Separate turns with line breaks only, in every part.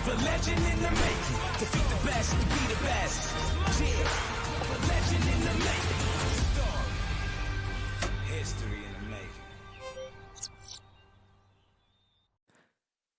of a legend in the making. Defeat the best to be the best. Yeah, of a legend in the making. History in the making.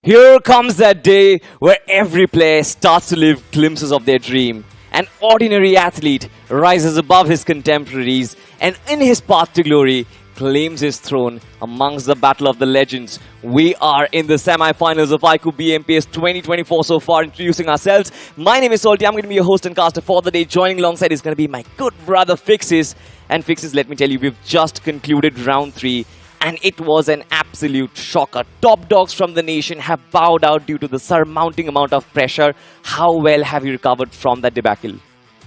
Here comes that day where every player starts to live glimpses of their dream. An ordinary athlete rises above his contemporaries and in his path to glory claims his throne amongst the battle of the legends. We are in the semi-finals of iQOO BMPS 2024 so far. Introducing ourselves, my name is Salty. I'm going to be your host and caster for the day. Joining alongside is going to be my good brother Fixes. And Fixes, let me tell you, we've just concluded round 3. And it was an absolute shocker. Top dogs from the nation have bowed out due to the surmounting amount of pressure. How well have you recovered from that debacle?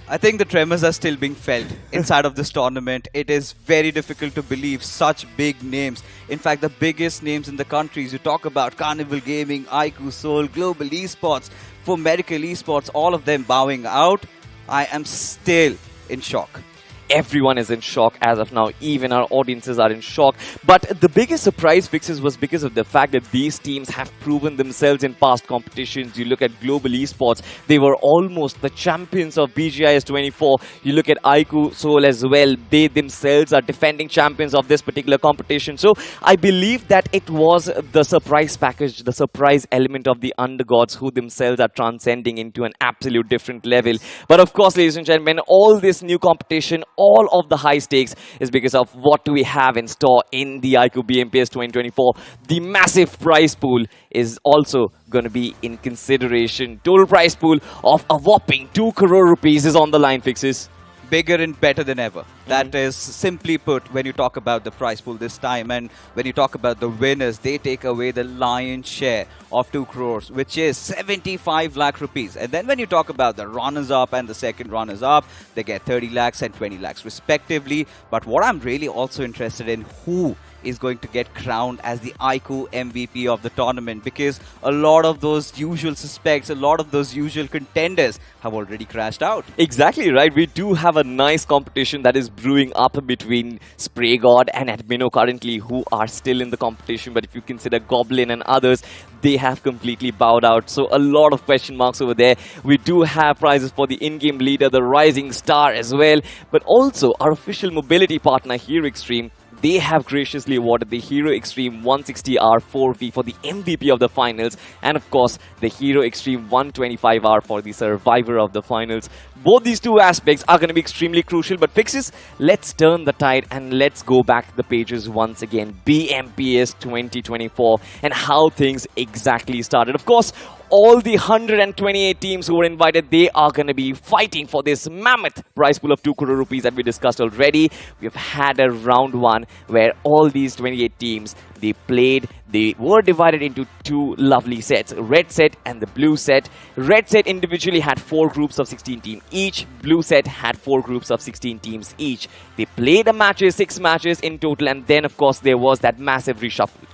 I think the tremors are still being felt inside of this tournament. It is very difficult to believe such big names. In fact, the biggest names in the countries. You talk about Carnival Gaming, iQOO, Seoul, Global Esports, for Medical Esports, all of them bowing out. I am still in shock.
Everyone is in shock as of now. Even our audiences are in shock. But the biggest surprise, Fixes, was because of the fact that these teams have proven themselves in past competitions. You look at Global Esports, they were almost the champions of BGIS 24. You look at iQOO, Seoul as well. They themselves are defending champions of this particular competition. So I believe that it was the surprise package, the surprise element of the undergods who themselves are transcending into an absolute different level. But of course, ladies and gentlemen, all this new competition, all of the high stakes is because of what do we have in store in the iQOO BMPS 2024. The massive prize pool is also going to be in consideration. Total prize pool of a whopping 2 crore rupees is on the line, Fixes.
Bigger and better than ever. That is simply put when you talk about the prize pool this time. And when you talk about the winners, they take away the lion's share of 2 crores, which is 75 lakh rupees. And then when you talk about the runners-up and the second runners-up, they get 30 lakhs and 20 lakhs respectively. But what I'm really also interested in, who is going to get crowned as the iQOO MVP of the tournament, because a lot of those usual suspects, a lot of those usual contenders have already crashed out.
Exactly right. We do have a nice competition that is brewing up between Spray God and Admino currently, who are still in the competition. But if you consider Goblin and others, they have completely bowed out. So a lot of question marks over there. We do have prizes for the in-game leader, the Rising Star as well. But also our official mobility partner, Hero Extreme, they have graciously awarded the Hero Extreme 160R 4V for the MVP of the finals, and of course the Hero Extreme 125R for the survivor of the finals. Both these two aspects are going to be extremely crucial. But Fixes, let's turn the tide and let's go back the pages once again. BMPS 2024 and how things exactly started. Of course, all the 128 teams who were invited, they are going to be fighting for this mammoth prize pool of 2 crore rupees that we discussed already. We've had a round 1 where all these 28 teams, they played. They were divided into 2 lovely sets, red set and the blue set. Red set individually had 4 groups of 16 teams each. Blue set had 4 groups of 16 teams each. They played the matches, 6 matches in total, and then of course there was that massive reshuffle.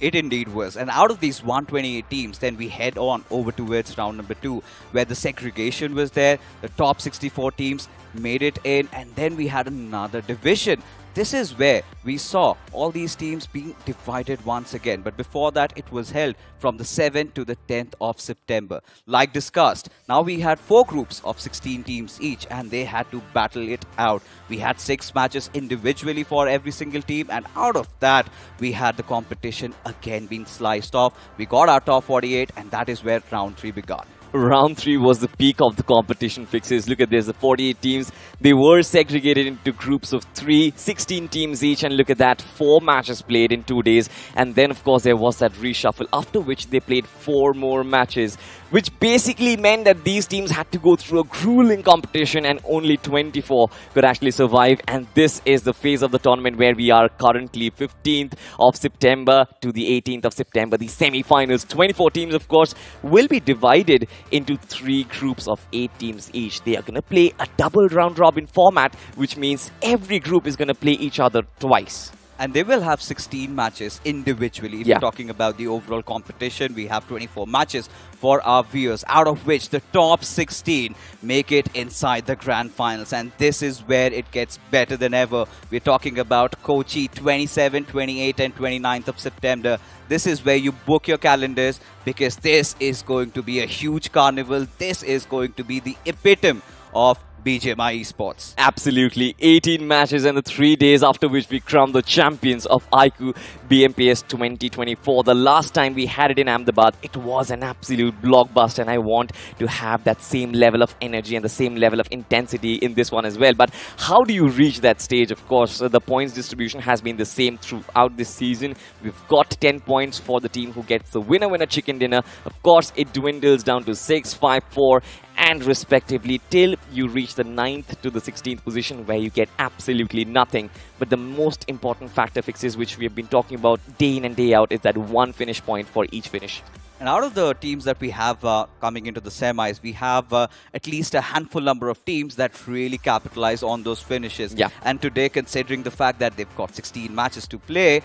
It indeed was. And out of these 128 teams, then we head on over towards round number 2, where the segregation was there. The top 64 teams made it in, and then we had another division. This is where we saw all these teams being divided once again. But before that, it was held from the 7th to the 10th of September. Like discussed, now we had 4 groups of 16 teams each, and they had to battle it out. We had 6 matches individually for every single team, and out of that, we had the competition again being sliced off. We got our top 48, and that is where round 3 began.
Round 3 was the peak of the competition, Fixes. Look at this, the 48 teams, they were segregated into groups of 3, 16 teams each, and look at that, 4 matches played in 2 days. And then of course there was that reshuffle, after which they played 4 more matches, which basically meant that these teams had to go through a grueling competition and only 24 could actually survive. And this is the phase of the tournament where we are currently 15th of September to the 18th of September, the semi-finals. 24 teams, of course, will be divided into 3 groups of 8 teams each. They are going to play a double round-robin format, which means every group is going to play each other twice.
And they will have 16 matches individually. If
Yeah.
you're talking about the overall competition, we have 24 matches for our viewers, out of which the top 16 make it inside the Grand Finals. And this is where it gets better than ever. We're talking about Kochi 27, 28 and 29th of September. This is where you book your calendars, because this is going to be a huge carnival. This is going to be the epitome of BGMI esports.
Absolutely. 18 matches and the 3 days after which we crowned the champions of iQOO BMPS 2024. The last time we had it in Ahmedabad, it was an absolute blockbuster, and I want to have that same level of energy and the same level of intensity in this one as well. But how do you reach that stage? Of course, the points distribution has been the same throughout this season. We've got 10 points for the team who gets the winner chicken dinner. Of course, it dwindles down to 6, 5, 4 and respectively till you reach the 9th to the 16th position, where you get absolutely nothing. But the most important factor fixes, which we have been talking about day in and day out, is that one finish point for each finish.
And out of the teams that we have coming into the semis, we have at least a handful number of teams that really capitalize on those finishes.
Yeah.
And today, considering the fact that they've got 16 matches to play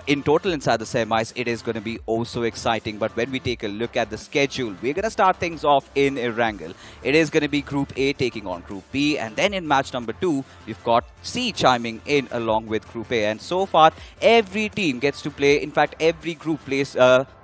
in total inside the semis, it is going to be also exciting. But when we take a look at the schedule, we're going to start things off in Erangel. It is going to be Group A taking on Group B. And then in match number 2, we've got C chiming in along with Group A. And so far, every team gets to play. In fact, every group plays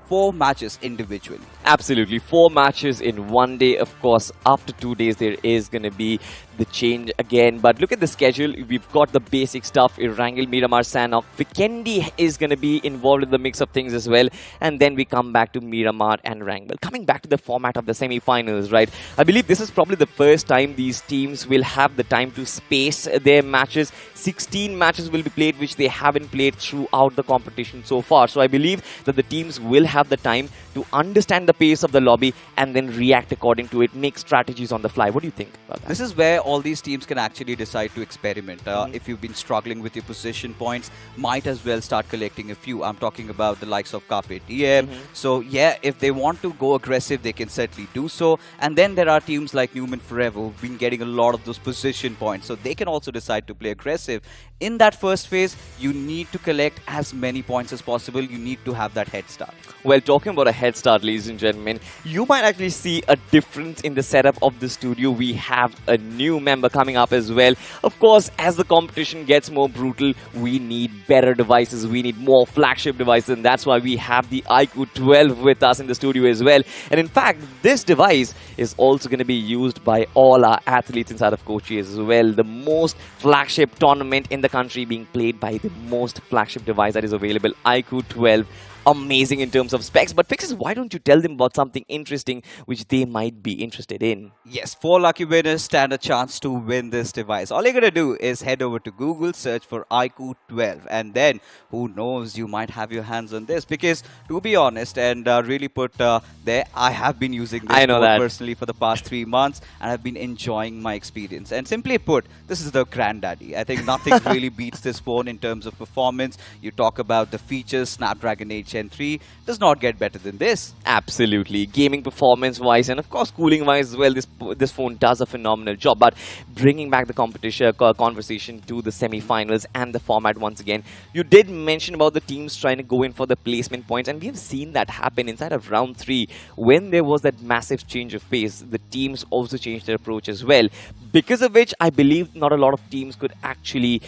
4 matches individually.
Absolutely. 4 matches in 1 day. Of course, after 2 days, there is going to be the change again. But look at the schedule. We've got the basic stuff. Erangel, Miramar, Sanhok. Vikendi is going to be involved in the mix of things as well. And then we come back to Miramar and Erangel. Coming back to the format of the semi-finals, right? I believe this is probably the first time these teams will have the time to space their matches. 16 matches will be played, which they haven't played throughout the competition so far. So I believe that the teams will have the time to understand the pace of the lobby and then react according to it, make strategies on the fly. What do you think about that?
This is where all these teams can actually decide to experiment. If you've been struggling with your position points, might as well start collecting a few. I'm talking about the likes of Carpe Diem. So yeah, if they want to go aggressive, they can certainly do so. And then there are teams like Newman Forever who've been getting a lot of those position points. So they can also decide to play aggressive. In that first phase, you need to collect as many points as possible. You need to have that head start.
Well, talking about a head start, ladies and gentlemen, you might actually see a difference in the setup of the studio. We have a new member coming up as well. Of course, as the competition gets more brutal, we need better devices. We need more flagship devices, and that's why we have the iQOO 12 with us in the studio as well. And in fact, this device is also going to be used by all our athletes inside of Kochi as well. The most flagship tournament in the country being played by the most flagship device that is available, iQOO 12. Amazing in terms of specs, but Fixes, why don't you tell them about something interesting which they might be interested in?
Yes, 4 lucky winners stand a chance to win this device. All you're going to do is head over to Google, search for iQOO 12, and then who knows, you might have your hands on this, because to be honest and really put there, I have been using this phone personally for the past 3 months, and I've been enjoying my experience. And simply put, this is the granddaddy. I think nothing really beats this phone in terms of performance. You talk about the features, Snapdragon 8 Gen 3 does not get better than this.
Absolutely. Gaming performance wise and of course cooling wise as well, this phone does a phenomenal job. But bringing back the competition conversation to the semi-finals and the format once again, you did mention about the teams trying to go in for the placement points, and we have seen that happen inside of round 3 when there was that massive change of pace. The teams also changed their approach as well, because of which I believe not a lot of teams could actually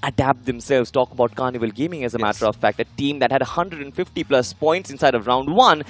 adapt themselves. Talk about Carnival Gaming as a matter of fact, a team that had 150 plus points inside of round 1,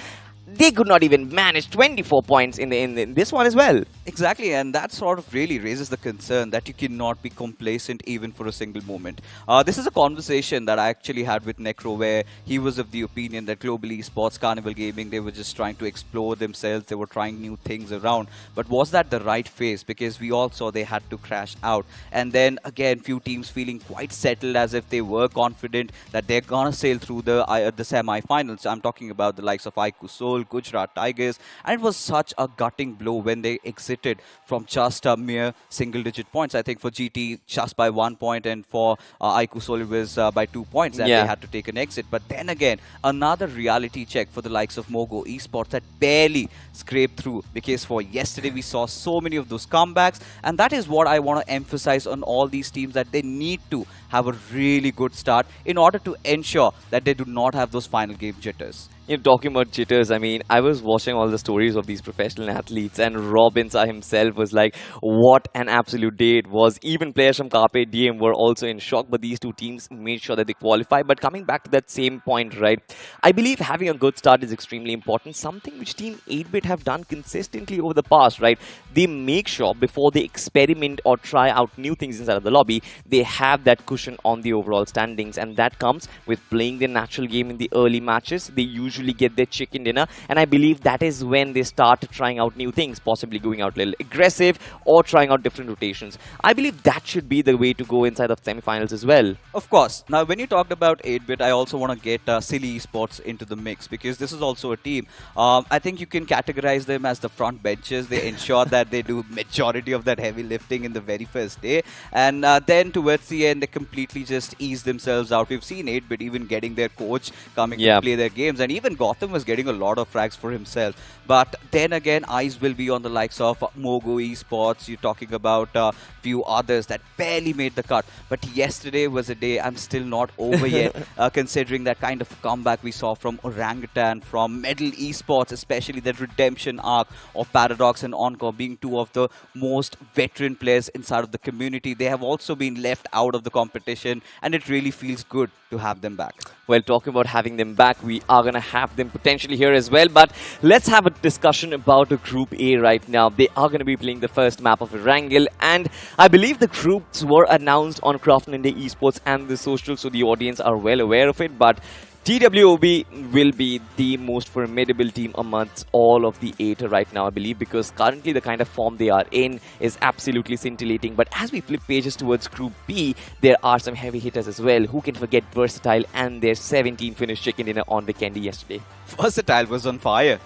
they could not even manage 24 points in this one as well.
Exactly, and that sort of really raises the concern that you cannot be complacent even for a single moment. This is a conversation that I actually had with Necro, where he was of the opinion that globally sports Carnival Gaming, they were just trying to explore themselves, they were trying new things around. But was that the right phase? Because we all saw they had to crash out. And then again, few teams feeling quite settled, as if they were confident that they're gonna sail through the semi-finals. I'm talking about the likes of iQOO Seoul, Gujarat Tigers, and it was such a gutting blow when they exited exited from just a mere single-digit points. I think for GT just by 1 point, and for iQOO it was by 2 points, and they had to take an exit. But then again, another reality check for the likes of Mogo Esports that barely scraped through, because for yesterday we saw so many of those comebacks, and that is what I want to emphasize on all these teams, that they need to have a really good start in order to ensure that they do not have those final game jitters.
You know, talking about jitters, I mean, I was watching all the stories of these professional athletes, and Robinsa himself was like, what an absolute day it was. Even players from Carpe Diem were also in shock, but these two teams made sure that they qualify. But coming back to that same point, right, I believe having a good start is extremely important, something which Team 8-Bit have done consistently over the past, right? They make sure before they experiment or try out new things inside of the lobby, they have that cushion on the overall standings, and that comes with playing their natural game in the early matches. They usually get their chicken dinner, and I believe that is when they start trying out new things, possibly going out a little aggressive or trying out different rotations. I believe that should be the way to go inside of semi-finals as well.
Of course. Now, when you talked about 8-Bit, I also want to get Silly Esports into the mix, because this is also a team. I think you can categorize them as the front benches. They ensure that they do majority of that heavy lifting in the very first day, and then towards the end, they completely just ease themselves out. We've seen 8-Bit even getting their coach coming to play their games, and even Gotham was getting a lot of frags for himself. But then again, eyes will be on the likes of Mogo Esports. You're talking about a few others that barely made the cut. But yesterday was a day I'm still not over yet, considering that kind of comeback we saw from Orangutan, from Medal Esports, especially that redemption arc of Paradox and Encore being two of the most veteran players inside of the community. They have also been left out of the competition, and it really feels good to have them back.
Well, talking about having them back, we are going to have them potentially here as well. But let's have a discussion about the Group A right now. They are going to be playing the first map of Erangel, and I believe the groups were announced on Craft India Esports and the social, so the audience are well aware of it. But TWOB will be the most formidable team amongst all of the 8 right now, I believe, because currently the kind of form they are in is absolutely scintillating. But as we flip pages towards Group B, there are some heavy hitters as well. Who can forget Versatile and their 17 finish chicken dinner on Vikendi yesterday?
Versatile was on fire.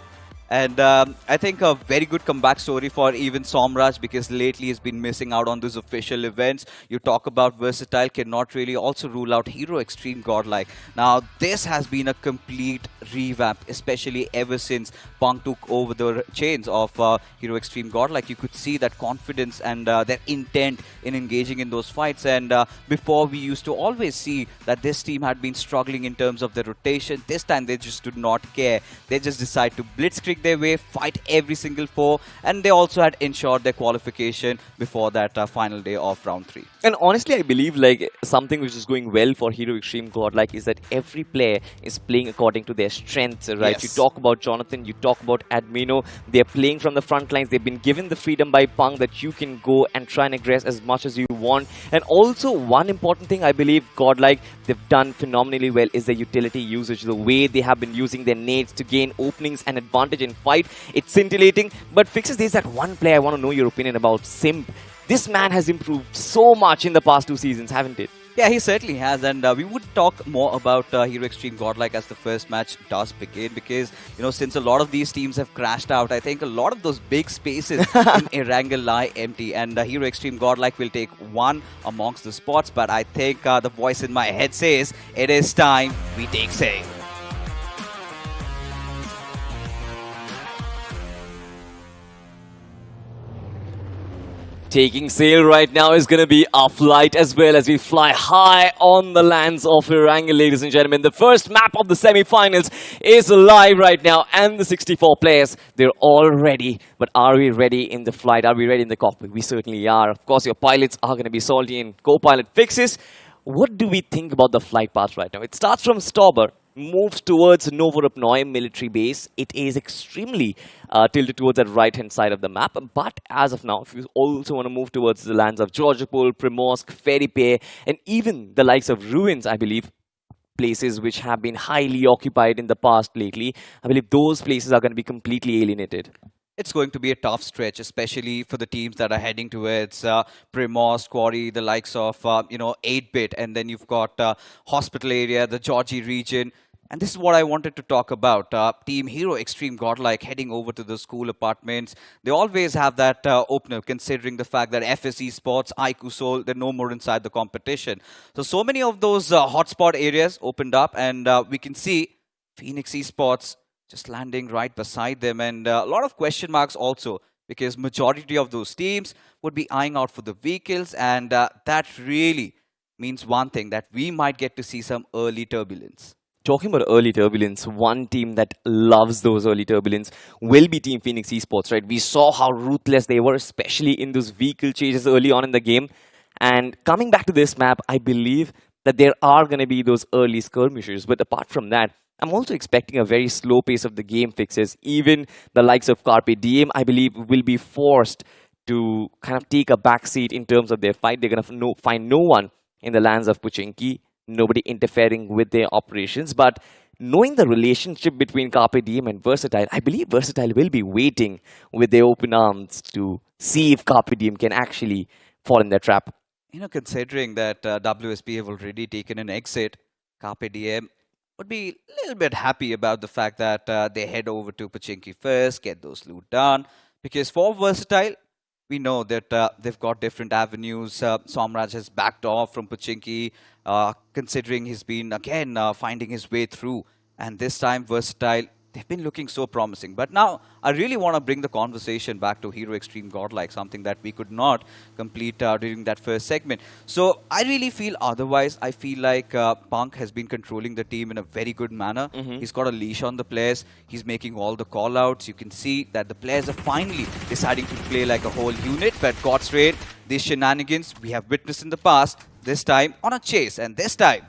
And I think a very good comeback story for even Somraj, because lately he's been missing out on those official events. You talk about Versatile, cannot really also rule out Hero Extreme Godlike. Now, this has been a complete revamp, especially ever since Punk took over the chains of Hero Extreme Godlike. You could see that confidence and their intent in engaging in those fights. And before, we used to always see that this team had been struggling in terms of the rotation. This time, they just did not care. They just decide to blitzkrieg their way, fight every single foe, and they also had ensured their qualification before that final day of round 3.
And honestly, I believe like something which is going well for Hero Extreme Godlike is that every player is playing according to their strengths, right?
Yes.
You talk about Jonathan, you talk about Admino, they're playing from the front lines. They've been given the freedom by Punk that you can go and try and aggress as much as you want. And also, one important thing I believe Godlike, they've done phenomenally well is the utility usage. The way they have been using their nades to gain openings and advantage in fight. It's scintillating. But Fixes, there's that one player I want to know your opinion about, Simp. This man has improved so much in the past 2 seasons, haven't it?
Yeah, he certainly has, and we would talk more about Hero Extreme Godlike as the first match does begin, because, you know, since a lot of these teams have crashed out, I think a lot of those big spaces in Erangel lie empty, and Hero Extreme Godlike will take one amongst the spots, but I think the voice in my head says, it is time we take sail.
Taking sail right now is going to be our flight as well as we fly high on the lands of Erangel, ladies and gentlemen. The first map of the semi-finals is live right now, and the 64 players, they're all ready. But are we ready in the flight? Are we ready in the cockpit? We certainly are. Of course, your pilots are going to be salty and co-pilot Fixes. What do we think about the flight path right now? It starts from Stauber, moves towards Novorupnoy military base. It is extremely tilted towards that right-hand side of the map. But as of now, if you also want to move towards the lands of Georgopol, Primorsk, Feripe, and even the likes of Ruins, I believe, places which have been highly occupied in the past lately, I believe those places are going to be completely alienated.
It's going to be a tough stretch, especially for the teams that are heading towards Primorsk, Quarry, the likes of, 8-Bit, and then you've got Hospital area, the Georgie region. And this is what I wanted to talk about. Team Hero Extreme Godlike heading over to the school apartments. They always have that opener, considering the fact that FSE Sports, iQOO Seoul, they're no more inside the competition. So many of those hotspot areas opened up, and we can see Phoenix Esports just landing right beside them. And a lot of question marks also, because majority of those teams would be eyeing out for the vehicles. And that really means one thing, that we might get to see some early turbulence.
Talking about early turbulence, one team that loves those early turbulence will be Team Phoenix Esports, right? We saw how ruthless they were, especially in those vehicle chases early on in the game. And coming back to this map, I believe that there are going to be those early skirmishes. But apart from that, I'm also expecting a very slow pace of the game fixes. Even the likes of Carpe Diem, I believe, will be forced to kind of take a backseat in terms of their fight. They're going to find no one in the lands of Pochinki, nobody interfering with their operations. But knowing the relationship between Carpe Diem and Versatile, I believe Versatile will be waiting with their open arms to see if Carpe Diem can actually fall in their trap.
You know, considering that WSP have already taken an exit, Carpe Diem would be a little bit happy about the fact that they head over to Pochinki first, get those loot done. Because for Versatile, we know that they've got different avenues. Somraj has backed off from Pochinki, considering he's been, again, finding his way through. And this time, Versatile, they've been looking so promising. But now, I really want to bring the conversation back to Hero Extreme Godlike, something that we could not complete during that first segment. So, I really feel otherwise. I feel like Punk has been controlling the team in a very good manner. He's got a leash on the players. He's making all the call-outs. You can see that the players are finally deciding to play like a whole unit. But God's Raid, these shenanigans we have witnessed in the past, this time on a chase. And this time,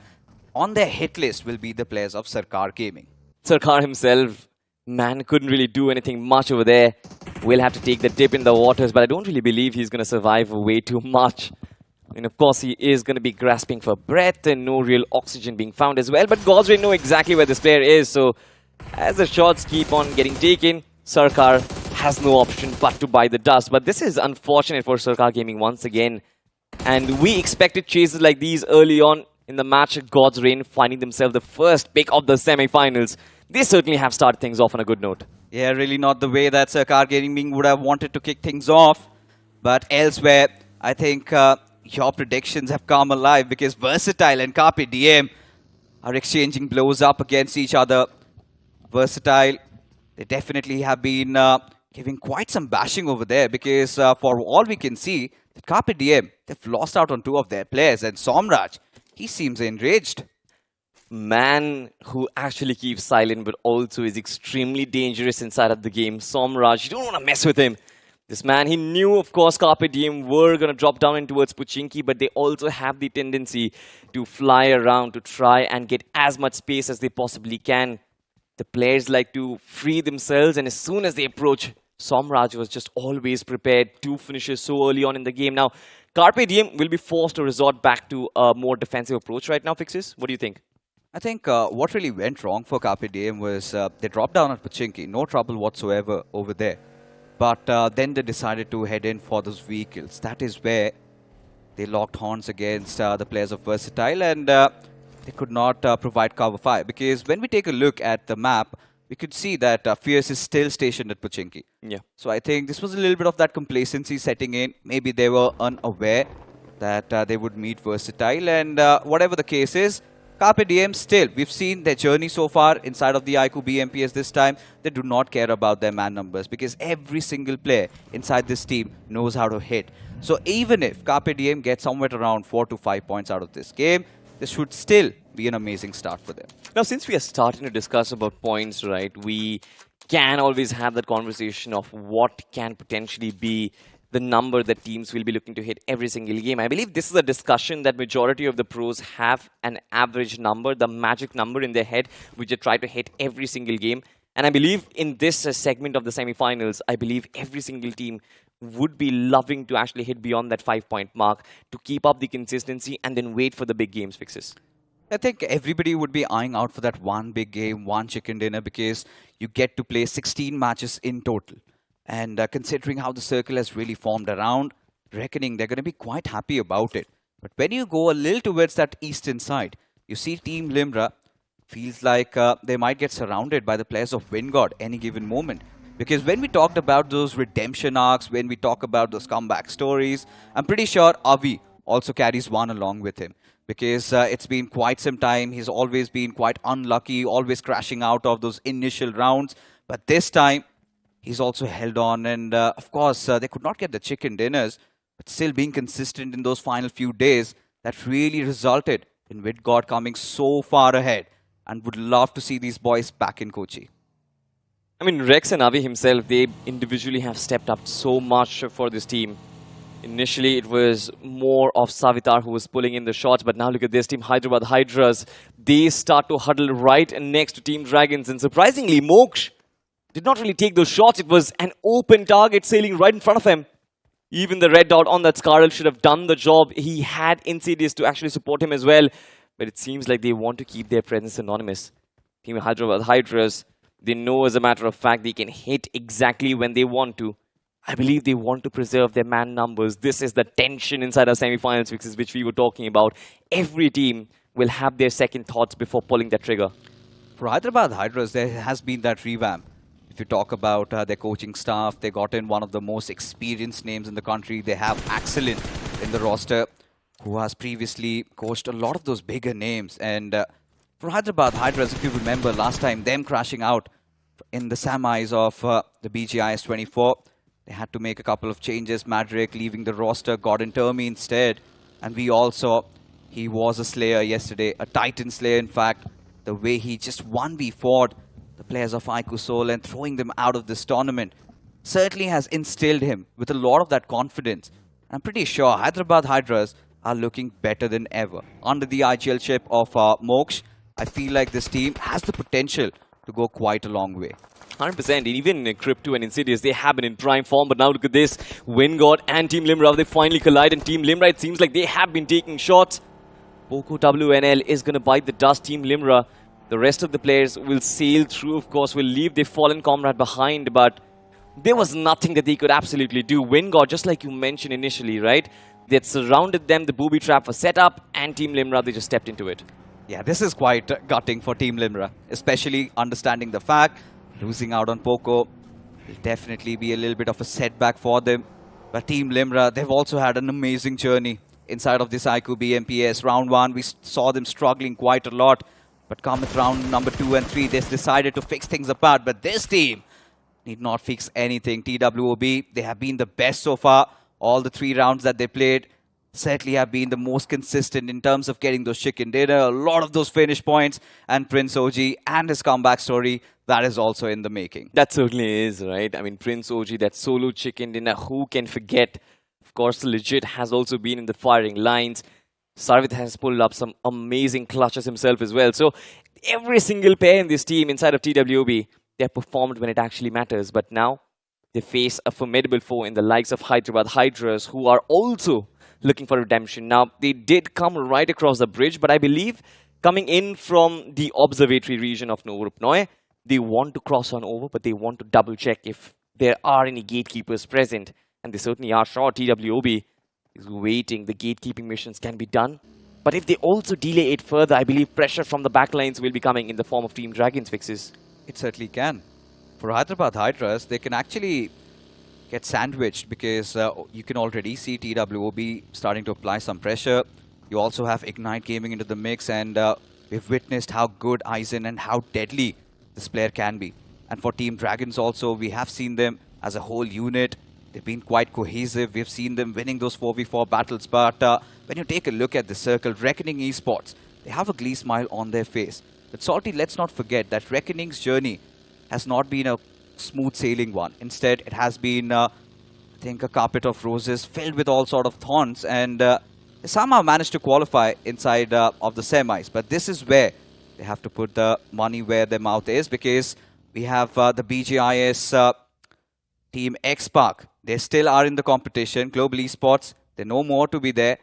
on their hit list will be the players of Sarkar Gaming.
Sarkar himself, man, couldn't really do anything much over there. We'll have to take the dip in the waters, but I don't really believe he's going to survive way too much. And of course, he is going to be grasping for breath and no real oxygen being found as well. But Gosray know exactly where this player is, so as the shots keep on getting taken, Sarkar has no option but to buy the dust. But this is unfortunate for Sarkar Gaming once again. And we expected chases like these early on in the match at God's Reign, finding themselves the first pick of the semi-finals. They certainly have started things off on a good note.
Yeah, really not the way that Sarkar Gaming would have wanted to kick things off. But elsewhere, I think your predictions have come alive, because Versatile and Carpe Diem are exchanging blows up against each other. Versatile, they definitely have been giving quite some bashing over there, because for all we can see, that Carpe Diem, they've lost out on two of their players, and Somraj, he seems enraged.
Man who actually keeps silent but also is extremely dangerous inside of the game. Somraj, you don't want to mess with him. This man, he knew, of course, Carpe Diem were going to drop down in towards Pochinki, but they also have the tendency to fly around to try and get as much space as they possibly can. The players like to free themselves, and as soon as they approach, Somraj was just always prepared to finishes so early on in the game. Now, Carpe Diem will be forced to resort back to a more defensive approach right now, Fixes. What do you think?
I think what really went wrong for Carpe Diem was they dropped down at Pochinki, no trouble whatsoever over there. But then they decided to head in for those vehicles. That is where they locked horns against the players of Versatile, and they could not provide cover fire. Because when we take a look at the map, we could see that Fierce is still stationed at Pochinki.
Yeah.
So I think this was a little bit of that complacency setting in. Maybe they were unaware that they would meet Versatile, and whatever the case is, Carpe Diem still, we've seen their journey so far inside of the iQOO BMPS this time. They do not care about their man numbers, because every single player inside this team knows how to hit. So even if Carpe Diem gets somewhere around 4 to 5 points out of this game, this should still be an amazing start for them.
Now, since we are starting to discuss about points, right, we can always have that conversation of what can potentially be the number that teams will be looking to hit every single game. I believe this is a discussion that majority of the pros have an average number, the magic number in their head, which they try to hit every single game. And I believe in this segment of the semi-finals, I believe every single team would be loving to actually hit beyond that 5-point mark to keep up the consistency and then wait for the big games fixes.
I think everybody would be eyeing out for that one big game, one chicken dinner, because you get to play 16 matches in total. And considering how the circle has really formed around, reckoning they're going to be quite happy about it. But when you go a little towards that eastern side, you see Team Limra feels like they might get surrounded by the players of Wingod any given moment. Because when we talked about those redemption arcs, when we talk about those comeback stories, I'm pretty sure Avi also carries one along with him. Because it's been quite some time, he's always been quite unlucky, always crashing out of those initial rounds. But this time, he's also held on. And of course, they could not get the chicken dinners, but still being consistent in those final few days, that really resulted in Wingod coming so far ahead. And would love to see these boys back in Kochi.
I mean, Rex and Avi himself, they individually have stepped up so much for this team. Initially, it was more of Savitar who was pulling in the shots, but now look at this team, Hyderabad Hydras. They start to huddle right next to Team Dragons, and surprisingly, Moksh did not really take those shots. It was an open target sailing right in front of him. Even the red dot on that Scarl should have done the job. He had Insidious to actually support him as well, but it seems like they want to keep their presence anonymous. Team Hyderabad Hydras, they know as a matter of fact they can hit exactly when they want to. I believe they want to preserve their man numbers. This is the tension inside our semi-finals fixes which we were talking about. Every team will have their second thoughts before pulling that trigger.
For Hyderabad Hydras, there has been that revamp. If you talk about their coaching staff, they got in one of the most experienced names in the country. They have Excellent in the roster, who has previously coached a lot of those bigger names. And for Hyderabad Hydras, if you remember last time, them crashing out in the semis of the BGIS 24, they had to make a couple of changes. Madrick leaving the roster, Gordon Termy instead. And we all saw he was a slayer yesterday, a Titan slayer in fact. The way he just 1v4'd the players of iQOO Seoul and throwing them out of this tournament certainly has instilled him with a lot of that confidence. I'm pretty sure Hyderabad Hydras are looking better than ever. Under the IGL-ship of Moksh, I feel like this team has the potential to go quite a long way.
100%. Even Crypto and Insidious, they have been in prime form. But now look at this. Wingod and Team Limra, they finally collide. And Team Limra, it seems like they have been taking shots. Poco WNL is going to bite the dust. Team Limra, the rest of the players will sail through, of course, will leave their fallen comrade behind. But there was nothing that they could absolutely do. Wingod, just like you mentioned initially, right? They had surrounded them. The booby trap was set up. And Team Limra, they just stepped into it.
Yeah, this is quite gutting for Team Limra, especially understanding the fact losing out on Poco will definitely be a little bit of a setback for them. But Team Limra, they've also had an amazing journey inside of this iQOO BMPS. Round 1, we saw them struggling quite a lot. But come with round number 2 and 3, they decided to fix things apart. But this team need not fix anything. TWOB, they have been the best so far. All the 3 rounds that they played certainly have been the most consistent in terms of getting those chicken dinner, a lot of those finish points, and Prince OG and his comeback story, that is also in the making.
That certainly is, right? I mean, Prince OG, that solo chicken dinner, who can forget? Of course, Legit has also been in the firing lines. Sarvit has pulled up some amazing clutches himself as well. So, every single pair in this team inside of TWOB, they have performed when it actually matters. But now, they face a formidable foe in the likes of Hyderabad Hydras, who are also looking for redemption. Now, they did come right across the bridge, but I believe coming in from the observatory region of Novorupnoy, they want to cross on over, but they want to double check if there are any gatekeepers present. And they certainly are sure TWOB is waiting. The gatekeeping missions can be done. But if they also delay it further, I believe pressure from the backlines will be coming in the form of Team Dragons fixes.
It certainly can. For Hyderabad Hydras, they can actually get sandwiched because you can already see TWOB starting to apply some pressure. You also have Ignite Gaming into the mix, and we've witnessed how good Aizen and how deadly this player can be. And for Team Dragons also, we have seen them as a whole unit. They've been quite cohesive. We've seen them winning those 4v4 battles. But when you take a look at the circle, Reckoning Esports, they have a glee smile on their face. But Salty, let's not forget that Reckoning's journey has not been a smooth sailing one. Instead, it has been, I think, a carpet of roses filled with all sort of thorns, and they somehow managed to qualify inside of the semis. But this is where they have to put the money where their mouth is, because we have the BGIS team X-Park. They still are in the competition. Global Esports, they know more to be there.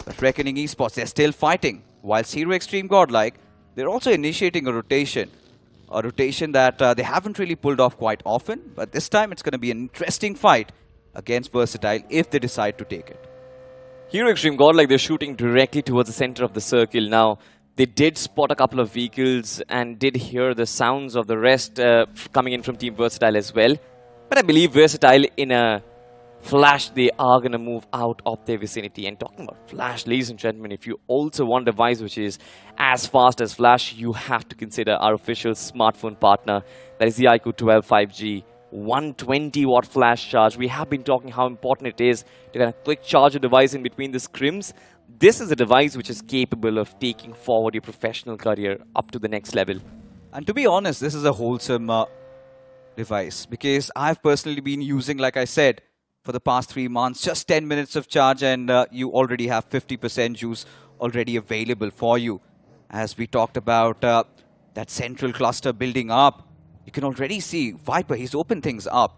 But Reckoning Esports, they're still fighting. Whilst Hero Extreme Godlike, they're also initiating a rotation. A rotation that they haven't really pulled off quite often, but this time it's going to be an interesting fight against Versatile if they decide to take it.
Hero Extreme Godlike, they're shooting directly towards the center of the circle. Now, They did spot a couple of vehicles and did hear the sounds of the rest coming in from Team Versatile as well. But I believe Versatile in a flash, they are going to move out of their vicinity. And talking about flash, ladies and gentlemen, if you also want a device which is as fast as flash, you have to consider our official smartphone partner. That is the iQOO 12 5G. 120 watt flash charge. We have been talking how important it is to kind of quick charge a device in between the scrims. This is a device which is capable of taking forward your professional career up to the next level.
And to be honest, this is a wholesome device, because I've personally been using, like I said, for the past 3 months, just 10 minutes of charge, and you already have 50% juice already available for you. As we talked about that central cluster building up, you can already see Viper, he's opened things up.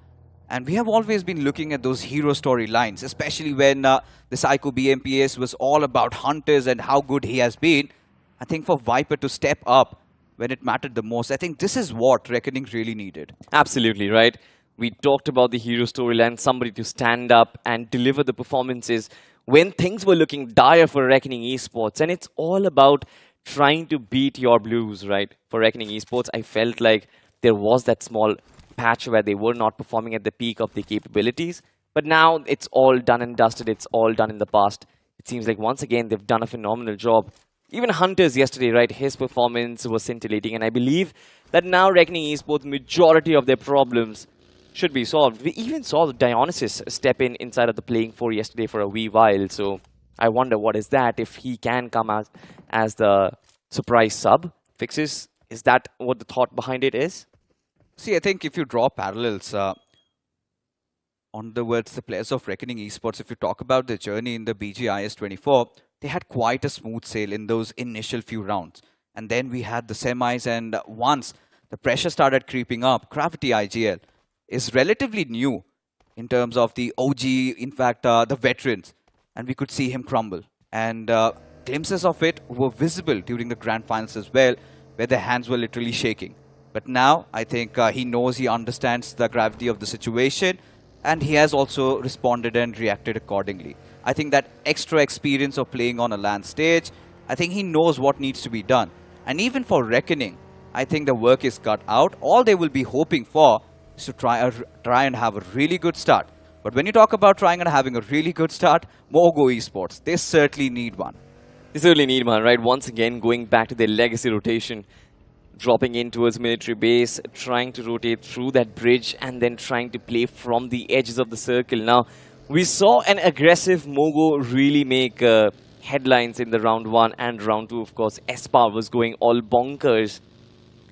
And we have always been looking at those hero storylines, especially when this iQOO BMPS was all about hunters and how good he has been. I think for Viper to step up when it mattered the most, I think this is what Reckoning really needed.
Absolutely, right? We talked about the hero storyline, somebody to stand up and deliver the performances when things were looking dire for Reckoning Esports. And it's all about trying to beat your blues, right? For Reckoning Esports, I felt like there was that small patch where they were not performing at the peak of their capabilities. But now it's all done and dusted. It's all done in the past. It seems like once again they've done a phenomenal job. Even Hunters yesterday, right? His performance was scintillating. And I believe that now Reckoning Esports, majority of their problems should be solved. We even saw Dionysus step in inside of the playing four yesterday for a wee while. So I wonder what is that, if he can come out as the surprise sub. Fixes, is that what the thought behind it is?
See, I think if you draw parallels on the words the players of Reckoning Esports, if you talk about the journey in the BGIS 24, they had quite a smooth sail in those initial few rounds. And then we had the semis, and once the pressure started creeping up, Gravity IGL is relatively new in terms of the OG, in fact, the veterans. And we could see him crumble. And glimpses of it were visible during the Grand Finals as well, where their hands were literally shaking. But now, I think he knows, he understands the gravity of the situation, and he has also responded and reacted accordingly. I think that extra experience of playing on a LAN stage, I think he knows what needs to be done. And even for Reckoning, I think the work is cut out. All they will be hoping for is to try and have a really good start. But when you talk about trying and having a really good start, Mogo Esports, they certainly need one.
They certainly need one, right? Once again, going back to their legacy rotation, dropping in towards military base, trying to rotate through that bridge, and then trying to play from the edges of the circle. Now, we saw an aggressive Mogo really make headlines in the round 1 and round 2. Of course, S-Power was going all bonkers.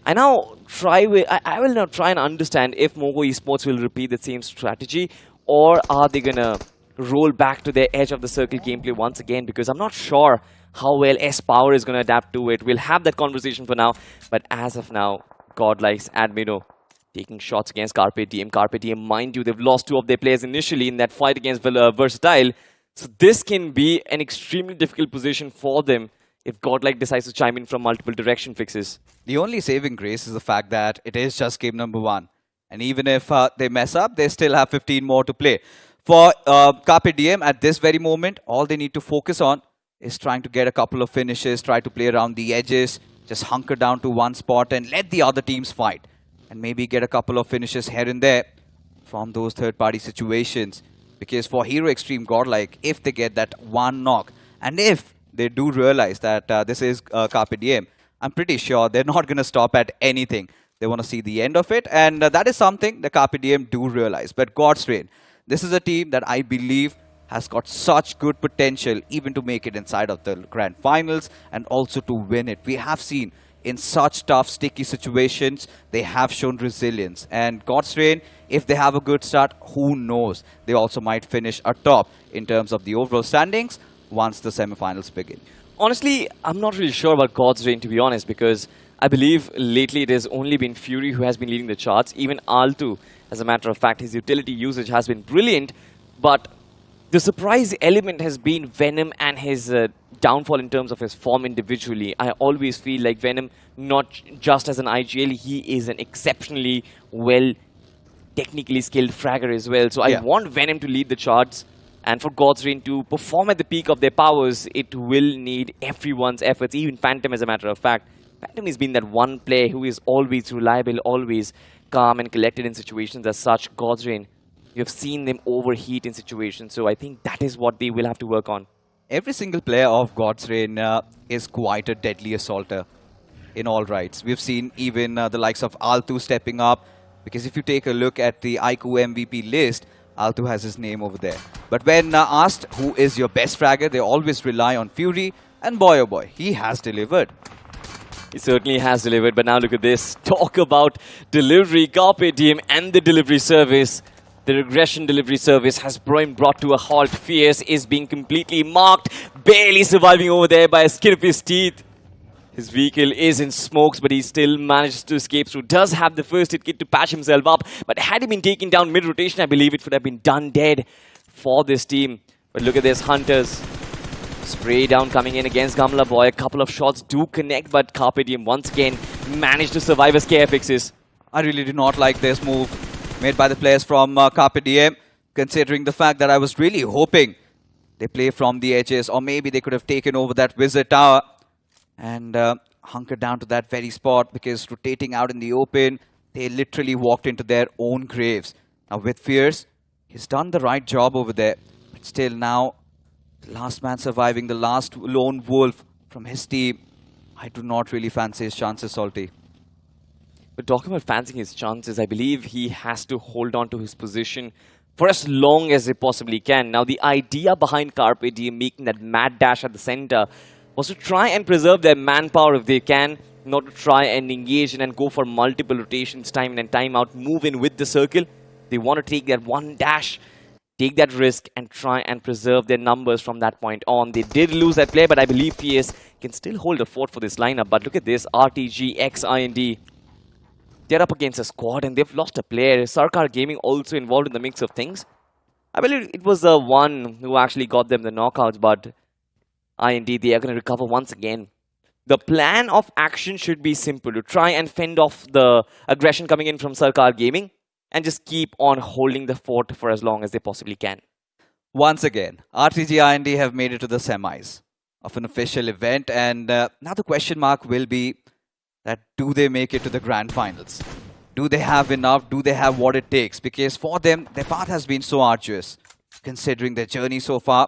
I will now try and understand if Mogo Esports will repeat the same strategy, or are they going to roll back to their edge of the circle gameplay once again, because I'm not sure how well S-Power is going to adapt to it. We'll have that conversation for now. But as of now, Godlikes Admino taking shots against Carpe Diem. Carpe Diem, mind you, they've lost 2 of their players initially in that fight against Versatile. So this can be an extremely difficult position for them if Godlike decides to chime in from multiple direction fixes.
The only saving grace is the fact that it is just game number 1. And even if they mess up, they still have 15 more to play. For Carpe Diem, at this very moment, all they need to focus on is trying to get a couple of finishes, try to play around the edges, just hunker down to one spot and let the other teams fight. And maybe get a couple of finishes here and there from those third-party situations. Because for Hero Extreme Godlike, if they get that one knock, and if they do realize that this is Carpe Diem, I'm pretty sure they're not going to stop at anything. They want to see the end of it, and that is something the Carpe Diem do realize. But God's Reign, this is a team that I believe has got such good potential even to make it inside of the Grand Finals and also to win it. We have seen in such tough, sticky situations, they have shown resilience. And God's Reign, if they have a good start, who knows? They also might finish atop in terms of the overall standings once the semifinals begin.
Honestly, I'm not really sure about God's Reign, to be honest, because I believe lately it has only been Fury who has been leading the charts. Even Altu, as a matter of fact, his utility usage has been brilliant, but the surprise element has been Venom and his downfall in terms of his form individually. I always feel like Venom, not just as an IGL, he is an exceptionally well technically skilled fragger as well. So I want Venom to lead the charts. And for God's Reign to perform at the peak of their powers, it will need everyone's efforts, even Phantom as a matter of fact. Phantom has been that one player who is always reliable, always calm and collected in situations as such. God's Reign, you have seen them overheat in situations, so I think that is what they will have to work on.
Every single player of God's Reign is quite a deadly assaulter in all rights. We've seen even the likes of iQOO stepping up, because if you take a look at the iQOO MVP list, iQOO has his name over there. But when asked who is your best fragger, they always rely on Fury, and boy oh boy, he has delivered.
He certainly has delivered, but now look at this. Talk about delivery, Carpe Diem and the delivery service. The regression delivery service has been brought to a halt. Fierce is being completely marked, barely surviving over there by a skin of his teeth. His vehicle is in smokes, but he still manages to escape through. Does have the first hit kit to patch himself up, but had he been taken down mid-rotation, I believe it would have been done dead for this team. But look at this, Hunters. Spray down coming in against Gamla Boy. A couple of shots do connect, but Carpe Diem once again managed to survive as care fixes.
I really do not like this move made by the players from Carpe Diem, considering the fact that I was really hoping they play from the edges, or maybe they could have taken over that Wizard Tower and hunkered down to that very spot, because rotating out in the open, they literally walked into their own graves. Now with Fierce, he's done the right job over there, but still now, the last man surviving, the last lone wolf from his team, I do not really fancy his chances, Salty.
But talking about fancying his chances, I believe he has to hold on to his position for as long as he possibly can. Now, the idea behind Carpe Diem making that mad dash at the center was to try and preserve their manpower if they can, not to try and engage in and go for multiple rotations, time in and time out, move in with the circle. They want to take that one dash, take that risk, and try and preserve their numbers from that point on. They did lose that play, but I believe Fierce can still hold a fort for this lineup. But look at this, RTG x IND. They're up against a squad and they've lost a player. Sarkar Gaming also involved in the mix of things. I believe it was the one who actually got them the knockouts, but IND, they are going to recover once again. The plan of action should be simple, to try and fend off the aggression coming in from Sarkar Gaming and just keep on holding the fort for as long as they possibly can.
Once again, RTG IND have made it to the semis of an official event, and now the question mark will be that do they make it to the Grand Finals? Do they have enough? Do they have what it takes? Because for them, their path has been so arduous, considering their journey so far.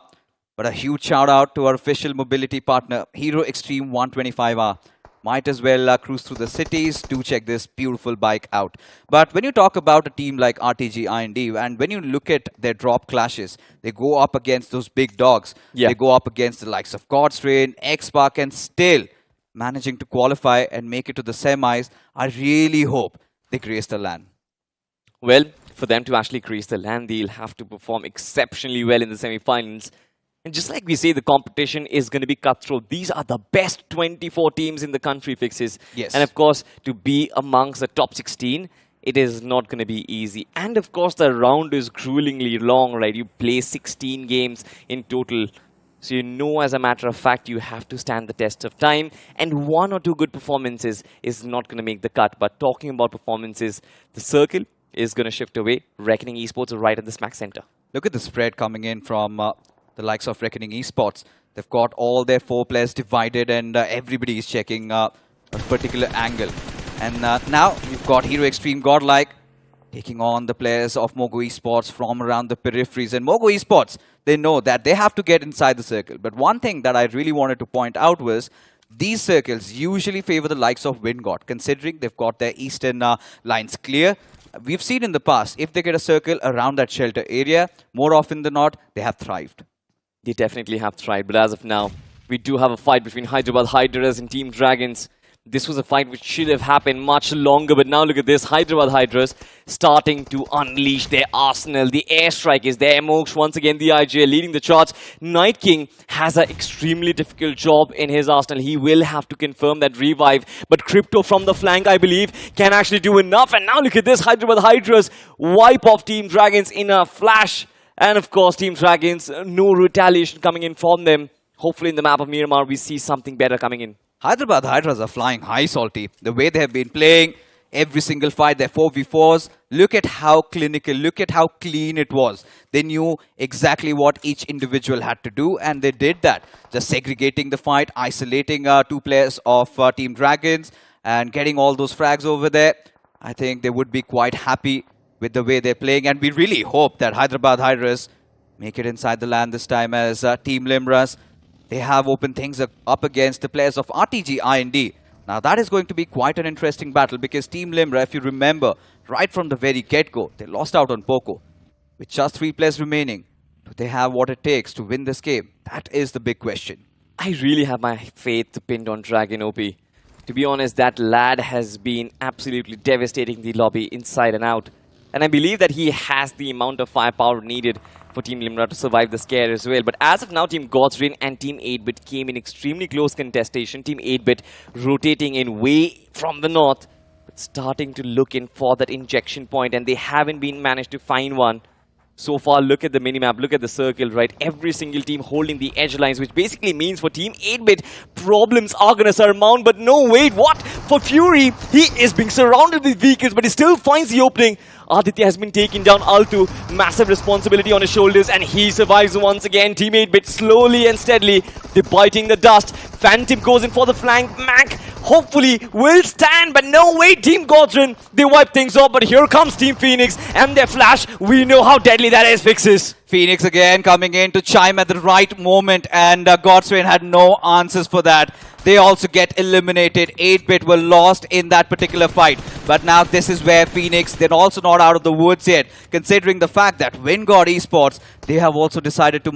But a huge shout out to our official mobility partner, Hero Extreme 125R. Might as well cruise through the cities. Do check this beautiful bike out. But when you talk about a team like RTG IND, and when you look at their drop clashes, they go up against those big dogs.
Yeah.
They go up against the likes of God's Reign, X-Spark, and still managing to qualify and make it to the semis. I really hope they grace the LAN.
Well, for them to actually grace the LAN, they'll have to perform exceptionally well in the semi-finals. And just like we say, the competition is going to be cutthroat. These are the best 24 teams in the country, Fixes.
Yes.
And of course, to be amongst the top 16, it is not going to be easy. And of course, the round is gruelingly long, right? You play 16 games in total. So you know, as a matter of fact, you have to stand the test of time. And one or two good performances is not going to make the cut. But talking about performances, the circle is going to shift away. Reckoning Esports are right at the smack center.
Look at the spread coming in from the likes of Reckoning Esports. They've got all their 4 players divided, and everybody is checking a particular angle. And now you've got Hero Extreme Godlike taking on the players of Mogo Esports from around the peripheries. And Mogo Esports, they know that they have to get inside the circle. But one thing that I really wanted to point out was these circles usually favor the likes of Wingod, considering they've got their eastern lines clear. We've seen in the past, if they get a circle around that shelter area, more often than not, they have thrived.
They definitely have tried, but as of now, we do have a fight between Hyderabad Hydras and Team Dragons. This was a fight which should have happened much longer, but now look at this. Hyderabad Hydras starting to unleash their arsenal. The airstrike is there. Mox once again, the IGL leading the charge. Night King has an extremely difficult job in his arsenal. He will have to confirm that revive, but Crypto from the flank, I believe, can actually do enough. And now look at this. Hyderabad Hydras wipe off Team Dragons in a flash. And of course, Team Dragons, no retaliation coming in from them. Hopefully in the map of Miramar, we see something better coming in.
Hyderabad Hydras are flying high, Salty. The way they have been playing, every single fight, their 4v4s. Look at how clinical, look at how clean it was. They knew exactly what each individual had to do, and they did that. Just segregating the fight, isolating 2 players of Team Dragons, and getting all those frags over there. I think they would be quite happy with the way they're playing, and we really hope that Hyderabad Hydras make it inside the land this time, as Team Limras, they have opened things up against the players of RTG IND. Now that is going to be quite an interesting battle, because Team Limra, if you remember, right from the very get-go, they lost out on Poco. With just 3 players remaining, do they have what it takes to win this game? That is the big question.
I really have my faith pinned on Dragon OP. To be honest, that lad has been absolutely devastating the lobby inside and out. And I believe that he has the amount of firepower needed for Team Limra to survive the scare as well. But as of now, Team Godsrin and Team 8-Bit came in extremely close contestation. Team 8-Bit rotating in way from the north, but starting to look in for that injection point, and they haven't been managed to find one. So far, look at the minimap, look at the circle, right? Every single team holding the edge lines, which basically means for Team 8-Bit, problems are going to surmount. But no, wait, what? For Fury, he is being surrounded with vehicles, but he still finds the opening. Aditya has been taken down. Altu, massive responsibility on his shoulders, and he survives once again. Team 8-Bit slowly and steadily, they're biting the dust. Phantom goes in for the flank. Mac hopefully will stand, but no way. Team Godrin, they wipe things off, but here comes Team Phoenix and their flash. We know how deadly that is, Fixes.
Phoenix again coming in to chime at the right moment, and Godswain had no answers for that. They also get eliminated. 8-Bit were lost in that particular fight. But now this is where Phoenix, they're also not out of the woods yet, considering the fact that WinGod Esports, they have also decided to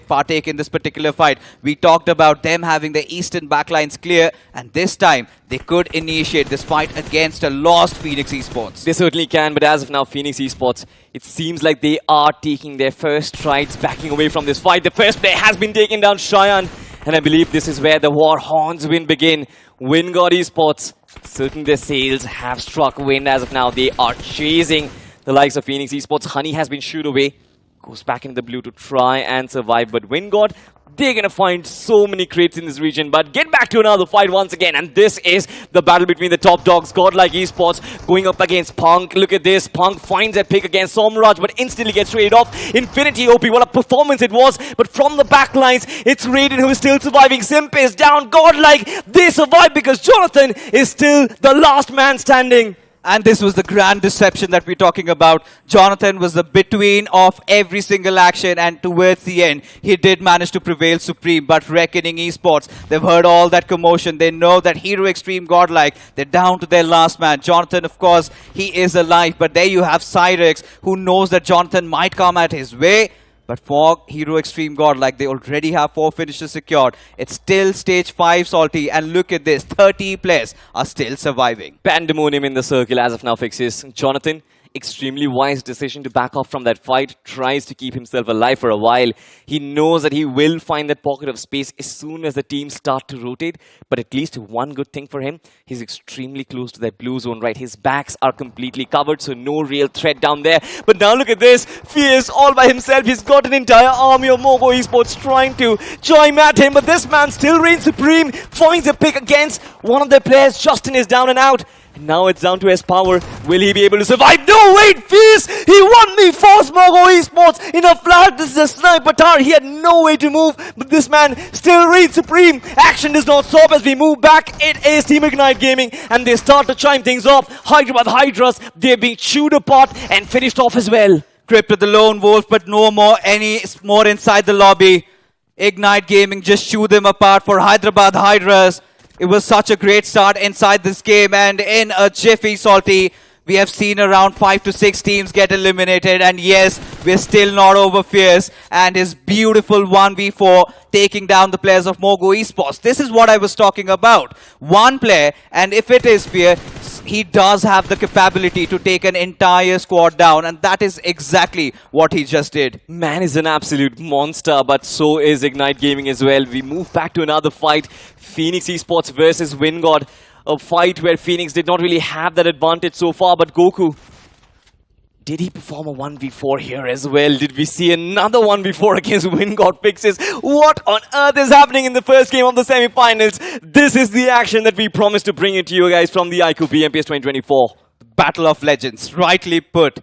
partake in this particular fight. We talked about them having the eastern backlines clear, and this time they could initiate this fight against a lost Phoenix Esports.
They certainly can, but as of now, Phoenix Esports, it seems like they are taking their first strides backing away from this fight. The first player has been taken down, Cheyenne. And I believe this is where the war horns will begin. WinGod Esports, certainly their sails have struck wind as of now. They are chasing the likes of Phoenix Esports. Honey has been shooed away. Goes back into the blue to try and survive. But WinGod, they're going to find so many crates in this region. But get back to another fight once again. And this is the battle between the top dogs. Godlike Esports going up against Punk. Look at this. Punk finds a pick against Somraj, but instantly gets traded off. Infinity OP, what a performance it was. But from the back lines, it's Raiden who is still surviving. Simp is down. Godlike, they survive because Jonathan is still the last man standing.
And this was the grand deception that we're talking about. Jonathan was the between of every single action, and towards the end, he did manage to prevail supreme. But Reckoning Esports, they've heard all that commotion. They know that Hero Extreme Godlike, they're down to their last man. Jonathan, of course, he is alive. But there you have Cyrex, who knows that Jonathan might come at his way. But for Hero Extreme Godlike, they already have 4 finishes secured. It's still stage 5 salty, and look at this, 30 players are still surviving.
Pandemonium in the circle as of now, Fixes. Jonathan, extremely wise decision to back off from that fight. Tries to keep himself alive for a while. He knows that he will find that pocket of space as soon as the teams start to rotate. But at least one good thing for him, he's extremely close to that blue zone, right? His backs are completely covered, so no real threat down there. But now look at this. Fierce all by himself. He's got an entire army of Mogo Esports trying to chime at him. But this man still reigns supreme. Finds a pick against one of their players. Justin is down and out. And now it's down to his power. Will he be able to survive? No, wait, Fierce! He won me for Mogo Esports in a flash. This is a sniper tower. He had no way to move, but this man still reigns supreme. Action does not stop as we move back. It is Team Ignite Gaming, and they start to chime things off. Hyderabad Hydras, they're being chewed apart and finished off as well.
Crypto the lone wolf, but no more any more inside the lobby. Ignite Gaming just chew them apart for Hyderabad Hydras. It was such a great start inside this game, and in a jiffy, Salty, we have seen around 5 to 6 teams get eliminated, and yes, we're still not over Fierce and his beautiful 1v4 taking down the players of Mogo Esports. This is what I was talking about. One player, and if it is Fierce, he does have the capability to take an entire squad down, and that is exactly what he just did.
Man is an absolute monster, but so is Ignite Gaming as well. We move back to another fight. Phoenix Esports versus WinGod. A fight where Phoenix did not really have that advantage so far, but Goku, Did he perform a 1v4 here as well? Did we see another 1v4 against WinGod Fixes? What on earth is happening in the first game of the semi-finals? This is the action that we promised to bring it to you guys from the iQOO BMPS 2024.
Battle of Legends, rightly put.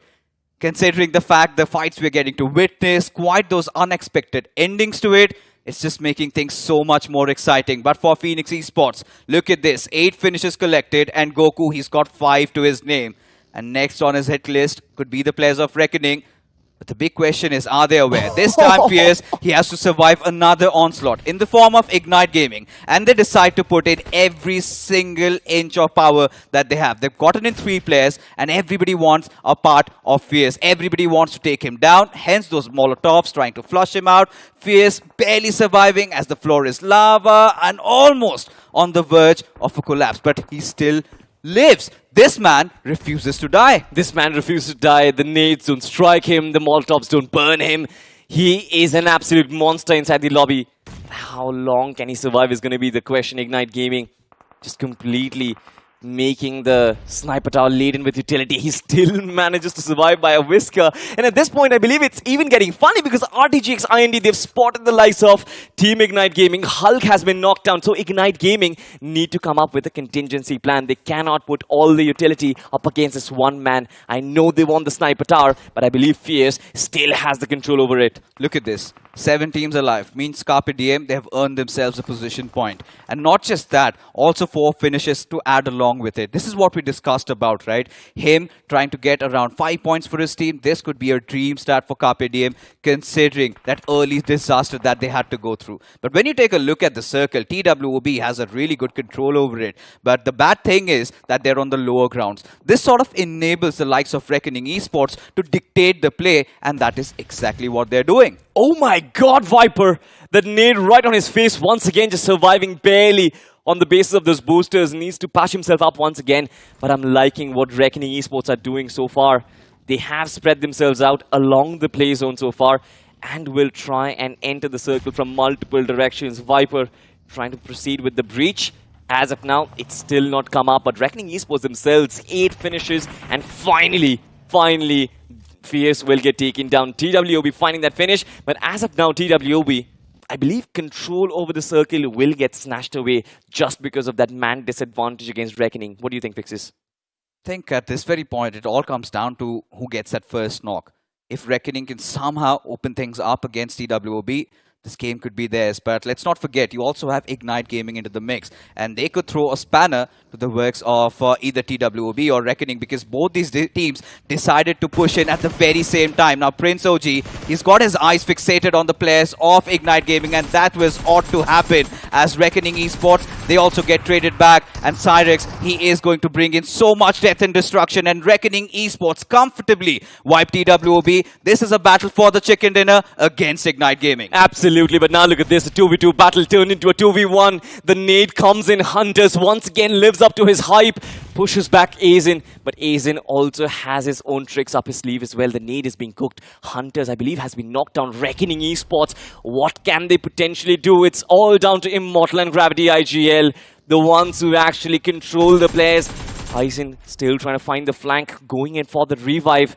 Considering the fact the fights we're getting to witness, quite those unexpected endings to it, it's just making things so much more exciting. But for Phoenix Esports, look at this. 8 finishes collected, and Goku, he's got 5 to his name. And next on his hit list could be the Players of Reckoning. But the big question is, are they aware? This time, Fierce, he has to survive another onslaught in the form of Ignite Gaming. And they decide to put in every single inch of power that they have. They've gotten in 3 players, and everybody wants a part of Fierce. Everybody wants to take him down, hence those Molotovs trying to flush him out. Fierce barely surviving as the floor is lava and almost on the verge of a collapse. But he still lives. This man refuses to die.
This man refuses to die. The nades don't strike him. The Molotovs don't burn him. He is an absolute monster inside the lobby. How long can he survive is going to be the question. Ignite Gaming just completely making the sniper tower laden with utility. He still manages to survive by a whisker. And at this point, I believe it's even getting funny because RTGX IND, they've spotted the likes of Team Ignite Gaming. Hulk has been knocked down. So Ignite Gaming need to come up with a contingency plan. They cannot put all the utility up against this one man. I know they want the sniper tower, but I believe Fierce still has the control over it.
Look at this. 7 teams alive. Means Carpe Diem, they have earned themselves a position point. And not just that, also 4 finishes to add along with it. This is what we discussed about, right? Him trying to get around 5 points for his team. This could be a dream start for Carpe Diem, considering that early disaster that they had to go through. But when you take a look at the circle, TWOB has a really good control over it. But the bad thing is that they're on the lower grounds. This sort of enables the likes of Reckoning Esports to dictate the play, and that is exactly what they're doing.
Oh my god, Viper! That nade right on his face once again, just surviving barely on the basis of those boosters. Needs to patch himself up once again. But I'm liking what Reckoning Esports are doing so far. They have spread themselves out along the play zone so far and will try and enter the circle from multiple directions. Viper trying to proceed with the breach. As of now, it's still not come up. But Reckoning Esports themselves, 8 finishes, and finally, Fierce will get taken down. TWOB finding that finish, but as of now, TWOB, I believe control over the circle will get snatched away just because of that man disadvantage against Reckoning. What do you think, Fixes?
I think at this very point, it all comes down to who gets that first knock. If Reckoning can somehow open things up against TWOB, this game could be theirs. But let's not forget, you also have Ignite Gaming into the mix. And they could throw a spanner to the works of either TWOB or Reckoning, because both these teams decided to push in at the very same time. Now, Prince OG, he's got his eyes fixated on the players of Ignite Gaming, and that was ought to happen. As Reckoning Esports, they also get traded back. And Cyrex, he is going to bring in so much death and destruction. And Reckoning Esports comfortably wipe TWOB. This is a battle for the chicken dinner against Ignite Gaming.
Absolutely, but now look at this. A 2v2 battle turned into a 2v1. The nade comes in. Hunters once again lives up to his hype. Pushes back Azin, but Azin also has his own tricks up his sleeve as well. The nade is being cooked. Hunters, I believe, has been knocked down. Reckoning Esports, what can they potentially do? It's all down to Immortal and Gravity IGL, the ones who actually control the players. Azin still trying to find the flank, going in for the revive.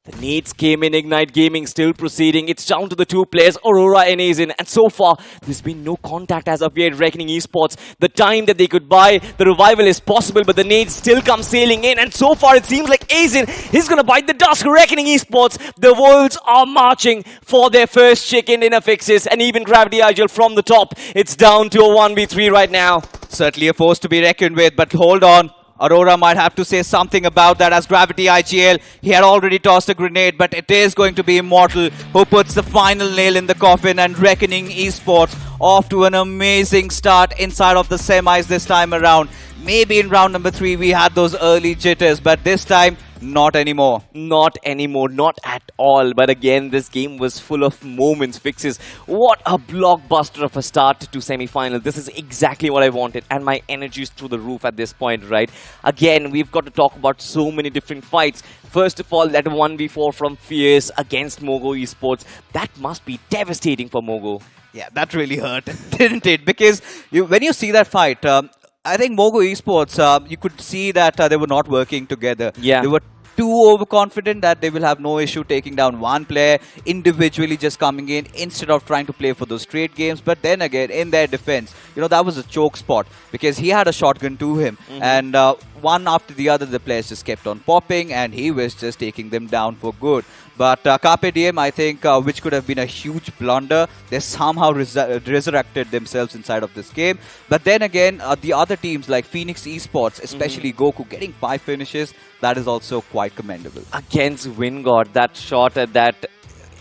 The nades came in, Ignite Gaming still proceeding. It's down to the 2 players, Aurora and Azin. And so far, there's been no contact as of yet. Reckoning Esports, the time that they could buy, the revival is possible, but the nades still come sailing in. And so far, it seems like Azin is going to bite the dust. Reckoning Esports, the worlds are marching for their first chicken dinner fixes. And even Gravity IGL from the top. It's down to a 1v3 right now.
Certainly a force to be reckoned with, but hold on. Aurora might have to say something about that, as Gravity IGL, he had already tossed a grenade, but it is going to be Immortal who puts the final nail in the coffin. And Reckoning Esports off to an amazing start inside of the semis this time around. Maybe in round number 3 we had those early jitters, but this time not anymore.
Not anymore, not at all. But again, this game was full of moments, Fixes. What a blockbuster of a start to semi-final. This is exactly what I wanted, and my energy is through the roof at this point, right? Again, we've got to talk about so many different fights. First of all, that 1v4 from Fierce against Mogo Esports. That must be devastating for Mogo.
Yeah, that really hurt, didn't it? Because when you see that fight, I think Mogo Esports, you could see that they were not working together.
Yeah.
They were too overconfident that they will have no issue taking down one player individually, just coming in instead of trying to play for those straight games. But then again, in their defense, that was a choke spot because he had a shotgun to him, and one after the other, the players just kept on popping, and he was just taking them down for good. But Carpe Diem, I think, which could have been a huge blunder, they somehow resurrected themselves inside of this game. But then again, the other teams like Phoenix Esports, especially Goku, getting 5 finishes, that is also quite commendable.
Against Wingod, that shot at that,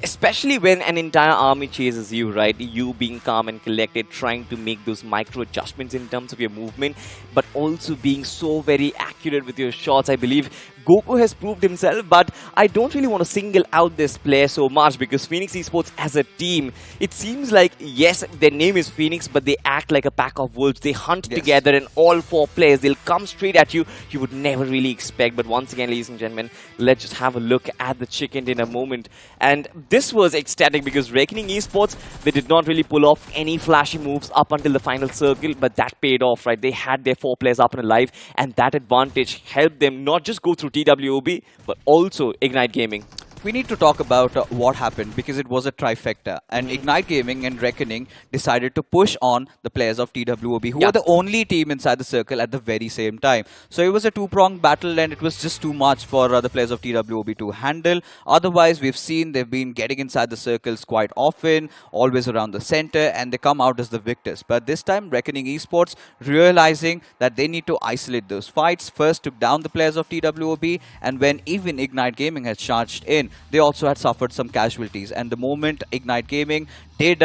especially when an entire army chases you, right? You being calm and collected, trying to make those micro adjustments in terms of your movement, but also being so very accurate with your shots. I believe Goku has proved himself, but I don't really want to single out this player so much because Phoenix Esports as a team, it seems like, yes, their name is Phoenix, but they act like a pack of wolves. They hunt together, and all 4 players, they'll come straight at you. You would never really expect. But once again, ladies and gentlemen, let's just have a look at the chicken in a moment. And this was ecstatic because Reckoning Esports, they did not really pull off any flashy moves up until the final circle, but that paid off, right? They had their 4 players up and alive, and that advantage helped them not just go through TWOB, but also Ignite Gaming.
We need to talk about what happened because it was a trifecta, and Ignite Gaming and Reckoning decided to push on the players of TWOB, who were the only team inside the circle at the very same time. So it was a 2-pronged battle, and it was just too much for the players of TWOB to handle. Otherwise, we've seen they've been getting inside the circles quite often, always around the center, and they come out as the victors. But this time, Reckoning Esports, realizing that they need to isolate those fights, first took down the players of TWOB, and when even Ignite Gaming had charged in, they also had suffered some casualties. And the moment Ignite Gaming did,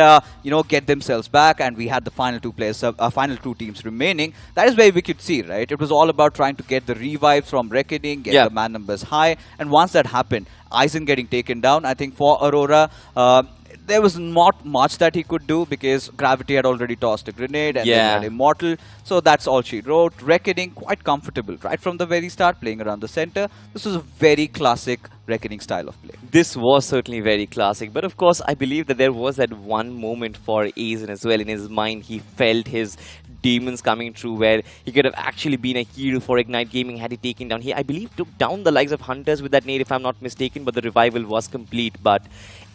get themselves back, and we had the final 2 players, final 2 teams remaining, that is where we could see, right? It was all about trying to get the revives from Reckoning, get the man numbers high, and once that happened, Aizen getting taken down, I think for Aurora, there was not much that he could do because Gravity had already tossed a grenade and they had Immortal. So that's all she wrote. Reckoning, quite comfortable right from the very start, playing around the center. This was a very classic Reckoning style of play.
This was certainly very classic. But of course, I believe that there was that one moment for Aizen as well. In his mind, he felt his demons coming true where he could have actually been a hero for Ignite Gaming had he taken down. He, I believe, took down the likes of Hunters with that nade, if I'm not mistaken, but the revival was complete. But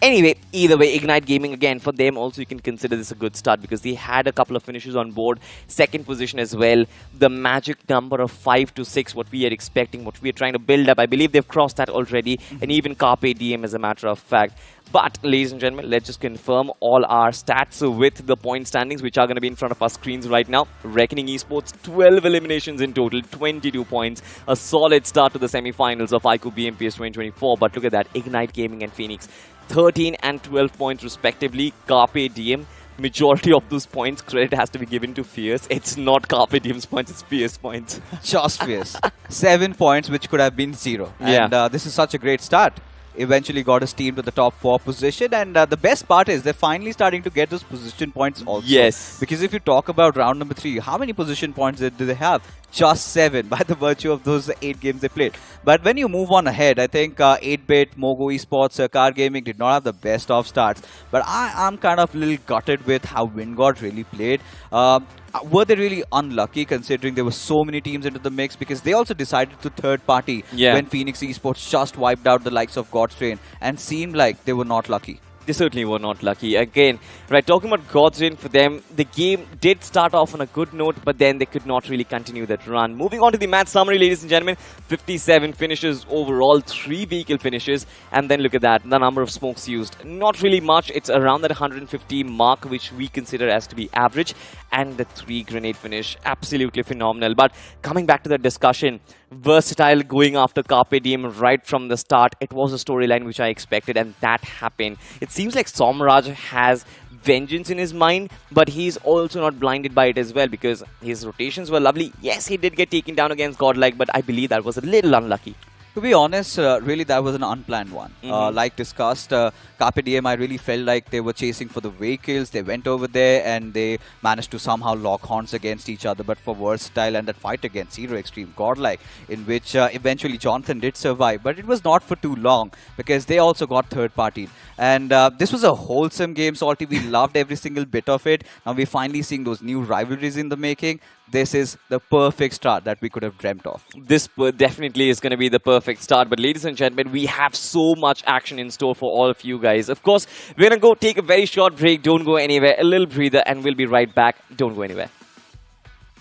anyway, either way, Ignite Gaming, again, for them also you can consider this a good start because they had a couple of finishes on board. Second position as well. The magic number of 5 to 6, what we are expecting, what we are trying to build up. I believe they've crossed that already, and even Carpe Diem as a matter of fact. But, ladies and gentlemen, let's just confirm all our stats with the point standings, which are going to be in front of our screens right now. Reckoning Esports, 12 eliminations in total, 22 points. A solid start to the semi-finals of iQOO BMPS 2024. But look at that, Ignite Gaming and Phoenix, 13 and 12 points respectively. Carpe Diem, majority of those points, credit has to be given to Fierce. It's not Carpe Diem's points, it's Fierce points.
Just Fierce. 7 points, which could have been 0. And this is such a great start. Eventually got his team to the top 4 position, and the best part is they're finally starting to get those position points also.
Yes.
Because if you talk about round number 3, how many position points do they have? Just 7 by the virtue of those 8 games they played. But when you move on ahead, I think 8-Bit, Mogo Esports, Car Gaming did not have the best of starts. But I'm kind of a little gutted with how Wingod really played. Were they really unlucky considering there were so many teams into the mix? Because they also decided to third party when Phoenix Esports just wiped out the likes of God's Train and seemed like they were not lucky.
They certainly were not lucky. Again, right, talking about God's Reign for them, the game did start off on a good note, but then they could not really continue that run. Moving on to the match summary, ladies and gentlemen, 57 finishes overall, 3 vehicle finishes, and then look at that, the number of smokes used. Not really much, it's around that 150 mark, which we consider as to be average, and the 3 grenade finish, absolutely phenomenal. But coming back to the discussion, versatile, going after Carpe Diem right from the start. It was a storyline which I expected, and that happened. It seems like Somraj has vengeance in his mind, but he's also not blinded by it as well because his rotations were lovely. Yes, he did get taken down against Godlike, but I believe that was a little unlucky.
To be honest, really that was an unplanned one. Like discussed, Carpe Diem, I really felt like they were chasing for the vehicles. They went over there and they managed to somehow lock horns against each other. But for Versatile and that fight against Zero Extreme Godlike, in which eventually Jonathan did survive. But it was not for too long because they also got third party. And this was a wholesome game, Salty. We loved every single bit of it. Now we're finally seeing those new rivalries in the making. this is the perfect start that we could have dreamt of.
This definitely is going to be the perfect start. But ladies and gentlemen, we have so much action in store for all of you guys. Of course, we're going to go take a very short break. Don't go anywhere. A little breather and we'll be right back. Don't go anywhere.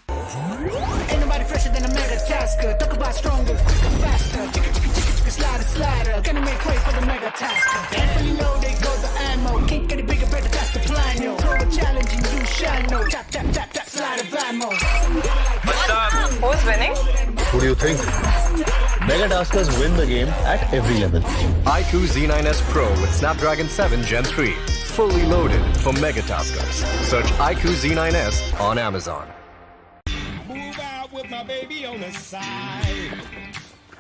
Ain't nobody fresher than a mega tasker. Talk about stronger, quicker, faster. Slider, slider. Gonna make way for the mega tasker. And you know they go the ammo. Can't get it bigger, better, that's the plan, yo. Throw a challenge and you shall know. Tap, tap, tap, tap, slide of ammo.
Who's winning?
Who do you think? Mega Taskers win the game at every level.
iQOO Z9S Pro with Snapdragon 7 Gen 3. Fully loaded for Mega Taskers. Search iQOO Z9S on Amazon.
Move out with my baby on the side.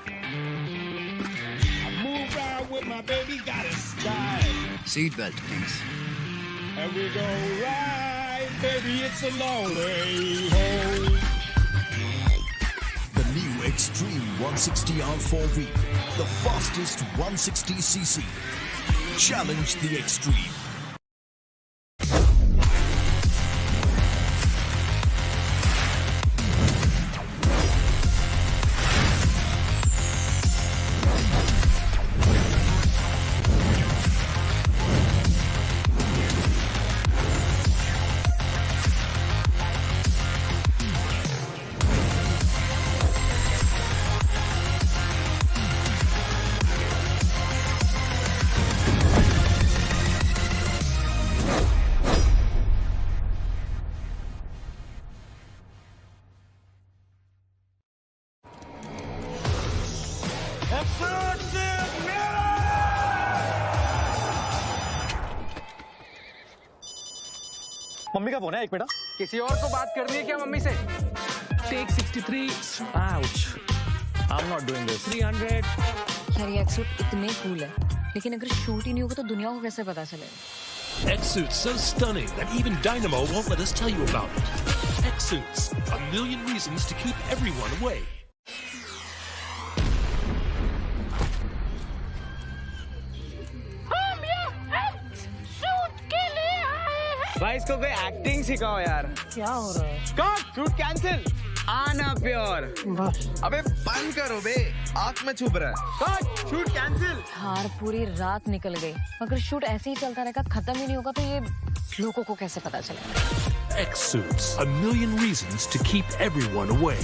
I move out with my baby, got a style.
Seatbelt, please.
And we go right, baby, it's a long way home.
The new Extreme 160R4V, the fastest 160cc. Challenge the extreme.
Mummy का phone है एक minute
किसी और को बात करनी है क्या मम्मी से? Take 63. Ouch.
I'm not doing this.
300.
यार ये एक्सूट इतने कूल है, लेकिन अगर शूट ही नहीं होगा तो दुनिया को कैसे पता चलेगा?
X-Suit's so stunning that even Dynamo won't let us tell you about it. X-Suits, a million reasons to keep everyone away.
भाई इसको कोई एक्टिंग सिखाओ यार। क्या हो रहा है? Cut, shoot cancel. आना प्योर। अबे बंद करो बे, आँख में छुप रहा है। Cut, shoot cancel.
हार पूरी रात निकल गई। अगर शूट ऐसे ही चलता रहेगा, खत्म ही नहीं होगा तो ये लोगों को कैसे पता चलेगा?
X-Suits, a million reasons to keep everyone away.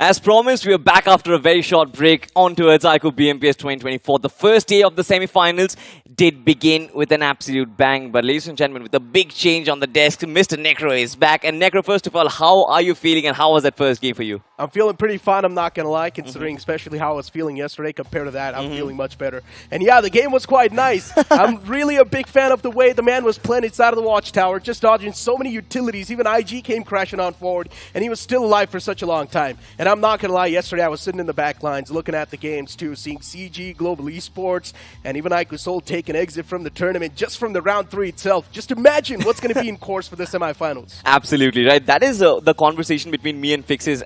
As promised, we are back after a very short break on towards iQOO BMPS 2024. The first day of the semi-finals did begin with an absolute bang. But ladies and gentlemen, with a big change on the desk, Mr. Necro is back. And Necro, first of all, how are you feeling and how was that first game for you?
I'm feeling pretty fine, I'm not going to lie, considering especially how I was feeling yesterday. Compared to that, I'm feeling much better. And yeah, the game was quite nice. I'm really a big fan of the way the man was playing inside of the watchtower, just dodging so many utilities. Even IG came crashing on forward, and he was still alive for such a long time. And I'm not going to lie, yesterday I was sitting in the back lines looking at the games too, seeing CG, Global Esports, and even iQOO take an exit from the tournament just from the round 3 itself. Just imagine what's going to be in course for the semifinals.
Absolutely, right? That is the conversation between me and Fixes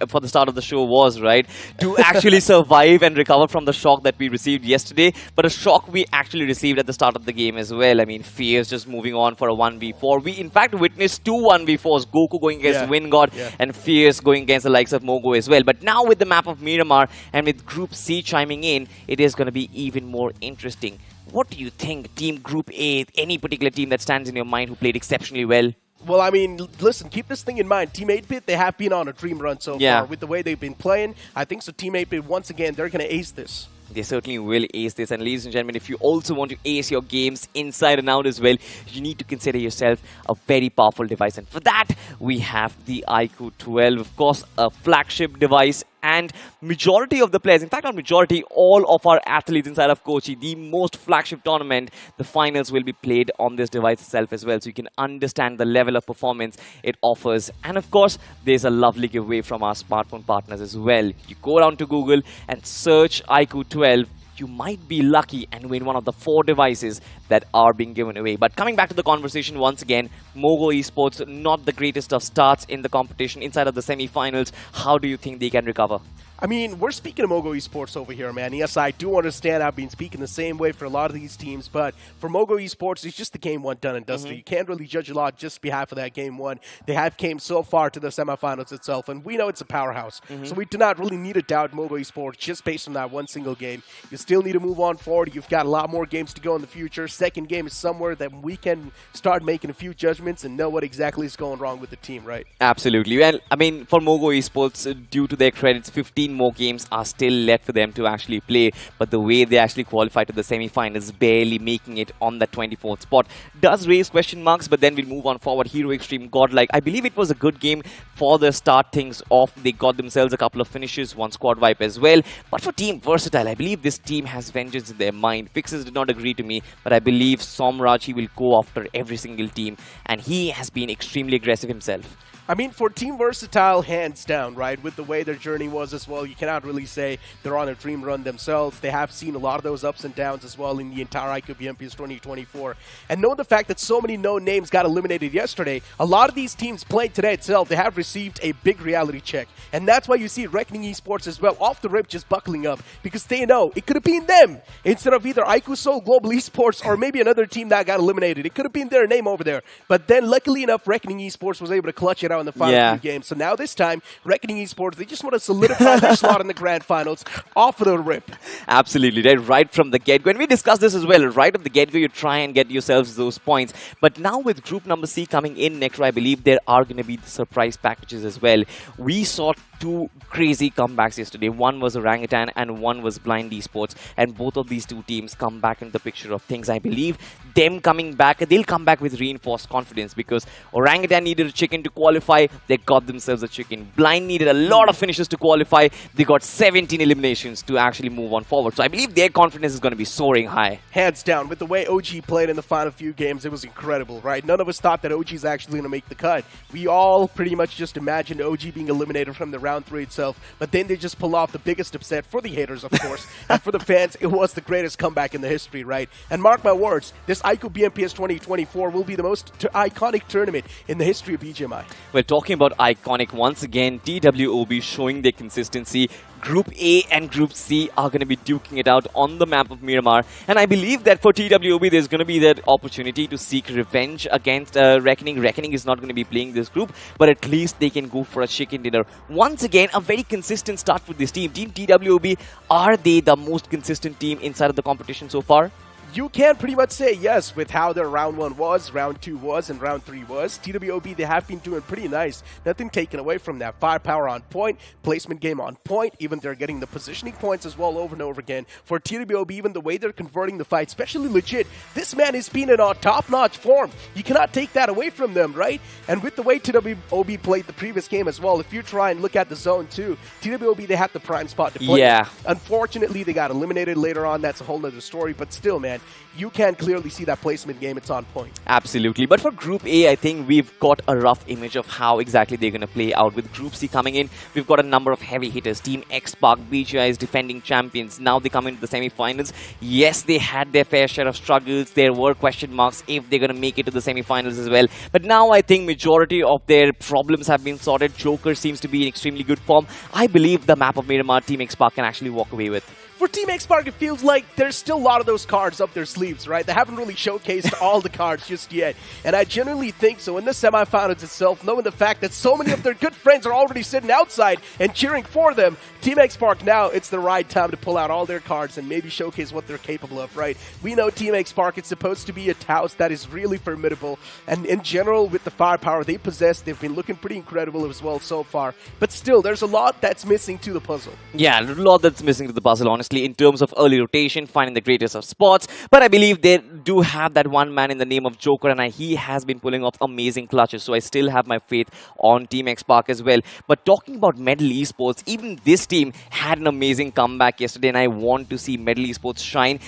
for the start of the show was, right? To actually survive and recover from the shock that we received yesterday, but a shock we actually received at the start of the game as well. I mean, Fierce just moving on for a 1v4. We, in fact, witnessed 2 1v4s, Goku going against Wingod and Fierce going against the likes of Mogo as well. But now with the map of Miramar and with Group C chiming in, it is going to be even more interesting. What do you think, Team Group A, any particular team that stands in your mind who played exceptionally well?
Well, I mean, listen, keep this thing in mind. Team 8-Bit, they have been on a dream run so far. With the way they've been playing, I think so Team 8-Bit, once again, they're going to ace this.
They certainly will ace this. And ladies and gentlemen, if you also want to ace your games inside and out as well, you need to consider yourself a very powerful device. And for that, we have the iQOO 12, of course, a flagship device. And majority of the players, in fact not majority, all of our athletes inside of Kochi, the most flagship tournament, the finals will be played on this device itself as well. So you can understand the level of performance it offers. And of course, there's a lovely giveaway from our smartphone partners as well. You go down to Google and search iQOO 12. You might be lucky and win one of the 4 devices that are being given away. But coming back to the conversation once again, Mogo Esports, not the greatest of starts in the competition inside of the semi-finals. How do you think they can recover?
I mean, we're speaking of Mogo Esports over here, man. Yes, I do understand. I've been speaking the same way for a lot of these teams, but for Mogo Esports, it's just the game one done and dusted. You can't really judge a lot just behalf of that game one. They have came so far to the semifinals itself, and we know it's a powerhouse. So we do not really need to doubt Mogo Esports just based on that one single game. You still need to move on forward. You've got a lot more games to go in the future. Second game is somewhere that we can start making a few judgments and know what exactly is going wrong with the team, right?
Absolutely. Well, I mean, for Mogo Esports, due to their credits, 15 more games are still left for them to actually play. But the way they actually qualify to the semi-finals, barely making it on the 24th spot, does raise question marks. But then we'll move on forward. Hero Extreme Godlike. I believe it was a good game for the start things off. They got themselves a couple of finishes, one squad wipe as well. But for Team Versatile, I believe this team has vengeance in their mind. Fixes did not agree to me, but I believe Somraj, he will go after every single team. And he has been extremely aggressive himself.
I mean, for Team Versatile, hands down, right, with the way their journey was as well, you cannot really say they're on a dream run themselves. They have seen a lot of those ups and downs as well in the entire iQOO BMPS 2024. And knowing the fact that so many known names got eliminated yesterday, a lot of these teams playing today itself, they have received a big reality check. And that's why you see Reckoning Esports as well, off the rip, just buckling up, because they know it could have been them instead of either iQOO Seoul Global Esports or maybe another team that got eliminated. It could have been their name over there. But then, luckily enough, Reckoning Esports was able to clutch it out in the final few games. So now this time, Reckoning Esports, they just want to solidify their slot in the Grand Finals off of the rip.
Absolutely, right from the get-go. And we discussed this as well. Right at the get-go, you try and get yourselves those points. But now with group number C coming in next, I believe there are going to be the surprise packages as well. We saw two crazy comebacks yesterday. One was Orangutan and one was Blind Esports. And both of these two teams come back into the picture of things. I believe them coming back, they'll come back with reinforced confidence because Orangutan needed a chicken to qualify. They got themselves a chicken. Blind needed a lot of finishes to qualify. They got 17 eliminations to actually move on forward. So I believe their confidence is going to be soaring high.
Hands down. With the way OG played in the final few games, it was incredible, right? None of us thought that OG is actually going to make the cut. We all pretty much just imagined OG being eliminated from the round 3 itself, but then they just pull off the biggest upset for the haters, of course, and for the fans, it was the greatest comeback in the history, right? And mark my words, this iQOO BMPS 2024 will be the most iconic tournament in the history of BGMI.
Well, talking about iconic, once again, TWOB showing their consistency. Group A and Group C are going to be duking it out on the map of Miramar. And I believe that for TWOB, there's going to be that opportunity to seek revenge against Reckoning. Reckoning is not going to be playing this group, but at least they can go for a chicken dinner. Once again, a very consistent start for this team. Team TWOB, are they the most consistent team inside of the competition so far?
You can pretty much say yes with how their round 1 was, round 2 was, and round 3 was. TWOB, they have been doing pretty nice. Nothing taken away from that. Firepower on point, placement game on point. Even they're getting the positioning points as well over and over again. For TWOB, even the way they're converting the fight, especially legit, this man has been in a top-notch form. You cannot take that away from them, right? And with the way TWOB played the previous game as well, if you try and look at the zone too, TWOB, they have the prime spot to play.
Yeah.
Unfortunately, they got eliminated later on. That's a whole other story. But still, man, you can clearly see that placement game. It's on point.
Absolutely. But for Group A, I think we've got a rough image of how exactly they're going to play out. With Group C coming in, we've got a number of heavy hitters. Team X-Park, BGI is defending champions. Now they come into the semi-finals. Yes, they had their fair share of struggles. There were question marks if they're going to make it to the semi-finals as well. But now I think majority of their problems have been sorted. Joker seems to be in extremely good form. I believe the map of Miramar, Team X-Park can actually walk away with.
For Team X-Park, it feels like there's still a lot of those cards up their sleeves, right? They haven't really showcased all the cards just yet. And I genuinely think so in the semifinals itself, knowing the fact that so many of their good friends are already sitting outside and cheering for them, Team X-Park now, it's the right time to pull out all their cards and maybe showcase what they're capable of, right? We know Team X-Park, it's supposed to be a house that is really formidable. And in general, with the firepower they possess, they've been looking pretty incredible as well so far. But still, there's a lot that's missing to the puzzle.
Yeah, a lot that's missing to the puzzle, honestly, in terms of early rotation, finding the greatest of spots. But I believe they do have that one man in the name of Joker, and he has been pulling off amazing clutches. So I still have my faith on Team X-Park as well. But talking about Medal Esports, even this team had an amazing comeback yesterday, and I want to see Medal Esports shine.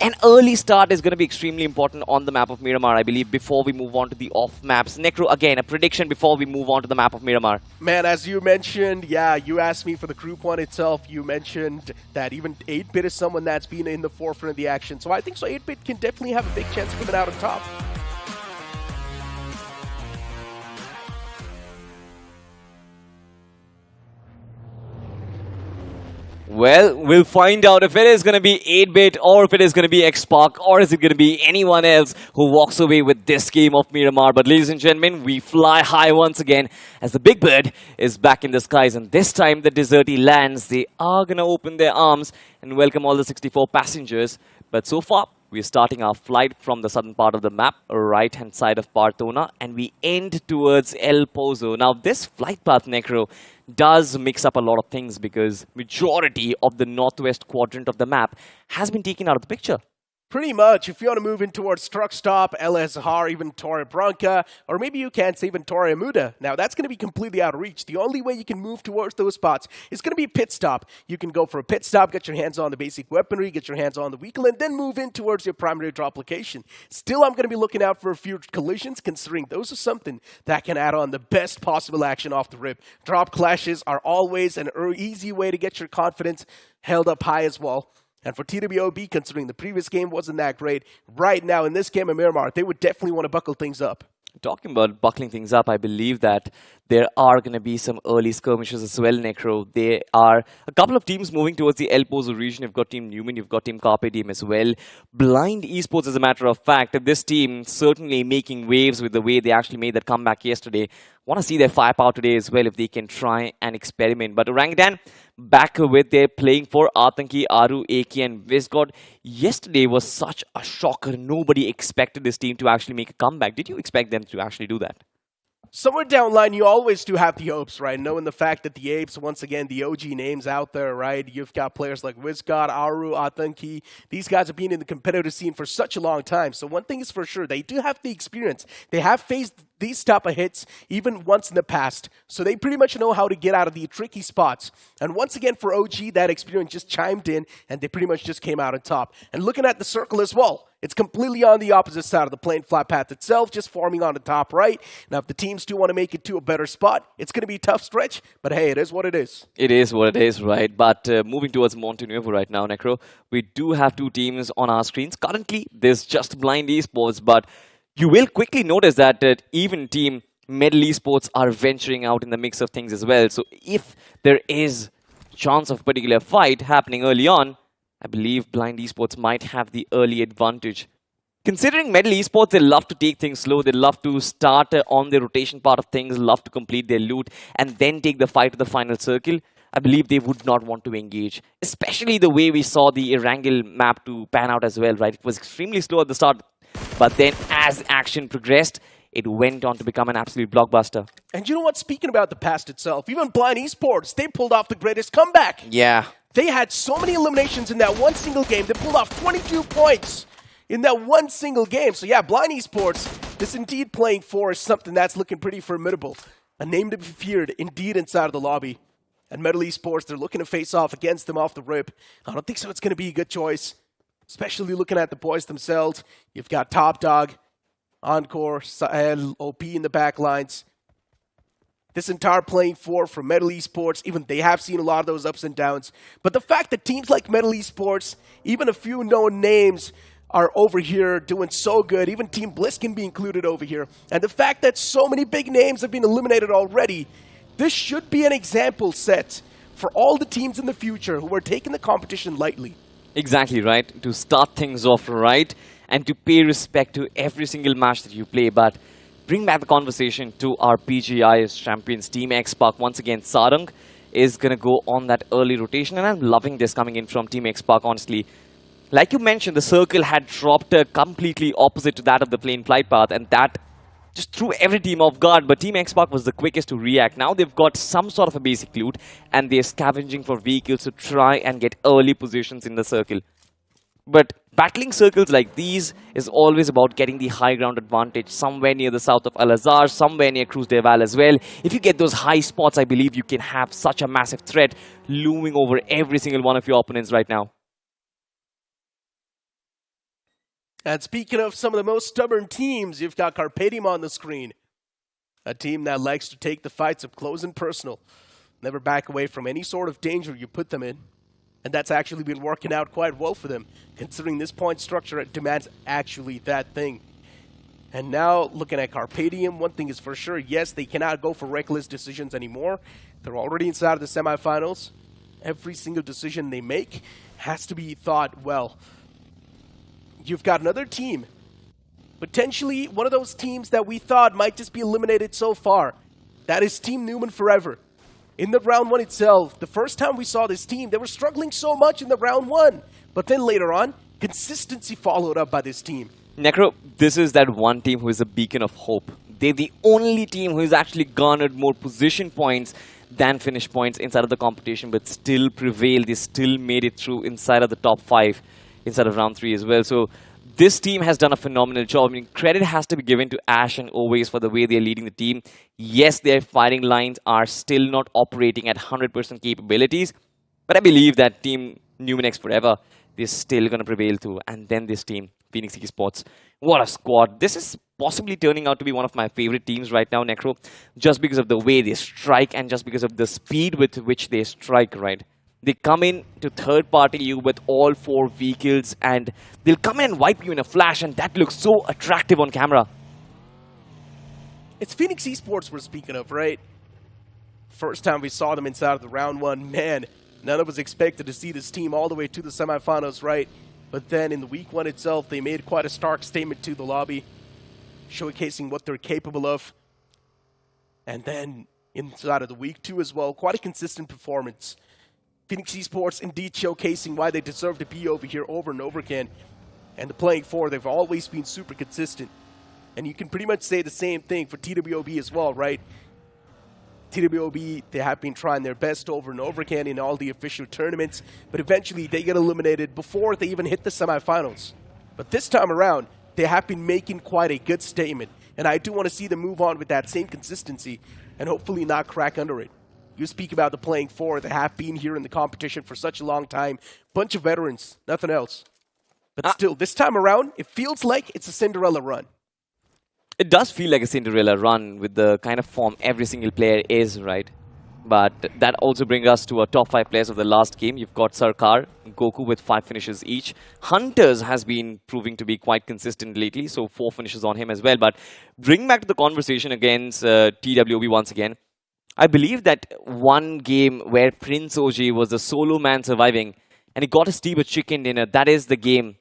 An early start is going to be extremely important on the map of Miramar, I believe, before we move on to the off maps. Necro, again, a prediction before we move on to the map of Miramar.
Man, as you mentioned, yeah, you asked me for the Group 1 itself. You mentioned that even 8-Bit is someone that's been in the forefront of the action. So I think so 8-Bit can definitely have a big chance of coming out on top.
Well, we'll find out if it is going to be 8-bit or if it is going to be X-Pac or is it going to be anyone else who walks away with this game of Miramar. But ladies and gentlemen, we fly high once again as the big bird is back in the skies. And this time the Deserty lands. They are going to open their arms and welcome all the 64 passengers. But so far, we're starting our flight from the southern part of the map, right-hand side of Partona, and we end towards El Pozo. Now, this flight path, Necro, does mix up a lot of things because majority of the northwest quadrant of the map has been taken out of the picture.
Pretty much. If you want to move in towards Truck Stop, El Azhar, even Torre Branca, or maybe you can say even Torre Amuda. Now, that's going to be completely out of reach. The only way you can move towards those spots is going to be Pit Stop. You can go for a Pit Stop, get your hands on the basic weaponry, get your hands on the vehicle, and then move in towards your primary drop location. Still, I'm going to be looking out for a few collisions, considering those are something that can add on the best possible action off the rip. Drop clashes are always an easy way to get your confidence held up high as well. And for TWOB, considering the previous game wasn't that great, right now in this game of Miramar, they would definitely want to buckle things up.
Talking about buckling things up, I believe that there are going to be some early skirmishes as well, Necro. There are a couple of teams moving towards the El Pozo region. You've got Team Newman, you've got Team Carpe Diem as well. Blind Esports, as a matter of fact, this team certainly making waves with the way they actually made that comeback yesterday. Want to see their firepower today as well if they can try and experiment. But Orangutan back with their playing for Atanki, Aru, AK and Visgod. Yesterday was such a shocker. Nobody expected this team to actually make a comeback. Did you expect them to actually do that?
Somewhere down the line, you always do have the hopes, right? Knowing the fact that the Apes, once again, the OG names out there, right? You've got players like Visgod, Aru, Atanki. These guys have been in the competitive scene for such a long time. So one thing is for sure, they do have the experience. They have faced these type of hits even once in the past. So they pretty much know how to get out of the tricky spots. And once again, for OG, that experience just chimed in, and they pretty much just came out on top. And looking at the circle as well, it's completely on the opposite side of the plane flat path itself, just forming on the top right. Now, if the teams do want to make it to a better spot, it's going to be a tough stretch, but hey, it is what it is.
It is what it is, right? But moving towards Montenuevo right now, Necro, we do have two teams on our screens. Currently, there's just Blind Esports, but you will quickly notice that even Team Medal Esports are venturing out in the mix of things as well. So if there is chance of a particular fight happening early on, I believe Blind Esports might have the early advantage. Considering Medal Esports, they love to take things slow. They love to start on the rotation part of things, love to complete their loot, and then take the fight to the final circle. I believe they would not want to engage, especially the way we saw the Erangel map to pan out as well, right? It was extremely slow at the start, but then as action progressed, it went on to become an absolute blockbuster.
And you know what? Speaking about the past itself, even Blind Esports, they pulled off the greatest comeback.
Yeah.
They had so many eliminations in that one single game. They pulled off 22 points in that one single game. So yeah, Blind Esports is indeed playing for something that's looking pretty formidable. A name to be feared indeed inside of the lobby. And Medal Esports, they're looking to face off against them off the rip. I don't think so it's going to be a good choice, especially looking at the boys themselves. You've got Top Dog, Encore, Sahel, OP in the back lines. This entire playing for from Medal Esports, even they have seen a lot of those ups and downs. But the fact that teams like Medal Esports, even a few known names, are over here doing so good, even Team Bliss can be included over here. And the fact that so many big names have been eliminated already, this should be an example set for all the teams in the future who are taking the competition lightly.
Exactly, right? To start things off right and to pay respect to every single match that you play. But bring back the conversation to our PGI's champions, Team X-Pac. Once again, Sarang is going to go on that early rotation, and I'm loving this coming in from Team X-Pac, honestly. Like you mentioned, the circle had dropped completely opposite to that of the plane flight path, and that just threw every team off guard, but Team X-Pac was the quickest to react. Now they've got some sort of a basic loot, and they're scavenging for vehicles to try and get early positions in the circle. But battling circles like these is always about getting the high ground advantage somewhere near the south of Al-Azhar, somewhere near Cruz del Val as well. If you get those high spots, I believe you can have such a massive threat looming over every single one of your opponents right now.
And speaking of some of the most stubborn teams, you've got Carpe Diem on the screen. A team that likes to take the fights up close and personal. Never back away from any sort of danger you put them in. And that's actually been working out quite well for them, considering this point structure demands actually that thing. And now, looking at Carpe Diem, one thing is for sure, yes, they cannot go for reckless decisions anymore. They're already inside of the semifinals. Every single decision they make has to be thought, well, you've got another team. Potentially one of those teams that we thought might just be eliminated so far. That is Team Newman Forever. In the round one itself, the first time we saw this team, they were struggling so much in the round one. But then later on, consistency followed up by this team.
Necro, this is that one team who is a beacon of hope. They're the only team who has actually garnered more position points than finish points inside of the competition, but still prevailed. They still made it through inside of the top 5, inside of round 3 as well. So this team has done a phenomenal job. I mean, credit has to be given to Ash and Always for the way they're leading the team. Yes, their firing lines are still not operating at 100% capabilities, but I believe that Team Newman X Forever is still going to prevail too. And then this team, Phoenix Esports. What a squad. This is possibly turning out to be one of my favorite teams right now, Necro, just because of the way they strike and just because of the speed with which they strike, right? They come in to third-party you with all 4 vehicles and they'll come in and wipe you in a flash, and that looks so attractive on camera.
It's Phoenix Esports we're speaking of, right? First time we saw them inside of the round one, man, none of us expected to see this team all the way to the semifinals, right? But then in the week one itself, they made quite a stark statement to the lobby, showcasing what they're capable of. And then inside of the week 2 as well, quite a consistent performance. Phoenix Esports indeed showcasing why they deserve to be over here over and over again. And the playing 4, they've always been super consistent. And you can pretty much say the same thing for TWOB as well, right? TWOB, they have been trying their best over and over again in all the official tournaments, but eventually they get eliminated before they even hit the semifinals. But this time around, they have been making quite a good statement, and I do want to see them move on with that same consistency and hopefully not crack under it. You speak about the playing 4 that have been here in the competition for such a long time. Bunch of veterans, nothing else. But still, this time around, it feels like it's a Cinderella run.
It does feel like a Cinderella run with the kind of form every single player is, right? But that also brings us to our top 5 players of the last game. You've got Sarkar, Goku with 5 finishes each. Hunters has been proving to be quite consistent lately, so 4 finishes on him as well. But bring back to the conversation against TWOB once again. I believe that one game where Prince OG was the solo man surviving and he got a Steamer chicken dinner, that is the game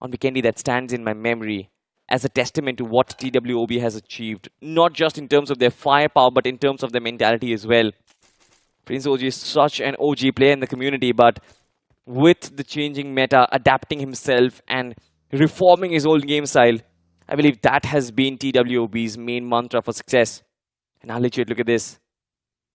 on Vikendi that stands in my memory as a testament to what TWOB has achieved, not just in terms of their firepower, but in terms of their mentality as well. Prince OG is such an OG player in the community, but with the changing meta, adapting himself and reforming his old game style, I believe that has been TWOB's main mantra for success. And I'll let you look at this.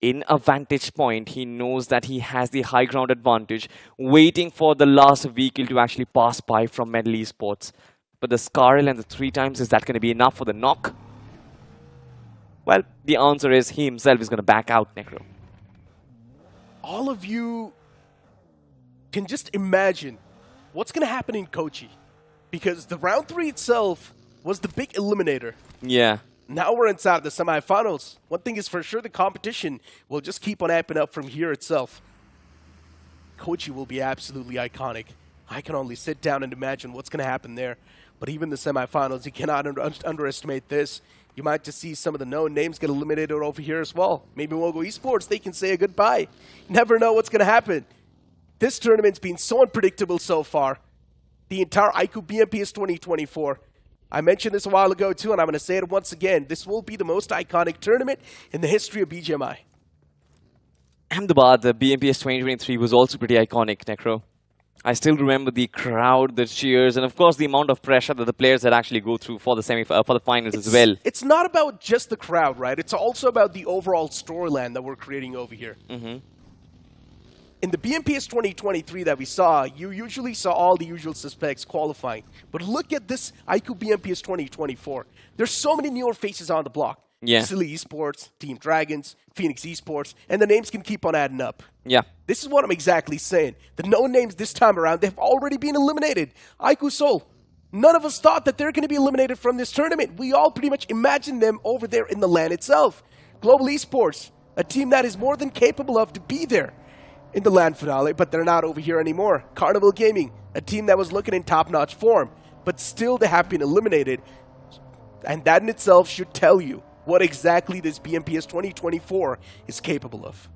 In a vantage point, he knows that he has the high ground advantage, waiting for the last vehicle to actually pass by from Medley Esports. But the Scarl and the 3 times, is that going to be enough for the knock? Well, the answer is he himself is going to back out, Necro.
All of you can just imagine what's going to happen in Kochi. Because the round 3 itself was the big eliminator.
Yeah.
Now we're inside the semifinals. One thing is for sure, the competition will just keep on amping up from here itself. Kochi will be absolutely iconic. I can only sit down and imagine what's going to happen there. But even the semifinals, you cannot underestimate this. You might just see some of the known names get eliminated over here as well. Maybe Mogo Esports, they can say a goodbye. Never know what's going to happen. This tournament's been so unpredictable so far. The entire iQOO BMPS 2024. I mentioned this a while ago too, and I'm going to say it once again. This will be the most iconic tournament in the history of BGMI.
Ahmedabad, the BMPS 2023 was also pretty iconic, Necro. I still remember the crowd, the cheers, and of course the amount of pressure that the players had actually go through for the finals as well.
It's not about just the crowd, right? It's also about the overall storyline that we're creating over here. In the BMPS 2023 that we saw, you usually saw all the usual suspects qualifying. But look at this iQOO BMPS 2024. There's so many newer faces on the block.
Yeah.
Silly Esports, Team Dragons, Phoenix Esports, and the names can keep on adding up.
Yeah.
This is what I'm exactly saying. The known names this time around, they've already been eliminated. iQOO Seoul. None of us thought that they're going to be eliminated from this tournament. We all pretty much imagined them over there in the LAN itself. Global Esports, a team that is more than capable of to be there in the LAN finale, but they're not over here anymore. Carnival Gaming, a team that was looking in top-notch form, but still they have been eliminated. And that in itself should tell you what exactly this BMPS 2024 is capable of.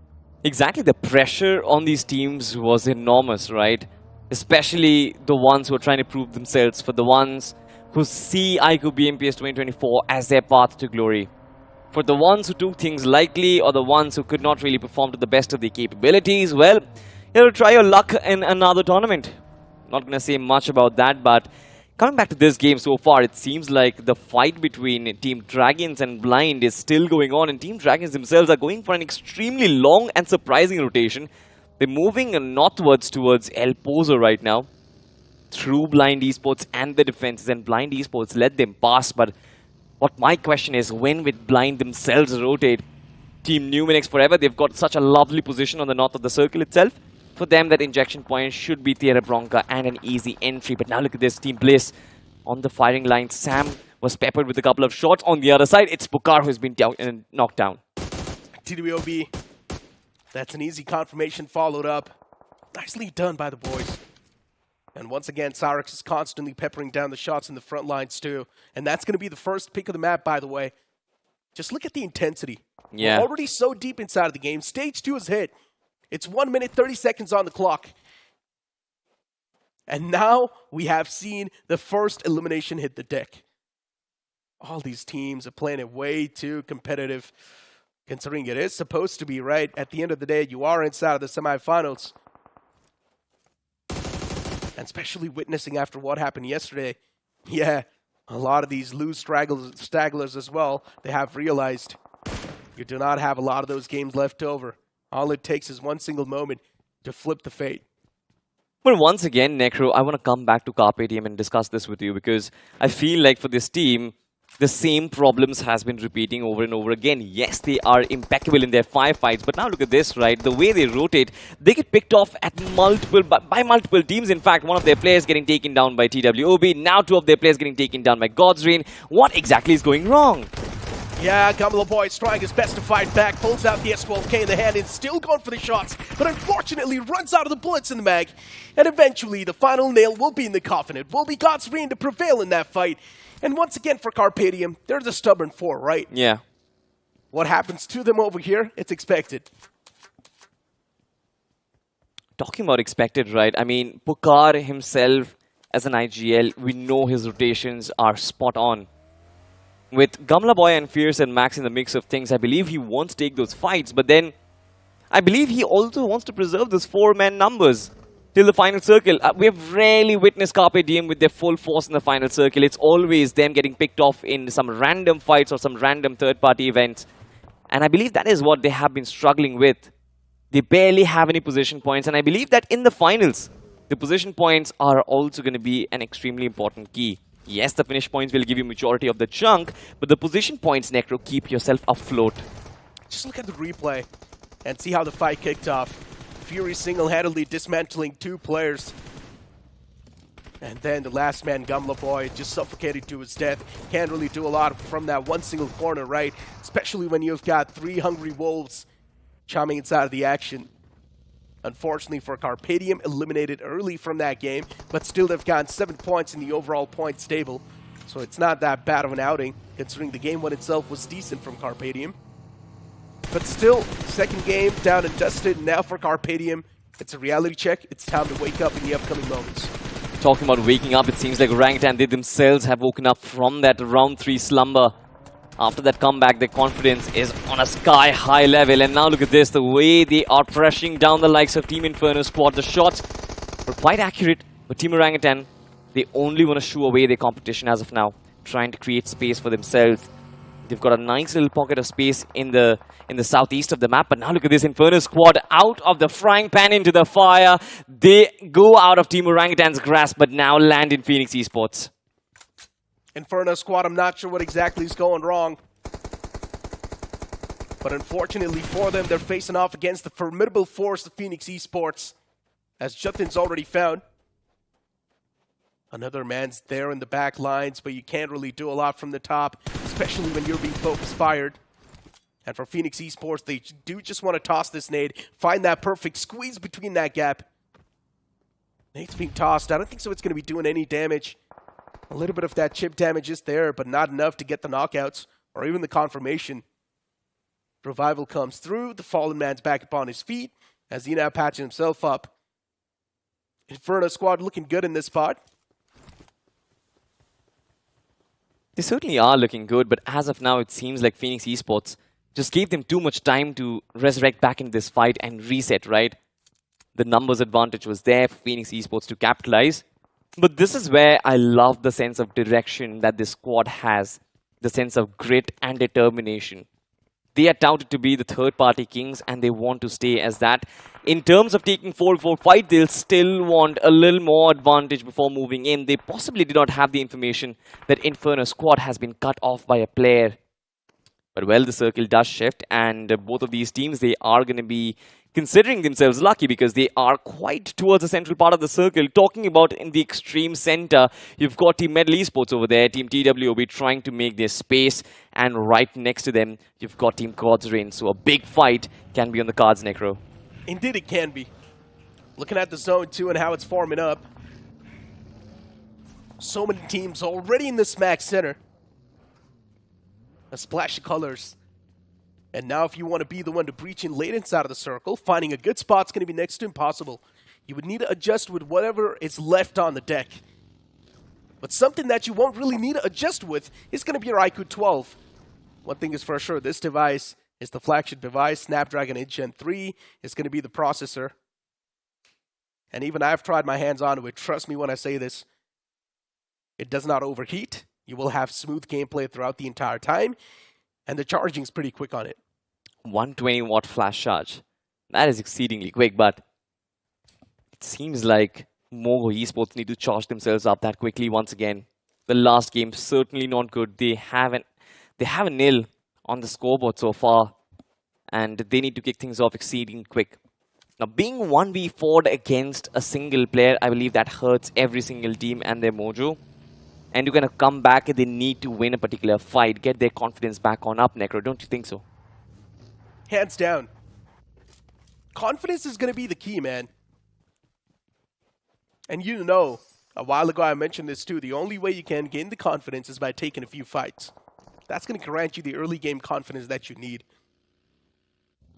Exactly, the pressure on these teams was enormous, right? Especially the ones who are trying to prove themselves, for the ones who see iQOO BMPS 2024 as their path to glory. For the ones who took things lightly, or the ones who could not really perform to the best of their capabilities, well, you'll try your luck in another tournament. Not going to say much about that, but coming back to this game so far, it seems like the fight between Team Dragons and Blind is still going on, and Team Dragons themselves are going for an extremely long and surprising rotation. They're moving northwards towards El Pozo right now, through Blind Esports and the defenses, and Blind Esports let them pass. But what my question is, when will Blind themselves rotate? Team Numinix forever, they've got such a lovely position on the north of the circle itself. For them, that injection point should be Tierra Bronca and an easy entry. But now look at this, Team Bliss on the firing line. Sam was peppered with a couple of shots. On the other side, it's Pukar who's been knocked down.
TWOB, that's an easy confirmation followed up. Nicely done by the boys. And once again, Cyrix is constantly peppering down the shots in the front lines too. And that's going to be the first pick of the map, by the way. Just look at the intensity.
Yeah.
We're already so deep inside of the game. Stage 2 is hit. It's 1 minute, 30 seconds on the clock. And now we have seen the first elimination hit the deck. All these teams are playing it way too competitive, considering it is supposed to be, right? At the end of the day, you are inside of the semifinals. And especially witnessing after what happened yesterday, yeah, a lot of these loose stragglers as well, they have realized you do not have a lot of those games left over. All it takes is one single moment to flip the fate.
But once again, Necro, I want to come back to Carpe Diem and discuss this with you, because I feel like for this team, the same problems has been repeating over and over again. Yes, they are impeccable in their firefights, but now look at this, right? The way they rotate, they get picked off at by multiple teams. In fact, one of their players getting taken down by TWOB. Now 2 of their players getting taken down by God's Reign. What exactly is going wrong?
Yeah, Gumlo Boy is trying his best to fight back, pulls out the S12K in the hand and still going for the shots, but unfortunately runs out of the bullets in the mag. And eventually the final nail will be in the coffin. It will be God's Reign to prevail in that fight. And once again for Carpe Diem, they're the stubborn 4, right?
Yeah.
What happens to them over here, it's expected.
Talking about expected, right? I mean, Pukar himself as an IGL, we know his rotations are spot on. With Gamla Boy and Fierce and Max in the mix of things, I believe he wants to take those fights, but then I believe he also wants to preserve those 4-man numbers till the final circle. We have rarely witnessed Carpe Diem with their full force in the final circle. It's always them getting picked off in some random fights or some random third-party events. And I believe that is what they have been struggling with. They barely have any position points, and I believe that in the finals, the position points are also going to be an extremely important key. Yes, the finish points will give you majority of the chunk, but the position points, Necro, keep yourself afloat.
Just look at the replay and see how the fight kicked off. Fury single-handedly dismantling 2 players. And then the last man, Gamla Boy, just suffocated to his death. Can't really do a lot from that one single corner, right? Especially when you've got 3 hungry wolves choming inside of the action. Unfortunately for Carpe Diem, eliminated early from that game, but still they've gotten 7 points in the overall point table. So it's not that bad of an outing, considering the game one itself was decent from Carpe Diem. But still, second game down and dusted. Now for Carpe Diem, it's a reality check. It's time to wake up in the upcoming moments.
Talking about waking up, it seems like Orangutan, they themselves have woken up from that round 3 slumber. After that comeback, their confidence is on a sky-high level. And now look at this, the way they are pressing down the likes of Team Inferno squad. The shots were quite accurate, but Team Orangutan, they only want to shoo away their competition as of now, trying to create space for themselves. They've got a nice little pocket of space in the southeast of the map. But now look at this Inferno squad out of the frying pan into the fire. They go out of Team Orangutan's grasp, but now land in Phoenix Esports.
Inferno squad, I'm not sure what exactly is going wrong. But unfortunately for them, they're facing off against the formidable force of Phoenix Esports, as Jatin's already found. Another man's there in the back lines, but you can't really do a lot from the top, especially when you're being focus fired. And for Phoenix Esports, they do just want to toss this nade, find that perfect squeeze between that gap. Nade's being tossed. I don't think so it's going to be doing any damage. A little bit of that chip damage is there, but not enough to get the knockouts or even the confirmation. Revival comes through. The fallen man's back upon his feet as he now patches himself up. Inferno squad looking good in this spot.
They certainly are looking good, but as of now, it seems like Phoenix Esports just gave them too much time to resurrect back into this fight and reset, right? The numbers advantage was there for Phoenix Esports to capitalize. But this is where I love the sense of direction that this squad has. The sense of grit and determination. They are touted to be the third-party kings and they want to stay as that. In terms of taking 4-4 fight, they'll still want a little more advantage before moving in. They possibly did not have the information that Inferno squad has been cut off by a player. But well, the circle does shift and both of these teams, they are going to be considering themselves lucky because they are quite towards the central part of the circle. Talking about in the extreme center, you've got Team Medal Esports over there. Team TWOB trying to make their space. And right next to them, you've got Team God's Reign. So a big fight can be on the cards, Necro.
Indeed it can be. Looking at the zone 2 and how it's forming up. So many teams already in the smack center. A splash of colors. And now if you want to be the one to breach in late inside of the circle, finding a good spot's going to be next to impossible. You would need to adjust with whatever is left on the deck. But something that you won't really need to adjust with is going to be your iQOO 12. One thing is for sure, this device is the flagship device. Snapdragon 8 Gen 3 is going to be the processor. And even I've tried my hands onto it. Trust me when I say this. It does not overheat. You will have smooth gameplay throughout the entire time. And the charging is pretty quick on it.
120 watt flash charge. That is exceedingly quick, but it seems like Mogo Esports need to charge themselves up that quickly once again. The last game certainly not good. They have a nil on the scoreboard so far, and they need to kick things off exceedingly quick. Now, being 1v4'd against a single player, I believe that hurts every single team and their mojo. And you're going to come back and they need to win a particular fight, get their confidence back on up, Necro. Don't you think so?
Hands down. Confidence is going to be the key, man. And you know, a while ago I mentioned this too. The only way you can gain the confidence is by taking a few fights. That's going to grant you the early game confidence that you need.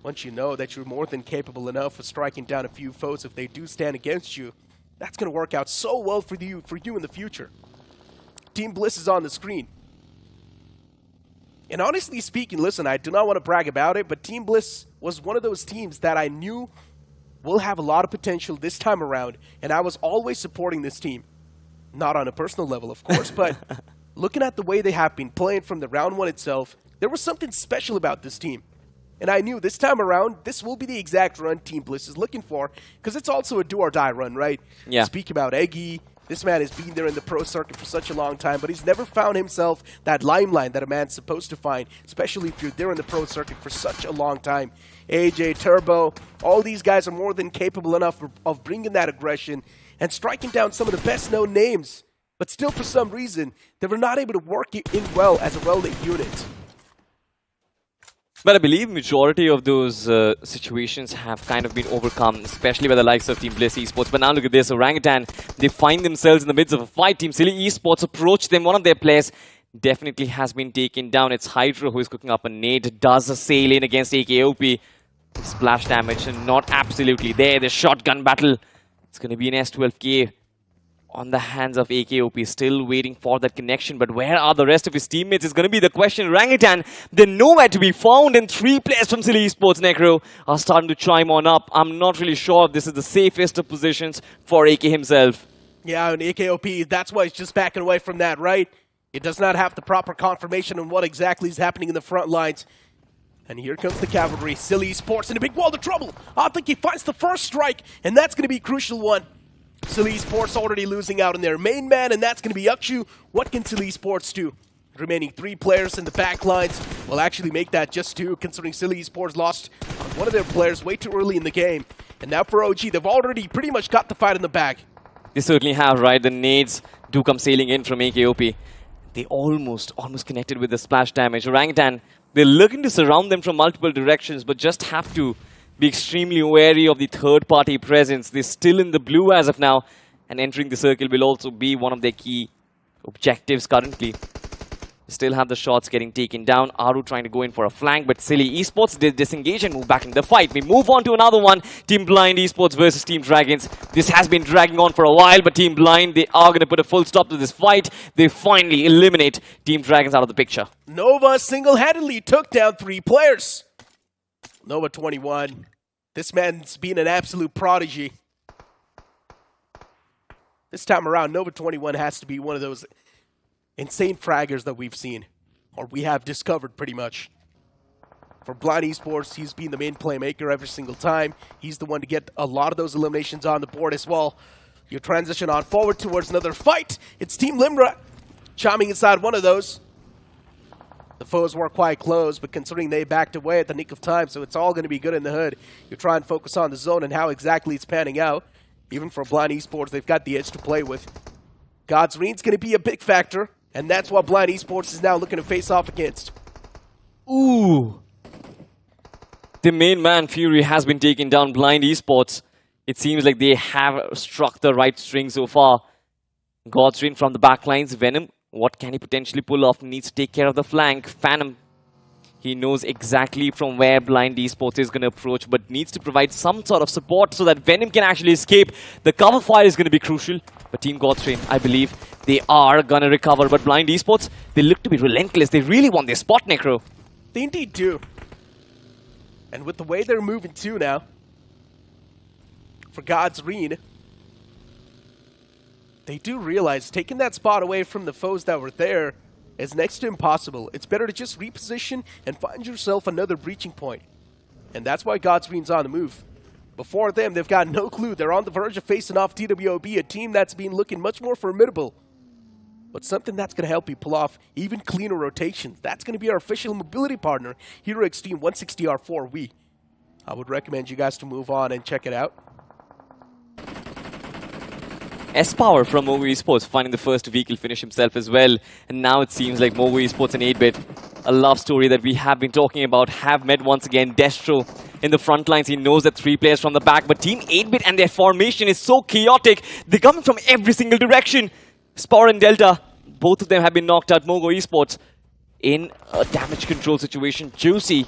Once you know that you're more than capable enough of striking down a few foes if they do stand against you, that's going to work out so well for you in the future. Team Bliss is on the screen. And honestly speaking, listen, I do not want to brag about it, but Team Bliss was one of those teams that I knew will have a lot of potential this time around, and I was always supporting this team. Not on a personal level, of course, but looking at the way they have been playing from the round 1 itself, there was something special about this team. And I knew this time around, this will be the exact run Team Bliss is looking for, because it's also a do-or-die run, right?
Yeah.
Speak about Eggy. This man has been there in the pro circuit for such a long time, but he's never found himself that limelight that a man's supposed to find, especially if you're there in the pro circuit for such a long time. AJ, Turbo, all these guys are more than capable enough of bringing that aggression and striking down some of the best-known names. But still, for some reason, they were not able to work it in well as a well-lit unit.
But I believe majority of those situations have kind of been overcome, especially by the likes of Team Bliss Esports. But now look at this, Orangutan, they find themselves in the midst of a fight. Team Silly Esports approach them. One of their players definitely has been taken down. It's Hydra who is cooking up a nade, does a sail in against AKOP. Splash damage and not absolutely there. The shotgun battle. It's going to be an S12K on the hands of AKOP, still waiting for that connection. But where are the rest of his teammates is going to be the question. Orangutan, they're nowhere to be found, and 3 players from Silly Esports, Necro, are starting to chime on up. I'm not really sure if this is the safest of positions for AK himself.
Yeah, and AKOP, that's why he's just backing away from that, right? It does not have the proper confirmation on what exactly is happening in the front lines. And here comes the cavalry. Silly Esports in a big world of trouble. I think he finds the first strike, and that's going to be a crucial one. Silly Esports already losing out on their main man, and that's going to be iQOO. What can Silly Esports do? The remaining 3 players in the back lines will actually make that just 2, considering Silly Esports lost on one of their players way too early in the game. And now for OG, they've already pretty much got the fight in the bag.
They certainly have, right? The nades do come sailing in from AKOP. They almost connected with the splash damage. Orangutan, they're looking to surround them from multiple directions, but just have to be extremely wary of the third-party presence. They're still in the blue as of now, and entering the circle will also be one of their key objectives currently. Still have the shots getting taken down. Aru trying to go in for a flank, but Silly Esports did disengage and move back in the fight. We move on to another one. Team Blind Esports versus Team Dragons. This has been dragging on for a while, but Team Blind, they are going to put a full stop to this fight. They finally eliminate Team Dragons out of the picture.
Nova single-handedly took down 3 players. Nova 21. This man's been an absolute prodigy. This time around, Nova 21 has to be one of those insane fraggers that we've seen, or we have discovered pretty much. For Blind Esports, he's been the main playmaker every single time. He's the one to get a lot of those eliminations on the board as well. You transition on forward towards another fight. It's Team Limra chiming inside one of those. The foes were quite close, but considering they backed away at the nick of time, so it's all going to be good in the hood. You try and focus on the zone and how exactly it's panning out. Even for Blind Esports, they've got the edge to play with. God's Reigns going to be a big factor. And that's what Blind Esports is now looking to face off against.
Ooh. The main man, Fury, has been taking down Blind Esports. It seems like they have struck the right string so far. Godsrain from the backlines. Venom, what can he potentially pull off? Needs to take care of the flank. Phantom, he knows exactly from where Blind Esports is going to approach, but needs to provide some sort of support so that Venom can actually escape. The cover fire is going to be crucial. But Team Godsrain, I believe, they are going to recover. But Blind Esports, they look to be relentless. They really want their spot, Necro.
They indeed do. And with the way they're moving too now, for God's Reign, they do realize taking that spot away from the foes that were there is next to impossible. It's better to just reposition and find yourself another breaching point. And that's why God's Reign's on the move. Before them, they've got no clue. They're on the verge of facing off TWOB, a team that's been looking much more formidable. But something that's going to help you pull off even cleaner rotations. That's going to be our official mobility partner, Hero Extreme 160R4. I would recommend you guys to move on and check it out.
S-Power from Mogo Esports finding the first vehicle finish himself as well. And now it seems like Mogo Esports and 8-Bit, a love story that we have been talking about, have met once again. Destro in the front lines, he knows that 3 players from the back, but Team 8-Bit and their formation is so chaotic. They're coming from every single direction. Spore and Delta, both of them have been knocked out. Mogo Esports in a damage control situation. Juicy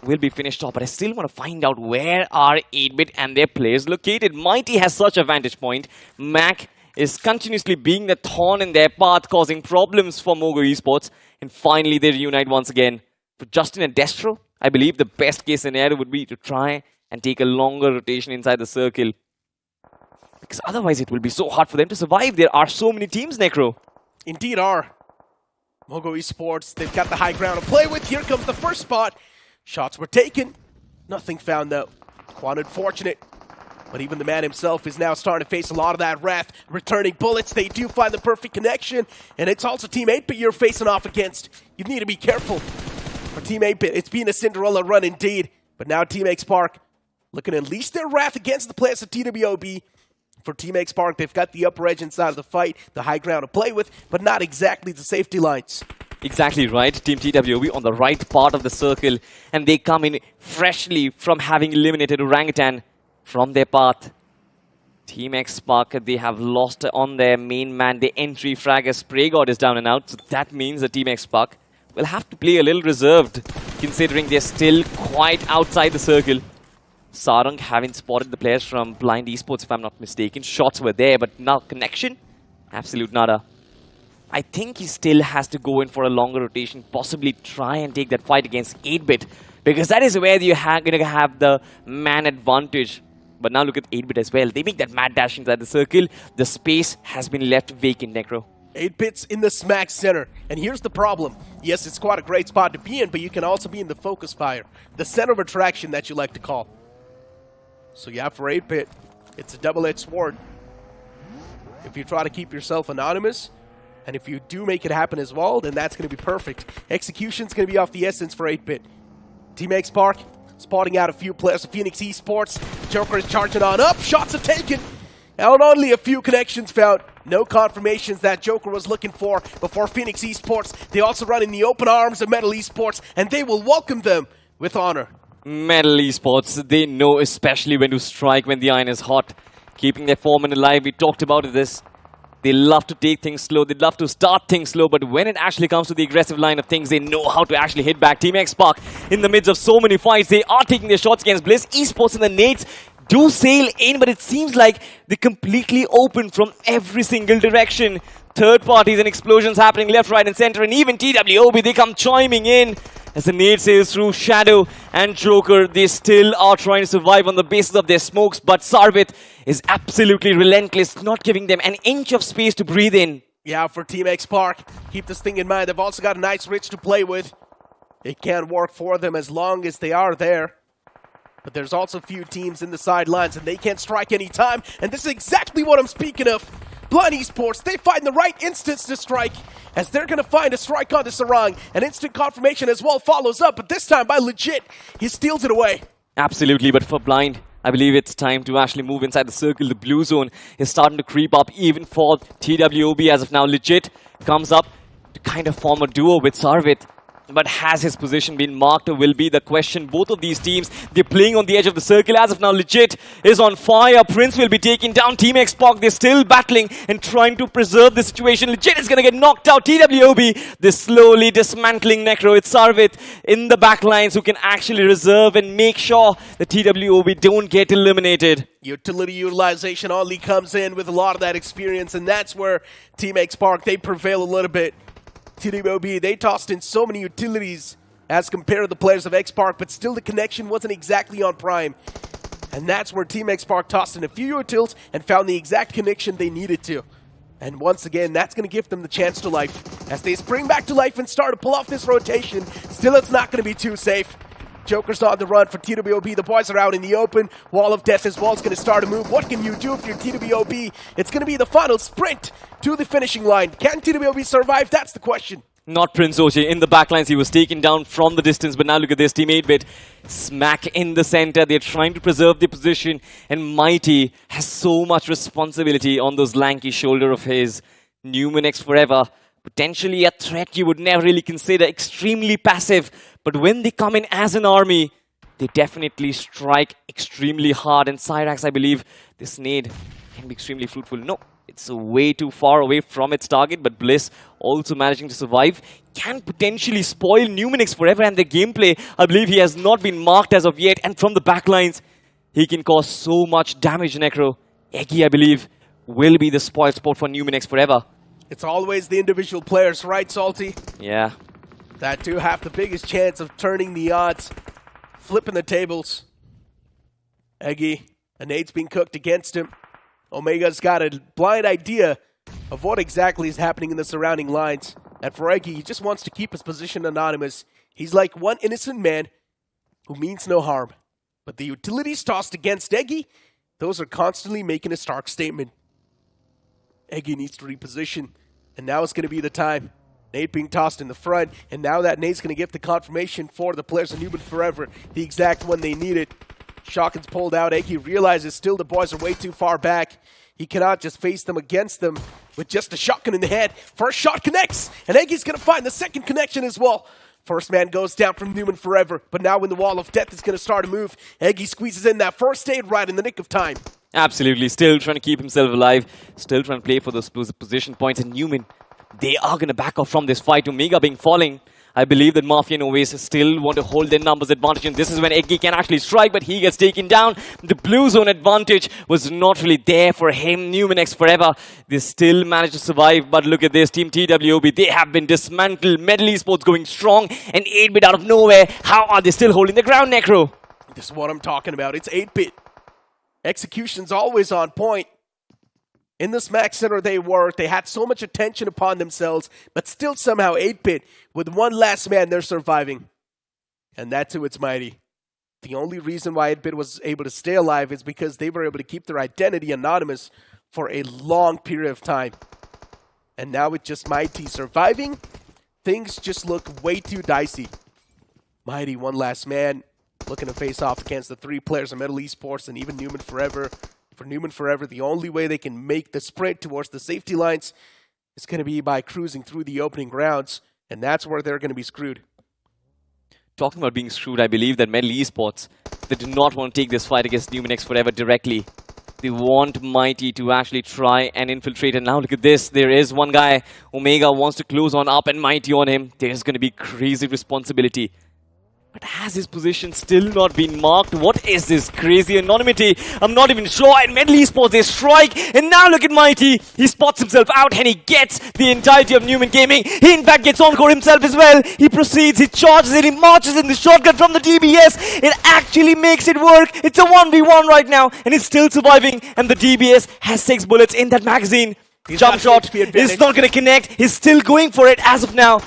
will be finished off, but I still want to find out where are 8-Bit and their players located. Mighty has such a vantage point. Mac is continuously being the thorn in their path, causing problems for Mogo Esports. And finally, they reunite once again. For Justin and Destro, I believe the best case scenario would be to try and take a longer rotation inside the circle. Because otherwise it will be so hard for them to survive. There are so many teams, Necro.
Indeed are. Mogo Esports, they've got the high ground to play with. Here comes the first spot. Shots were taken. Nothing found though. Quite unfortunate. But even the man himself is now starting to face a lot of that wrath. Returning bullets, they do find the perfect connection. And it's also Team 8-Bit you're facing off against. You need to be careful. For Team 8-Bit, it's been a Cinderella run indeed. But now Team X-Spark looking to unleash their wrath against the players of TWOB. For Team X-Spark, they've got the upper edge inside of the fight, the high ground to play with, but not exactly the safety lines.
Exactly right. Team TWOB on the right part of the circle, and they come in freshly from having eliminated Orangutan from their path. Team X-Spark, they have lost on their main man. The entry frag as Spray God is down and out, so that means that Team X-Spark will have to play a little reserved, considering they're still quite outside the circle. Sarang having spotted the players from Blind Esports, if I'm not mistaken. Shots were there, but no connection. Absolute nada. I think he still has to go in for a longer rotation, possibly try and take that fight against 8-Bit, because that is where you're going to have the man advantage. But now look at 8-Bit as well. They make that mad dash inside the circle. The space has been left vacant, Necro.
8-Bit's in the smack center. And here's the problem. Yes, it's quite a great spot to be in, but you can also be in the focus fire, the center of attraction that you like to call. So yeah, for 8-Bit, it's a double-edged sword. If you try to keep yourself anonymous, and if you do make it happen as well, then that's going to be perfect. Execution's going to be off the essence for 8-Bit. Team X-Spark spotting out a few players of Phoenix Esports. Joker is charging on up. Shots are taken. And only a few connections found. No confirmations that Joker was looking for before Phoenix Esports. They also run in the open arms of Metal Esports, and they will welcome them with honor.
Metal Esports, they know especially when to strike when the iron is hot. Keeping their foreman alive, we talked about this. They love to take things slow. They love to start things slow. But when it actually comes to the aggressive line of things, they know how to actually hit back. Team X Park, in the midst of so many fights, they are taking their shots against Bliss. Esports and the nades do sail in, but it seems like they're completely open from every single direction. Third parties and explosions happening left, right, and center. And even TWOB, they come chiming in. As the nade sails through Shadow and Joker, they still are trying to survive on the basis of their smokes. But Sarvit is absolutely relentless, not giving them an inch of space to breathe in.
Yeah, for Team X Park, keep this thing in mind. They've also got a nice Rich to play with. It can work for them as long as they are there. But there's also a few teams in the sidelines, and they can't strike any time. And this is exactly what I'm speaking of. Blind Esports, they find the right instance to strike, as they're going to find a strike on the Sarang. An instant confirmation as well follows up, but this time by Legit. He steals it away.
Absolutely, but for Blind, I believe it's time to actually move inside the circle. The blue zone is starting to creep up, even for TWOB as of now. Legit comes up to kind of form a duo with Sarvit. But has his position been marked, or will be the question? Both of these teams, they're playing on the edge of the circle. As of now, Legit is on fire. Prince will be taking down Team X Park. They're still battling and trying to preserve the situation. Legit is going to get knocked out. TWOB, they're slowly dismantling Necro. It's Sarvit in the back lines who can actually reserve and make sure the TWOB don't get eliminated.
Utility utilization only comes in with a lot of that experience, and that's where Team X Park, they prevail a little bit. TWOB, they tossed in so many utilities as compared to the players of X Park, but still the connection wasn't exactly on prime. And that's where Team X Park tossed in a few utils and found the exact connection they needed to. And once again, that's going to give them the chance to life. As they spring back to life and start to pull off this rotation, still it's not going to be too safe. Joker's on the run for TWOB. The boys are out in the open. Wall of Death as well is going to start a move. What can you do if you're TWOB? It's going to be the final sprint to the finishing line. Can TWOB survive? That's the question.
Not Prince Oche. In the backlines, he was taken down from the distance. But now look at this, Team 8-Bit smack in the center. They're trying to preserve the position. And Mighty has so much responsibility on those lanky shoulder of his. Newman X Forever, potentially a threat you would never really consider. Extremely passive. But when they come in as an army, they definitely strike extremely hard. And Cyrax, I believe, this nade can be extremely fruitful. No, it's way too far away from its target. But Bliss, also managing to survive, can potentially spoil Newman X Forever and their gameplay. I believe he has not been marked as of yet. And from the backlines, he can cause so much damage, Necro. Eggy, I believe, will be the spoil spot for Newman X Forever.
It's always the individual players, right, Salty?
Yeah.
That do have the biggest chance of turning the odds, flipping the tables. Eggy, a nade's being cooked against him. Omega's got a blind idea of what exactly is happening in the surrounding lines. And for Eggy, he just wants to keep his position anonymous. He's like one innocent man who means no harm. But the utilities tossed against Eggy, those are constantly making a stark statement. Eggy needs to reposition, and now it's going to be the time. Nade being tossed in the front, and now that nade's going to give the confirmation for the players of Newman Forever, the exact one they needed. Shotgun's pulled out. Eggy realizes still the boys are way too far back. He cannot just face them against them with just a shotgun in the head. First shot connects, and Eggy's going to find the second connection as well. First man goes down from Newman Forever, but now when the Wall of Death is going to start a move, Eggy squeezes in that first aid right in the nick of time.
Absolutely, still trying to keep himself alive, still trying to play for those position points. And Newman, they are going to back off from this fight. Omega being falling. I believe that Mafia and Oasis still want to hold their numbers advantage, and this is when Eggy can actually strike, but he gets taken down. The blue zone advantage was not really there for him. Newman X Forever, they still managed to survive, but look at this, Team TWOB, they have been dismantled. Medley Esports going strong, and 8-Bit out of nowhere. How are they still holding the ground, Necro?
This is what I'm talking about. It's 8-Bit. Execution's always on point. In the Smack Center they worked. They had so much attention upon themselves, but still somehow 8-Bit, with one last man, they're surviving. And that's who it's Mighty. The only reason why 8-Bit was able to stay alive is because they were able to keep their identity anonymous for a long period of time. And now with just Mighty surviving, things just look way too dicey. Mighty, one last man, looking to face off against the three players of Metal Esports and even Newman Forever. For Newman Forever, the only way they can make the sprint towards the safety lines is going to be by cruising through the opening rounds, and that's where they're going to be screwed.
Talking about being screwed, I believe that Metal Esports, they do not want to take this fight against Newman X Forever directly. They want Mighty to actually try and infiltrate. And now look at this. There is one guy. Omega wants to close on up and Mighty on him. There's going to be crazy responsibility. But has his position still not been marked? What is this crazy anonymity? I'm not even sure. And Medley Esports, they strike. And now look at Mighty. He spots himself out and he gets the entirety of Newman Gaming. He in fact gets on-core himself as well. He proceeds, he charges it, he marches in the shotgun from the DBS. It actually makes it work. It's a 1v1 right now. And he's still surviving. And the DBS has 6 bullets in that magazine. Jump shot is not going to connect. He's still going for it as of now.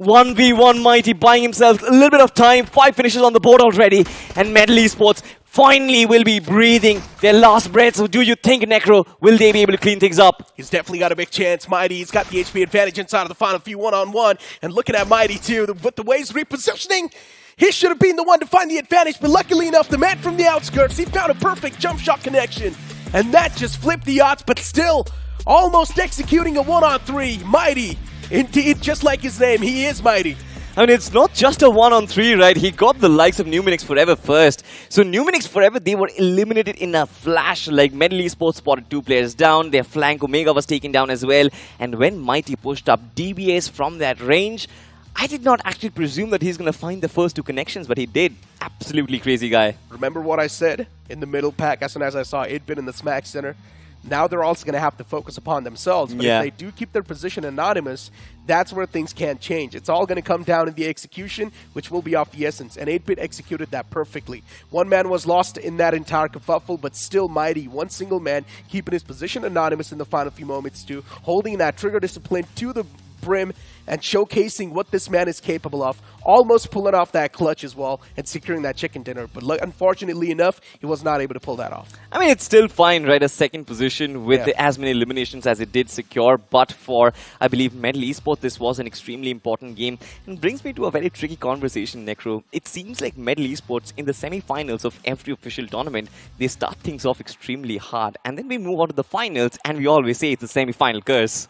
1v1 Mighty buying himself a little bit of time. 5 finishes on the board already. And Medley Esports finally will be breathing their last breath. So do you think, Necro, will they be able to clean things up?
He's definitely got a big chance. Mighty's got the HP advantage inside of the final few one-on-one. And looking at Mighty too, with the way he's repositioning, he should have been the one to find the advantage. But luckily enough, the man from the outskirts, he found a perfect jump shot connection. And that just flipped the odds, but still almost executing a 1-on-3. Mighty. Indeed, just like his name, he is Mighty.
I mean, it's not just a 1-on-3, right? He got the likes of Numinix Forever first. So Numinix Forever, they were eliminated in a flash. Like Medley Esports spotted 2 players down. Their flank Omega was taken down as well. And when Mighty pushed up DBS from that range, I did not actually presume that he's going to find the first 2 connections, but he did. Absolutely crazy guy.
Remember what I said in the middle pack as soon as I saw Idbin in the smack center? Now they're also going to have to focus upon themselves. But if they do keep their position anonymous, that's where things can't change. It's all going to come down to the execution, which will be off the essence. And 8-Bit executed that perfectly. One man was lost in that entire kerfuffle, but still Mighty, one single man, keeping his position anonymous in the final few moments too, holding that trigger discipline to the brim and showcasing what this man is capable of, almost pulling off that clutch as well and securing that chicken dinner. But unfortunately enough, he was not able to pull that off.
I mean, it's still fine, right? A second position with as many eliminations as it did secure. But for, I believe, Medley Esports, this was an extremely important game. And brings me to a very tricky conversation, Necro. It seems like Medley Esports, in the semi-finals of every official tournament, they start things off extremely hard. And then we move on to the finals, and we always say it's a semi-final curse.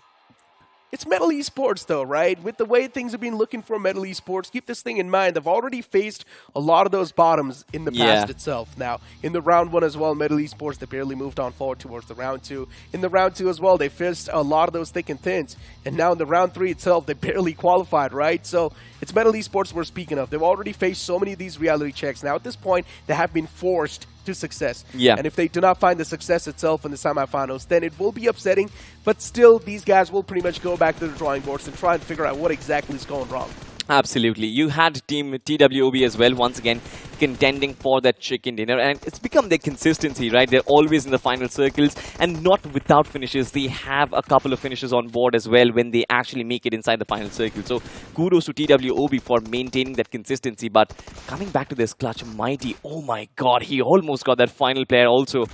It's Metal Esports though, right? With the way things have been looking for Metal Esports, keep this thing in mind. They've already faced a lot of those bottoms in the past itself. Now, in the round 1 as well, Metal Esports, they barely moved on forward towards the round 2. In the round 2 as well, they faced a lot of those thick and thins. And now in the round 3 itself, they barely qualified, right? So it's Metal Esports we're speaking of. They've already faced so many of these reality checks. Now at this point, they have been forced to success. And if they do not find the success itself in the semifinals, then it will be upsetting. But still, these guys will pretty much go back to the drawing boards and try and figure out what exactly is going wrong.
Absolutely. You had Team TWOB as well, once again, contending for that chicken dinner. And it's become their consistency, right? They're always in the final circles and not without finishes. They have a couple of finishes on board as well when they actually make it inside the final circle. So kudos to TWOB for maintaining that consistency. But coming back to this clutch, Mighty, oh my god, he almost got that final player also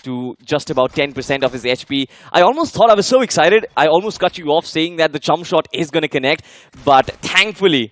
to just about 10% of his HP. I almost thought, I was so excited, I almost cut you off saying that the jump shot is going to connect, but thankfully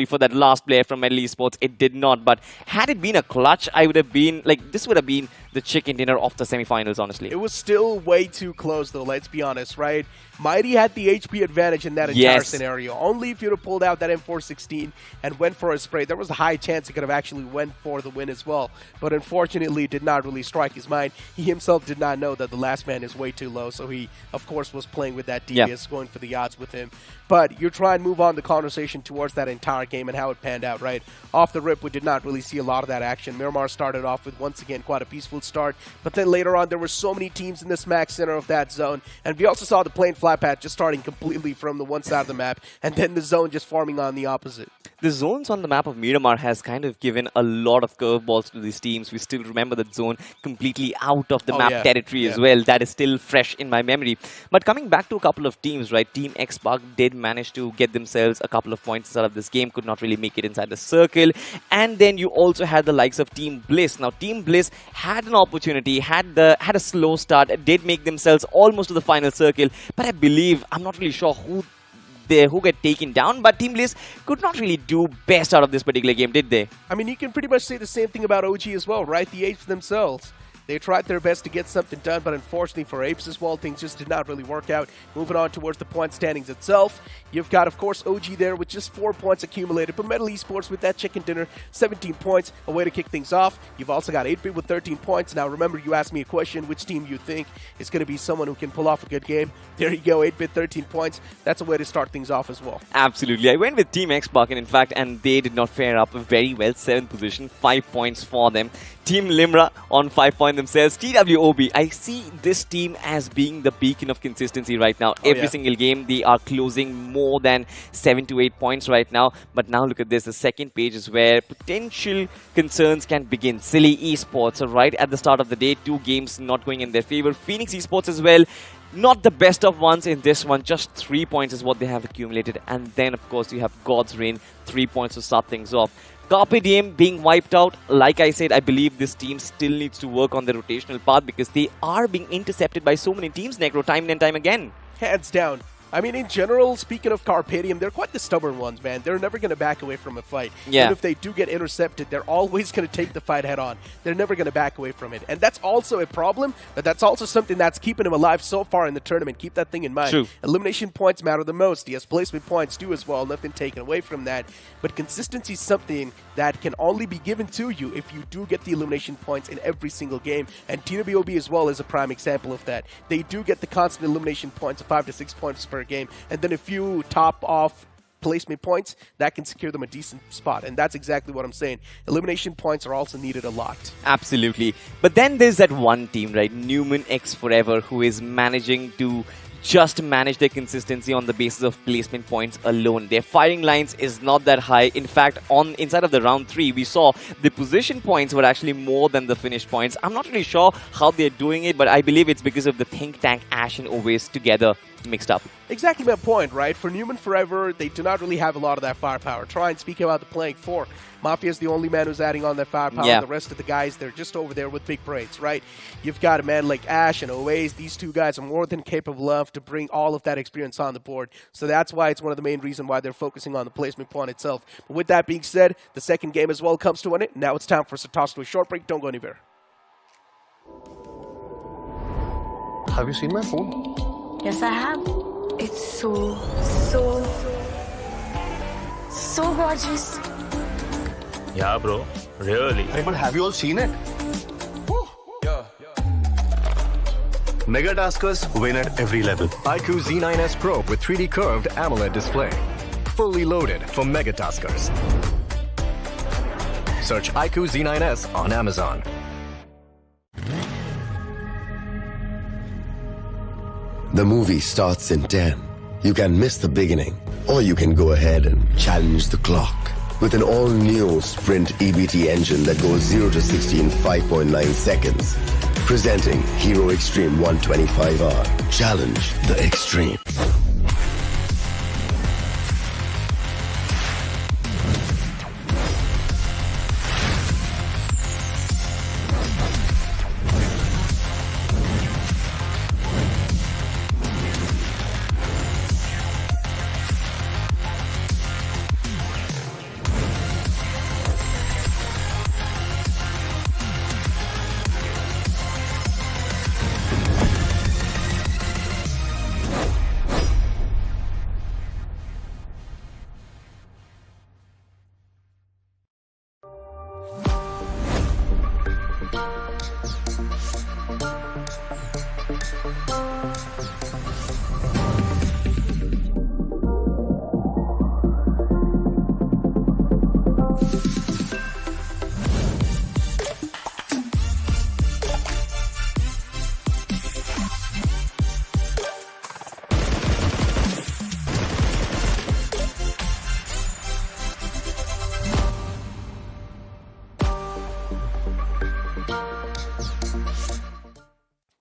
for that last player from Medley Esports, it did not. But had it been a clutch, I would have been, like, this would have been the chicken dinner of the semifinals, honestly.
It was still way too close, though, let's be honest, right? Mighty had the HP advantage in that entire scenario. Only if you'd have pulled out that M416 and went for a spray, there was a high chance he could have actually went for the win as well. But unfortunately, did not really strike his mind. He himself did not know that the last man is way too low, so he, of course, was playing with that DBS, going for the odds with him. But you try and move on the conversation towards that entire game and how it panned out, right? Off the rip, we did not really see a lot of that action. Miramar started off with, once again, quite a peaceful start. But then later on, there were so many teams in the smack center of that zone. And we also saw the plain flat patch just starting completely from the one side of the map. And then the zone just forming on the opposite.
The zones on the map of Miramar has kind of given a lot of curveballs to these teams. We still remember that zone completely out of the map territory as well. That is still fresh in my memory. But coming back to a couple of teams, right? Team Xbug did manage to get themselves a couple of points out of this game. Could not really make it inside the circle. And then you also had the likes of Team Bliss. Now, Team Bliss had an opportunity, had a slow start, did make themselves almost to the final circle. But I believe, I'm not really sure who get taken down, but Team Bliss could not really do best out of this particular game, did they?
I mean, you can pretty much say the same thing about OG as well, right? The Apes themselves. They tried their best to get something done, but unfortunately for Apes as well, things just did not really work out. Moving on towards the point standings itself, you've got, of course, OG there with just 4 points accumulated, but Metal Esports with that chicken dinner, 17 points, a way to kick things off. You've also got 8-Bit with 13 points. Now, remember, you asked me a question, which team you think is going to be someone who can pull off a good game. There you go, 8-Bit, 13 points. That's a way to start things off as well.
Absolutely. I went with Team X-Buck, in fact, and they did not fare up very well. 7th position, 5 points for them. Team Limra on 5 points themselves. TWOB, I see this team as being the beacon of consistency right now. Every single game, they are closing more than 7 to 8 points right now. But now look at this. The second page is where potential concerns can begin. Silly Esports, right at the start of the day, 2 games not going in their favor. Phoenix Esports as well. Not the best of ones in this one, just 3 points is what they have accumulated. And then, of course, you have God's Reign, 3 points to start things off. Carpe Diem being wiped out. Like I said, I believe this team still needs to work on the rotational path because they are being intercepted by so many teams, Necro, time and time again.
Hands down. I mean, in general, speaking of Carpe Diem, they're quite the stubborn ones, man. They're never going to back away from a fight.
Yeah.
And if they do get intercepted, they're always going to take the fight head on. They're never going to back away from it. And that's also a problem, but that's also something that's keeping them alive so far in the tournament. Keep that thing in mind.
True.
Elimination points matter the most. Yes, placement points do as well. Nothing taken away from that. But consistency is something that can only be given to you if you do get the elimination points in every single game. And TWOB as well is a prime example of that. They do get the constant elimination points of 5 to 6 points per game. And then a few top-off placement points, that can secure them a decent spot. And that's exactly what I'm saying. Elimination points are also needed a lot.
Absolutely. But then there's that one team, right? Newman X Forever, who is managing to just manage their consistency on the basis of placement points alone. Their firing lines is not that high. In fact, inside of the round 3, we saw the position points were actually more than the finish points. I'm not really sure how they're doing it, but I believe it's because of the Think Tank, Ash and Ovis together mixed up.
Exactly my point, right? For Newman Forever, they do not really have a lot of that firepower. Try and speak about the playing 4. Mafia is the only man who's adding on that firepower.
Yeah.
The rest of the guys, they're just over there with big braids, right? You've got a man like Ash and Oaze. These 2 guys are more than capable of to bring all of that experience on the board. So that's why it's one of the main reasons why they're focusing on the placement point itself. But with that being said, the second game as well comes to an end. Now it's time for us to toss to a short break. Don't go anywhere.
Have you seen my phone?
Yes, I have. It's so gorgeous.
Yeah, bro. Really. Hey, but have you all seen it?
Yeah.
Mega Taskers win at every level.
iQOO Z9S Pro with 3D curved AMOLED display. Fully loaded for Mega Taskers. Search iQOO Z9S on Amazon.
The movie starts in 10. You can miss the beginning, or you can go ahead and challenge the clock. With an all-new Sprint EBT engine that goes 0 to 60 in 5.9 seconds. Presenting Hero Extreme 125R. Challenge the extreme.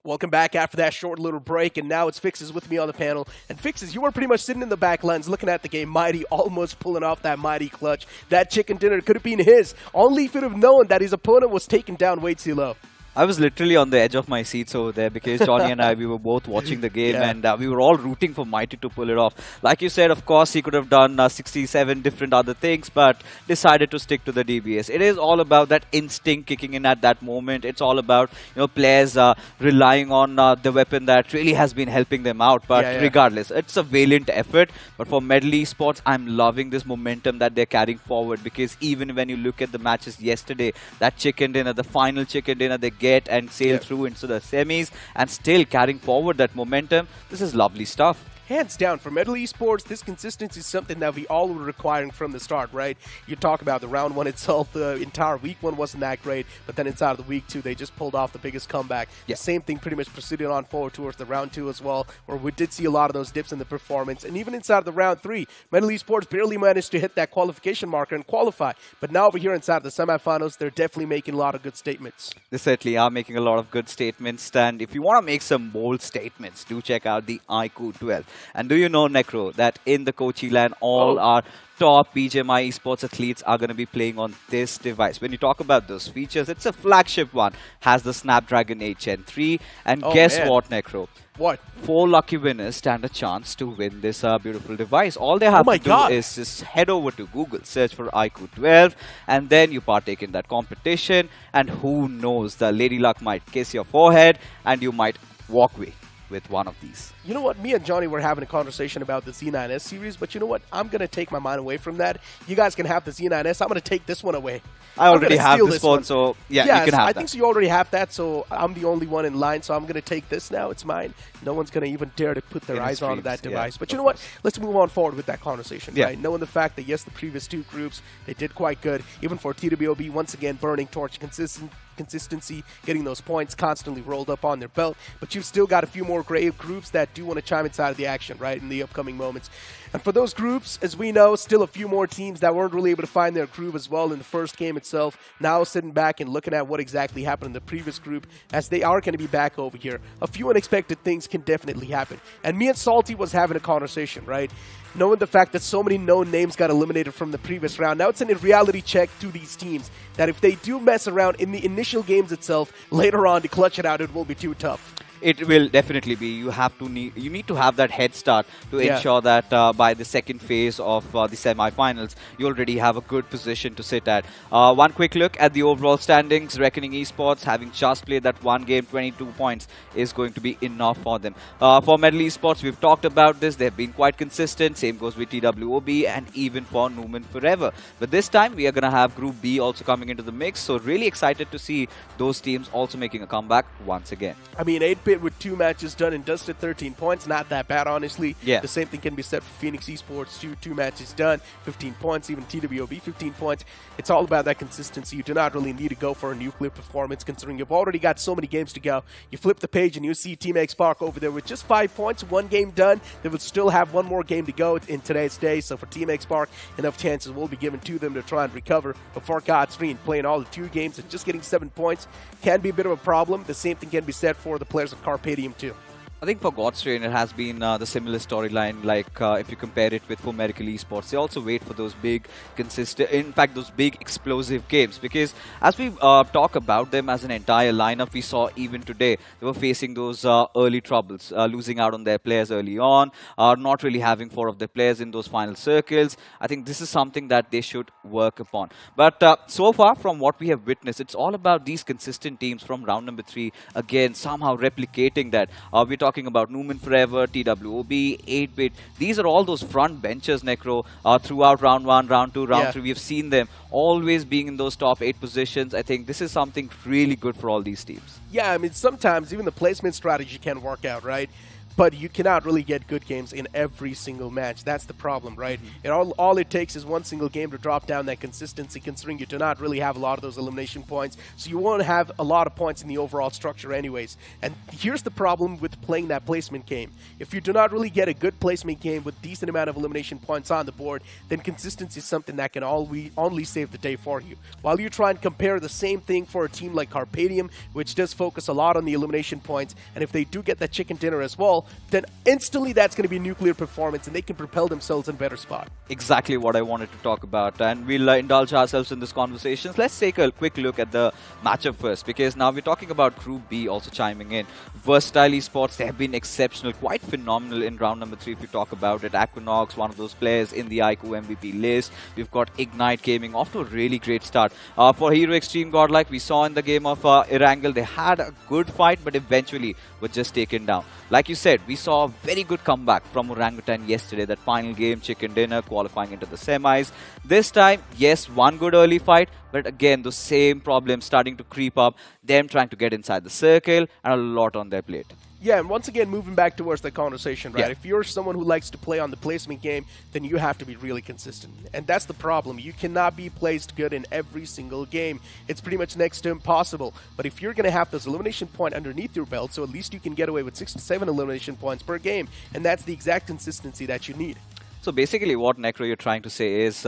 Welcome back after that short little break, and now it's Fixes with me on the panel. And Fixes, you were pretty much sitting in the back lens looking at the game. Mighty almost pulling off that mighty clutch. That chicken dinner could have been his. Only if he'd have known that his opponent was taken down way too low.
I was literally on the edge of my seats over there because Johnny and I, we were both watching the game and we were all rooting for Mighty to pull it off. Like you said, of course, he could have done 67 different other things, but decided to stick to the DBS. It is all about that instinct kicking in at that moment. It's all about, you know, players relying on the weapon that really has been helping them out. But regardless, it's a valiant effort. But for Medley Esports, I'm loving this momentum that they're carrying forward, because even when you look at the matches yesterday, that chicken dinner, the final chicken dinner, they get and sail through into the semis and still carrying forward that momentum. This is lovely stuff.
Hands down, for Medley Esports, this consistency is something that we all were requiring from the start, right? You talk about the round one itself, the entire week one wasn't that great, but then inside of the week two, they just pulled off the biggest comeback. The same thing pretty much proceeded on forward towards the round two as well, where we did see a lot of those dips in the performance. And even inside of the round three, Medley Esports barely managed to hit that qualification marker and qualify. But now over here inside the semifinals, they're definitely making a lot of good statements.
They certainly are making a lot of good statements. And if you want to make some bold statements, do check out the iQOO 12. And do you know, Necro, that in the Kochi LAN, all our top BGMI esports athletes are going to be playing on this device. When you talk about those features, it's a flagship one. Has the Snapdragon 8 Gen 3. And guess what, Necro?
What?
4 lucky winners stand a chance to win this beautiful device. All they have to do is just head over to Google, search for iQOO 12, and then you partake in that competition. And who knows, the lady luck might kiss your forehead and you might walk away with one of these.
You know what? Me and Johnny were having a conversation about the Z9S series, but you know what? I'm going to take my mind away from that. You guys can have the Z9S. I'm going to take this one away.
I already have this one, so yeah, you can have
I think so. You already have that, so I'm the only one in line, so I'm going to take this now. It's mine. No one's going to even dare to put their eyes on that device. But you know what? Let's move on forward with that conversation, right? Knowing the fact that, yes, the previous two groups, they did quite good. Even for TWOB, once again, burning torch consistency, getting those points constantly rolled up on their belt. But you've still got a few more great groups that do want to chime inside of the action, right, in the upcoming moments. And for those groups, as we know, still a few more teams that weren't really able to find their groove as well in the first game itself. Now sitting back and looking at what exactly happened in the previous group, as they are going to be back over here. A few unexpected things can definitely happen. And me and Salty was having a conversation, right? Knowing the fact that so many known names got eliminated from the previous round, now it's a reality check to these teams that if they do mess around in the initial games itself, later on to clutch it out, it will be too tough.
It will definitely be. You need to have that head start to ensure that by the second phase of the semi-finals, you already have a good position to sit at. One quick look at the overall standings. Reckoning Esports, having just played that one game, 22 points is going to be enough for them. For Medley Esports, we've talked about this. They've been quite consistent. Same goes with TWOB and even for Numan Forever. But this time, we are going to have Group B also coming into the mix. So really excited to see those teams also making a comeback once again.
I mean, 8-Bit with 2 matches done and dusted, 13 points. Not that bad, honestly.
Yeah.
The same thing can be said for Phoenix Esports, two matches done, 15 points. Even TWOB, 15 points. It's all about that consistency. You do not really need to go for a nuclear performance, considering you've already got so many games to go. You flip the page and you see Team X Spark over there with just 5 points, 1 game done. They would still have 1 more game to go in today's day. So for Team X Spark, enough chances will be given to them to try and recover. But for God's Green, playing all the 2 games and just getting 7 points can be a bit of a problem. The same thing can be said for the players of Carpadium too.
I think for God's Train, it has been the similar storyline, like if you compare it with Medical Esports. They also wait for those big, consistent, in fact, those big, explosive games. Because as we talk about them as an entire lineup, we saw even today, they were facing those early troubles, losing out on their players early on, not really having 4 of their players in those final circles. I think this is something that they should work upon. But so far, from what we have witnessed, it's all about these consistent teams from round number 3, again, somehow replicating that. We're talking about Numan Forever, TWOB, 8-Bit. These are all those front benchers, Necro, throughout round 1, round 2, round 3. We've seen them always being in those top 8 positions. I think this is something really good for all these teams.
Yeah, I mean, sometimes even the placement strategy can work out, right? But you cannot really get good games in every single match. That's the problem, right? All it takes is 1 single game to drop down that consistency, considering you do not really have a lot of those elimination points. So you won't have a lot of points in the overall structure anyways. And here's the problem with playing that placement game. If you do not really get a good placement game with decent amount of elimination points on the board, then consistency is something that can only save the day for you. While you try and compare the same thing for a team like Carpadium, which does focus a lot on the elimination points, and if they do get that chicken dinner as well, then instantly that's going to be nuclear performance and they can propel themselves in a better spot.
Exactly what I wanted to talk about, and we'll indulge ourselves in this conversation. Let's take a quick look at the matchup first, because now we're talking about Group B also chiming in. Versatile Esports, they have been exceptional, quite phenomenal in round number 3 if you talk about it. Equinox, one of those players in the iQOO MVP list. We've got Ignite Gaming off to a really great start. For Hero Extreme Godlike, we saw in the game of Erangel, they had a good fight, but eventually were just taken down. Like you said, we saw a very good comeback from Orangutan yesterday. That final game, chicken dinner, qualifying into the semis. This time, yes, one good early fight, but again, the same problems starting to creep up. Them trying to get inside the circle and a lot on their plate.
Yeah, and once again, moving back towards the conversation, right?
Yeah.
If you're someone who likes to play on the placement game, then you have to be really consistent. And that's the problem. You cannot be placed good in every single game. It's pretty much next to impossible. But if you're going to have this elimination point underneath your belt, so at least you can get away with 6 to 7 elimination points per game, and that's the exact consistency that you need.
So basically what, Necro, you're trying to say is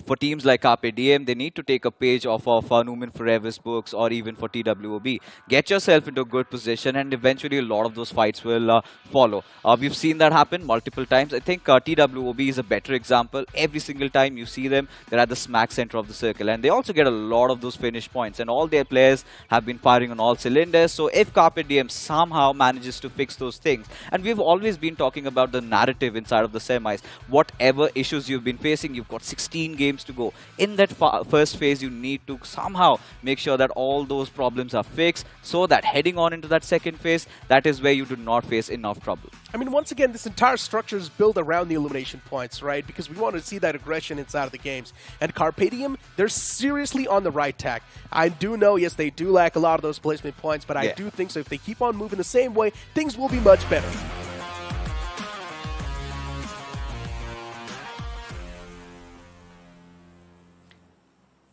for teams like Carpe Diem, they need to take a page off of Numan Forever's books, or even for TWOB. Get yourself into a good position and eventually a lot of those fights will follow. We've seen that happen multiple times. I think TWOB is a better example. Every single time you see them, they're at the smack center of the circle, and they also get a lot of those finish points, and all their players have been firing on all cylinders. So if Carpe Diem somehow manages to fix those things, and we've always been talking about the narrative inside of the semis, whatever issues you've been facing, you've got 16 games to go. In that first phase, you need to somehow make sure that all those problems are fixed, so that heading on into that second phase, that is where you do not face enough trouble.
I mean, once again, this entire structure is built around the elimination points, right? Because we want to see that aggression inside of the games. And Carpe Diem, they're seriously on the right tack. I do know, yes, they do lack a lot of those placement points, but I do think so if they keep on moving the same way, things will be much better.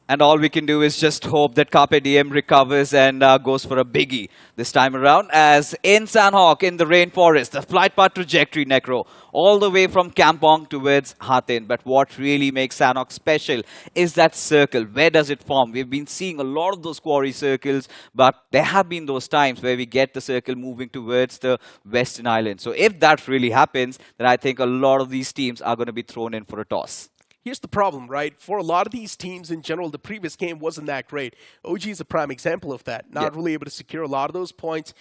And all we can do is just hope that Carpe Diem recovers and goes for a biggie this time around. As in Sanhok, in the rainforest, the flight path trajectory, Necro, all the way from Kampong towards Hathin. But what really makes Sanhok special is that circle. Where does it form? We've been seeing a lot of those quarry circles, but there have been those times where we get the circle moving towards the Western Island. So if that really happens, then I think a lot of these teams are going to be thrown in for a toss.
Here's the problem, right? For a lot of these teams in general, the previous game wasn't that great. OG is a prime example of that. Not really able to secure a lot of those points.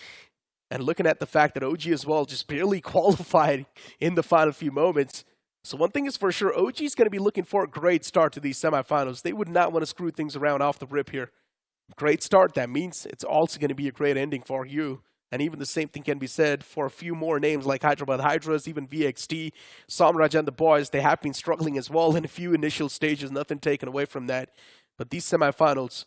And looking at the fact that OG as well just barely qualified in the final few moments. So one thing is for sure, OG is going to be looking for a great start to these semifinals. They would not want to screw things around off the rip here. Great start. That means it's also going to be a great ending for you. And even the same thing can be said for a few more names like Hyderabad Hydras, even VXT, Samraj and the boys. They have been struggling as well in a few initial stages, nothing taken away from that. But these semifinals,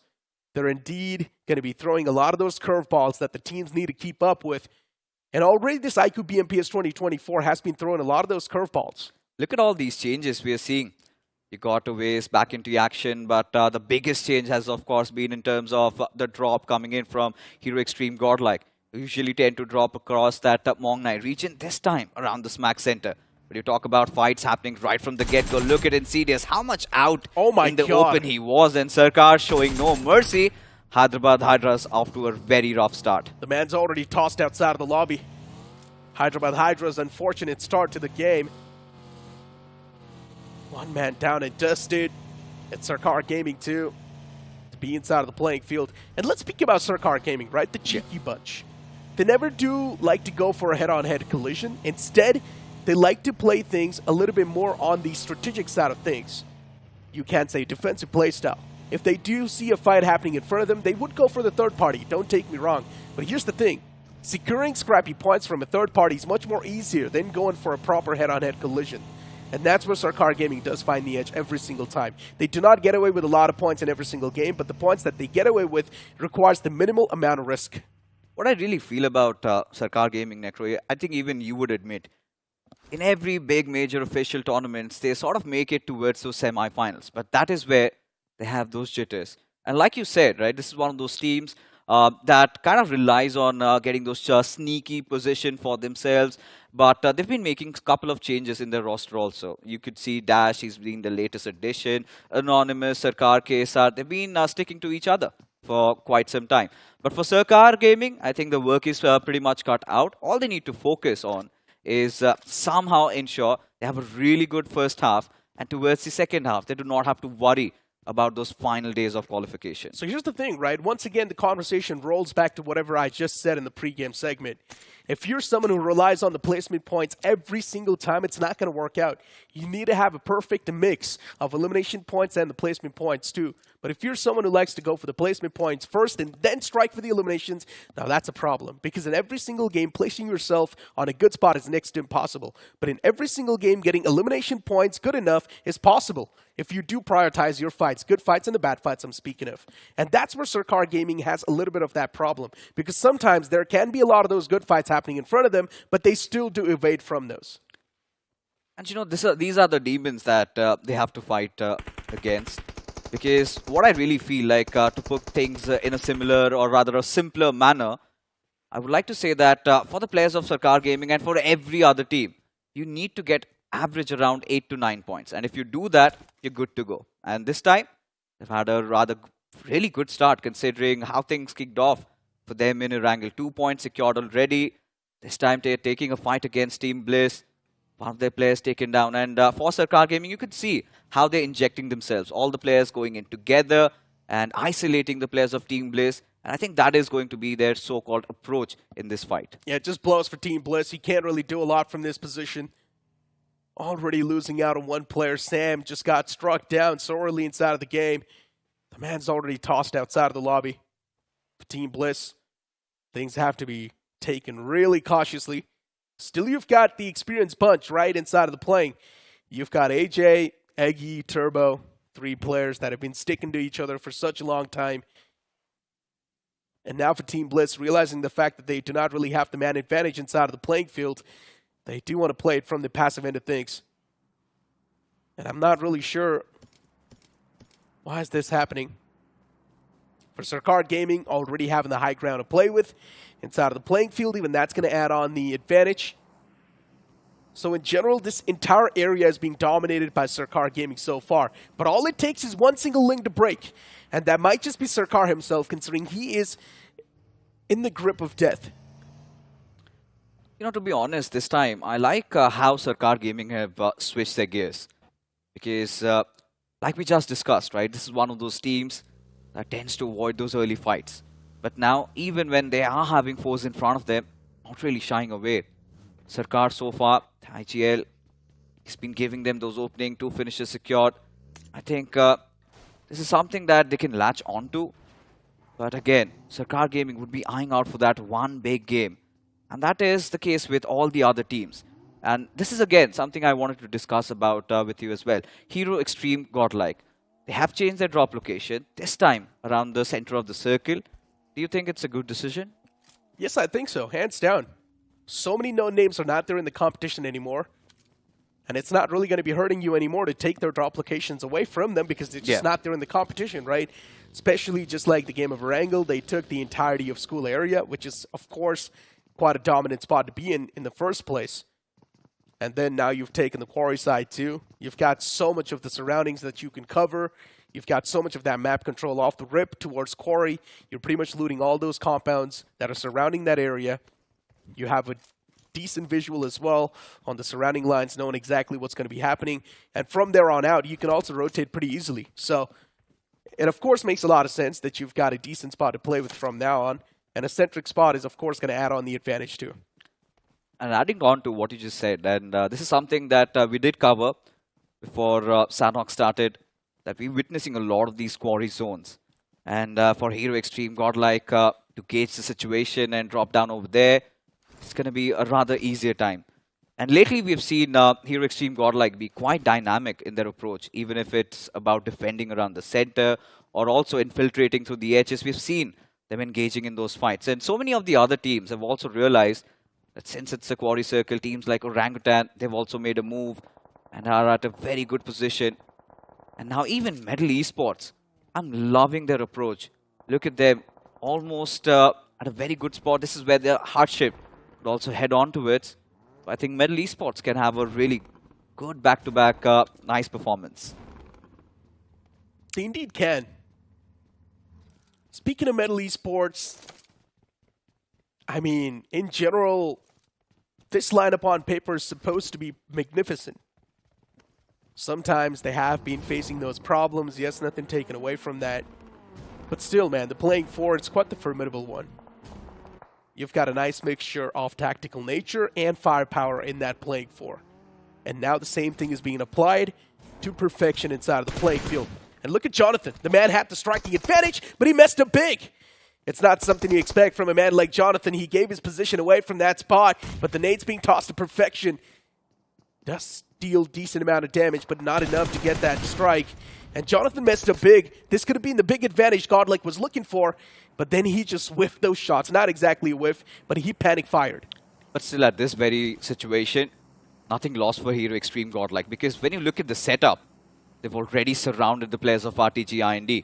they're indeed going to be throwing a lot of those curveballs that the teams need to keep up with. And already this iQOO BMPS 2024 has been throwing a lot of those curveballs.
Look at all these changes we are seeing. You got Waze back into action, but the biggest change has, of course, been in terms of the drop coming in from Hero Extreme Godlike. We usually tend to drop across that Mongnai region, this time around the smack center. But you talk about fights happening right from the get-go. Look at Insidious, how much out in the open he was, and Sarkar showing no mercy. Hyderabad Hydras off to a very rough start.
The man's already tossed outside of the lobby. Hyderabad Hydra's unfortunate start to the game. One man down and dusted. And Sarkar Gaming too, to be inside of the playing field. And let's speak about Sarkar Gaming, right? The cheeky bunch. They never do like to go for a head-on-head collision. Instead, they like to play things a little bit more on the strategic side of things. You can't say defensive playstyle. If they do see a fight happening in front of them, they would go for the third party. Don't take me wrong. But here's the thing. Securing scrappy points from a third party is much more easier than going for a proper head-on-head collision. And that's where Sarkar Gaming does find the edge every single time. They do not get away with a lot of points in every single game, but the points that they get away with requires the minimal amount of risk.
What I really feel about Sarkar Gaming, Necro, I think even you would admit, in every big major official tournaments, they sort of make it towards those semi-finals. But that is where they have those jitters. And like you said, right, this is one of those teams that kind of relies on getting those sneaky position for themselves. But they've been making a couple of changes in their roster also. You could see Dash, he's been the latest addition. Anonymous, Sarkar, KSR, they've been sticking to each other for quite some time. But for Sarkar Gaming, I think the work is pretty much cut out. All they need to focus on is somehow ensure they have a really good first half, and towards the second half, they do not have to worry about those final days of qualification.
So here's the thing, right? Once again, the conversation rolls back to whatever I just said in the pregame segment. If you're someone who relies on the placement points every single time, it's not going to work out. You need to have a perfect mix of elimination points and the placement points too. But if you're someone who likes to go for the placement points first and then strike for the eliminations, now that's a problem. Because in every single game, placing yourself on a good spot is next to impossible. But in every single game, getting elimination points good enough is possible if you do prioritize your fights, good fights and the bad fights I'm speaking of. And that's where Sarkar Gaming has a little bit of that problem. Because sometimes there can be a lot of those good fights happening in front of them, but they still do evade from those.
And you know, these are the demons that they have to fight against. Because what I really feel like, to put things in a similar or rather a simpler manner, I would like to say that for the players of Sarkar Gaming and for every other team, you need to get average around 8 to 9 points. And if you do that, you're good to go. And this time, they've had a rather really good start considering how things kicked off for them in Erangel. 2 points secured already. This time they're taking a fight against Team Bliss. One of their players taken down. And for Sarkar Gaming, you could see how they're injecting themselves. All the players going in together and isolating the players of Team Bliss. And I think that is going to be their so-called approach in this fight.
Yeah, it just blows for Team Bliss. He can't really do a lot from this position. Already losing out on one player. Sam just got struck down so early inside of the game. The man's already tossed outside of the lobby. For Team Bliss, things have to be taken really cautiously. Still, you've got the experience bunch right inside of the playing. You've got AJ, Eggy, Turbo, 3 players that have been sticking to each other for such a long time. And now for Team Bliss, realizing the fact that they do not really have the man advantage inside of the playing field, they do want to play it from the passive end of things. And I'm not really sure why is this happening. For Sarkar Gaming, already having the high ground to play with inside of the playing field, even that's going to add on the advantage. So in general, this entire area is being dominated by Sarkar Gaming so far. But all it takes is one single link to break. And that might just be Sarkar himself, considering he is in the grip of death.
You know, to be honest, this time, I like how Sarkar Gaming have switched their gears. Because, like we just discussed, right, this is one of those teams that tends to avoid those early fights. But now, even when they are having foes in front of them, not really shying away. Sarkar so far, IGL, he's been giving them those opening 2 finishes secured. I think this is something that they can latch onto. But again, Sarkar Gaming would be eyeing out for that one big game. And that is the case with all the other teams. And this is again something I wanted to discuss about with you as well. Hero Extreme Godlike. They have changed their drop location, this time around the center of the circle. Do you think it's a good decision?
Yes, I think so, hands down. So many known names are not there in the competition anymore. And it's not really going to be hurting you anymore to take their drop locations away from them because they're just not there in the competition, right? Especially just like the game of Erangel, they took the entirety of school area, which is, of course, quite a dominant spot to be in the first place. And then now you've taken the quarry side too. You've got so much of the surroundings that you can cover. You've got so much of that map control off the rip towards quarry. You're pretty much looting all those compounds that are surrounding that area. You have a decent visual as well on the surrounding lines, knowing exactly what's going to be happening. And from there on out, you can also rotate pretty easily. So it, of course, makes a lot of sense that you've got a decent spot to play with from now on. And a centric spot is, of course, going to add on the advantage too.
And adding on to what you just said, and this is something that we did cover before Sanhok started, that we're witnessing a lot of these quarry zones. And for Hero Extreme Godlike to gauge the situation and drop down over there, it's going to be a rather easier time. And lately we've seen Hero Extreme Godlike be quite dynamic in their approach, even if it's about defending around the center or also infiltrating through the edges. We've seen them engaging in those fights. And so many of the other teams have also realized that since it's a quarry circle, teams like Orangutan, they've also made a move and are at a very good position. And now even Medal Esports, I'm loving their approach. Look at them, almost at a very good spot. This is where their hardship would also head on to it. I think Medal Esports can have a really good back-to-back nice performance.
They indeed can. Speaking of Medal Esports, I mean, in general, this lineup on paper is supposed to be magnificent. Sometimes they have been facing those problems. Yes, nothing taken away from that. But still, man, the playing four, it's quite the formidable one. You've got a nice mixture of tactical nature and firepower in that playing four. And now the same thing is being applied to perfection inside of the playing field. And look at Jonathan. The man had the striking advantage, but he messed up big. It's not something you expect from a man like Jonathan. He gave his position away from that spot, but the nades being tossed to perfection does deal decent amount of damage, but not enough to get that strike. And Jonathan messed up big. This could have been the big advantage Godlike was looking for, but then he just whiffed those shots. Not exactly a whiff, but he panic fired.
But still, at this very situation, nothing lost for Hero Extreme Godlike, because when you look at the setup, they've already surrounded the players of RTG IND.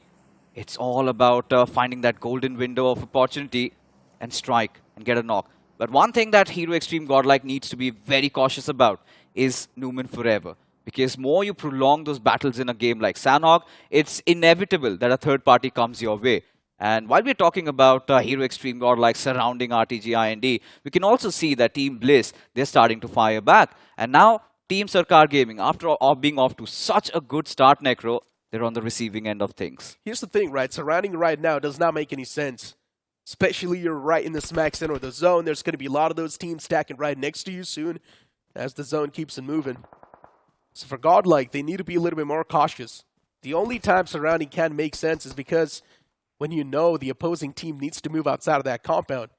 It's all about finding that golden window of opportunity and strike and get a knock. But one thing that Hero Extreme Godlike needs to be very cautious about is Numan Forever. Because more you prolong those battles in a game like Sanhok, it's inevitable that a third party comes your way. And while we're talking about Hero Extreme Godlike surrounding RTG IND, we can also see that Team Bliss, they're starting to fire back. And now Team Sarkar Gaming, after being off to such a good start, Necro, they're on the receiving end of things.
Here's the thing, right? Surrounding right now does not make any sense. Especially you're right in the smack center of the zone. There's going to be a lot of those teams stacking right next to you soon as the zone keeps on moving. So for Godlike, they need to be a little bit more cautious. The only time surrounding can make sense is because when you know the opposing team needs to move outside of that compound,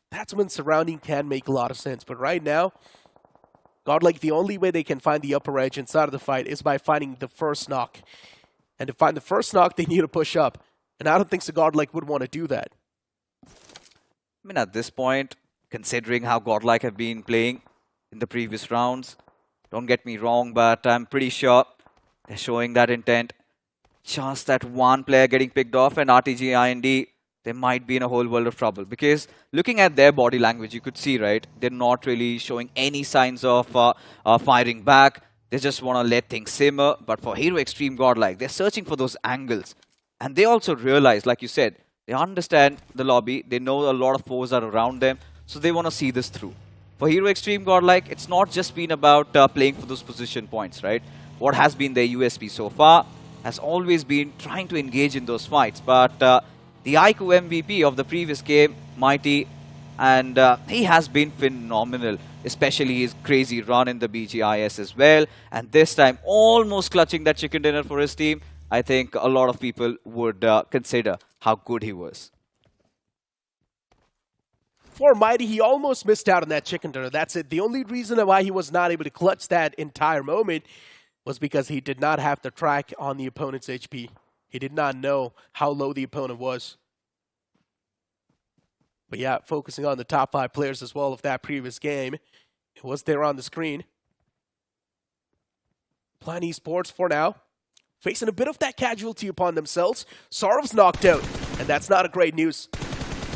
that's when surrounding can make a lot of sense. But right now, Godlike, the only way they can find the upper edge inside of the fight is by finding the first knock. And to find the first knock, they need to push up. And I don't think so Godlike would want to do that.
I mean, at this point, considering how Godlike have been playing in the previous rounds, don't get me wrong, but I'm pretty sure they're showing that intent. Just that one player getting picked off, and RTG IND, they might be in a whole world of trouble. Because looking at their body language, you could see, right, they're not really showing any signs of firing back. They just want to let things simmer. But for Hero Extreme Godlike, they're searching for those angles. And they also realize, like you said, they understand the lobby. They know a lot of foes are around them. So they want to see this through. For Hero Extreme Godlike, it's not just been about playing for those position points, right? What has been their USP so far has always been trying to engage in those fights. But the iQOO MVP of the previous game, Mighty, and he has been phenomenal, especially his crazy run in the BGIS as well. And this time, almost clutching that chicken dinner for his team. I think a lot of people would consider how good he was.
For Mighty, he almost missed out on that chicken dinner. That's it. The only reason why he was not able to clutch that entire moment was because he did not have the track on the opponent's HP. He did not know how low the opponent was. But yeah, focusing on the top 5 players as well of that previous game, it was there on the screen. Plan Esports for now, facing a bit of that casualty upon themselves. Saurov's knocked out, and that's not a great news.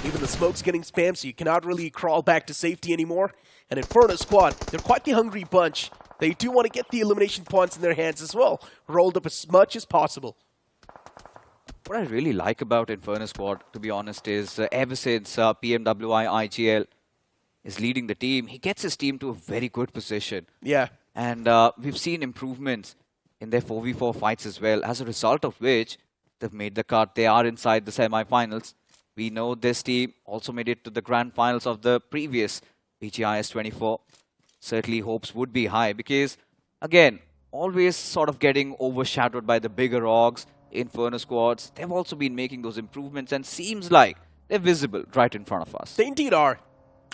Even the smoke's getting spammed, so you cannot really crawl back to safety anymore. And Inferno Squad, they're quite the hungry bunch. They do want to get the elimination points in their hands as well, rolled up as much as possible.
What I really like about Inferno Squad, to be honest, is ever since PMWI IGL is leading the team, he gets his team to a very good position.
Yeah.
And we've seen improvements in their 4v4 fights as well, as a result of which they've made the cut. They are inside the semi-finals. We know this team also made it to the Grand Finals of the previous BGIS 24. Certainly hopes would be high because, again, always sort of getting overshadowed by the bigger orgs, Inferno Squads. They've also been making those improvements and seems like they're visible right in front of us.
They indeed are.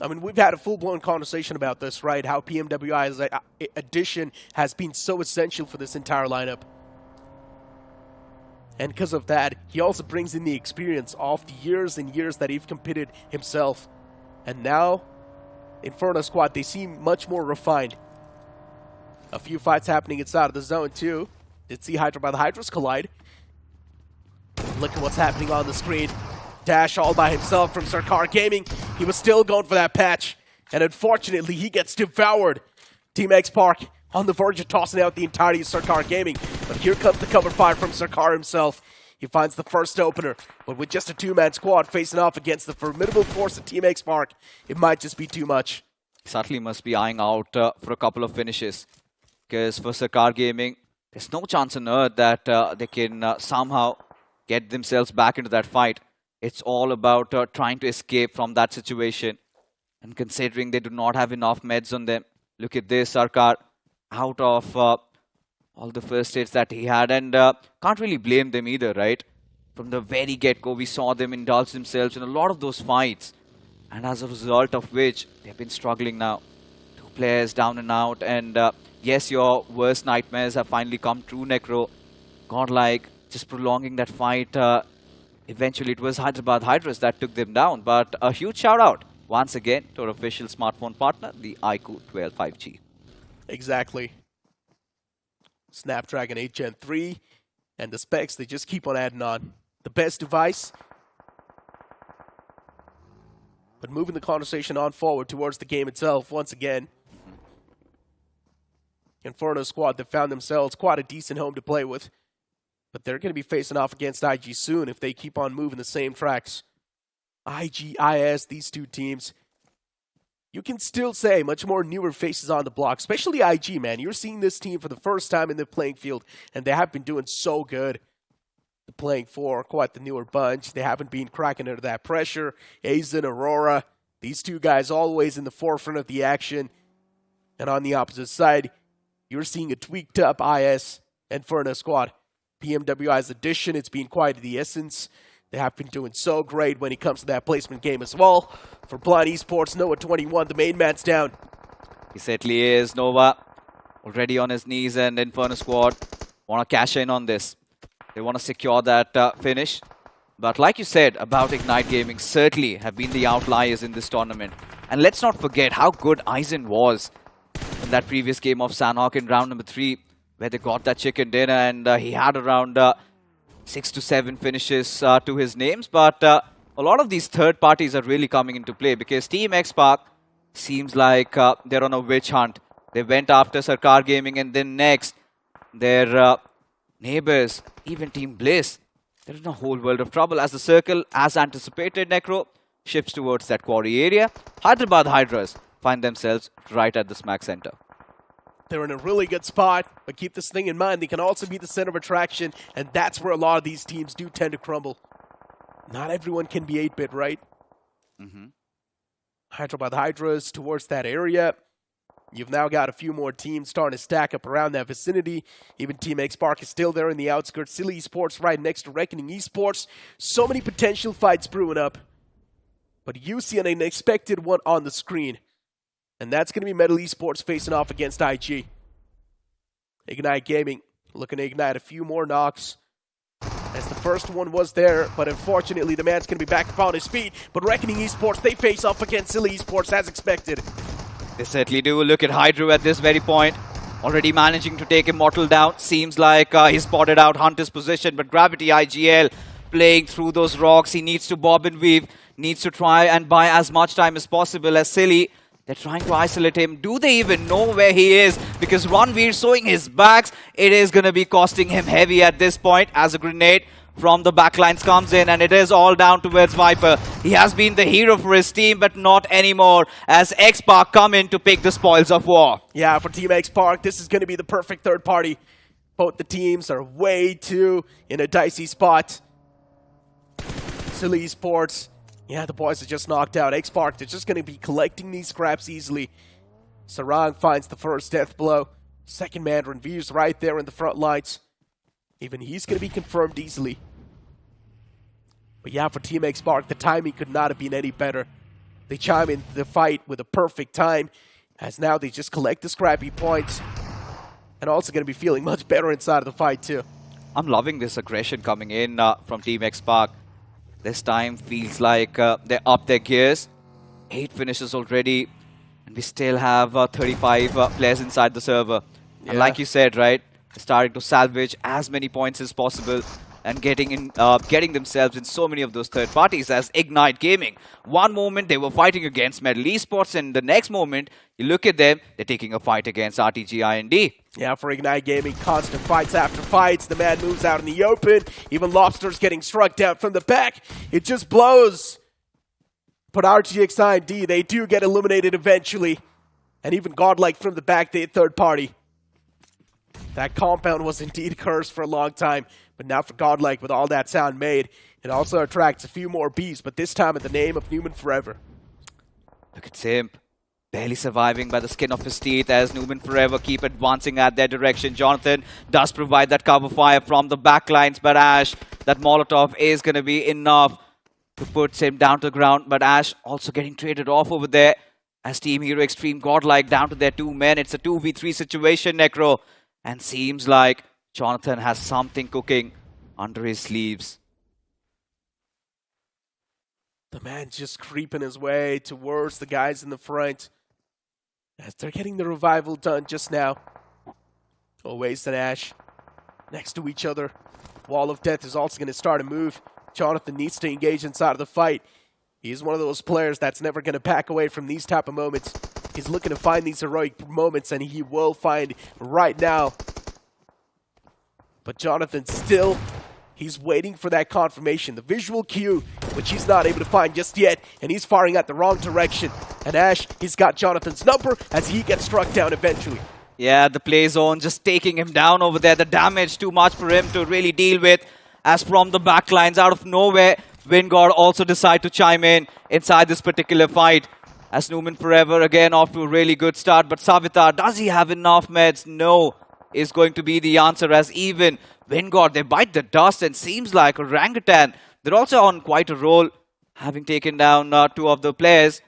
I mean, we've had a full-blown conversation about this, right? How PMWI's addition has been so essential for this entire lineup. And because of that, he also brings in the experience of the years and years that he's competed himself. And now, Inferno Squad, they seem much more refined. A few fights happening inside of the zone, too. Did see Hydra by the Hydras collide. Look at what's happening on the screen. Dash all by himself from Sarkar Gaming. He was still going for that patch. And unfortunately, he gets devoured. Team X Park on the verge of tossing out the entirety of Sarkar Gaming. But here comes the cover fire from Sarkar himself. He finds the first opener. But with just a 2-man squad facing off against the formidable force of Team X Park, it might just be too much.
Certainly must be eyeing out for a couple of finishes. Because for Sarkar Gaming, there's no chance on earth that they can somehow get themselves back into that fight. It's all about trying to escape from that situation. And considering they do not have enough meds on them, look at this, Sarkar out of all the first hits that he had. And can't really blame them either, right? From the very get-go, we saw them indulge themselves in a lot of those fights. And as a result of which, they've been struggling now. 2 players down and out. And yes, your worst nightmares have finally come true, Necro. Godlike, just prolonging that fight. Eventually, it was Hyderabad Hydras that took them down. But a huge shout-out, once again, to our official smartphone partner, the iQOO 12 5G.
Exactly. Snapdragon 8 Gen 3. And the specs, they just keep on adding on. The best device. But moving the conversation on forward towards the game itself, once again. Inferno squad that found themselves quite a decent home to play with. But they're going to be facing off against IG soon if they keep on moving the same tracks. IG, IS, these two teams, you can still say much more newer faces on the block, especially IG, man. You're seeing this team for the first time in the playing field, and they have been doing so good. Playing for quite the newer bunch. They haven't been cracking under that pressure. Aizen, Aurora, these two guys always in the forefront of the action. And on the opposite side, you're seeing a tweaked up IS Inferno squad. PMWI's addition, it's been quite the essence. They have been doing so great when it comes to that placement game as well. For Blind Esports, Noah 21, the main man's down.
He certainly is. Nova already on his knees, and Inferno squad want to cash in on this. They want to secure that finish. But like you said about Ignite Gaming, certainly have been the outliers in this tournament. And let's not forget how good Aizen was in that previous game of Sanhok in round number 3, where they got that chicken dinner, and he had around 6 to 7 finishes to his names. But a lot of these third parties are really coming into play, because Team X Park seems like they're on a witch hunt. They went after Sarkar Gaming, and then next, their neighbors, even Team Bliss. They're in a whole world of trouble as the circle, as anticipated, Necro, shifts towards that quarry area. Hyderabad Hydras find themselves right at the smack center.
They're in a really good spot, but keep this thing in mind, they can also be the center of attraction, and that's where a lot of these teams do tend to crumble. Not everyone can be 8-bit, right? Hyderabad Hydras towards that area. You've now got a few more teams starting to stack up around that vicinity. Even Team X Park is still there in the outskirts. Silly Esports right next to Reckoning Esports. So many potential fights brewing up. But you see an unexpected one on the screen. And that's going to be Metal Esports facing off against IG. Ignite Gaming looking to ignite a few more knocks. As the first one was there, but unfortunately the man's going to be back upon his feet. But Reckoning Esports, they face off against Silly Esports as expected.
They certainly do. Look at Hydro at this very point. Already managing to take Immortal down. Seems like he spotted out Hunter's position, but Gravity IGL playing through those rocks. He needs to bob and weave. Needs to try and buy as much time as possible. As Silly, they're trying to isolate him. Do they even know where he is? Because Ranveer showing his backs. It is going to be costing him heavy at this point as a grenade from the backlines comes in, and it is all down towards Viper. He has been the hero for his team, but not anymore as X Park come in to pick the spoils of war.
Yeah, for Team X Park, this is going to be the perfect third party. Both the teams are way too in a dicey spot. Silly Esports, yeah, the boys are just knocked out. X Park, they're just going to be collecting these scraps easily. Sarang finds the first death blow. Second man, Ranveer's right there in the front lines. Even he's going to be confirmed easily. But yeah, for Team X Park, the timing could not have been any better. They chime in the fight with a perfect time, as now they just collect the scrappy points. And also going to be feeling much better inside of the fight too.
I'm loving this aggression coming in from Team X Park. This time feels like they're up their gears. 8 finishes already, and we still have 35 players inside the server. Yeah. And like you said, right, starting to salvage as many points as possible and getting themselves in so many of those third parties as Ignite Gaming. One moment they were fighting against Metal Esports, and the next moment you look at them, they're taking a fight against RTG IND.
Yeah, for Ignite Gaming, constant fights after fights. The man moves out in the open. Even Lobster's getting struck down from the back. It just blows. But RTX IND, they do get eliminated eventually. And even Godlike from the back, the third party. That compound was indeed cursed for a long time. But now for Godlike, with all that sound made, it also attracts a few more bees, but this time in the name of Newman Forever.
Look at Simp. Barely surviving by the skin of his teeth as Newman Forever keep advancing at their direction. Jonathan does provide that cover fire from the backlines, but Ash, that Molotov is going to be enough to put Simp down to the ground. But Ash also getting traded off over there as Team Hero Extreme Godlike down to their 2 men. It's a 2v3 situation, Necro. And seems like Jonathan has something cooking under his sleeves.
The man just creeping his way towards the guys in the front. As they're getting the revival done just now. Always and Ash next to each other. Wall of Death is also going to start a move. Jonathan needs to engage inside of the fight. He's one of those players that's never going to back away from these type of moments. He's looking to find these heroic moments, and he will find right now. But Jonathan still, he's waiting for that confirmation, the visual cue, which he's not able to find just yet, and he's firing at the wrong direction. And Ash, he's got Jonathan's number as he gets struck down eventually.
Yeah, the play zone just taking him down over there. The damage too much for him to really deal with. As from the backlines, out of nowhere, Vingard also decide to chime in inside this particular fight. As Newman Forever again off to a really good start. But Savitar, does he have enough meds? No, is going to be the answer. As even Vingard, they bite the dust and seems like Orangutan. They're also on quite a roll, having taken down 2 of the players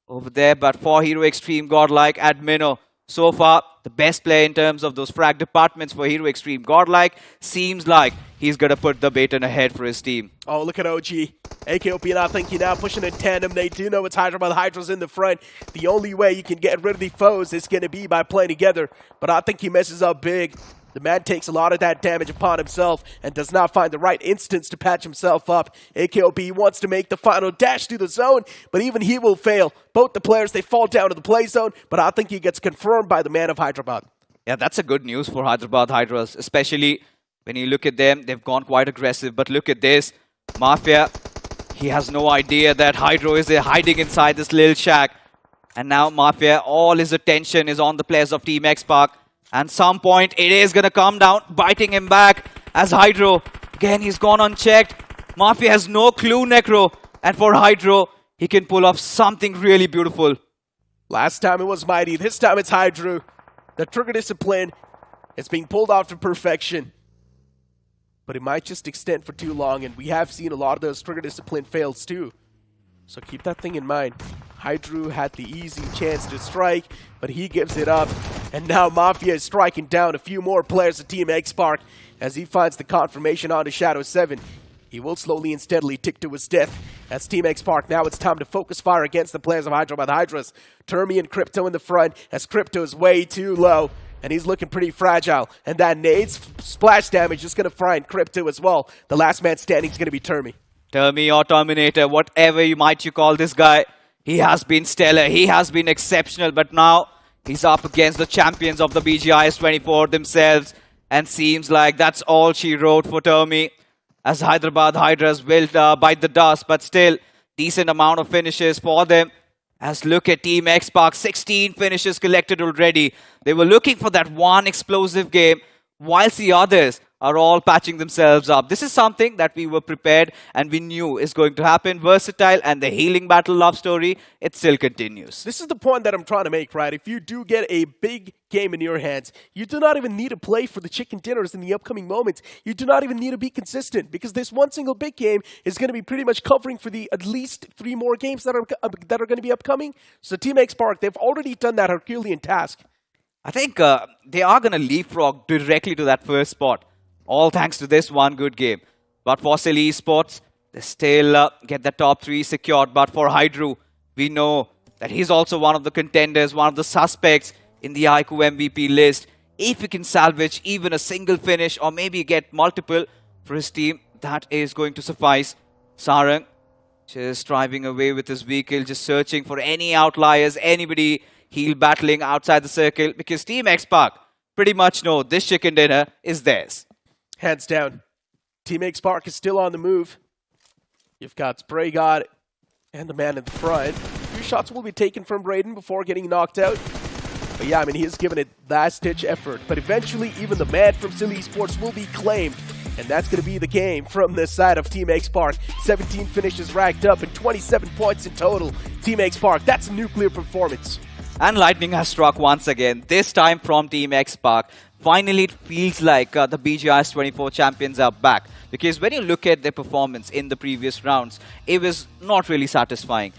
over there. But for Hero Extreme Godlike, Admino, so far the best player in terms of those frag departments for Hero Extreme Godlike. Seems like he's going to put the baton ahead for his team.
Oh, look at OG. AKOP not thinking now, pushing in tandem. They do know it's Hyderabad Hydra's in the front. The only way you can get rid of the foes is going to be by playing together. But I think he messes up big. The man takes a lot of that damage upon himself and does not find the right instance to patch himself up. AKOP wants to make the final dash through the zone, but even he will fail. Both the players, they fall down to the play zone, but I think he gets confirmed by the man of Hyderabad.
Yeah, that's a good news for Hyderabad Hydras, especially when you look at them. They've gone quite aggressive, but look at this. Mafia, he has no idea that Hydro is there hiding inside this little shack. And now Mafia, all his attention is on the players of Team X-Park. And some point, it is going to come down, biting him back as Hydro. Again, he's gone unchecked. Mafia has no clue, Necro. And for Hydro, he can pull off something really beautiful.
Last time it was Mighty. This time it's Hydro. The trigger discipline is being pulled off to perfection. But it might just extend for too long, and we have seen a lot of those trigger discipline fails too. So keep that thing in mind. Hydro had the easy chance to strike, but he gives it up. And now Mafia is striking down a few more players of Team X-Park as he finds the confirmation onto Shadow 7. He will slowly and steadily tick to his death. As Team X-Park, now it's time to focus fire against the players of Hyderabad Hydras. Termi and Crypto in the front, as Crypto is way too low. And he's looking pretty fragile. And that nade's splash damage is going to find Crypto as well. The last man standing is going to be Termi.
Termi or Terminator, whatever you call this guy. He has been stellar. He has been exceptional. But now he's up against the champions of the BGIS 24 themselves. And seems like that's all she wrote for Termi. As Hyderabad Hydras will bite the dust. But still, decent amount of finishes for them. As look at Team X-Park, 16 finishes collected already. They were looking for that one explosive game, whilst the others are all patching themselves up. This is something that we were prepared and we knew is going to happen. Versatile and the healing battle love story, it still continues.
This is the point that I'm trying to make, right? If you do get a big game in your hands, you do not even need to play for the chicken dinners in the upcoming moments. You do not even need to be consistent, because this one single big game is going to be pretty much covering for the at least 3 more games that are going to be upcoming. So Team X-Park, they've already done that Herculean task.
I think they are going to leapfrog directly to that first spot. All thanks to this one good game. But for Silly Esports, they still get the top 3 secured. But for Hydro, we know that he's also one of the contenders, one of the suspects in the iQOO MVP list. If he can salvage even a single finish or maybe get multiple for his team, that is going to suffice. Sarang just driving away with his vehicle, just searching for any outliers, anybody he'll battling outside the circle, because Team X-Park pretty much know this chicken dinner is theirs.
Hands down. Team X-Park is still on the move. You've got Spray God and the man in the front. A few shots will be taken from Brayden before getting knocked out. But yeah, I mean, he has given it last-ditch effort. But eventually, even the man from Silly Esports will be claimed. And that's going to be the game from this side of Team X Park. 17 finishes racked up and 27 points in total. Team X Park, that's a nuclear performance.
And lightning has struck once again, this time from Team X Park. Finally, it feels like the BGI's 24 champions are back. Because when you look at their performance in the previous rounds, it was not really satisfying.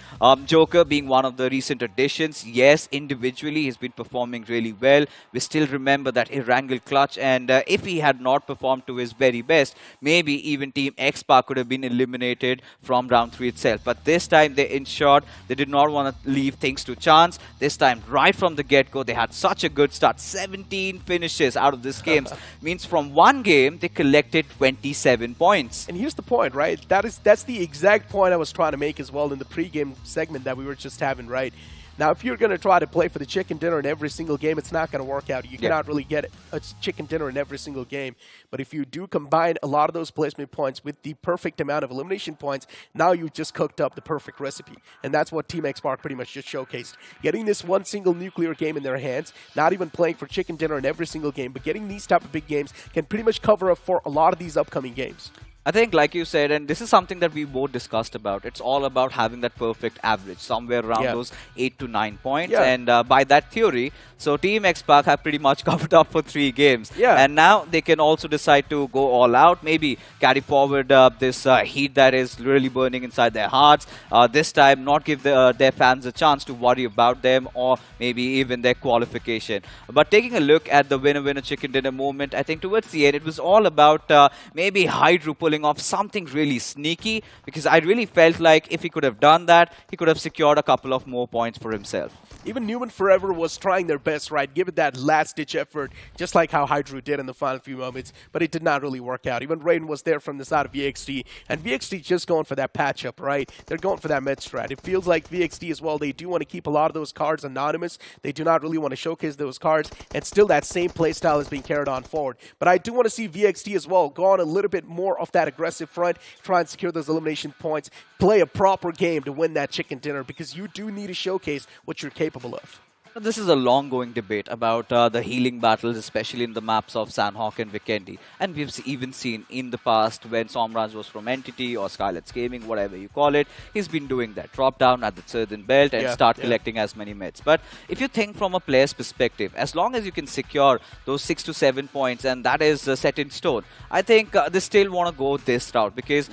Joker being one of the recent additions, yes, individually he's been performing really well. We still remember that Erangel clutch, and if he had not performed to his very best, maybe even Team X Park could have been eliminated from round 3 itself. But this time they ensured they did not want to leave things to chance. This time, right from the get-go, they had such a good start. 17 finishes out of this game means from one game they collected 27 points.
And here's the point, right? That's the exact point I was trying to make as well in the pregame segment that we were just having, right? Now, if you're going to try to play for the chicken dinner in every single game, it's not going to work out. You cannot really get a chicken dinner in every single game. But if you do combine a lot of those placement points with the perfect amount of elimination points, now you've just cooked up the perfect recipe. And that's what Team X Park pretty much just showcased. Getting this one single nuclear game in their hands, not even playing for chicken dinner in every single game, but getting these type of big games can pretty much cover up for a lot of these upcoming games.
I think, like you said, and this is something that we both discussed about, it's all about having that perfect average, somewhere around those 8 to 9 points. And by that theory, so Team X Park have pretty much covered up for 3 games. And now they can also decide to go all out, maybe carry forward this heat that is really burning inside their hearts. This time, not give their fans a chance to worry about them or maybe even their qualification. But taking a look at the winner-winner chicken dinner moment, I think towards the end, it was all about maybe Hydro pulling off something really sneaky, because I really felt like if he could have done that, he could have secured a couple of more points for himself.
Even Newman Forever was trying their best, right? Give it that last-ditch effort, just like how Hydro did in the final few moments, but it did not really work out. Even Raiden was there from the side of VXT, and VXT just going for that patch-up, right? They're going for that mid strat. It feels like VXT as well, they do want to keep a lot of those cards anonymous. They do not really want to showcase those cards, and still that same playstyle is being carried on forward. But I do want to see VXT as well go on a little bit more of that aggressive front, try and secure those elimination points, play a proper game to win that chicken dinner, because you do need to showcase what you're capable of.
This is a long-going debate about the healing battles, especially in the maps of Sanhok and Vikendi. And we've even seen in the past when Somraj was from Entity or Skylet's Gaming, whatever you call it, he's been doing that. Drop down at the southern belt and start collecting as many meds. But if you think from a player's perspective, as long as you can secure those 6 to 7 points and that is set in stone, I think they still want to go this route, because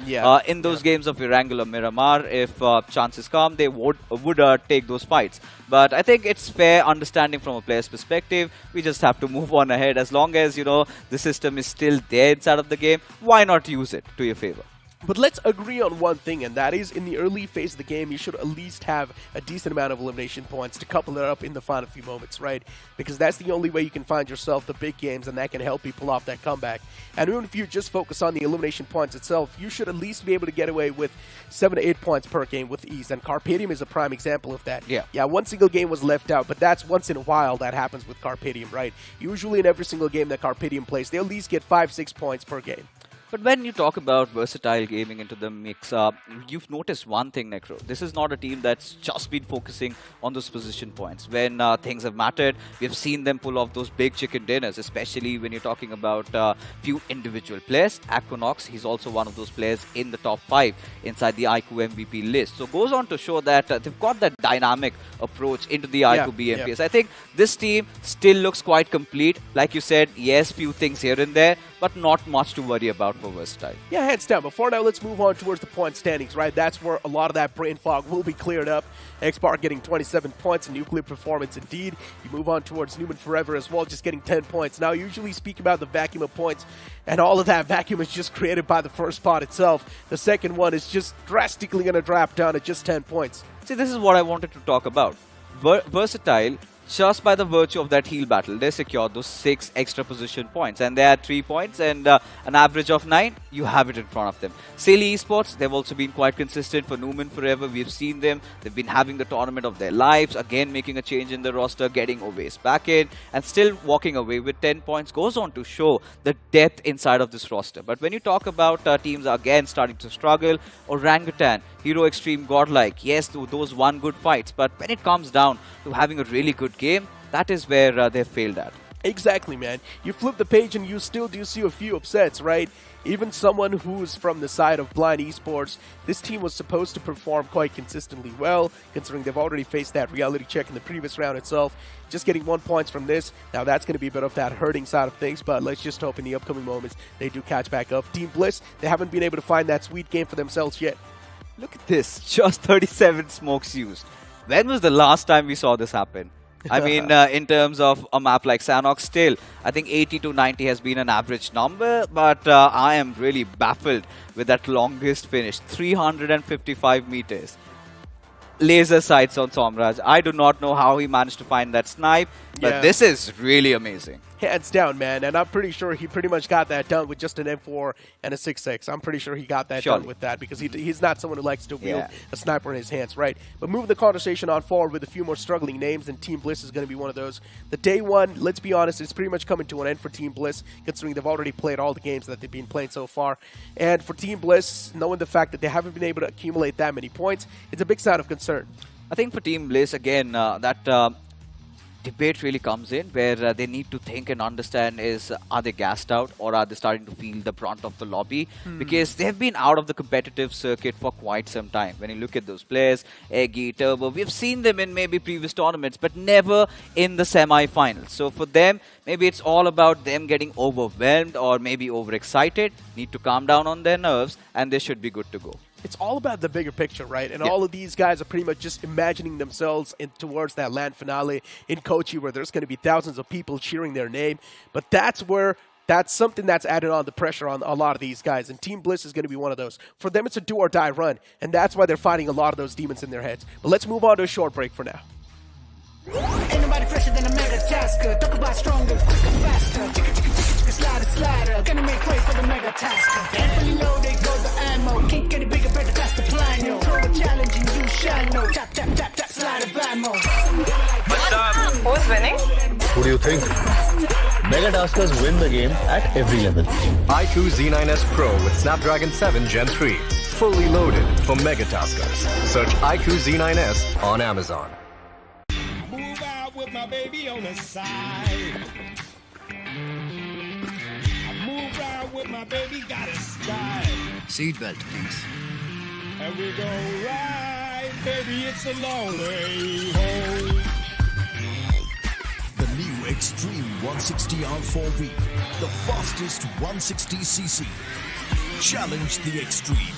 in those games of Erangel or Miramar, if chances come, they would take those fights. But I think it's fair understanding from a player's perspective. We just have to move on ahead. As long as, you know, the system is still there inside of the game, why not use it to your favor?
But let's agree on one thing, and that is in the early phase of the game, you should at least have a decent amount of elimination points to couple it up in the final few moments, right? Because that's the only way you can find yourself the big games, and that can help you pull off that comeback. And even if you just focus on the elimination points itself, you should at least be able to get away with 7 to 8 points per game with ease. And Carpedium is a prime example of that. Yeah, one single game was left out, but that's once in a while that happens with Carpedium, right? Usually in every single game that Carpedium plays, they at least get 5-6 points per game.
But when you talk about versatile gaming into the mix, you've noticed one thing, Necro. This is not a team that's just been focusing on those position points. When things have mattered, we've seen them pull off those big chicken dinners, especially when you're talking about few individual players. Aquanox, he's also one of those players in the top 5 inside the iQOO MVP list. So goes on to show that they've got that dynamic approach into the iQOO BMPS. I think this team still looks quite complete. Like you said, yes, few things here and there, but not much to worry about for versatile.
Yeah, hands down. Before now, let's move on towards the point standings, right? That's where a lot of that brain fog will be cleared up. X-Park getting 27 points, and nuclear performance indeed. You move on towards Newman Forever as well, just getting 10 points. Now, usually speak about the vacuum of points, and all of that vacuum is just created by the first spot itself. The second one is just drastically going to drop down at just 10 points.
See, this is what I wanted to talk about. Versatile, just by the virtue of that heal battle, they secured those 6 extra position points, and they had 3 points and an average of 9. You have it in front of them. Silly Esports, they've also been quite consistent for Newman Forever. We've seen them. They've been having the tournament of their lives, again making a change in the roster, getting Owace back in, and still walking away with 10 points. Goes on to show the depth inside of this roster. But when you talk about teams again starting to struggle, Orangutan, Hero Extreme, Godlike, yes, those won good fights, but when it comes down to having a really good game, That is where they've failed at.
Exactly, man. You flip the page and you still do see a few upsets, right? Even someone who's from the side of Blind Esports, this team was supposed to perform quite consistently well, considering they've already faced that reality check in the previous round itself. Just getting 1 point from this, now that's going to be a bit of that hurting side of things, but let's just hope in the upcoming moments they do catch back up. Team Bliss, they haven't been able to find that sweet game for themselves yet.
Look at this, just 37 smokes used. When was the last time we saw this happen? I mean, in terms of a map like Sanhok, still, I think 80 to 90 has been an average number, but I am really baffled with that longest finish, 355 meters. Laser sights on Somraj. I do not know how he managed to find that snipe, but this is really amazing.
Hands down, man, and I'm pretty sure he pretty much got that done with just an M4 and a 6.6. I'm pretty sure he got that done with that because he's not someone who likes to wield a sniper in his hands, right? But moving the conversation on forward with a few more struggling names, and Team Bliss is going to be one of those. The day one, let's be honest, it's pretty much coming to an end for Team Bliss, considering they've already played all the games that they've been playing so far. And for Team Bliss, knowing the fact that they haven't been able to accumulate that many points, it's a big sign of concern.
I think for Team Bliss, again, that debate really comes in where they need to think and understand is, are they gassed out or are they starting to feel the brunt of the lobby? Because they've been out of the competitive circuit for quite some time. When you look at those players, Eggy, Turbo, we've seen them in maybe previous tournaments, but never in the semi-finals. So for them, maybe it's all about them getting overwhelmed or maybe overexcited, need to calm down on their nerves, and they should be good to go.
It's all about the bigger picture, right? And all of these guys are pretty much just imagining themselves towards that LAN finale in Kochi where there's going to be thousands of people cheering their name. But that's something that's added on the pressure on a lot of these guys. And Team Bliss is going to be one of those. For them, it's a do or die run. And that's why they're fighting a lot of those demons in their heads. But let's move on to a short break for now.
Ain't nobody fresher than a mega tasker. Talk about stronger, quicker, faster. Slider, slider. Gonna make way for the mega tasker. Carefully loaded, go the ammo. Can't get it bigger, better, that's the plan, yo. Throw a challenge and you shall know. Tap, tap, tap, tap, slide of ammo.
Who's winning?
Who do you think? Mega Taskers win the game at every level.
iQOO Z9S Pro with Snapdragon 7 Gen 3. Fully loaded for Mega Taskers. Search iQOO Z9S on Amazon.
Move out with my baby on the side. I move out with my baby, got a style.
Seatbelt, please.
And we go right, baby, it's a long way home.
The new Extreme 160R4V, the fastest 160cc. Challenge the extreme.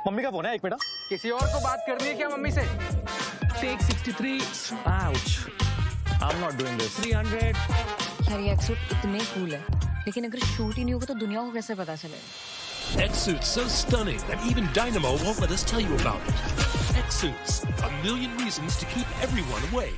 Mummy का phone है एक बेटा
किसी और को बात करनी है क्या मम्मी से
Take 63.
ouch I'm not doing this
300.
यार ये एक्सूट इतने कूल है, लेकिन अगर शूट ही नहीं होगा तो दुनिया को कैसे पता चलेगा?
X-Suit's so stunning that even Dynamo won't let us tell you about it. X-Suits, a million reasons to keep everyone away.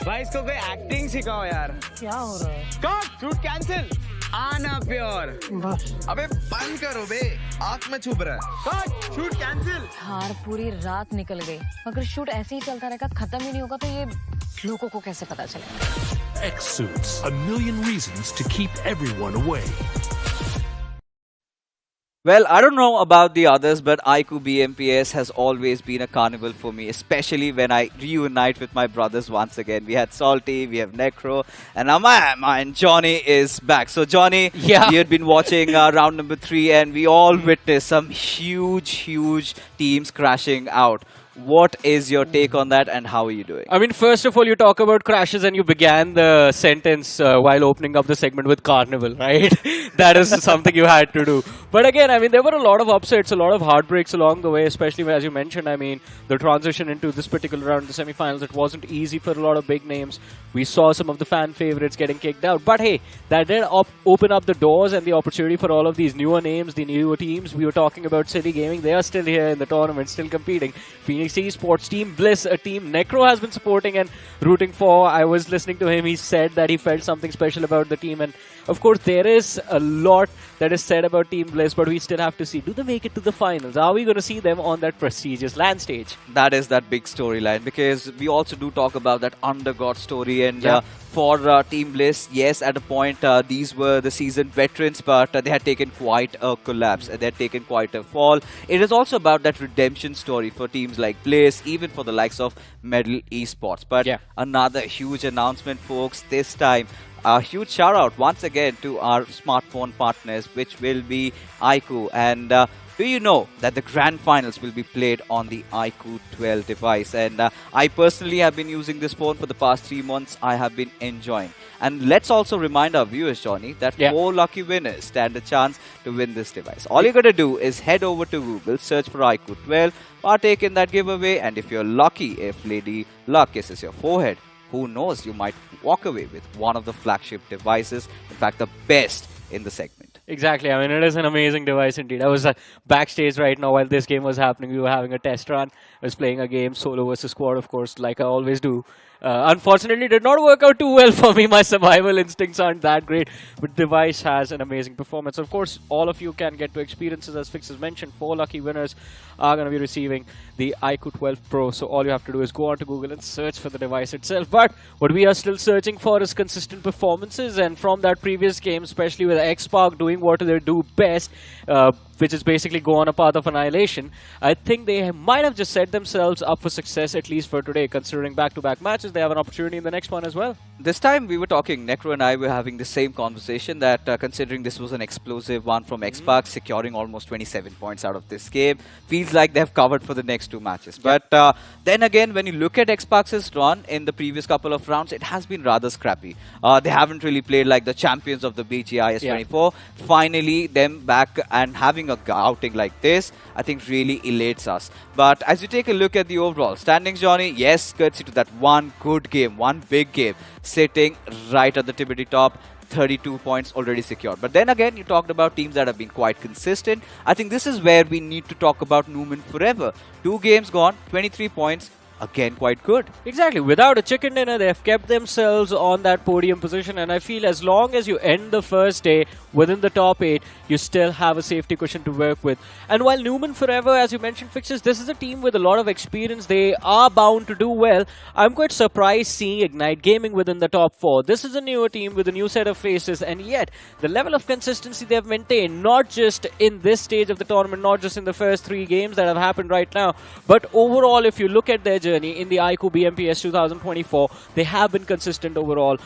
भाई इसको कोई एक्टिंग सिखाओ यार
क्या हो रहा है?
कट शूट कैंसिल आना प्योर
बस
अबे बंद करो बे आंख में छुप रहा है कट शूट कैंसिल
हार पूरी रात निकल गई, अगर शूट ऐसे ही चलता रहेगा खत्म ही नहीं होगा तो ये लोगों को कैसे पता चलेगा?
X-Suits, a million reasons to keep everyone away.
Well, I don't know about the others, but iQOO BMPS has always been a carnival for me, especially when I reunite with my brothers once again. We had Salty, we have Necro, and now my man Johnny is back. So Johnny, you had been watching round number 3 and we all witnessed some huge teams crashing out. What is your take on that, and how are you doing?
I mean, first of all, you talk about crashes and you began the sentence while opening up the segment with Carnival, right? That is something you had to do. But again, I mean, there were a lot of upsets, a lot of heartbreaks along the way, especially as you mentioned. I mean, the transition into this particular round, the semifinals, it wasn't easy for a lot of big names. We saw some of the fan favorites getting kicked out. But hey, that did open up the doors and the opportunity for all of these newer names, the newer teams. We were talking about City Gaming. They are still here in the tournament, still competing. Phoenix Esports, Team Bliss, a team Necro has been supporting and rooting for. I was listening to him. He said that he felt something special about the team. And of course, there is a lot that is said about Team Bliss, but we still have to see. Do they make it to the finals? Are we going to see them on that prestigious LAN stage?
That is that big storyline, because we also do talk about that undergod story. And for Team Bliss, yes, at a point, these were the seasoned veterans, but they had taken quite a collapse. They had taken quite a fall. It is also about that redemption story for teams like Bliss, even for the likes of Medal Esports. But another huge announcement, folks, this time. A huge shout out once again to our smartphone partners, which will be iQOO. And do you know that the Grand Finals will be played on the iQOO 12 device? And I personally have been using this phone for the past 3 months. I have been enjoying. And let's also remind our viewers, Johnny, that 4 lucky winners stand a chance to win this device. All you got to do is head over to Google, search for iQOO 12, partake in that giveaway. And if you're lucky, if Lady Luck kisses your forehead, who knows, you might walk away with one of the flagship devices. In fact, the best in the segment.
Exactly. I mean, it is an amazing device indeed. I was backstage right now while this game was happening. We were having a test run. I was playing a game, solo versus squad, of course, like I always do. Unfortunately, did not work out too well for me. My survival instincts aren't that great, but the device has an amazing performance. Of course, all of you can get to experiences, as Fix has mentioned. 4 lucky winners are going to be receiving the iQOO 12 Pro. So all you have to do is go onto Google and search for the device itself. But what we are still searching for is consistent performances. And from that previous game, especially with X-Park doing what they do best, which is basically go on a path of annihilation, I think they might have just set themselves up for success, at least for today. Considering back-to-back matches, they have an opportunity in the next one as well.
This time we were talking, Necro and I were having the same conversation, that considering this was an explosive one from X-Park, securing almost 27 points out of this game, feels like they've covered for the next 2 matches. But then again, when you look at X-Park's run in the previous couple of rounds, it has been rather scrappy. They haven't really played like the champions of the BGI S24. Finally, them back and having a outing like this, I think really elates us. But as you take a look at the overall standings, Johnny, yes, courtesy to that one good game, one big game, sitting right at the tippity top, 32 points already secured. But then again, you talked about teams that have been quite consistent. I think this is where we need to talk about Newman Forever. 2 games gone, 23 points. Again, quite good.
Exactly. Without a chicken dinner, they have kept themselves on that podium position. And I feel as long as you end the first day within the top 8, you still have a safety cushion to work with. And while Newman Forever, as you mentioned, Fixes, this is a team with a lot of experience. They are bound to do well. I'm quite surprised seeing Ignite Gaming within the top 4. This is a newer team with a new set of faces. And yet, the level of consistency they have maintained, not just in this stage of the tournament, not just in the first 3 games that have happened right now, but overall, if you look at their journey in the iQOO BMPS 2024, they have been consistent overall.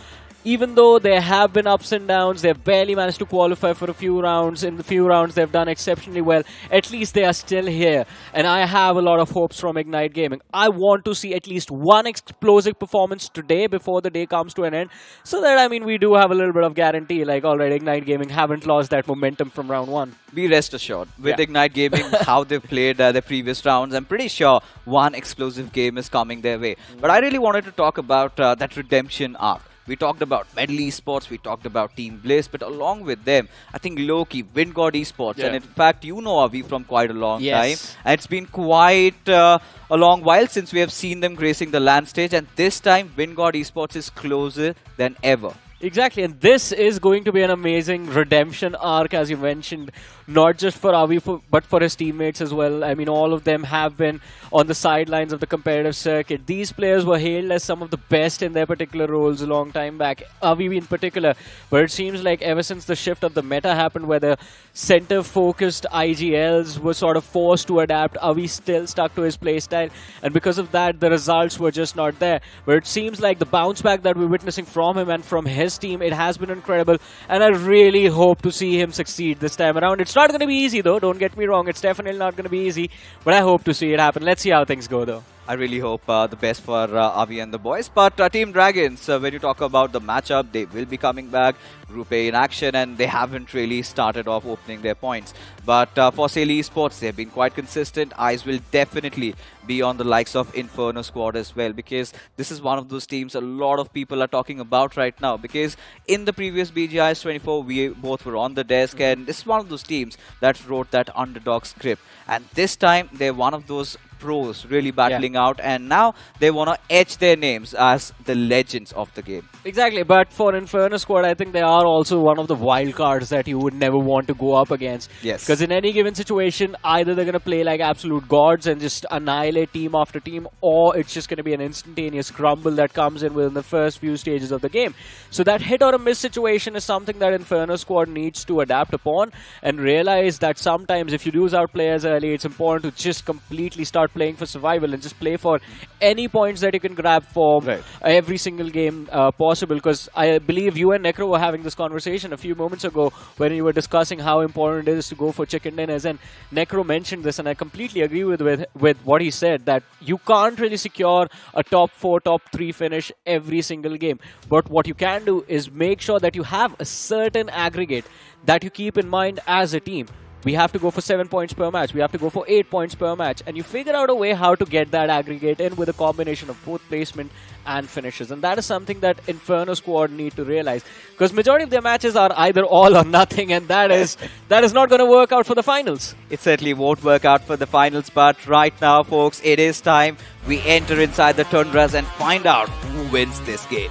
Even though there have been ups and downs, they've barely managed to qualify for a few rounds. In the few rounds, they've done exceptionally well. At least they are still here. And I have a lot of hopes from Ignite Gaming. I want to see at least one explosive performance today before the day comes to an end. So that, I mean, we do have a little bit of guarantee. Like, already, Ignite Gaming haven't lost that momentum from round 1.
Be rest assured, with Ignite Gaming, how they've played their previous rounds, I'm pretty sure one explosive game is coming their way. But I really wanted to talk about that redemption arc. We talked about Medal Esports, we talked about Team Bliss, but along with them, I think Loki, Wingod Esports, and in fact, you know Avi from quite a long time. And it's been quite a long while since we have seen them gracing the LAN stage, and this time, Wingod Esports is closer than ever.
Exactly, and this is going to be an amazing redemption arc, as you mentioned, not just for Avi, but for his teammates as well. I mean, all of them have been on the sidelines of the competitive circuit. These players were hailed as some of the best in their particular roles a long time back, Avi in particular. But it seems like ever since the shift of the meta happened, where the center-focused IGLs were sort of forced to adapt, Avi still stuck to his playstyle, and because of that, the results were just not there. But it seems like the bounce back that we're witnessing from him and from his team, it has been incredible, and I really hope to see him succeed this time around. It's It's not going to be easy though, don't get me wrong. It's definitely not going to be easy, but I hope to see it happen. Let's see how things go though.
I really hope the best for Avi and the boys. But Team Dragons, when you talk about the matchup, they will be coming back. Group A in action, and they haven't really started off opening their points. But for Sale Esports, they've been quite consistent. Eyes will definitely be on the likes of Inferno Squad as well, because this is one of those teams a lot of people are talking about right now. Because in the previous BGIS 24, we both were on the desk, and this is one of those teams that wrote that underdog script. And this time, they're one of those pros really battling out, and now they want to etch their names as the legends of the game.
Exactly, but for Inferno Squad, I think they are also one of the wild cards that you would never want to go up against.
Yes.
Because in any given situation, either they're going to play like absolute gods and just annihilate team after team, or it's just going to be an instantaneous crumble that comes in within the first few stages of the game. So that hit or a miss situation is something that Inferno Squad needs to adapt upon and realize that sometimes if you lose out players early, it's important to just completely start playing for survival and just play for any points that you can grab for every single game possible. Because I believe you and Necro were having this conversation a few moments ago when you were discussing how important it is to go for chicken dinners, and Necro mentioned this, and I completely agree with what he said, that you can't really secure a top 4, top 3 finish every single game. But what you can do is make sure that you have a certain aggregate that you keep in mind as a team. We have to go for 7 points per match. We have to go for 8 points per match. And you figure out a way how to get that aggregate in with a combination of both placement and finishes. And that is something that Inferno Squad need to realize. Because majority of their matches are either all or nothing. And that is not going to work out for the finals.
It certainly won't work out for the finals. But right now, folks, it is time we enter inside the Tundras and find out who wins this game.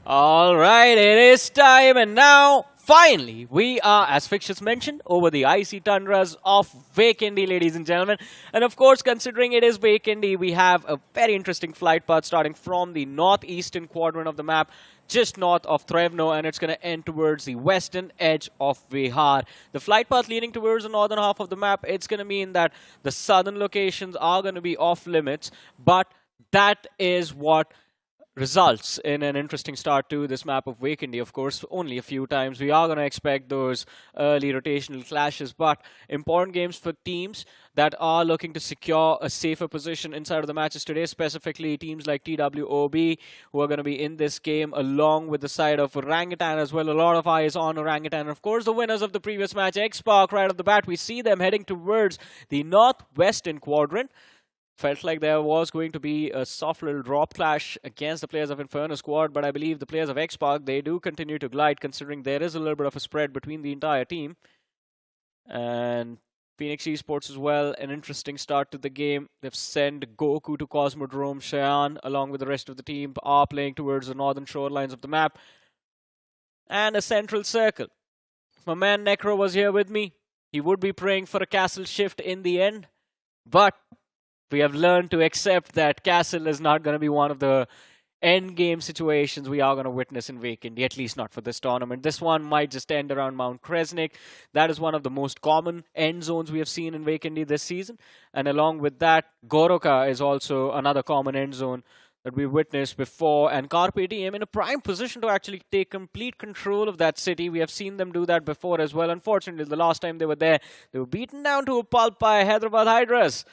Alright, it is time, and now, finally, we are, as Fixtures mentioned, over the icy tundras of Vikendi, ladies and gentlemen. And of course, considering it is Vikendi, we have a very interesting flight path starting from the northeastern quadrant of the map, just north of Trevno, and it's going to end towards the western edge of Vihar. The flight path leading towards the northern half of the map, it's going to mean that the southern locations are going to be off limits, but that is what results in an interesting start to this map of Vikendi. Of course, only a few times. We are going to expect those early rotational clashes, but important games for teams that are looking to secure a safer position inside of the matches today, specifically teams like TWOB, who are going to be in this game along with the side of Orangutan as well. A lot of eyes on Orangutan. And of course, the winners of the previous match, X-Park, right off the bat, we see them heading towards the northwestern quadrant. Felt like there was going to be a soft little drop clash against the players of Inferno Squad, but I believe the players of X-Park, they do continue to glide, considering there is a little bit of a spread between the entire team. And Phoenix Esports as well, an interesting start to the game. They've sent Goku to Cosmodrome. Cheyenne, along with the rest of the team, are playing towards the northern shorelines of the map. And a central circle. If my man Necro was here with me, he would be praying for a castle shift in the end, but we have learned to accept that castle is not going to be one of the end game situations we are going to witness in Vikendi, at least not for this tournament. This one might just end around Mount Kresnik. That is one of the most common end zones we have seen in Vikendi this season. And along with that, Goroka is also another common end zone that we witnessed before. And Carpe Diem in a prime position to actually take complete control of that city. We have seen them do that before as well. Unfortunately, the last time they were there, they were beaten down to a pulp by Hyderabad Hydras.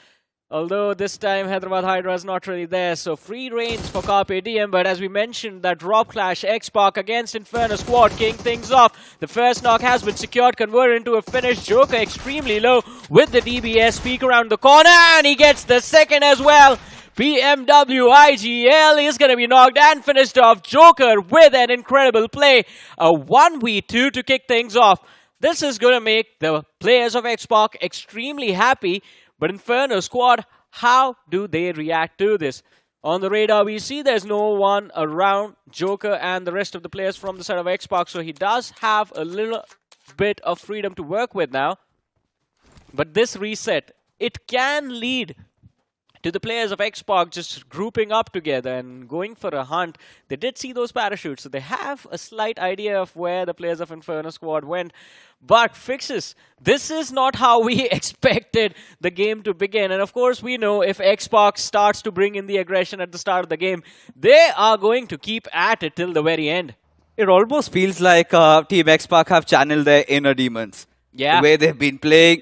Although this time Hyderabad Hydra is not really there, so free reigns for Carpe Diem. But as we mentioned, that drop clash, X-Park against Inferno Squad, kicking things off. The first knock has been secured, converted into a finish. Joker extremely low with the DBS peek around the corner, and he gets the second as well. BMW IGL is going to be knocked and finished off. Joker with an incredible play. A 1v2 to kick things off. This is going to make the players of X-Park extremely happy. But Inferno Squad, how do they react to this? On the radar, we see there's no one around Joker and the rest of the players from the side of X-Park, so he does have a little bit of freedom to work with now. But this reset, it can lead to the players of Xbox just grouping up together and going for a hunt. They did see those parachutes, so they have a slight idea of where the players of Inferno Squad went. But Fixes, this is not how we expected the game to begin. And of course, we know if Xbox starts to bring in the aggression at the start of the game, they are going to keep at it till the very end.
It almost feels like Team Xbox have channeled their inner demons.
Yeah.
The way they've been playing,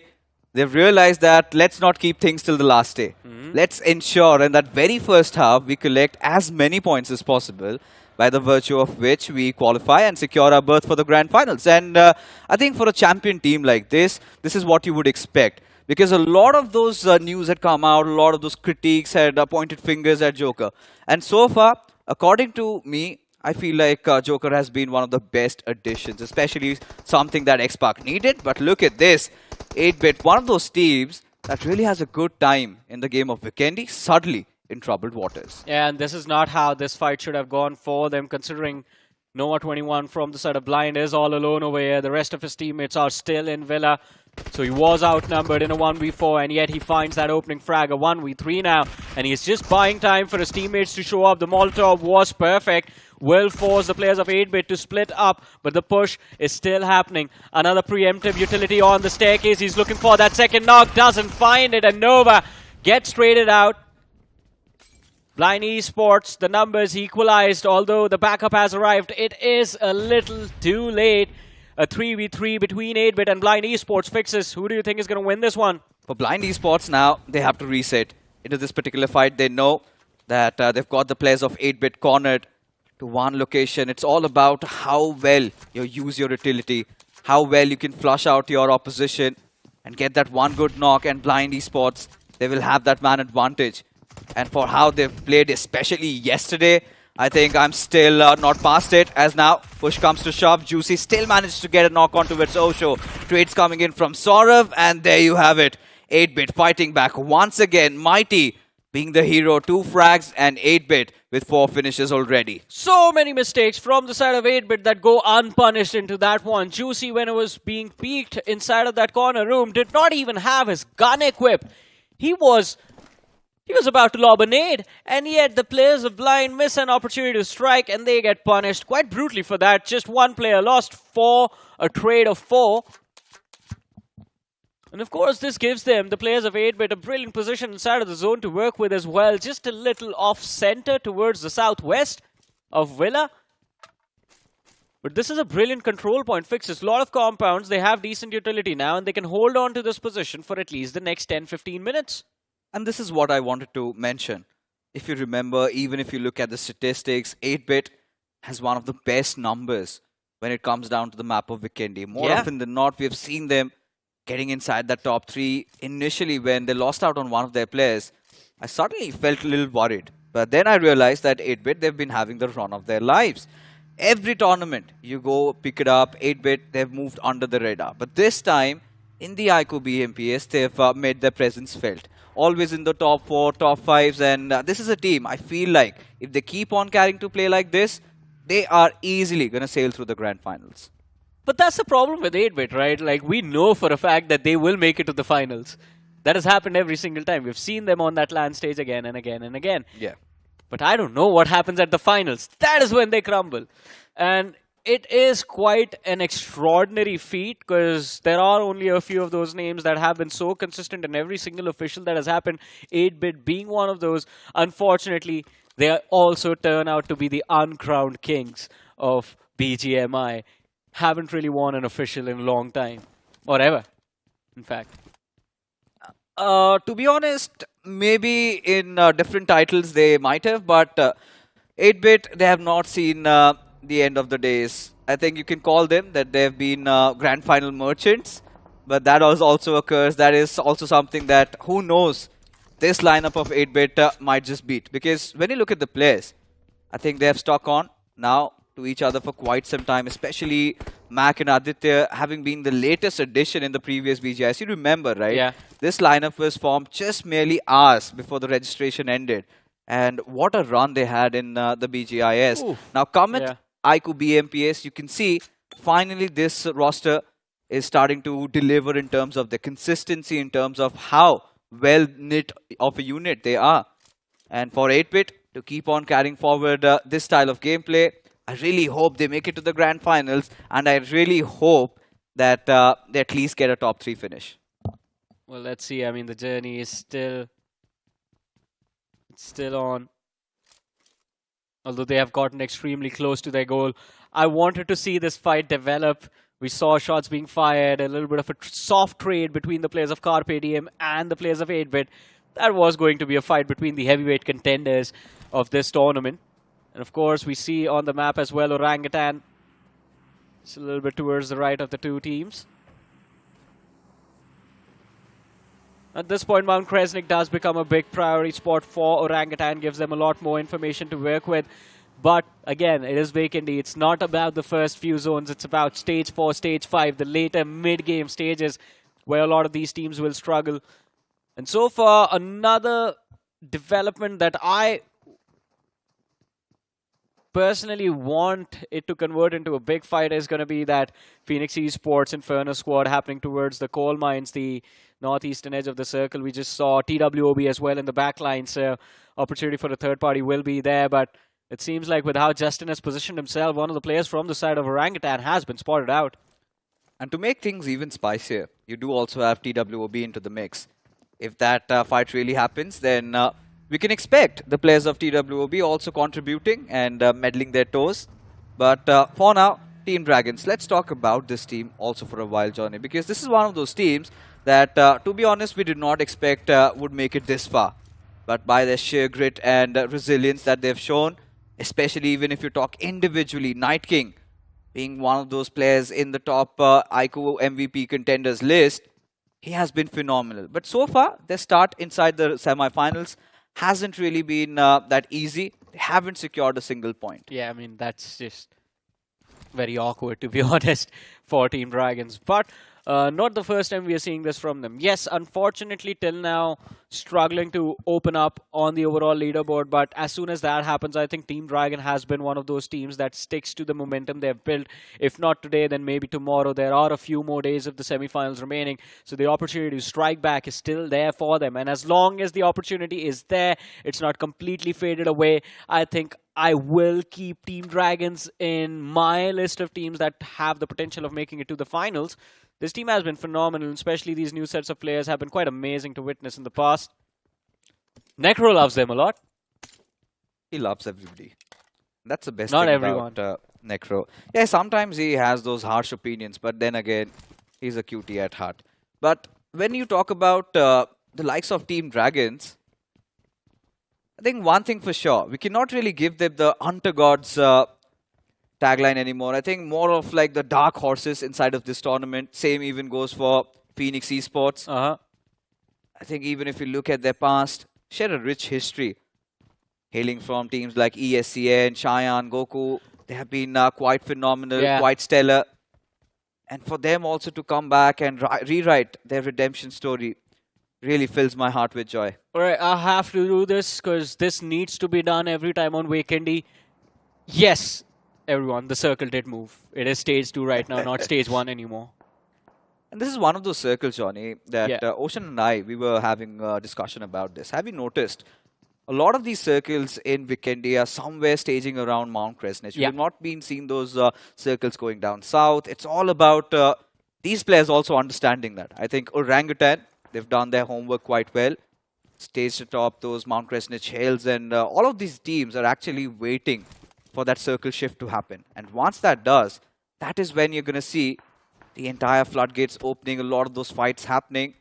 they've realized that let's not keep things till the last day. Let's ensure in that very first half we collect as many points as possible, by the virtue of which we qualify and secure our berth for the Grand Finals. And I think for a champion team like this is what you would expect. Because a lot of those news had come out, a lot of those critiques had pointed fingers at Joker. And so far, according to me, I feel like Joker has been one of the best additions, especially something that X-Pac needed. But look at this, 8-Bit, one of those teams that really has a good time in the game of Vikendi, suddenly in troubled waters.
Yeah, and this is not how this fight should have gone for them, considering Nova 21 from the side of Blind is all alone over here. The rest of his teammates are still in Villa. So he was outnumbered in a 1v4, and yet he finds that opening frag, a 1v3 now. And he's just buying time for his teammates to show up. The Molotov was perfect. Will force the players of 8-Bit to split up, but the push is still happening. Another preemptive utility on the staircase. He's looking for that second knock, doesn't find it, and Nova gets traded out. Blind Esports, the numbers equalized, although the backup has arrived. It is a little too late. A 3v3 between 8-Bit and Blind Esports. Fixes, who do you think is going to win this one?
For Blind Esports now, they have to reset into this particular fight. They know that they've got the players of 8-Bit cornered to one location. It's all about how well you use your utility, how well you can flush out your opposition and get that one good knock. And Blind Esports, they will have that man advantage. And for how they've played, especially yesterday, I think I'm still not past it. As now, push comes to shove. Juicy still managed to get a knock onto its Osho. Trades coming in from Saurav, and there you have it. 8-Bit fighting back once again. Mighty being the hero. 2 frags and 8-Bit with 4 finishes already.
So many mistakes from the side of 8-Bit that go unpunished into that one. Juicy, when it was being peeked inside of that corner room, did not even have his gun equipped. He was about to lob a nade, and yet the players of Blind miss an opportunity to strike, and they get punished quite brutally for that. Just one player lost for a trade of 4. And of course, this gives them, the players of 8-Bit, a brilliant position inside of the zone to work with as well. Just a little off-center towards the southwest of Villa. But this is a brilliant control point. Fixes a lot of compounds. They have decent utility now, and they can hold on to this position for at least the next 10-15 minutes.
And this is what I wanted to mention. If you remember, even if you look at the statistics, 8-Bit has one of the best numbers when it comes down to the map of Vikendi. More often than not, we have seen them getting inside the top 3. Initially, when they lost out on one of their players, I suddenly felt a little worried. But then I realized that 8-Bit, they've been having the run of their lives. Every tournament, you go pick it up, 8-Bit, they've moved under the radar. But this time, in the iQOO BMPS, they've made their presence felt. Always in the top 4, top 5s, and this is a team, I feel like, if they keep on carrying to play like this, they are easily going to sail through the Grand Finals.
But that's the problem with 8-Bit, right? Like, we know for a fact that they will make it to the finals. That has happened every single time. We've seen them on that LAN stage again and again and again.
Yeah.
But I don't know what happens at the finals. That is when they crumble. And it is quite an extraordinary feat, because there are only a few of those names that have been so consistent in every single official that has happened. 8-Bit being one of those. Unfortunately, they also turn out to be the uncrowned kings of BGMI. Haven't really won an official in a long time. Or ever, in fact.
To be honest, maybe in different titles they might have, but 8-Bit, they have not seen the end of the days. I think you can call them that they've been Grand Final merchants, but that was also a curse. That is also something that, who knows, this lineup of 8-Bit might just beat. Because when you look at the players, I think they have stuck on now to each other for quite some time, especially Mac and Aditya having been the latest addition in the previous BGIS. You remember, right?
Yeah.
This lineup was formed just merely hours before the registration ended. And what a run they had in the BGIS.
Oof.
Now come at iQOO BMPS, you can see finally this roster is starting to deliver in terms of the consistency, in terms of how well knit of a unit they are. And for 8-bit to keep on carrying forward this style of gameplay, I really hope they make it to the Grand Finals, and I really hope that they at least get a top 3 finish.
Well, let's see. I mean, the journey is still on. Although they have gotten extremely close to their goal. I wanted to see this fight develop. We saw shots being fired, a little bit of a soft trade between the players of Carpe Diem and the players of 8-bit. That was going to be a fight between the heavyweight contenders of this tournament. And of course, we see on the map as well Orangutan. It's a little bit towards the right of the two teams. At this point, Mount Kresnik does become a big priority spot for Orangutan, gives them a lot more information to work with. But again, it is Vikendi. It's not about the first few zones. It's about stage 4, stage 5, the later mid-game stages where a lot of these teams will struggle. And so far, another development that I personally want it to convert into a big fight is going to be that Phoenix Esports Inferno squad happening towards the coal mines, the northeastern edge of the circle. We just saw TWOB as well in the backline, so opportunity for the third party will be there. But it seems like with how Justin has positioned himself, one of the players from the side of Orangutan has been spotted out.
And to make things even spicier, you do also have TWOB into the mix. If that fight really happens, then we can expect the players of TWOB also contributing and meddling their toes. But for now, Team Dragons, let's talk about this team also for a while, Johnny, because this is one of those teams that, to be honest, we did not expect would make it this far. But by their sheer grit and resilience that they've shown, especially even if you talk individually, Night King being one of those players in the top iQOO MVP contenders list, he has been phenomenal. But so far, their start inside the semi-finals hasn't really been that easy. They haven't secured a single point.
Yeah, I mean, that's just very awkward, to be honest, for Team Dragons. But not the first time we are seeing this from them. Yes, unfortunately, till now, struggling to open up on the overall leaderboard. But as soon as that happens, I think Team Dragon has been one of those teams that sticks to the momentum they've built. If not today, then maybe tomorrow. There are a few more days of the semifinals remaining. So the opportunity to strike back is still there for them. And as long as the opportunity is there, it's not completely faded away. I think I will keep Team Dragons in my list of teams that have the potential of making it to the finals. This team has been phenomenal, especially these new sets of players have been quite amazing to witness in the past. Necro loves them a lot.
He loves everybody. That's the best
Not
thing
everyone.
about Necro. Yeah, sometimes he has those harsh opinions, but then again, he's a cutie at heart. But when you talk about the likes of Team Dragons, I think one thing for sure, we cannot really give them the Hunter Gods tagline anymore. I think more of like the dark horses inside of this tournament. Same even goes for Phoenix Esports. I think even if you look at their past, share a rich history. Hailing from teams like ESCN, Cheyenne, Goku, they have been quite phenomenal, quite stellar. And for them also to come back and rewrite their redemption story really fills my heart with joy.
Alright, I have to do this because this needs to be done every time on Vikendi. Yes, everyone, the circle did move. It is stage 2 right now, not stage 1 anymore.
And this is one of those circles, Johnny, that Ocean and I, we were having a discussion about this. Have you noticed a lot of these circles in Vikendi are somewhere staging around Mount Kresnik? We have not been seeing those circles going down south. It's all about these players also understanding that. I think Orangutan, they've done their homework quite well. Staged atop those Mount Kresnik hills, and all of these teams are actually waiting for that circle shift to happen. And once that does, that is when you're going to see the entire floodgates opening, a lot of those fights happening.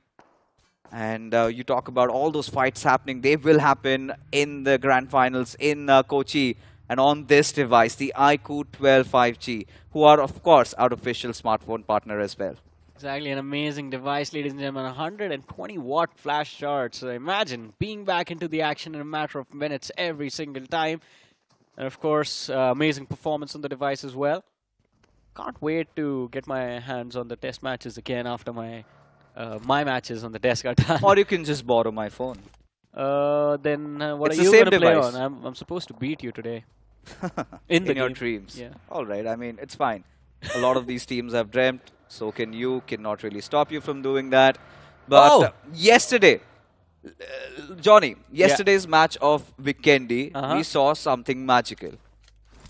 And you talk about all those fights happening, they will happen in the Grand Finals in Kochi and on this device, the iQOO 12 5G, who are, of course, our official smartphone partner as well.
Exactly, an amazing device, ladies and gentlemen. 120 watt flash charge. So imagine being back into the action in a matter of minutes every single time. And of course, amazing performance on the device as well. Can't wait to get my hands on the test matches again after my matches on the desk are done.
Or you can just borrow my phone.
Then what
It's
are
the
you
same
going to play
device.
on? I'm supposed to beat you today. In
your
game.
dreams.
Yeah.
All right, I mean, it's fine. A lot of these teams have dreamt, so can you. Cannot really stop you from doing that. But yesterday, Johnny, yesterday's match of Vikendi,
Uh-huh.
we saw something magical.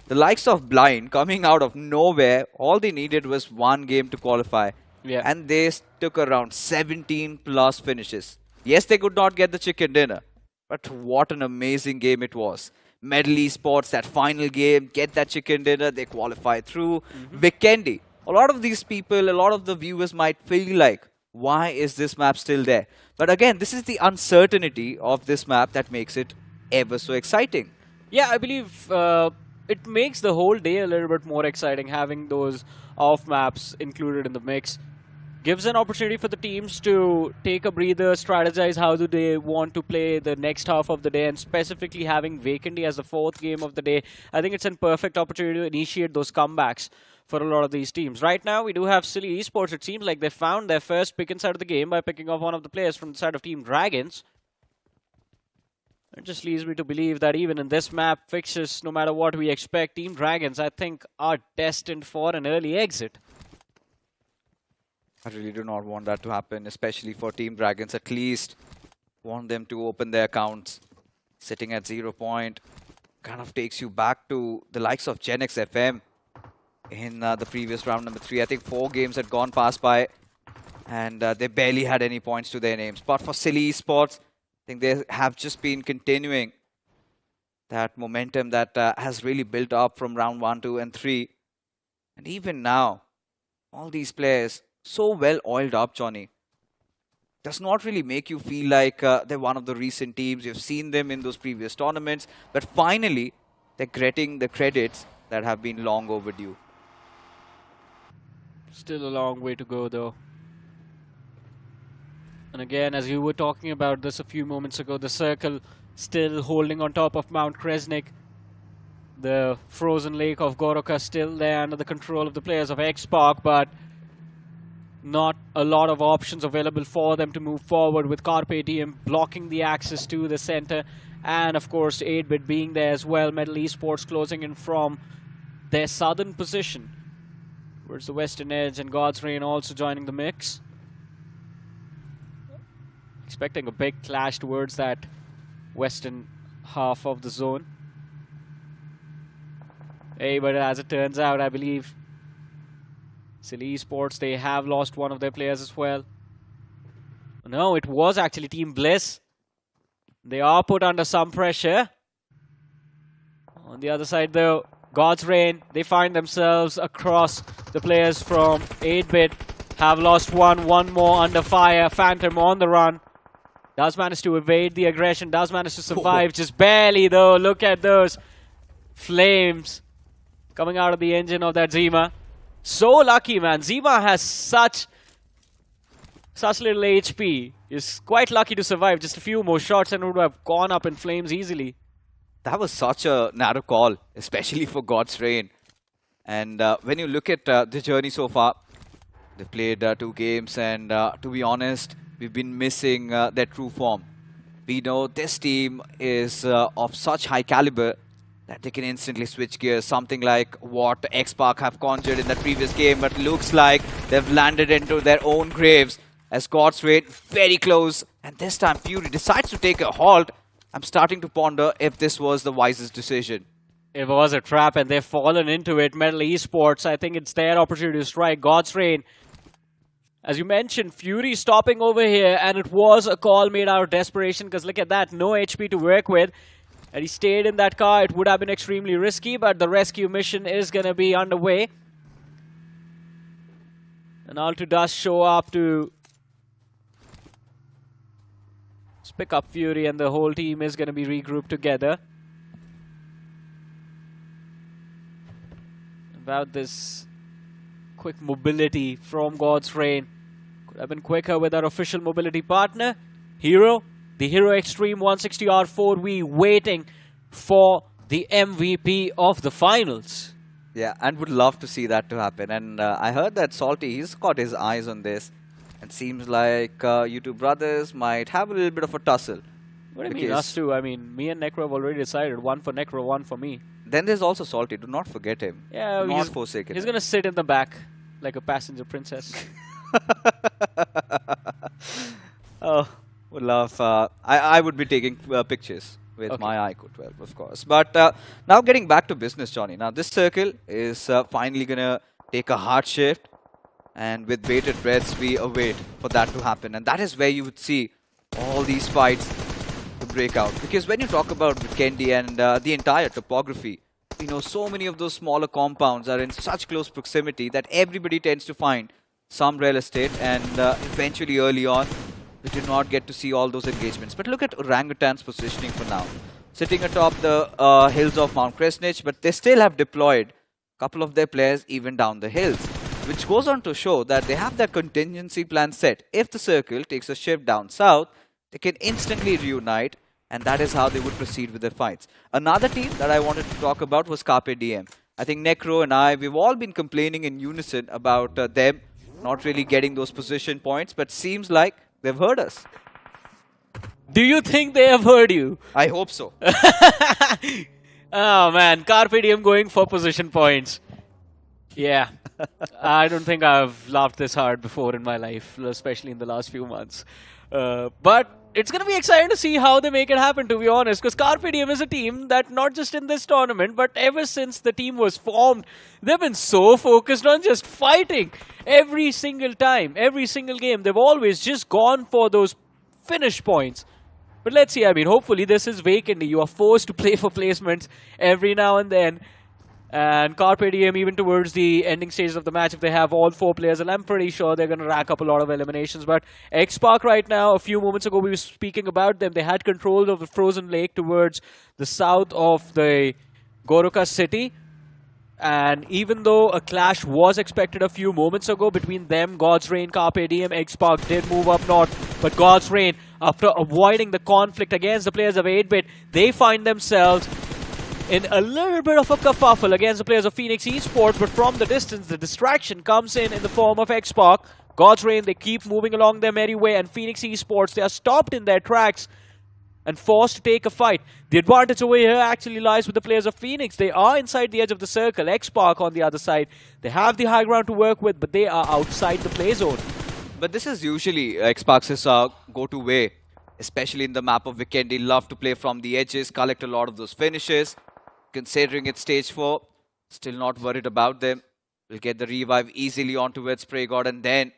The likes of Blind coming out of nowhere, all they needed was one game to qualify.
Yeah.
And they took around 17 plus finishes. Yes, they could not get the chicken dinner, but what an amazing game it was. Medal Esports, that final game, get that chicken dinner, they qualify through. Vikendi, a lot of these people, a lot of the viewers might feel like, why is this map still there? But again, this is the uncertainty of this map that makes it ever so exciting.
Yeah, I believe it makes the whole day a little bit more exciting having those off maps included in the mix. Gives an opportunity for the teams to take a breather, strategize how do they want to play the next half of the day, and specifically having Vikendi as the fourth game of the day. I think it's a perfect opportunity to initiate those comebacks for a lot of these teams. Right now, we do have Silly Esports. It seems like they found their first pick inside of the game by picking off one of the players from the side of Team Dragons. It just leads me to believe that even in this map, fixtures, no matter what we expect, Team Dragons, I think, are destined for an early exit.
I really do not want that to happen, especially for Team Dragons. At least want them to open their accounts. Sitting at 0 point kind of takes you back to the likes of Gen X FM in the previous round number 3. I think 4 games had gone past by and they barely had any points to their names. But for Silly Esports, I think they have just been continuing that momentum that has really built up from round 1, 2 and 3. And even now, all these players so well oiled up, Johnny. Does not really make you feel like they're one of the recent teams. You've seen them in those previous tournaments. But finally, they're getting the credits that have been long overdue.
Still a long way to go, though. And again, as you were talking about this a few moments ago, the circle still holding on top of Mount Kresnik. The frozen lake of Goroka still there under the control of the players of X-Park, but not a lot of options available for them to move forward, with Carpe Diem blocking the access to the center, and of course 8-bit being there as well. Medal Esports closing in from their southern position towards the western edge, and God's Reign also joining the mix. Expecting a big clash towards that western half of the zone. Hey, but as it turns out, I believe Silly Esports, they have lost one of their players as well. No, it was actually Team Bliss. They are put under some pressure. On the other side, though, God's Reign, they find themselves across the players from 8-bit. Have lost one more under fire. Phantom on the run. Does manage to evade the aggression, does manage to survive. Just barely, though. Look at those flames coming out of the engine of that Zima. So lucky, man. Zima has such little HP. He's quite lucky to survive. Just a few more shots and would have gone up in flames easily.
That was such a narrow call, especially for God's Reign. And when you look at the journey so far, they've played 2 games, and to be honest, we've been missing their true form. We know this team is of such high caliber that they can instantly switch gears, something like what X-Park have conjured in that previous game, but looks like they've landed into their own graves as God's Reign very close, and this time Fury decides to take a halt. I'm starting to ponder if this was the wisest decision.
It was a trap and they've fallen into it. Medal Esports, I think it's their opportunity to strike. God's Reign, as you mentioned, Fury stopping over here, and it was a call made out of desperation because look at that, no HP to work with. And he stayed in that car. It would have been extremely risky, but the rescue mission is going to be underway. And Altu does show up to pick up Fury, and the whole team is going to be regrouped together. About this quick mobility from God's Reign. Could have been quicker with our official mobility partner, Hero. The Hero Extreme 160R4V waiting for the MVP of the finals.
Yeah, and would love to see that to happen. And I heard that Salty, he's got his eyes on this. And seems like you two brothers might have a little bit of a tussle.
What do you mean, us two? I mean, me and Necro have already decided. One for Necro, one for me.
Then there's also Salty. Do not forget him.
Yeah,
not forsaken.
He's going to sit in the back like a passenger princess.
Oh, would love I would be taking pictures with my iQOO 12, of course. But now getting back to business, Johnny. Now this circle is finally going to take a hard shift. And with bated breaths, we await for that to happen. And that is where you would see all these fights to break out. Because when you talk about Vikendi and the entire topography, you know, so many of those smaller compounds are in such close proximity that everybody tends to find some real estate. And eventually early on, we did not get to see all those engagements. But look at Orangutan's positioning for now. Sitting atop the hills of Mount Kresnich, but they still have deployed a couple of their players even down the hills. Which goes on to show that they have that contingency plan set. If the circle takes a shift down south, they can instantly reunite, and that is how they would proceed with their fights. Another team that I wanted to talk about was Carpe Diem. I think Necro and I, we've all been complaining in unison about them not really getting those position points, but seems like they've heard us.
Do you think they have heard you?
I hope so.
Oh man, Carpe Diem going for position points. Yeah. I don't think I've laughed this hard before in my life, especially in the last few months. But it's going to be exciting to see how they make it happen, to be honest, because Carpe Diem is a team that not just in this tournament, but ever since the team was formed, they've been so focused on just fighting every single time, every single game. They've always just gone for those finish points. But let's see, I mean, hopefully this is Vikendi. You are forced to play for placements every now and then. And Carpe Diem, even towards the ending stages of the match, if they have all 4 players, and I'm pretty sure they're going to rack up a lot of eliminations. But X-Park right now, a few moments ago we were speaking about them. They had control of the frozen lake towards the south of the Goroka city. And even though a clash was expected a few moments ago between them, God's Reign, Carpe Diem, X-Park did move up north. But God's Reign, after avoiding the conflict against the players of 8-Bit, they find themselves in a little bit of a kerfuffle against the players of Phoenix Esports, but from the distance, the distraction comes in the form of X-Park. God's Reign, they keep moving along their merry way, and Phoenix Esports, they are stopped in their tracks and forced to take a fight. The advantage over here actually lies with the players of Phoenix. They are inside the edge of the circle. X-Park on the other side, they have the high ground to work with, but they are outside the play zone.
But this is usually X-Park's go-to way, especially in the map of Vikendi. Love to play from the edges, collect a lot of those finishes. Considering it's stage 4, still not worried about them. Will get the revive easily onto its Spray God and then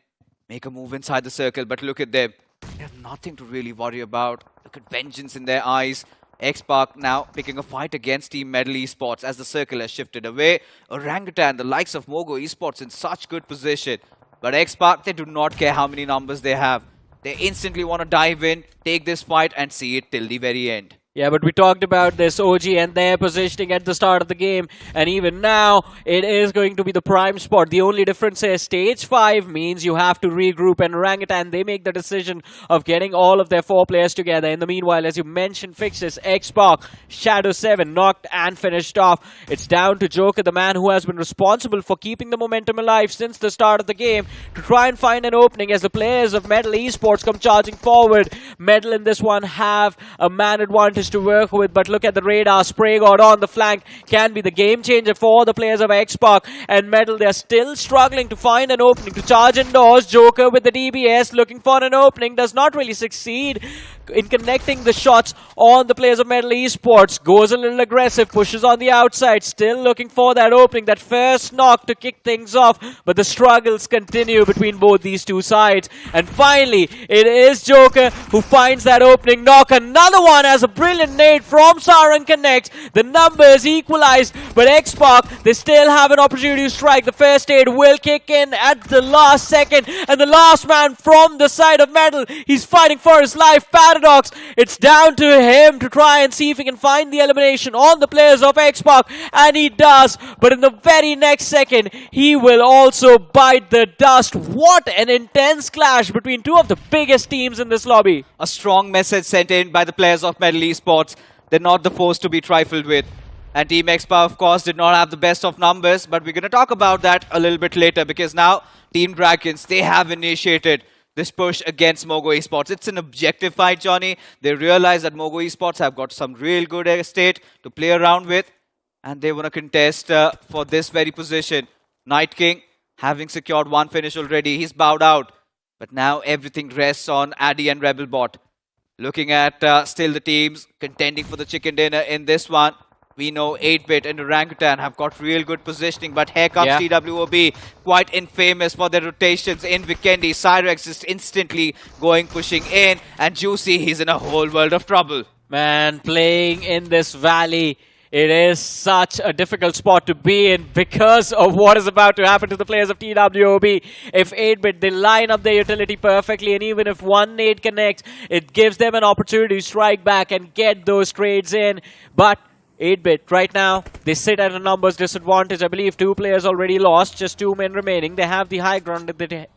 make a move inside the circle. But look at them. They have nothing to really worry about. Look at vengeance in their eyes. X-Park now picking a fight against Team Medal Esports as the circle has shifted away. Orangutan, the likes of Mogo Esports in such good position. But X-Park, they do not care how many numbers they have. They instantly want to dive in, take this fight and see it till the very end.
Yeah, but we talked about this OG and their positioning at the start of the game. And even now, it is going to be the prime spot. The only difference is stage 5 means you have to regroup. And Orangutan, they make the decision of getting all of their 4 players together. In the meanwhile, as you mentioned, fixes X-Park, Shadow 7 knocked and finished off. It's down to Joker, the man who has been responsible for keeping the momentum alive since the start of the game, to try and find an opening as the players of Medal Esports come charging forward. Medal in this one have a man advantage to work with, but look at the radar. Spray God on the flank can be the game changer for the players of X-Park, and Medal, they're still struggling to find an opening to charge indoors. Joker with the DBS looking for an opening, does not really succeed in connecting the shots on the players of Medal Esports. Goes a little aggressive, pushes on the outside, still looking for that opening, that first knock to kick things off, but the struggles continue between both these two sides. And finally, it is Joker who finds that opening knock. Another one as a brilliant nade from Saran connects. The numbers equalized, but X-Park, they still have an opportunity to strike. The first aid will kick in at the last second, and the last man from the side of Medal, he's fighting for his life. Paradox, it's down to him to try and see if he can find the elimination on the players of X-Park, and he does, but in the very next second, he will also bite the dust. What an intense clash between two of the biggest teams in this lobby.
A strong message sent in by the players of Medal Esports. They're not the force to be trifled with. And Team X-Park, of course, did not have the best of numbers, but we're going to talk about that a little bit later, because now Team Dragons, they have initiated this push against Mogo Esports. It's an objective fight, Johnny. They realize that Mogo Esports have got some real good estate to play around with, and they want to contest for this very position. Night King, having secured one finish already, he's bowed out. But now everything rests on Addy and Rebel Bot. Looking at still the teams contending for the chicken dinner in this one. We know 8-Bit and Orangutan have got real good positioning, but here comes TWOB, quite infamous for their rotations in Vikendi. Cyrex just instantly pushing in, and Juicy, he's in a whole world of trouble.
Man, playing in this valley, it is such a difficult spot to be in because of what is about to happen to the players of TWOB. If 8-Bit, they line up their utility perfectly, and even if one nade connects, it gives them an opportunity to strike back and get those trades in. But 8-Bit, right now, they sit at a numbers disadvantage. I believe 2 players already lost, just 2 men remaining. They have the high ground.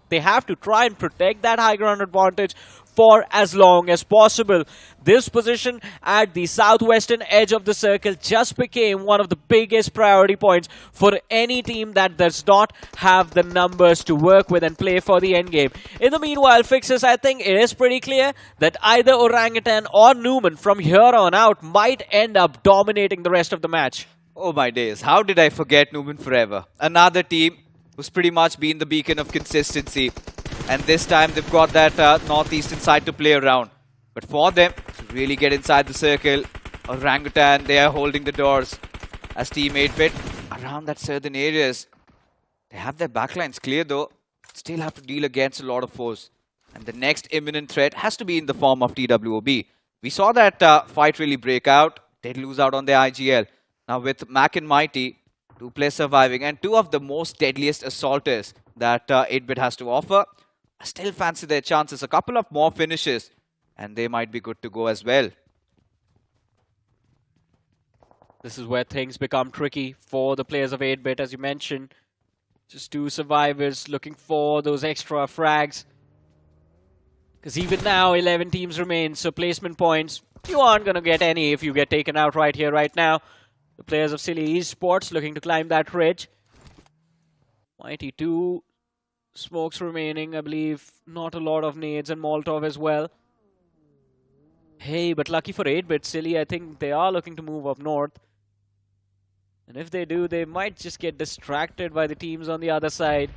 They have to try and protect that high ground advantage for as long as possible. This position at the southwestern edge of the circle just became one of the biggest priority points for any team that does not have the numbers to work with and play for the endgame. In the meanwhile, Fixes, I think it is pretty clear that either Orangutan or Newman from here on out might end up dominating the rest of the match.
Oh my days, how did I forget Newman Forever? Another team who's pretty much been the beacon of consistency. And this time they've got that northeastern side to play around. But for them to really get inside the circle, Orangutan, they are holding the doors. As Team 8-Bit around that southern areas, they have their backlines clear though. Still have to deal against a lot of foes. And the next imminent threat has to be in the form of TWOB. We saw that fight really break out. They'd lose out on their IGL. Now with Mac and Mighty, 2 players surviving and 2 of the most deadliest assaulters that 8-Bit has to offer. I still fancy their chances. A couple of more finishes and they might be good to go as well.
This is where things become tricky for the players of 8-Bit, as you mentioned. Just 2 survivors looking for those extra frags. Because even now, 11 teams remain, so placement points, you aren't going to get any if you get taken out right here, right now. The players of Silly Esports looking to climb that ridge. Mighty 2 smokes remaining, I believe. Not a lot of nades and Molotov as well. Hey, but lucky for 8-Bit, Silly, I think they are looking to move up north. And if they do, they might just get distracted by the teams on the other side.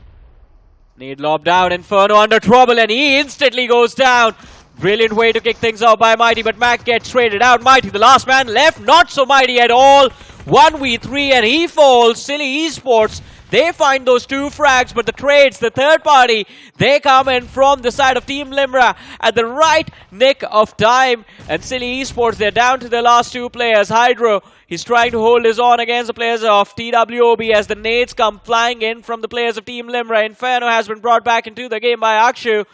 Nade lobbed out, Inferno under trouble, and he instantly goes down. Brilliant way to kick things off by Mighty, but Mac gets traded out. Mighty, the last man left, not so Mighty at all. 1v3 and he falls. Silly Esports, they find those 2 frags, but the trades, the third party, they come in from the side of Team Limra at the right nick of time. And Silly Esports, they're down to their last 2 players. Hydro, he's trying to hold his own against the players of TWOB as the nades come flying in from the players of Team Limra. Inferno has been brought back into the game by iQOO.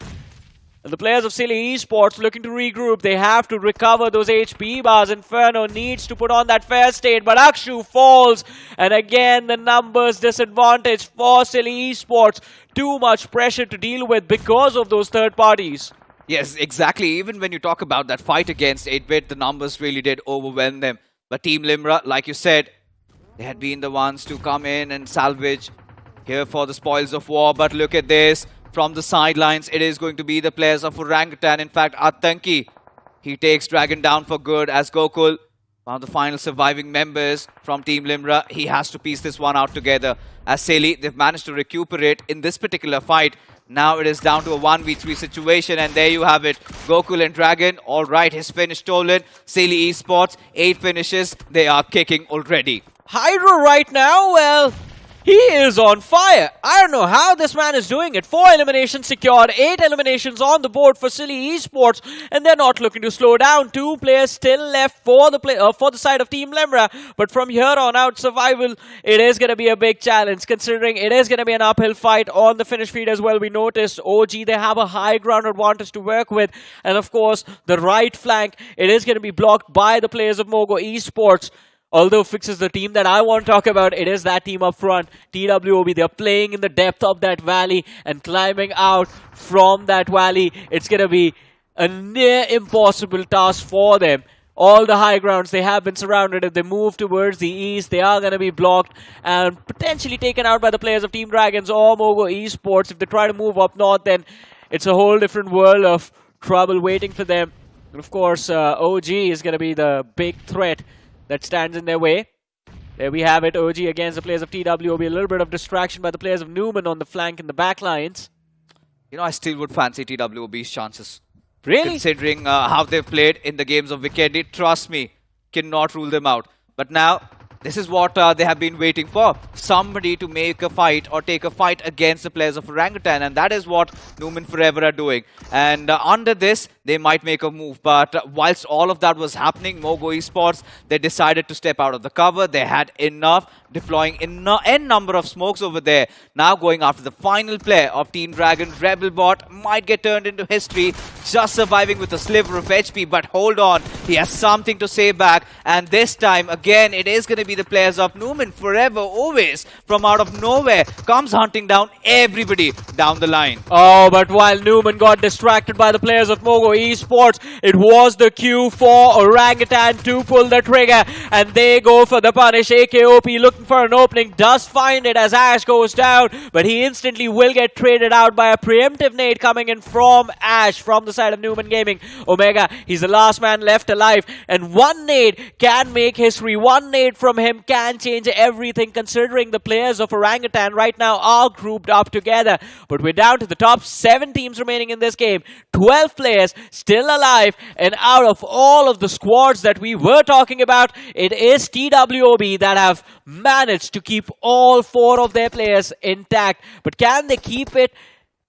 And the players of Silly Esports looking to regroup. They have to recover those HP bars. Inferno needs to put on that fair state, but iQOO falls. And again, the numbers disadvantage for Silly Esports. Too much pressure to deal with because of those third parties.
Yes, exactly. Even when you talk about that fight against 8-Bit, the numbers really did overwhelm them. But Team Limra, like you said, they had been the ones to come in and salvage here for the spoils of war. But look at this. From the sidelines, it is going to be the players of Orangutan. In fact, Atanki, he takes Dragon down for good as Gokul, one of the final surviving members from Team Limra. He has to piece this one out together. As Seli, they've managed to recuperate in this particular fight. Now it is down to a 1v3 situation, and there you have it. Gokul and Dragon, all right, his finish stolen. Seli Esports, 8 finishes. They are kicking already.
Hydro right now, well, he is on fire. I don't know how this man is doing it. 4 eliminations secured, 8 eliminations on the board for Silly Esports, and they're not looking to slow down. 2 players still left for the side of Team Limra, but from here on out, survival, it is going to be a big challenge, considering it is going to be an uphill fight on the finish feed as well. We noticed OG, they have a high ground advantage to work with, and of course, the right flank, it is going to be blocked by the players of Mogo Esports. Although Fixes the team that I want to talk about, it is that team up front. TWOB, they're playing in the depth of that valley and climbing out from that valley. It's going to be a near impossible task for them. All the high grounds, they have been surrounded. If they move towards the east, they are going to be blocked and potentially taken out by the players of Team Dragons or Mogo Esports. If they try to move up north, then it's a whole different world of trouble waiting for them. And of course, OG is going to be the big threat that stands in their way. There we have it, OG against the players of TWOB. A little bit of distraction by the players of Newman on the flank and the back lines.
You know, I still would fancy TWOB's chances.
Really?
Considering how they've played in the games of Vikendi, trust me, cannot rule them out. But now, this is what they have been waiting for. Somebody to make a fight or take a fight against the players of Orangutan. And that is what Numan Forever are doing. And under this, they might make a move. But whilst all of that was happening, Mogo Esports, they decided to step out of the cover. They had enough, deploying n number of smokes over there. Now going after the final player of Team Dragon, Rebelbot might get turned into history, just surviving with a sliver of HP. But hold on, he has something to say back. And this time, again, it is going to be the players of Numan Forever, always from out of nowhere, comes hunting down everybody down the line.
Oh, but while Numan got distracted by the players of Mogo Esports, it was the cue for Orangutan to pull the trigger, and they go for the punish. AKOP looking for an opening, does find it as Ash goes down, but he instantly will get traded out by a preemptive nade coming in from Ash from the side of Numan Gaming. Omega, he's the last man left alive, and one nade can make history. One nade from him can change everything, considering the players of Orangutan right now are grouped up together. But we're down to the top 7 teams remaining in this game. 12 players still alive, and out of all of the squads that we were talking about, it is TWOB that have managed to keep all 4 of their players intact. But can they keep it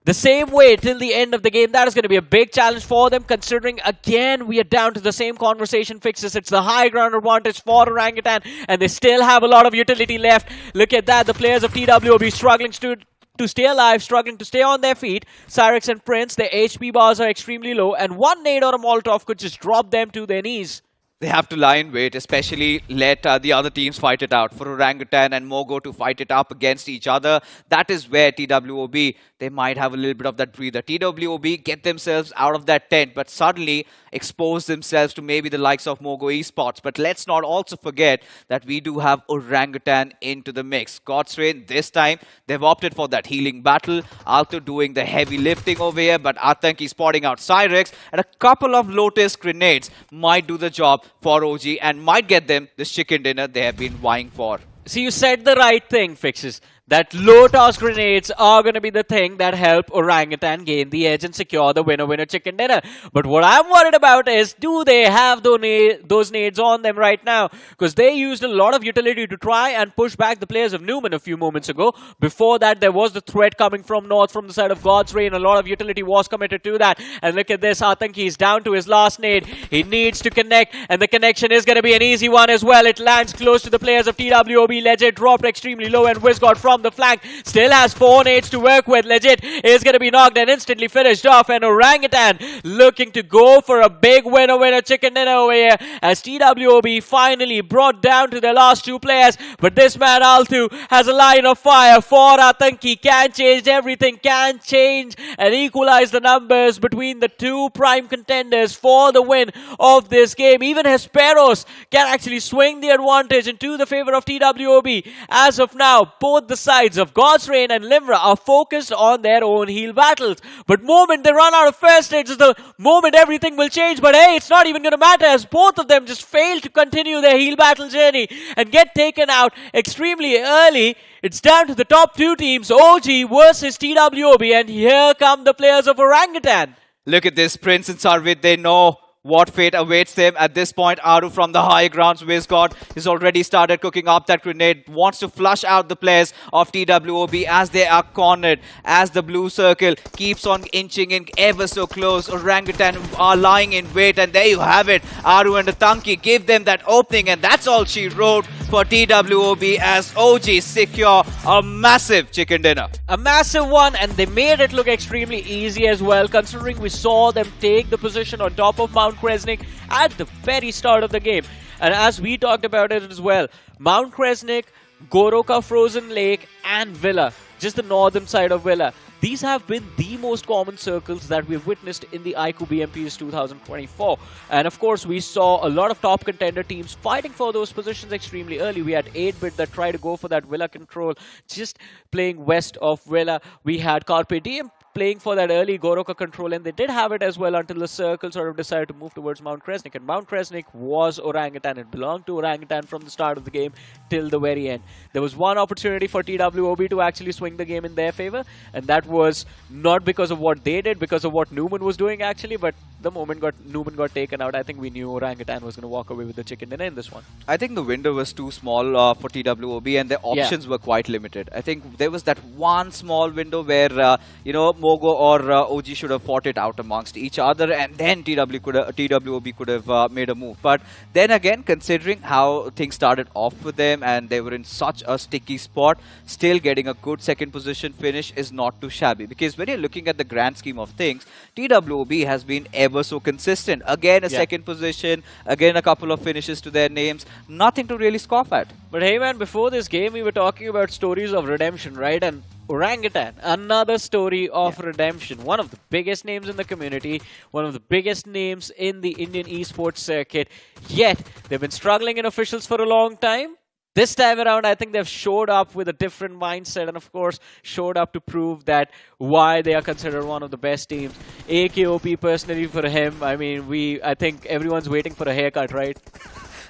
the same way till the end of the game? That is going to be a big challenge for them, considering again we are down to the same conversation fixes. It's the high ground advantage for Orangutan, and they still have a lot of utility left. Look at that, the players of TWOB struggling to stay alive, struggling to stay on their feet. Cyrix and Prince, their HP bars are extremely low, and one nade or a Molotov could just drop them to their knees.
They have to lie in wait, especially let the other teams fight it out. For Orangutan and Mogo to fight it up against each other, that is where TWOB, they might have a little bit of that breather. TWOB get themselves out of that tent, but suddenly expose themselves to maybe the likes of Mogo Esports. But let's not also forget that we do have Orangutan into the mix. God's Rain, this time, they've opted for that healing battle. Alto doing the heavy lifting over here, but Atanki spotting out Cyrix, and a couple of Lotus grenades might do the job for OG and might get them this chicken dinner they have been vying for.
See, you said the right thing, Fixes. That low-toss grenades are going to be the thing that help Orangutan gain the edge and secure the winner-winner chicken dinner. But what I'm worried about is, do they have those nades on them right now? Because they used a lot of utility to try and push back the players of Numan a few moments ago. Before that, there was the threat coming from north from the side of God's Rain. A lot of utility was committed to that. And look at this, Atanki is down to his last nade. He needs to connect, and the connection is going to be an easy one as well. It lands close to the players of TWOB. Legit dropped extremely low, and Wizgod from the flank still has 4 nades to work with. Legit is going to be knocked and instantly finished off, and Orangutan looking to go for a big winner chicken dinner over here as TWOB finally brought down to their last 2 players. But this man Altu has a line of fire for Atanki, can change everything, can change and equalize the numbers between the 2 prime contenders for the win of this game. Even Hesperos can actually swing the advantage into the favor of TWOB. As of now, both the sides of God's Rain and Limra are focused on their own heal battles. But moment they run out of first aids is the moment everything will change. But hey, it's not even going to matter, as both of them just fail to continue their heal battle journey and get taken out extremely early. It's down to the top 2 teams, OG versus TWOB, and here come the players of Orangutan.
Look at this, Prince and Sarvit, they know what fate awaits them at this point. Aru from the high grounds, Wizgod has already started cooking up that grenade, wants to flush out the players of TWOB as they are cornered, as the blue circle keeps on inching in ever so close. Orangutan are lying in wait, and there you have it. Aru and Atanki give them that opening, and that's all she wrote for TWOB as OG secure a massive chicken dinner.
A massive one, and they made it look extremely easy as well, considering we saw them take the position on top of Mount Kresnik at the very start of the game. And as we talked about it as well, Mount Kresnik, Goroka Frozen Lake and Villa, just the northern side of Villa, these have been the most common circles that we've witnessed in the iQOO BMPS 2024. And of course, we saw a lot of top contender teams fighting for those positions extremely early. We had 8-bit that tried to go for that Villa control, just playing west of Villa. We had Carpe Diem playing for that early Goroka control, and they did have it as well until the circle sort of decided to move towards Mount Kresnik. And Mount Kresnik was Orangutan. It belonged to Orangutan from the start of the game till the very end. There was one opportunity for TWOB to actually swing the game in their favor, and that was not because of what they did, because of what Newman was doing actually, but the moment Newman got taken out, I think we knew Orangutan was going to walk away with the chicken dinner in this one.
I think the window was too small for TWOB, and their options were quite limited. I think there was that one small window where Mogo or OG should have fought it out amongst each other, and then TWOB could have made a move. But then again, considering how things started off with them and they were in such a sticky spot, still getting a good second position finish is not too shabby. Because when you're looking at the grand scheme of things, TWOB has been ever so consistent. Again, a second position, again a couple of finishes to their names, nothing to really scoff at.
But hey man, before this game we were talking about stories of redemption, right? And Orangutan, another story of redemption. One of the biggest names in the community, one of the biggest names in the Indian esports circuit. Yet, they've been struggling in officials for a long time. This time around, I think they've showed up with a different mindset and, of course, showed up to prove that why they are considered one of the best teams. AKOP, personally, for him, I mean, I think everyone's waiting for a haircut, right?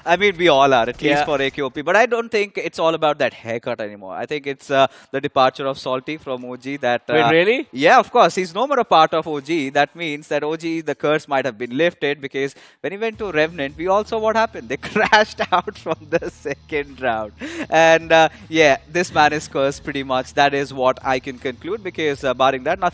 I mean, we all are, at least for AKOP. But I don't think it's all about that haircut anymore. I think it's the departure of Salty from OG. That
Wait, really?
Yeah, of course. He's no more a part of OG. That means that OG, the curse might have been lifted, because when he went to Revenant, we all saw what happened. They crashed out from the second round. And yeah, this man is cursed pretty much. That is what I can conclude, because barring that, now,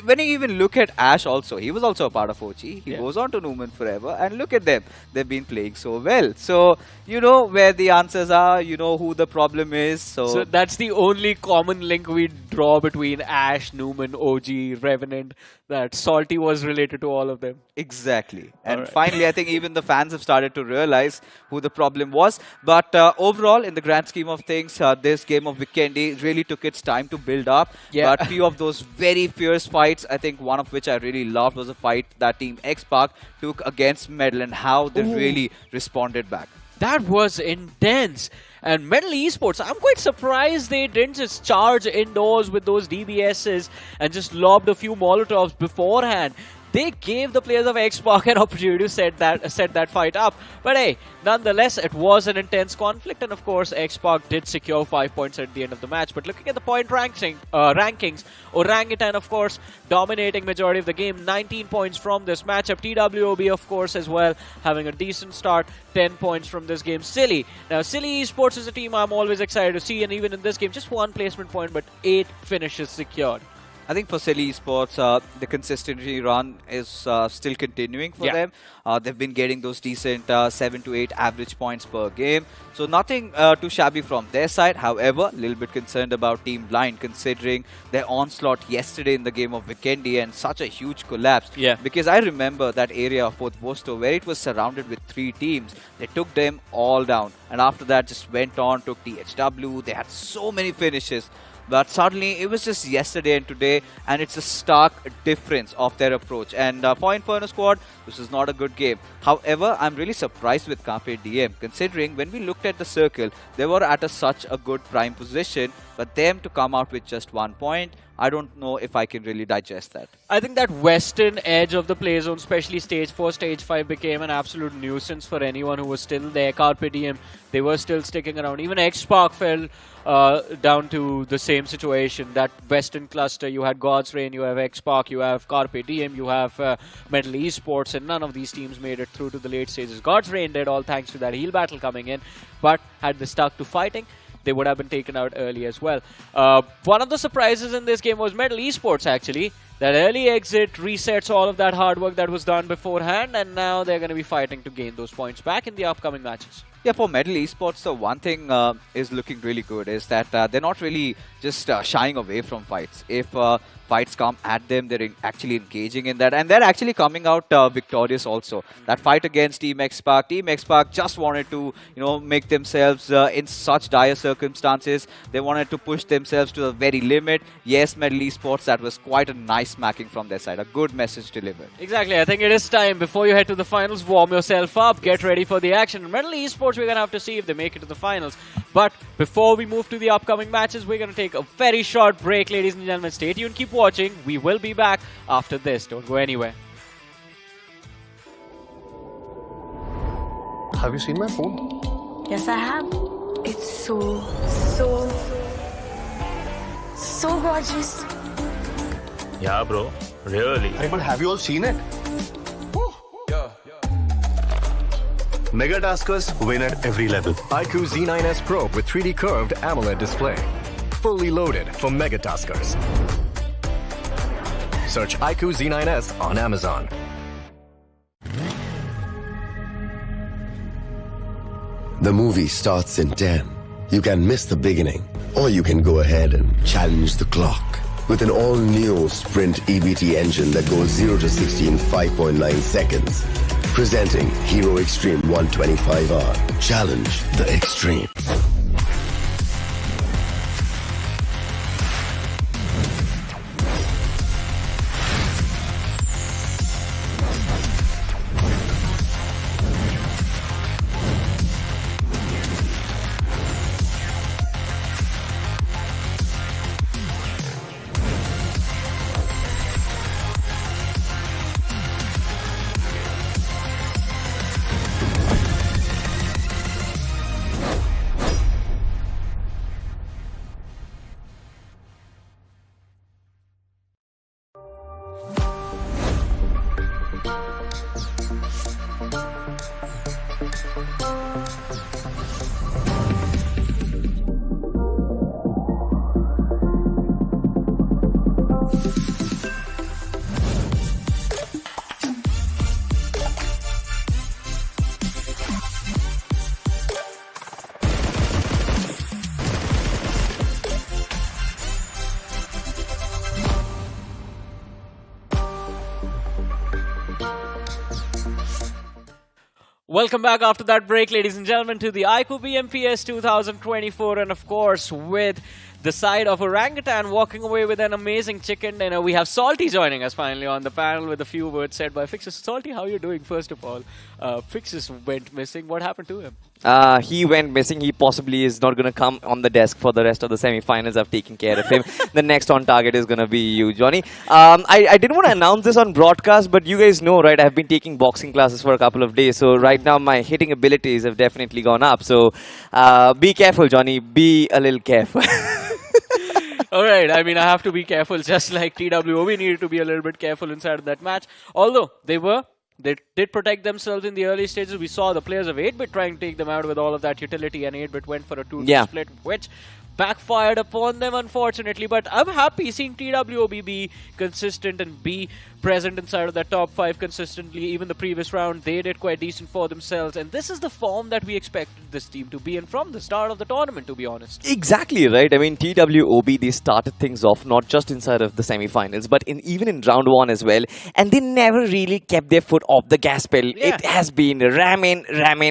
when you even look at Ash also, he was also a part of OG. He goes on to Newman forever, and look at them. They've been playing so well. So, you know where the answers are, you know who the problem is. So
that's the only common link we draw between Ash, Newman, OG, Revenant, that Salty was related to all of them.
Exactly. And finally, I think even the fans have started to realize who the problem was. But overall, in the grand scheme of things, this game of Vikendi really took its time to build up.
Yeah.
But few of those very fierce fights, I think one of which I really loved was a fight that Team X-Park took against Medal, and how they really responded back.
That was intense. And Medal Esports, I'm quite surprised they didn't just charge indoors with those DBSs and just lobbed a few Molotovs beforehand. They gave the players of X-Park an opportunity to set that fight up. But hey, nonetheless, it was an intense conflict, and of course, X-Park did secure 5 points at the end of the match. But looking at the point rankings, Orangutan, of course, dominating majority of the game, 19 points from this matchup. TWOB, of course, as well, having a decent start, 10 points from this game. Silly. Now, Silly Esports is a team I'm always excited to see, and even in this game, just one placement point, but 8 finishes secured.
I think for Silly Esports, the consistency run is still continuing for them. They've been getting those decent 7 to 8 average points per game. So nothing too shabby from their side. However, a little bit concerned about Team Blind, considering their onslaught yesterday in the game of Vikendi and such a huge collapse.
Yeah.
Because I remember that area of Port Vosto where it was surrounded with 3 teams. They took them all down. And after that, just went on, took THW. They had so many finishes. But suddenly, it was just yesterday and today, and it's a stark difference of their approach. And for Inferno Squad, this is not a good game. However, I'm really surprised with Carpe Diem, considering when we looked at the circle, they were at such a good prime position, but them to come out with just 1 point, I don't know if I can really digest that.
I think that western edge of the play zone, especially stage 4, stage 5, became an absolute nuisance for anyone who was still there. Carpe Diem, they were still sticking around. Even X-Park fell down to the same situation. That western cluster, you had God's Reign, you have X-Park, you have Carpe Diem, you have Medal Esports, and none of these teams made it through to the late stages. God's Reign did, all thanks to that heal battle coming in, but had they stuck to fighting, they would have been taken out early as well. One of the surprises in this game was Medal Esports, actually. That early exit resets all of that hard work that was done beforehand, and now they're going to be fighting to gain those points back in the upcoming matches.
Yeah, for Medal Esports, the one thing is looking really good is that they're not really just shying away from fights. If fights come at them, they're actually engaging in that, and they're actually coming out victorious also. That fight against Team X-Park just wanted to, make themselves in such dire circumstances. They wanted to push themselves to the very limit. Yes, Medal Esports, that was quite a nice smacking from their side. A good message delivered.
Exactly. I think it is time, before you head to the finals, warm yourself up, get ready for the action. Medal Esports we're going to have to see if they make it to the finals. But before we move to the upcoming matches, we're going to take a very short break, ladies and gentlemen. Stay tuned, keep watching. We will be back after this. Don't go anywhere.
Have you seen my phone?
Yes, I have. It's so gorgeous.
Yeah, bro. Really? Hey, but have you all seen it? Mega Taskers win at every level.
iQOO Z9S Pro with 3D curved AMOLED display. Fully loaded for Mega Taskers. Search iQOO Z9S on Amazon.
The movie starts in 10. You can miss the beginning, or you can go ahead and challenge the clock. With an all-new Sprint EBT engine that goes 0 to 60 in 5.9 seconds. Presenting Hero Extreme 125R. Challenge the extreme.
Welcome back after that break, ladies and gentlemen, to the iQOO BMPS 2024, and of course, with the side of Orangutan walking away with an amazing chicken dinner. We have Salty joining us finally on the panel with a few words said by Fixes. Salty, how are you doing, first of all? Fixes went missing. What happened to him?
He went missing. He possibly is not going to come on the desk for the rest of the semi-finals. I've taken care of him. The next on target is going to be you, Johnny. I didn't want to announce this on broadcast, but you guys know, right? I've been taking boxing classes for a couple of days. So right now my hitting abilities have definitely gone up. So be careful, Johnny. Be a little careful.
Alright, I mean, I have to be careful, just like TWOB needed to be a little bit careful inside of that match. Although, they did protect themselves in the early stages. We saw the players of 8-bit trying to take them out with all of that utility, and 8-bit went for a 2-2 split, which backfired upon them, unfortunately. But I'm happy seeing TWOB be consistent and be present inside of that top 5 consistently. Even the previous round, they did quite decent for themselves. And this is the form that we expected this team to be in from the start of the tournament, to be honest.
Exactly, right? I mean, TWOB, they started things off not just inside of the semi-finals, but even in round 1 as well. And they never really kept their foot off the gas pedal. Yeah. It has been ramming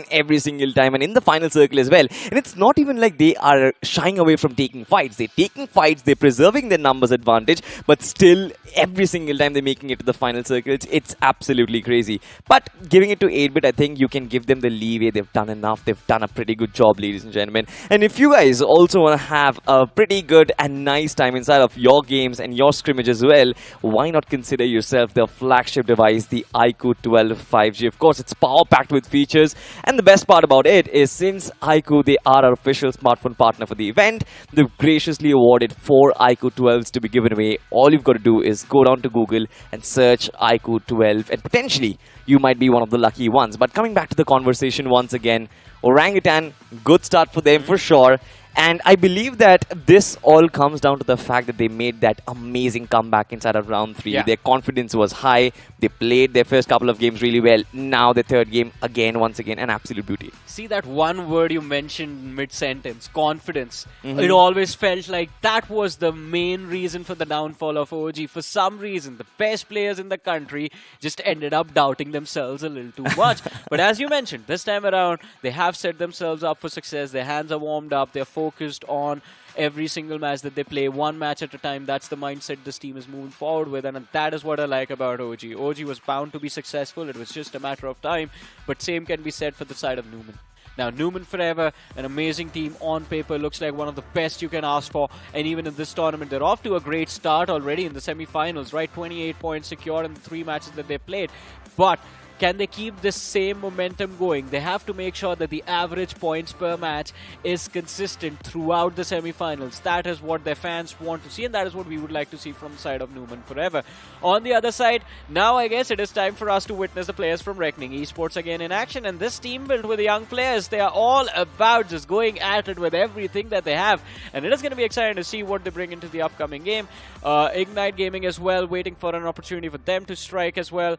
every single time, and in the final circle as well. And it's not even like they are shying away from taking fights. They're taking fights, they're preserving their numbers advantage, but still, every single time they're making it to the final circles, it's absolutely crazy. But giving it to 8-bit, I think you can give them the leeway. They've done enough. They've done a pretty good job, ladies and gentlemen. And if you guys also want to have a pretty good and nice time inside of your games and your scrimmage as well, why not consider yourself the flagship device, the iQOO 12 5G. Of course, it's power-packed with features. And the best part about it is, since iQOO, they are our official smartphone partner for the event, they've graciously awarded 4 iQOO 12s to be given away. All you've got to do is go down to Google and search iQOO 12, and potentially you might be one of the lucky ones. But coming back to the conversation once again, Orangutan, good start for them for sure. And I believe that this all comes down to the fact that they made that amazing comeback inside of round 3. Yeah. Their confidence was high. They played their first couple of games really well. Now their third game, once again, an absolute beauty.
See that one word you mentioned mid-sentence, confidence. It always felt like that was the main reason for the downfall of OG. For some reason, the best players in the country just ended up doubting themselves a little too much. But as you mentioned, this time around, they have set themselves up for success. Their hands are warmed up. They're focused on every single match that they play, one match at a time. That's the mindset this team is moving forward with, and that is what I like about OG. OG was bound to be successful. It was just a matter of time, but same can be said for the side of Newman. Now, Newman Forever, an amazing team on paper, looks like one of the best you can ask for. And even in this tournament, they're off to a great start already in the semi-finals, right? 28 points secured in the 3 matches that they played. But can they keep this same momentum going? They have to make sure that the average points per match is consistent throughout the semi-finals. That is what their fans want to see, and that is what we would like to see from the side of Newman Forever. On the other side, now I guess it is time for us to witness the players from Reckoning Esports again in action, and this team built with the young players, they are all about just going at it with everything that they have, and it is going to be exciting to see what they bring into the upcoming game. Ignite Gaming as well, waiting for an opportunity for them to strike as well.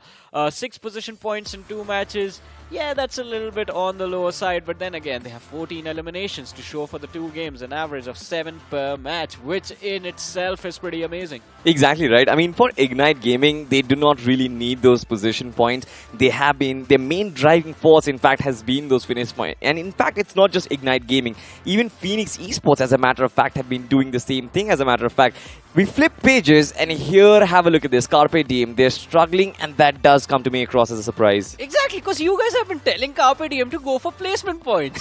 6 position points in 2 matches. Yeah, that's a little bit on the lower side, but then again, they have 14 eliminations to show for the 2 games, an average of 7 per match, which in itself is pretty amazing.
Exactly right. I mean, for Ignite Gaming, they do not really need those position points. They have been, their main driving force, in fact, has been those finish points. And in fact, it's not just Ignite Gaming. Even Phoenix Esports, as a matter of fact, have been doing the same thing, as a matter of fact. We flip pages, and here, have a look at this. Carpe Diem, they're struggling, and that does come to me across as a surprise.
Exactly, because you guys have been telling Carpe Diem to go for placement points.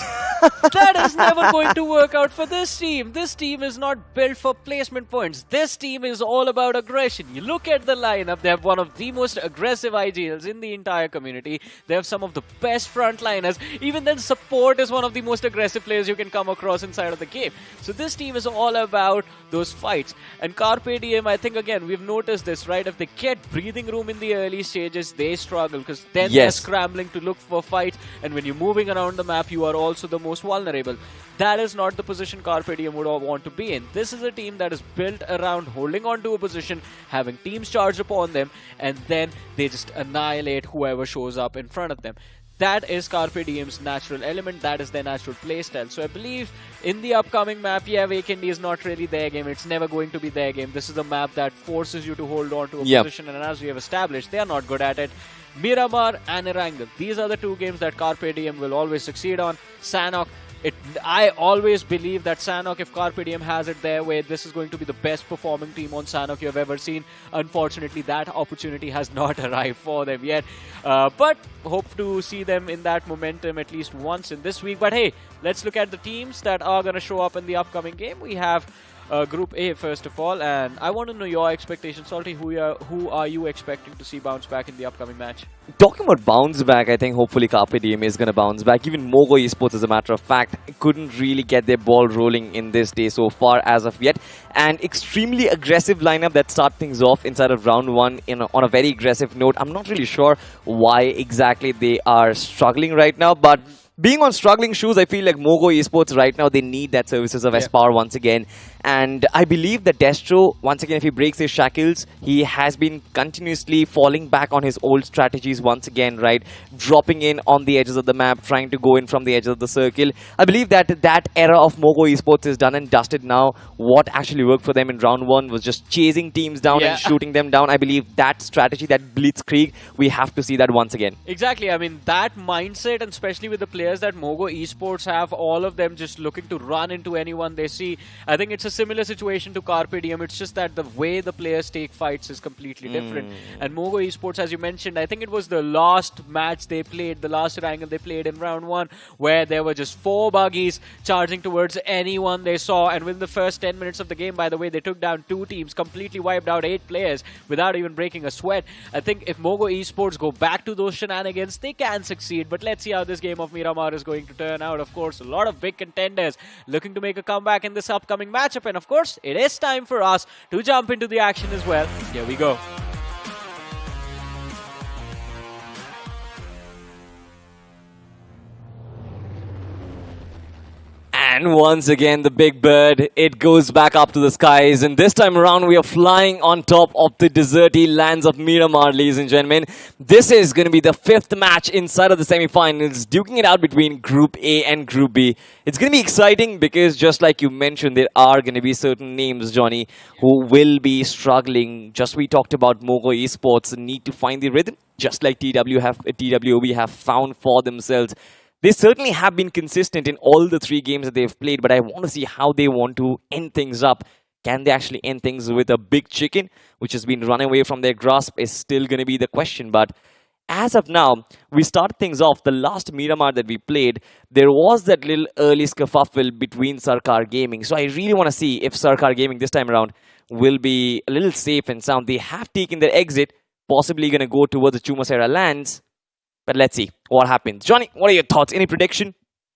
That is never going to work out for this team. This team is not built for placement points. This team is all about aggression. You look at the lineup, they have one of the most aggressive IGLs in the entire community. They have some of the best frontliners. Even then, support is one of the most aggressive players you can come across inside of the game. So this team is all about those fights. And Carpe Diem, I think, again, we've noticed this, right? If they get breathing room in the early stages, they struggle, because then they're scrambling to look for fights, and when you're moving around the map, you are also the most vulnerable. That is not the position Carpe Diem would want to be in. This is a team that is built around holding on to a position, having teams charged upon them, and then they just annihilate whoever shows up in front of them. That is Carpe Diem's natural element, that is their natural playstyle. So I believe in the upcoming map, yeah, Vikendi is not really their game, it's never going to be their game. This is a map that forces you to hold on to a position, and as we have established, they are not good at it. Miramar and Erangel, these are the 2 games that Carpe Diem will always succeed on. Sanhok, I always believe that Sanhok, if Carpe Diem has it their way, this is going to be the best performing team on Sanhok you have ever seen. Unfortunately, that opportunity has not arrived for them yet. But hope to see them in that momentum at least once in this week. But hey, let's look at the teams that are going to show up in the upcoming game. We have Group A first of all, and I want to know your expectations. Salty, who are you expecting to see bounce back in the upcoming match?
Talking about bounce back, I think hopefully Carpe Diem is going to bounce back. Even Mogo Esports, as a matter of fact, couldn't really get their ball rolling in this day so far as of yet. And extremely aggressive lineup that start things off inside of round 1 on a very aggressive note. I'm not really sure why exactly they are struggling right now, but being on struggling shoes, I feel like Mogo Esports right now, they need that services of Espar once again. And I believe that Destro, once again, if he breaks his shackles, he has been continuously falling back on his old strategies once again, right? Dropping in on the edges of the map, trying to go in from the edges of the circle. I believe that that era of Mogo Esports is done and dusted now. What actually worked for them in round 1 was just chasing teams down and shooting them down. I believe that strategy, that blitzkrieg, we have to see that once again.
Exactly. I mean, that mindset, and especially with the players that Mogo Esports have, all of them just looking to run into anyone they see. I think it's a similar situation to Carpe Diem. It's just that the way the players take fights is completely different. And Mogo Esports, as you mentioned, I think it was the last match they played, the last Erangel they played in round 1, where there were just 4 buggies charging towards anyone they saw. And within the first 10 minutes of the game, by the way, they took down 2 teams, completely wiped out 8 players without even breaking a sweat. I think if Mogo Esports go back to those shenanigans, they can succeed. But let's see how this game of Miramar is going to turn out. Of course, a lot of big contenders looking to make a comeback in this upcoming matchup, and of course it is time for us to jump into the action as well. Here we go.
And once again, the big bird, it goes back up to the skies. And this time around, we are flying on top of the deserty lands of Miramar, ladies and gentlemen. This is going to be the 5th match inside of the semi-finals, duking it out between Group A and Group B. It's going to be exciting because, just like you mentioned, there are going to be certain names, Johnny, who will be struggling. Just we talked about Mogo Esports need to find the rhythm, just like TWOB have found for themselves. They certainly have been consistent in all the 3 games that they've played, but I want to see how they want to end things up. Can they actually end things with a big chicken, which has been run away from their grasp, is still going to be the question. But as of now, we start things off. The last Miramar that we played, there was that little early scuffle between Sarkar Gaming. So I really want to see if Sarkar Gaming this time around will be a little safe and sound. They have taken their exit, possibly going to go towards the Chumasera lands. But let's see what happens. Johnny, what are your thoughts? Any prediction?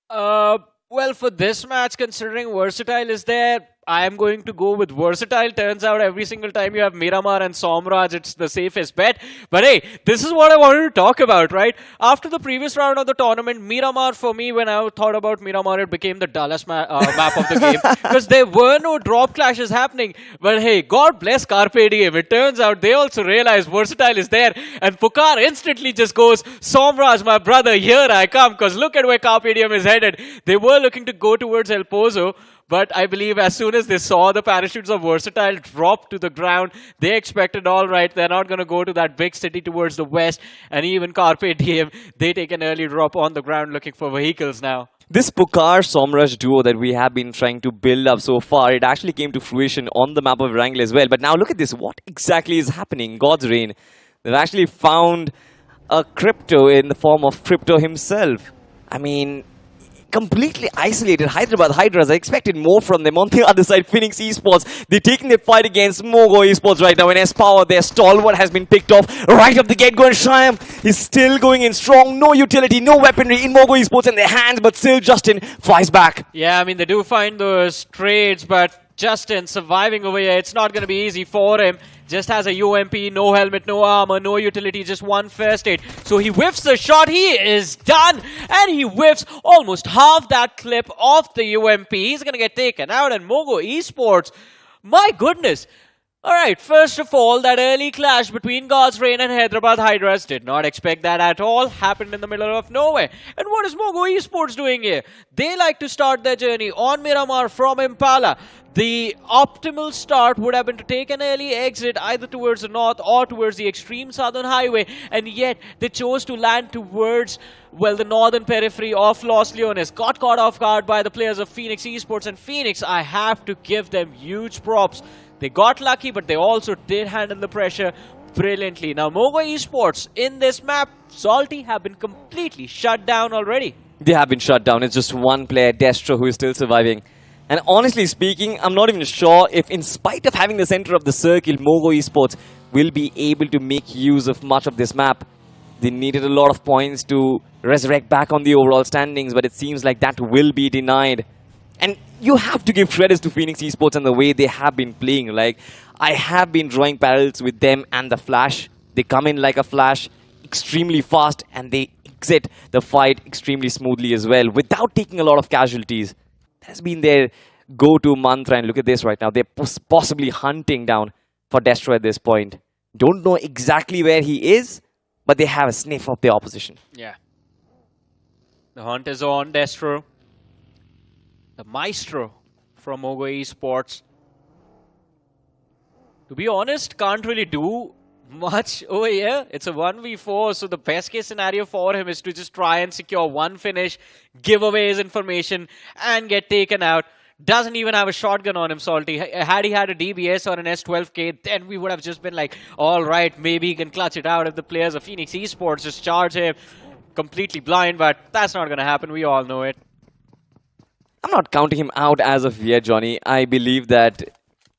Well, for this match, considering Versatile is there, I am going to go with Versatile. Turns out every single time you have Miramar and Somraj, it's the safest bet. But hey, this is what I wanted to talk about, right? After the previous round of the tournament, Miramar, for me, when I thought about Miramar, it became the dullest map of the game. Because there were no drop clashes happening. But hey, God bless Carpe Diem. It turns out they also realize Versatile is there. And Pukar instantly just goes, Somraj, my brother, here I come. Because look at where Carpe Diem is headed. They were looking to go towards El Pozo. But I believe as soon as they saw the parachutes of Versatile drop to the ground, they expected, all right, they're not going to go to that big city towards the west. And even Carpe Diem, they take an early drop on the ground looking for vehicles now.
This Pukar-Somraj duo that we have been trying to build up so far, it actually came to fruition on the map of Erangel as well. But now look at this. What exactly is happening? God's reign. They've actually found a crypto in the form of Crypto himself. I mean, completely isolated Hyderabad Hydras. I expected more from them. On the other side, Phoenix Esports, they're taking their fight against Mogo Esports right now. In S-Power, their stalwart has been picked off right up the get-go, and Shyam is still going in strong. No utility, no weaponry in Mogo Esports in their hands, but still Justin fights back.
Yeah, I mean, they do find those trades, but Justin surviving over here, it's not going to be easy for him. Just has a UMP, no helmet, no armor, no utility, just one first aid. So he whiffs the shot, he is done, and he whiffs almost half that clip off the UMP. He's going to get taken out, and Mogo Esports, my goodness. Alright, first of all, that early clash between God's Reign and Hyderabad Hydras, did not expect that at all, happened in the middle of nowhere. And what is Mogo Esports doing here? They like to start their journey on Miramar from Impala. The optimal start would have been to take an early exit either towards the north or towards the extreme southern highway, and yet they chose to land towards, well, the northern periphery of Los Leones. Got caught off guard by the players of Phoenix Esports, and Phoenix, I have to give them huge props. They got lucky, but they also did handle the pressure brilliantly. Now, Mogo Esports in this map, Salty, have been completely shut down already.
They have been shut down. It's just one player, Destro, who is still surviving. And honestly speaking, I'm not even sure if, in spite of having the center of the circle, Mogo Esports will be able to make use of much of this map. They needed a lot of points to resurrect back on the overall standings, but it seems like that will be denied. And you have to give credits to Phoenix Esports and the way they have been playing. Like, I have been drawing parallels with them and the Flash. They come in like a Flash, extremely fast, and they exit the fight extremely smoothly as well, without taking a lot of casualties. That's been their go-to mantra, and look at this right now. They're possibly hunting down for Destro at this point. Don't know exactly where he is, but they have a sniff of the opposition.
Yeah. The hunt is on Destro. The maestro from Mogo Esports. To be honest, can't really do much over here. It's a 1v4, so the best case scenario for him is to just try and secure one finish, give away his information, and get taken out. Doesn't even have a shotgun on him, Salty. Had he had a DBS or an S12K, then we would have just been like, all right, maybe he can clutch it out if the players of Phoenix Esports just charge him completely blind, but that's not going to happen. We all know it.
I'm not counting him out as of yet, Johnny. I believe that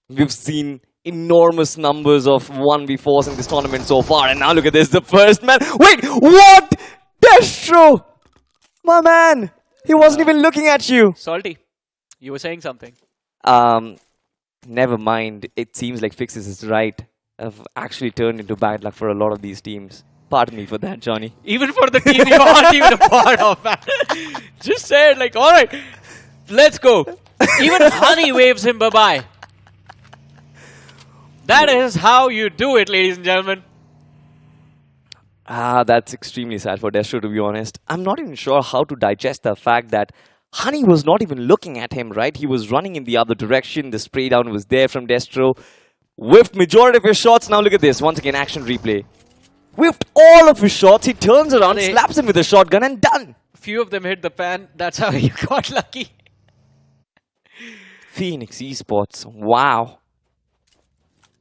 we've seen enormous numbers of 1v4s in this tournament so far. And now look at this, the first man. Wait, what? Destro! My man! He wasn't even looking at you.
Salty, you were saying something.
Never mind. It seems like Fixes is right. I've actually turned into bad luck for a lot of these teams. Pardon me for that, Johnny.
Even for the team you aren't even a part of, man. Just said, like, alright, let's go. Even Honey waves him bye-bye. That is how you do it, ladies and gentlemen.
That's extremely sad for Destro, to be honest. I'm not even sure how to digest the fact that Honey was not even looking at him, right? He was running in the other direction. The spray down was there from Destro. Whiffed majority of his shots. Now look at this. Once again, action replay. Whiffed all of his shots. He turns around, slaps him with a shotgun, and done.
Few of them hit the pan. That's how you got lucky.
Phoenix Esports. Wow.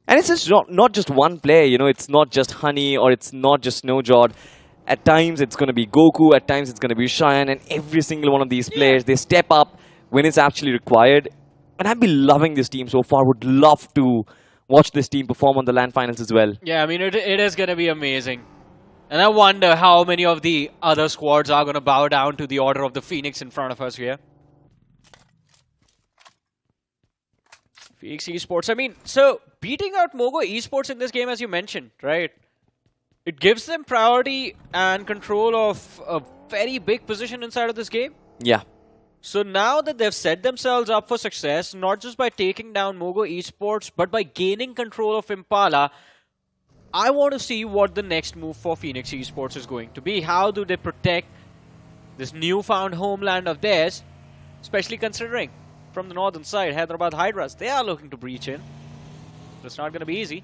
And it's just not just one player, you know, it's not just Honey or it's not just Snowjord. At times it's going to be Goku, at times it's going to be Cheyenne, and every single one of these players, they step up when it's actually required. And I've been loving this team so far. Would love to watch this team perform on the LAN finals as well.
Yeah, I mean, it is going to be amazing. And I wonder how many of the other squads are going to bow down to the order of the Phoenix in front of us here. Phoenix Esports. I mean, so beating out Mogo Esports in this game, as you mentioned, right? It gives them priority and control of a very big position inside of this game.
Yeah.
So now that they've set themselves up for success, not just by taking down Mogo Esports, but by gaining control of Impala, I want to see what the next move for Phoenix Esports is going to be. How do they protect this newfound homeland of theirs, especially considering from the northern side, Hyderabad Hydras, they are looking to breach in. It's not going to be easy.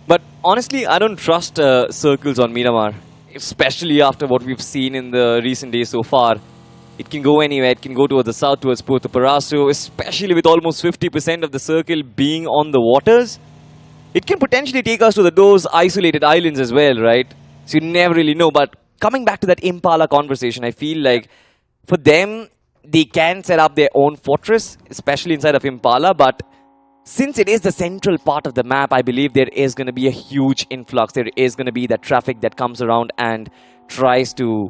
But honestly, I don't trust circles on Miramar, especially after what we've seen in the recent days so far. It can go anywhere. It can go towards the south, towards Puerto Paraso, especially with almost 50% of the circle being on the waters. It can potentially take us to those isolated islands as well, right? So you never really know. But coming back to that Impala conversation, I feel like for them, they can set up their own fortress, especially inside of Impala. But since it is the central part of the map, I believe there is going to be a huge influx. There is going to be that traffic that comes around and tries to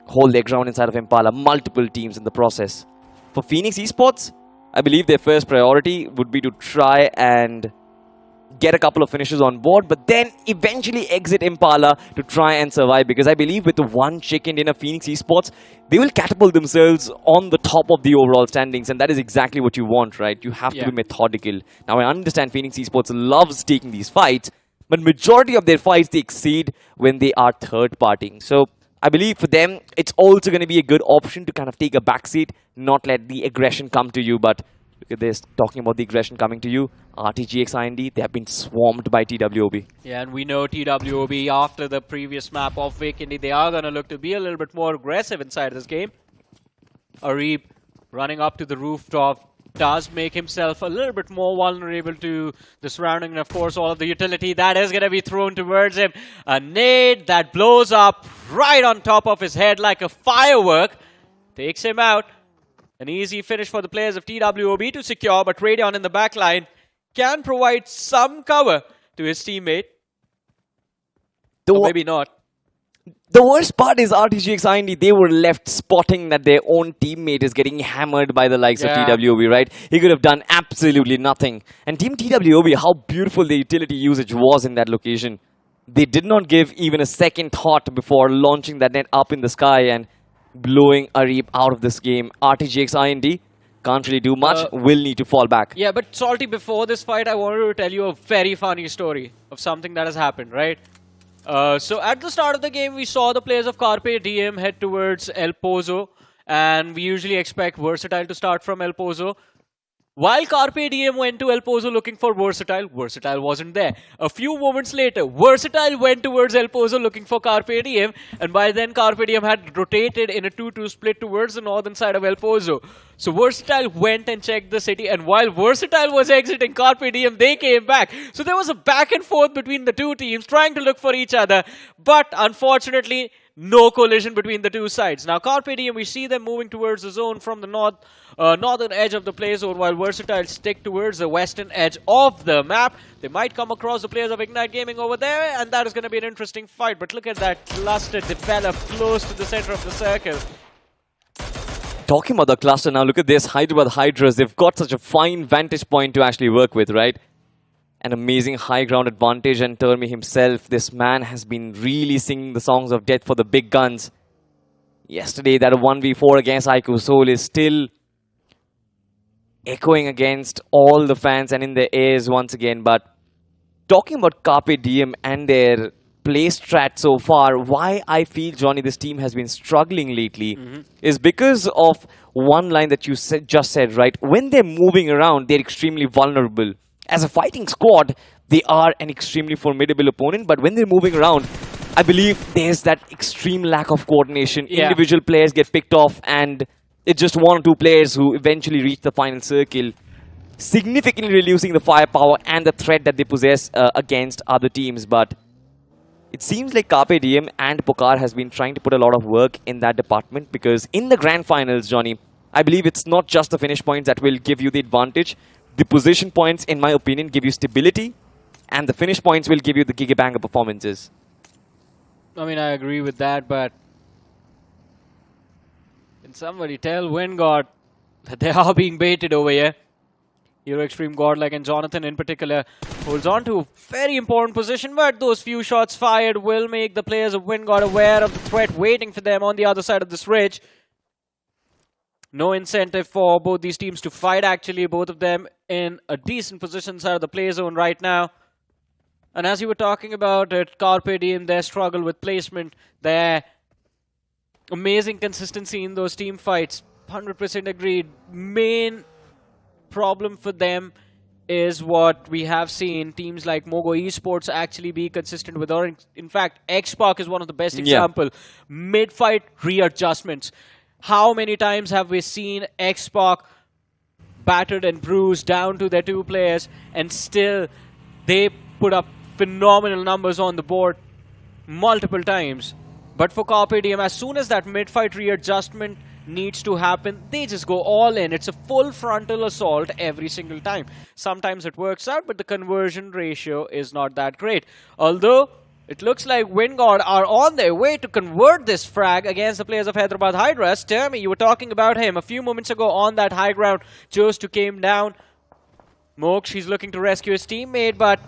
hold their ground inside of Impala. Multiple teams in the process. For Phoenix Esports, I believe their first priority would be to try and get a couple of finishes on board, but then eventually exit Impala to try and survive, because I believe with the one chicken dinner Phoenix Esports, they will catapult themselves on the top of the overall standings, and that is exactly what you want, right? You have to be methodical. Now, I understand Phoenix Esports loves taking these fights, but majority of their fights, they exceed when they are third-partying. So, I believe for them, it's also going to be a good option to kind of take a backseat, not let the aggression come to you, but look at this, talking about the aggression coming to you. RTGX IND, they have been swarmed by TWOB.
Yeah, and we know TWOB, after the previous map of Vikendi, they are going to look to be a little bit more aggressive inside this game. Arib running up to the rooftop does make himself a little bit more vulnerable to the surrounding, and of course all of the utility that is going to be thrown towards him. A nade that blows up right on top of his head like a firework. Takes him out. An easy finish for the players of TWOB to secure, but Radeon in the backline can provide some cover to his teammate. Or maybe not.
The worst part is RTGX IND, they were left spotting that their own teammate is getting hammered by the likes of TWOB, right? He could have done absolutely nothing. And Team TWOB, how beautiful the utility usage was in that location. They did not give even a second thought before launching that net up in the sky and blowing Arib out of this game. RTGX IND can't really do much, will need to fall back.
Yeah, but Salty, before this fight, I wanted to tell you a very funny story of something that has happened, right? So at the start of the game, we saw the players of Carpe Diem head towards El Pozo, and we usually expect Versatile to start from El Pozo. While Carpe Diem went to El Pozo looking for Versatile, Versatile wasn't there. A few moments later, Versatile went towards El Pozo looking for Carpe Diem, and by then Carpe Diem had rotated in a 2-2 split towards the northern side of El Pozo. So Versatile went and checked the city, and while Versatile was exiting Carpe Diem, they came back. So there was a back and forth between the two teams trying to look for each other, but unfortunately, no collision between the two sides. Now, Carpe Diem, we see them moving towards the zone from the northern edge of the play zone, while Versatile stick towards the western edge of the map. They might come across the players of Ignite Gaming over there, and that is going to be an interesting fight. But look at that cluster develop close to the center of the circle.
Talking about the cluster now, look at this. Hyderabad Hydras, they've got such a fine vantage point to actually work with, right? An amazing high ground advantage, and Termi himself, this man has been really singing the songs of death for the big guns. Yesterday, that 1v4 against iQOO Soul is still echoing against all the fans and in their ears once again. But talking about Carpe Diem and their play strat so far, why I feel, Johnny, this team has been struggling lately is because of one line that you just said, right? When they're moving around, they're extremely vulnerable. As a fighting squad, they are an extremely formidable opponent, but when they're moving around, I believe there's that extreme lack of coordination. Individual players get picked off, and it's just one or two players who eventually reach the final circle, significantly reducing the firepower and the threat that they possess against other teams. But It seems like Carpe Diem and Pokar has been trying to put a lot of work in that department, because in the grand finals, Johnny, I believe it's not just the finish points that will give you the advantage. The position points, in my opinion, give you stability, and the finish points will give you the gigabanger performances.
I mean, I agree with that, but can somebody tell Wingard that they are being baited over here? Hero Extreme Godlike and Jonathan in particular holds on to a very important position, but those few shots fired will make the players of Wingard aware of the threat waiting for them on the other side of this ridge. No incentive for both these teams to fight, actually. Both of them in a decent position inside of the play zone right now. And as you were talking about it, Carpe Diem, their struggle with placement, their amazing consistency in those team fights, 100% agreed. Main problem for them is what we have seen teams like Mogo Esports actually be consistent with. Or in fact, X-Park is one of the best example. Mid-fight readjustments. How many times have we seen X-Park battered and bruised down to their two players, and still they put up phenomenal numbers on the board multiple times. But for Carpe Diem, as soon as that mid-fight readjustment needs to happen, they just go all in. It's a full frontal assault every single time. Sometimes it works out, but the conversion ratio is not that great. Although it looks like Wingard are on their way to convert this frag against the players of Hyderabad Hydras. Tell me, you were talking about him a few moments ago on that high ground. Chose to came down. Moksh, he's looking to rescue his teammate, but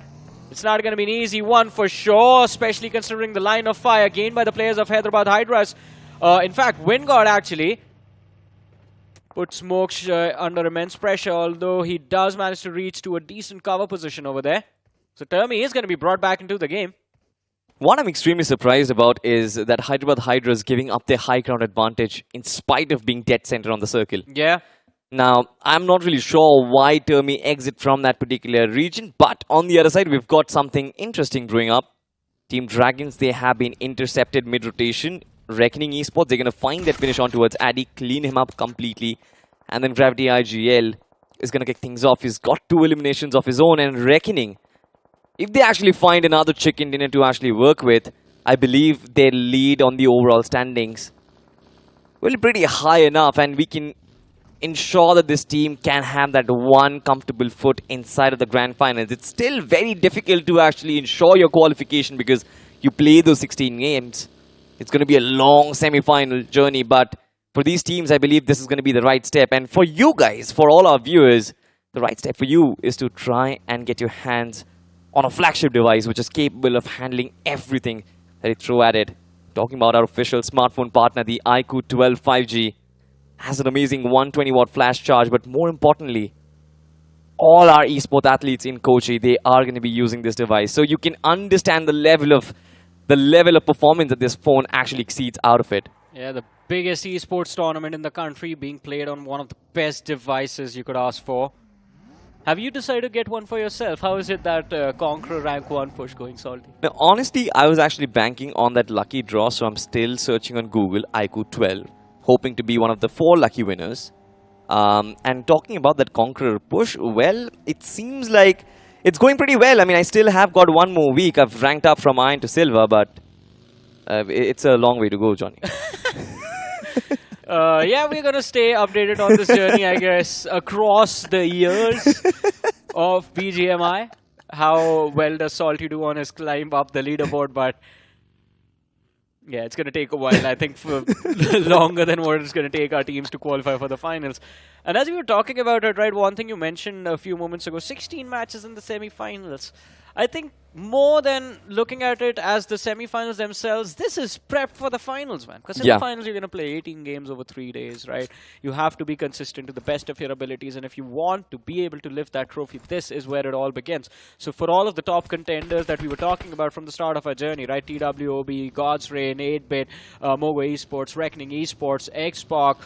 it's not going to be an easy one for sure, especially considering the line of fire gained by the players of Hyderabad Hydras. In fact, Wingard actually puts Moksh under immense pressure, although he does manage to reach to a decent cover position over there. So Termi is going to be brought back into the game.
What I'm extremely surprised about is that Hyderabad Hydra is giving up their high ground advantage in spite of being dead center on the circle.
Yeah.
Now, I'm not really sure why Termi exit from that particular region, but on the other side, we've got something interesting brewing up. Team Dragons, they have been intercepted mid-rotation. Reckoning Esports, they're going to find that finish on towards Addy, clean him up completely. And then Gravity IGL is going to kick things off. He's got 2 eliminations of his own, and Reckoning, if they actually find another chicken dinner to actually work with, I believe their lead on the overall standings will be pretty high enough, and we can ensure that this team can have that one comfortable foot inside of the grand finals. It's still very difficult to actually ensure your qualification because you play those 16 games. It's going to be a long semi-final journey, but for these teams, I believe this is going to be the right step. And for you guys, for all our viewers, the right step for you is to try and get your hands on a flagship device which is capable of handling everything that you throw at it. Talking about our official smartphone partner, the iQOO 12 5G, has an amazing 120 watt flash charge, but more importantly, all our esports athletes in Kochi, they are going to be using this device. So you can understand the level of performance that this phone actually exceeds out of it.
Yeah, the biggest esports tournament in the country being played on one of the best devices you could ask for. Have you decided to get one for yourself? How is it that Conqueror Rank 1 push going, Salty?
Now, honestly, I was actually banking on that lucky draw, so I'm still searching on Google, iQOO 12, hoping to be one of the 4 lucky winners. And talking about that Conqueror push, well, it seems like it's going pretty well. I mean, I still have got one more week. I've ranked up from Iron to Silver, but it's a long way to go, Johnny.
Yeah, we're going to stay updated on this journey, I guess, across the years of BGMI. How well does Salty do on his climb up the leaderboard, but yeah, it's going to take a while, I think, for longer than what it's going to take our teams to qualify for the finals. And as we were talking about it, right, one thing you mentioned a few moments ago, 16 matches in the semi-finals. I think more than looking at it as the semi-finals themselves, this is prep for the finals, man. Because semi-finals, you're going to play 18 games over 3 days, right? You have to be consistent to the best of your abilities. And if you want to be able to lift that trophy, this is where it all begins. So for all of the top contenders that we were talking about from the start of our journey, right? TWOB, God's Reign, 8-Bit, Mogo Esports, Reckoning Esports, X-Park,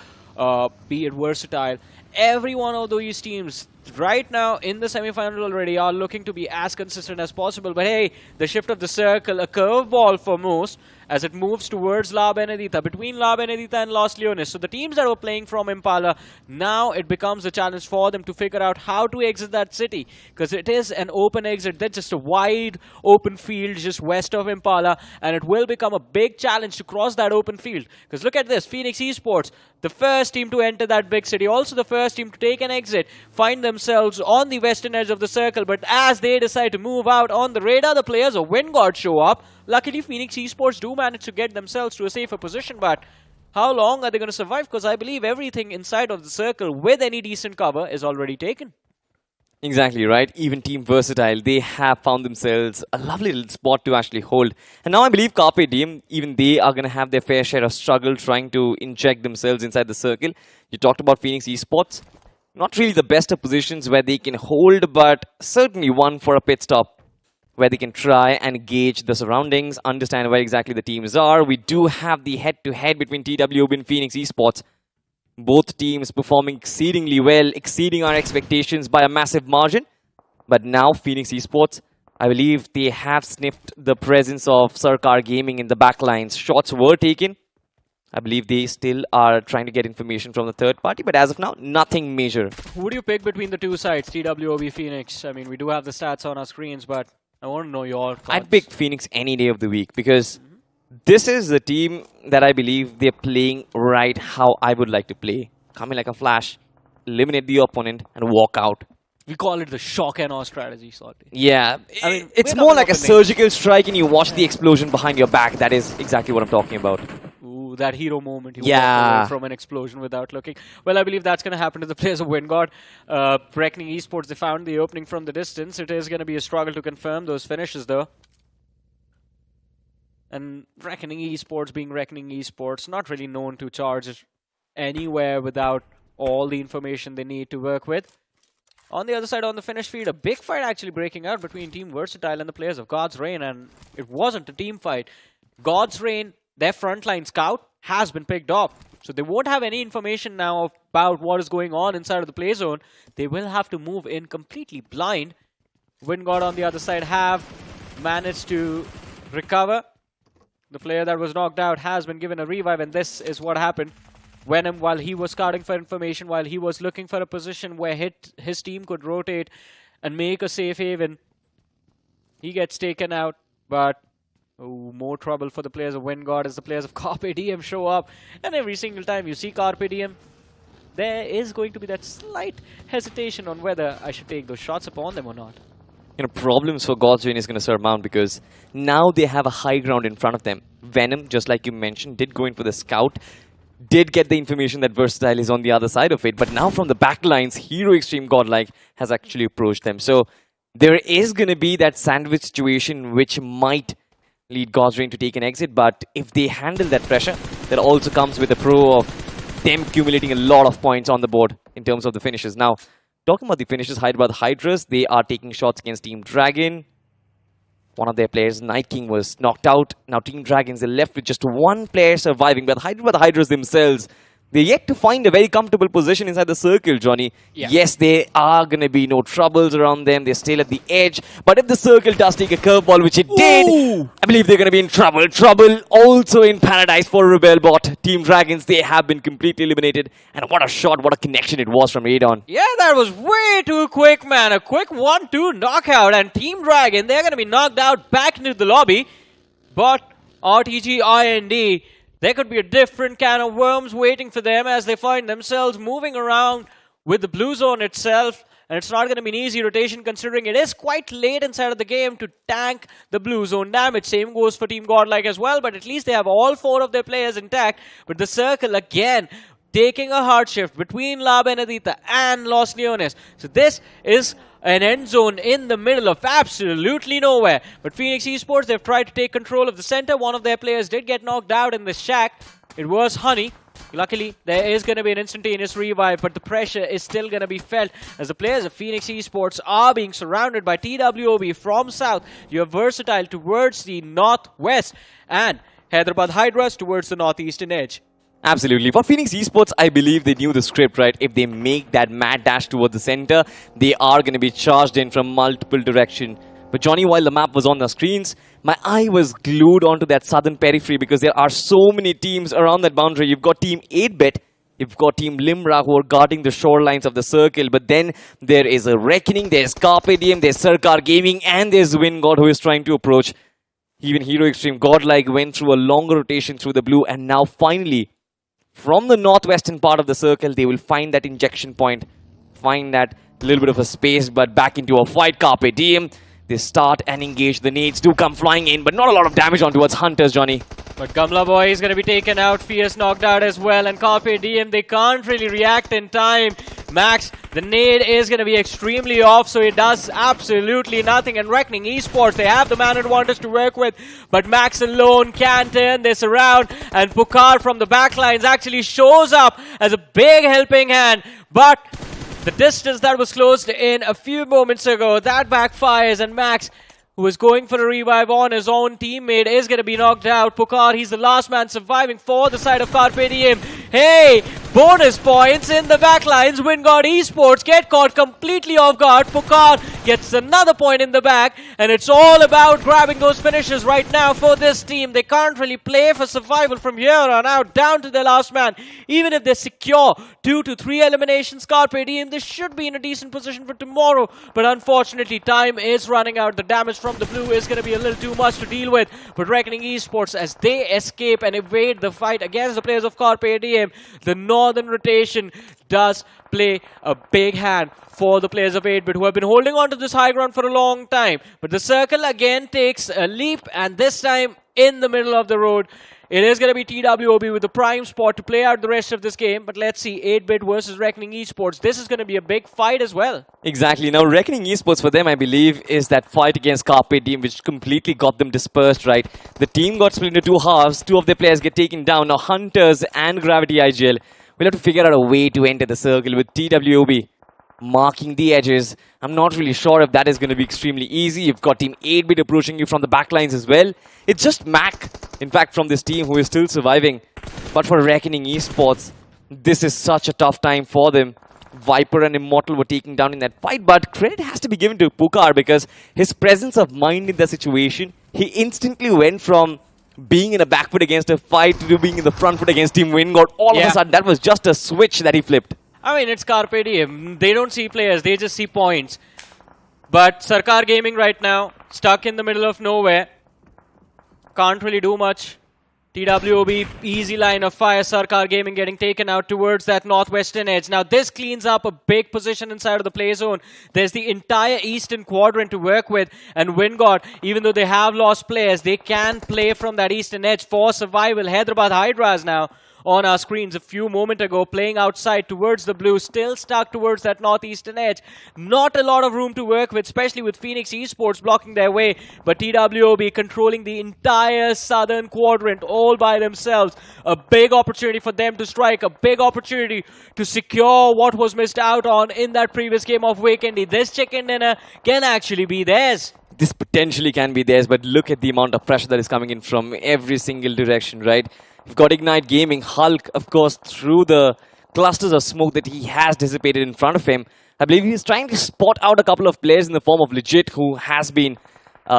be it Versatile, every one of those teams, right now in the semi-final already are looking to be as consistent as possible. But hey, the shift of the circle, a curveball for most as it moves towards La Benedita, between La Benedita and Los Leones. So the teams that were playing from Impala, now it becomes a challenge for them to figure out how to exit that city, because it is an open exit. That's just a wide open field just west of Impala, and it will become a big challenge to cross that open field. Because look at this, Phoenix Esports, the first team to enter that big city, also the first team to take an exit, find themselves on the western edge of the circle. But as they decide to move out on the radar, the players of Wingard show up. Luckily, Phoenix Esports do manage to get themselves to a safer position, but how long are they going to survive? Because I believe everything inside of the circle with any decent cover is already taken.
Exactly, right? Even Team Versatile, they have found themselves a lovely little spot to actually hold. And now I believe Carpe Diem, even they are going to have their fair share of struggle trying to inject themselves inside the circle. You talked about Phoenix Esports. Not really the best of positions where they can hold, but certainly one for a pit stop, where they can try and gauge the surroundings, understand where exactly the teams are. We do have the head-to-head between TWB and Phoenix Esports. Both teams performing exceedingly well, exceeding our expectations by a massive margin. But now Phoenix Esports, I believe they have sniffed the presence of Sarkar Gaming in the backlines. Shots were taken. I believe they still are trying to get information from the third party, but as of now, nothing major.
Who do you pick between the two sides, TWOB, Phoenix? I mean, we do have the stats on our screens, but I want to know your thoughts.
I'd pick Phoenix any day of the week, because this is the team that I believe they're playing right how I would like to play. Come in like a flash, eliminate the opponent, and walk out.
We call it the shock and awe strategy, sort of.
Yeah,
I mean,
it's more like a surgical strike and you watch the explosion behind your back. That is exactly what I'm talking about.
Ooh, that hero moment. You
Yeah.
walk away from an explosion without looking. Well, I believe that's going to happen to the players of Wingard. Reckoning Esports, they found the opening from the distance. It is going to be a struggle to confirm those finishes, though. And Reckoning Esports being Reckoning Esports, not really known to charge anywhere without all the information they need to work with. On the other side, on the finish field, a big fight actually breaking out between Team Versatile and the players of God's Reign, and it wasn't a team fight. God's Reign, their frontline scout, has been picked off. So they won't have any information now about what is going on inside of the play zone. They will have to move in completely blind. Wingard on the other side have managed to recover. The player that was knocked out has been given a revive, and this is what happened. Venom, while he was scouting for information, while he was looking for a position where his team could rotate and make a safe haven, he gets taken out. But more trouble for the players of Wingard as the players of Carpe Diem show up. And every single time you see Carpe Diem, there is going to be that slight hesitation on whether I should take those shots upon them or not.
You know, problems for God's Reign is going to surmount because now they have a high ground in front of them. Venom, just like you mentioned, did go in for the scout. Did get the information that Versatile is on the other side of it, but now from the backlines, Hero Extreme Godlike has actually approached them. So there is going to be that sandwich situation which might lead God's Reign to take an exit, but if they handle that pressure, that also comes with a pro of them accumulating a lot of points on the board in terms of the finishes. Now, talking about the finishes, Hyderabad Hydras, they are taking shots against Team Dragon. One of their players, Night King, was knocked out. Now Team Dragons are left with just one player surviving. But the Hydras themselves, they're yet to find a very comfortable position inside the circle, Johnny.
Yeah.
Yes, there are going to be no troubles around them. They're still at the edge. But if the circle does take a curveball, which it did, I believe they're going to be in trouble. Trouble also in paradise for Rebel Bot. Team Dragons, they have been completely eliminated. And what a shot, what a connection it was from Radon.
Yeah, that was way too quick, man. A quick 1-2 knockout. And Team Dragon, they're going to be knocked out back into the lobby. But RTG IND, there could be a different can of worms waiting for them as they find themselves moving around with the blue zone itself. And it's not going to be an easy rotation considering it is quite late inside of the game to tank the blue zone damage. Same goes for Team Godlike as well, but at least they have all 4 of their players intact. But the circle again taking a hard shift between La Benedita and Los Leones. So this is an end zone in the middle of absolutely nowhere. But Phoenix Esports, they've tried to take control of the center. One of their players did get knocked out in the shack. It was Honey. Luckily, there is going to be an instantaneous revive, but the pressure is still going to be felt as the players of Phoenix Esports are being surrounded by TWOB from south. You have Versatile towards the northwest and Hyderabad Hydras towards the northeastern edge.
Absolutely. For Phoenix Esports, I believe they knew the script, right? If they make that mad dash towards the center, they are going to be charged in from multiple directions. But Johnny, while the map was on the screens, my eye was glued onto that southern periphery because there are so many teams around that boundary. You've got Team 8-Bit, you've got Team Limra who are guarding the shorelines of the circle. But then there is a Reckoning, there's Carpe Diem, there's Sarkar Gaming, and there's Wingod who is trying to approach. Even Hero Extreme Godlike went through a longer rotation through the blue, and now finally, from the northwestern part of the circle, they will find that injection point, find that little bit of a space, but back into a fight. Carpe Diem, they start and engage. The nades do come flying in, but not a lot of damage on towards Hunters, Johnny.
But Gamla Boy is going to be taken out, Fierce knocked out as well, and Carpe Diem, they can't really react in time. Max, the nade is going to be extremely off, so it does absolutely nothing. And Reckoning Esports, they have the man advantage to work with, but Max alone can turn this around, and Pukar from the backlines actually shows up as a big helping hand, but the distance that was closed in a few moments ago, that backfires, and Max, who is going for a revive on his own teammate, is going to be knocked out. Pukar, he's the last man surviving for the side of Carpe Diem. Hey, bonus points in the backlines. Wingod Esports get caught completely off guard. Pukar gets another point in the back, and it's all about grabbing those finishes right now for this team. They can't really play for survival from here on out, down to the last man. Even if they secure 2 to 3 eliminations, Carpe Diem, they should be in a decent position for tomorrow. But unfortunately, time is running out. The damage from the blue is going to be a little too much to deal with. But Reckoning Esports, as they escape and evade the fight against the players of Carpe Diem, the northern rotation does play a big hand for the players of 8-Bit, who have been holding on to this high ground for a long time. But the circle again takes a leap, and this time in the middle of the road. It is going to be TWOB with the prime spot to play out the rest of this game. But let's see, 8-Bit versus Reckoning Esports. This is going to be a big fight as well.
Exactly. Now, Reckoning Esports for them, I believe, is that fight against Carpe Diem, which completely got them dispersed, right? The team got split into 2 halves. 2 of their players get taken down. Now, Hunters and Gravity IGL will have to figure out a way to enter the circle with TWOB marking the edges. I'm not really sure if that is going to be extremely easy. You've got Team 8-Bit approaching you from the backlines as well. It's just Mac, in fact, from this team who is still surviving. But for Reckoning Esports, this is such a tough time for them. Viper and Immortal were taken down in that fight, but credit has to be given to Pukar because his presence of mind in the situation, he instantly went from being in a back foot against a fight to being in the front foot against Team Wingod. All of a sudden, that was just a switch that he flipped.
I mean, it's Carpe Diem. They don't see players, they just see points. But Sarkar Gaming right now, stuck in the middle of nowhere. Can't really do much. TWOB, easy line of fire. Sarkar Gaming getting taken out towards that northwestern edge. Now this cleans up a big position inside of the play zone. There's the entire eastern quadrant to work with. And Wingod, even though they have lost players, they can play from that eastern edge for survival. Hyderabad Hydras now on our screens a few moments ago, playing outside towards the blue, still stuck towards that northeastern edge. Not a lot of room to work with, especially with Phoenix Esports blocking their way, but TWOB controlling the entire southern quadrant all by themselves. A big opportunity for them to strike, a big opportunity to secure what was missed out on in that previous game of Vikendi. This chicken dinner can actually be theirs.
This potentially can be theirs, but look at the amount of pressure that is coming in from every single direction, right? You've got Ignite Gaming, Hulk, of course, through the clusters of smoke that he has dissipated in front of him. I believe he's trying to spot out a couple of players in the form of Legit, who has been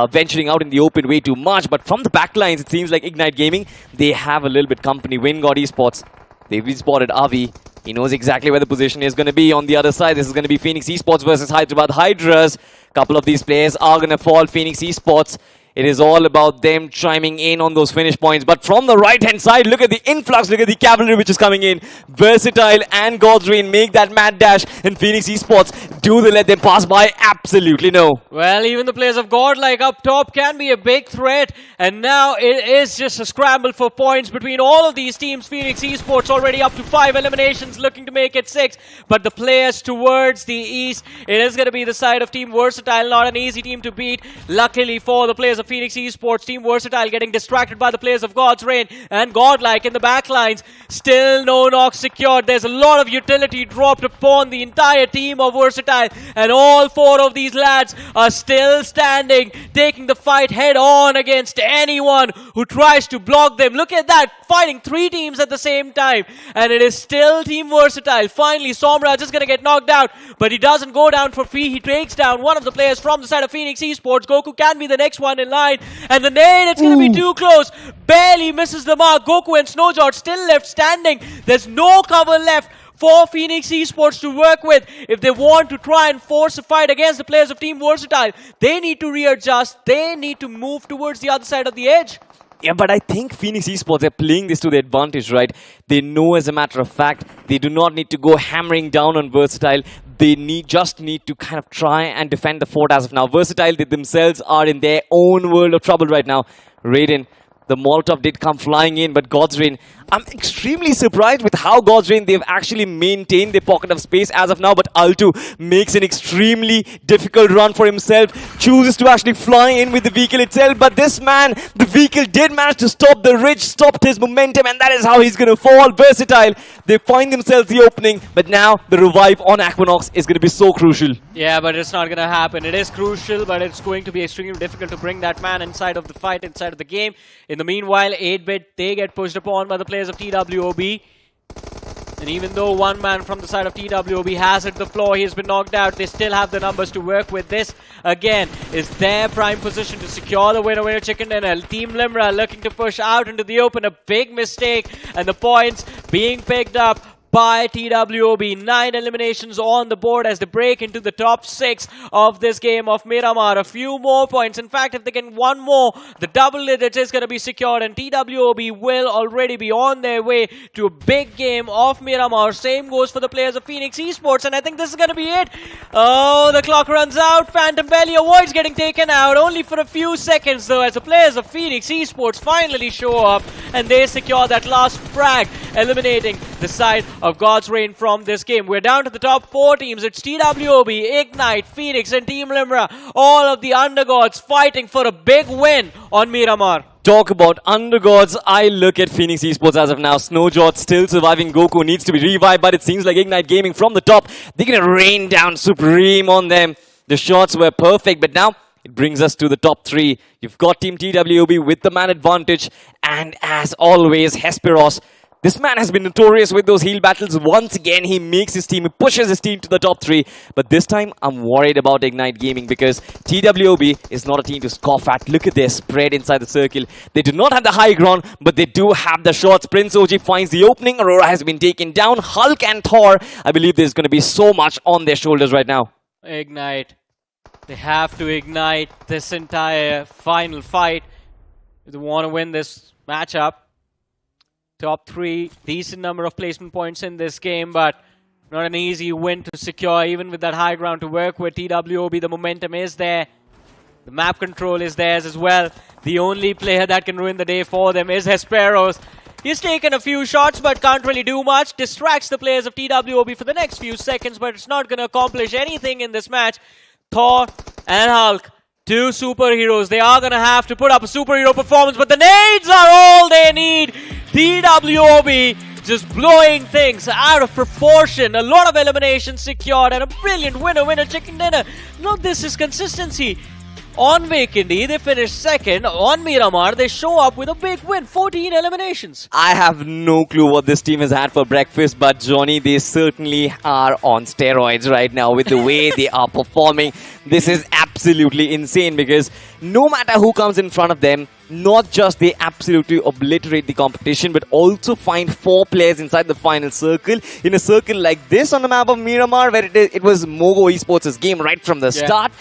venturing out in the open way too much. But from the backlines, it seems like Ignite Gaming, they have a little bit company. Wingod Esports, they've spotted Avi. He knows exactly where the position is going to be on the other side. This is going to be Phoenix Esports versus Hyderabad Hydras. A couple of these players are going to fall. Phoenix Esports, it is all about them chiming in on those finish points. But from the right-hand side, look at the influx, look at the cavalry which is coming in. Versatile and Godsrain make that mad dash. And Phoenix Esports, do they let them pass by? Absolutely no.
Well, even the players of Godlike up top can be a big threat. And now it is just a scramble for points between all of these teams. Phoenix Esports already up to 5 eliminations, looking to make it 6. But the players towards the east, it is going to be the side of Team Versatile. Not an easy team to beat. Luckily for the players of of Phoenix Esports. Team Versatile getting distracted by the players of God's Reign and Godlike in the backlines. Still no knocks secured. There's a lot of utility dropped upon the entire team of Versatile, and all four of these lads are still standing, taking the fight head on against anyone who tries to block them. Look at that, fighting three teams at the same time, and it is still Team Versatile. Finally, Somraj is going to get knocked out, but he doesn't go down for free. He takes down one of the players from the side of Phoenix Esports. Goku can be the next one in line, and the nade, it's going to be too close. Barely misses the mark. Goku and Snowjot still left standing. There's no cover left for Phoenix Esports to work with. If they want to try and force a fight against the players of Team Versatile, they need to readjust. They need to move towards the other side of the edge.
Yeah, but I think Phoenix Esports are playing this to their advantage, right? They know, as a matter of fact, they do not need to go hammering down on Versatile. They just need to kind of try and defend the fort as of now. Versatile, they themselves are in their own world of trouble right now. Raiden, the Molotov did come flying in, but God's Reign, I'm extremely surprised with how God's Reign, they've actually maintained their pocket of space as of now, but Altu makes an extremely difficult run for himself, chooses to actually fly in with the vehicle itself, but this man, the vehicle did manage to stop the ridge, stopped his momentum, and that is how he's going to fall. Versatile, they find themselves the opening, but now the revive on Equinox is going to be so crucial.
Yeah, but it's not going to happen. It is crucial, but it's going to be extremely difficult to bring that man inside of the fight, inside of the game. In the meanwhile, 8-bit, they get pushed upon by the players of TWOB. And even though one man from the side of TWOB has hit the floor, he has been knocked out, they still have the numbers to work with. This, again, is their prime position to secure the winner chicken dinner. Team Limra looking to push out into the open. A big mistake, and the points being picked up by TWOB. 9 eliminations on the board as they break into the top 6 of this game of Miramar. A few more points. In fact, if they get one more, the double digits is going to be secured, and TWOB will already be on their way to a big game of Miramar. Same goes for the players of Phoenix Esports, and I think this is going to be it. Oh, the clock runs out. Phantom Belly avoids getting taken out, only for a few seconds though, as the players of Phoenix Esports finally show up, and they secure that last frag, eliminating the side of God's Reign from this game. We're down to the top 4 teams. It's TWOB, Ignite, Phoenix, and Team Limra. All of the undergods fighting for a big win on Miramar.
Talk about undergods. I look at Phoenix Esports as of now. Snowjot still surviving. Goku needs to be revived, but it seems like Ignite Gaming from the top, they're going to rain down Supreme on them. The shots were perfect, but now it brings us to the top 3. You've got Team TWOB with the man advantage, and as always, Hesperos. This man has been notorious with those heal battles. Once again, he makes his team, he pushes his team to the top 3. But this time, I'm worried about Ignite Gaming because TWOB is not a team to scoff at. Look at their spread inside the circle. They do not have the high ground, but they do have the shots. Prince OG finds the opening. Aurora has been taken down. Hulk and Thor, I believe there's going to be so much on their shoulders right now.
Ignite. They have to ignite this entire final fight if they want to win this matchup. Top 3, decent number of placement points in this game, but not an easy win to secure, even with that high ground to work with. TWOB, the momentum is there. The map control is theirs as well. The only player that can ruin the day for them is Hesperos. He's taken a few shots, but can't really do much. Distracts the players of TWOB for the next few seconds, but it's not going to accomplish anything in this match. Thor and Hulk, 2 superheroes. They are going to have to put up a superhero performance, but the nades are all they need. TWOB just blowing things out of proportion. A lot of eliminations secured and a brilliant winner chicken dinner. Look, this is consistency. On Vikendi, they finished 2nd. On Miramar, they show up with a big win. 14 eliminations.
I have no clue what this team has had for breakfast, but Johnny, they certainly are on steroids right now with the way they are performing. This is absolutely insane because no matter who comes in front of them, not just they absolutely obliterate the competition, but also find 4 players inside the final circle. In a circle like this on the map of Miramar, where it was Mogo Esports' game right from the start.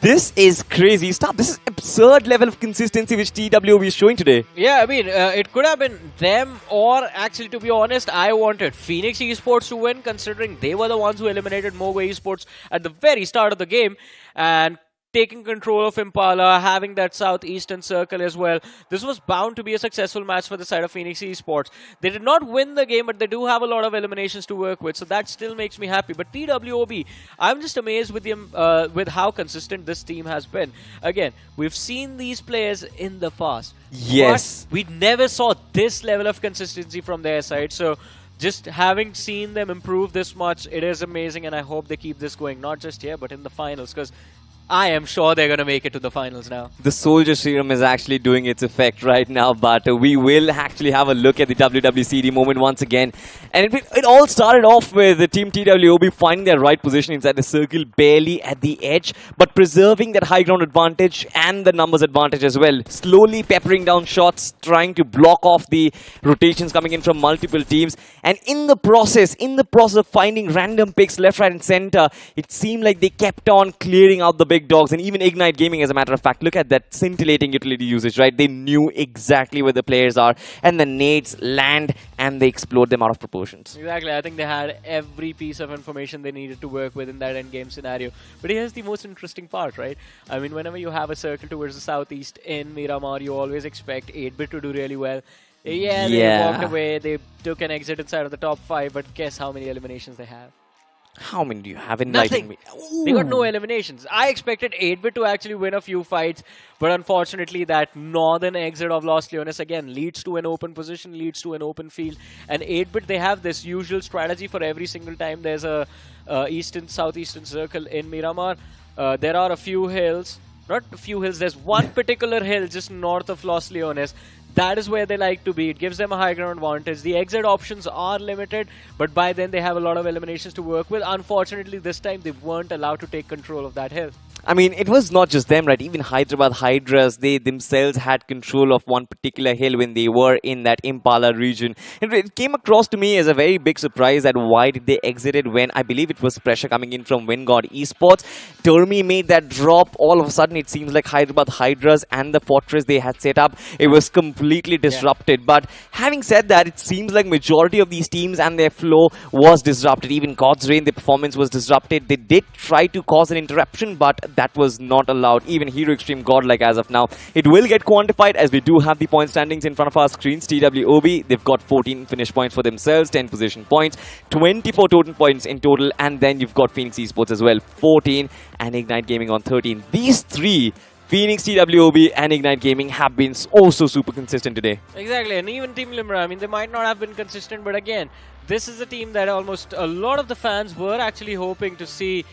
This is crazy stuff. This is absurd level of consistency which TWOB is showing today.
Yeah, I mean, it could have been them, or actually, to be honest, I wanted Phoenix Esports to win, considering they were the ones who eliminated Mogo Esports at the very start of the game. And taking control of Impala, having that southeastern circle as well. This was bound to be a successful match for the side of Phoenix Esports. They did not win the game, but they do have a lot of eliminations to work with, so that still makes me happy. But TWOB, I'm just amazed with how consistent this team has been. Again, we've seen these players in the past.
Yes.
But we never saw this level of consistency from their side, so just having seen them improve this much, it is amazing, and I hope they keep this going, not just here, but in the finals, because I am sure they're going to make it to the finals now.
The Soldier Serum is actually doing its effect right now, but we will actually have a look at the WWCD moment once again. And it all started off with the Team TWOB finding their right position inside the circle, barely at the edge, but preserving that high ground advantage and the numbers advantage as well. Slowly peppering down shots, trying to block off the rotations coming in from multiple teams. And in the process of finding random picks left, right and center, it seemed like they kept on clearing out the big dogs, and even Ignite Gaming, as a matter of fact. Look at that scintillating utility usage, right? They knew exactly where the players are, and the nades land and they explode them out of proportions.
Exactly. I think they had every piece of information they needed to work with in that endgame scenario. But here's the most interesting part, right? I mean, whenever you have a circle towards the southeast in Miramar, you always expect 8-bit to do really well. Yeah, they walked away, they took an exit inside of the top 5, but guess how many eliminations they have?
How many do you have? Enlighten me.
They got no eliminations. I expected 8-bit to actually win a few fights, but unfortunately that northern exit of Los Leones again leads to an open position, leads to an open field. And 8-bit, they have this usual strategy for every single time there's a southeastern circle in Miramar. There are a few hills, not a few hills, there's one particular hill just north of Los Leones. That is where they like to be. It gives them a high ground advantage. The exit options are limited, but by then they have a lot of eliminations to work with. Unfortunately, this time they weren't allowed to take control of that hill.
I mean, it was not just them, right? Even Hyderabad Hydras, they themselves had control of one particular hill when they were in that Impala region. And it came across to me as a very big surprise that why did they exit it when I believe it was pressure coming in from WinGod Esports. Termi made that drop. All of a sudden, it seems like Hyderabad Hydras and the fortress they had set up, it was completely disrupted. Yeah. But having said that, it seems like majority of these teams and their flow was disrupted. Even God's Reign, their performance was disrupted. They did try to cause an interruption, but that was not allowed. Even Hero Extreme Godlike as of now. It will get quantified as we do have the point standings in front of our screens. TWOB, they've got 14 finish points for themselves, 10 position points, 24 total points in total, and then you've got Phoenix Esports as well, 14, and Ignite Gaming on 13. These three, Phoenix, TWOB, and Ignite Gaming, have been also super consistent today.
Exactly, and even Team Limra, I mean, they might not have been consistent, but again, this is a team that almost a lot of the fans were actually hoping to see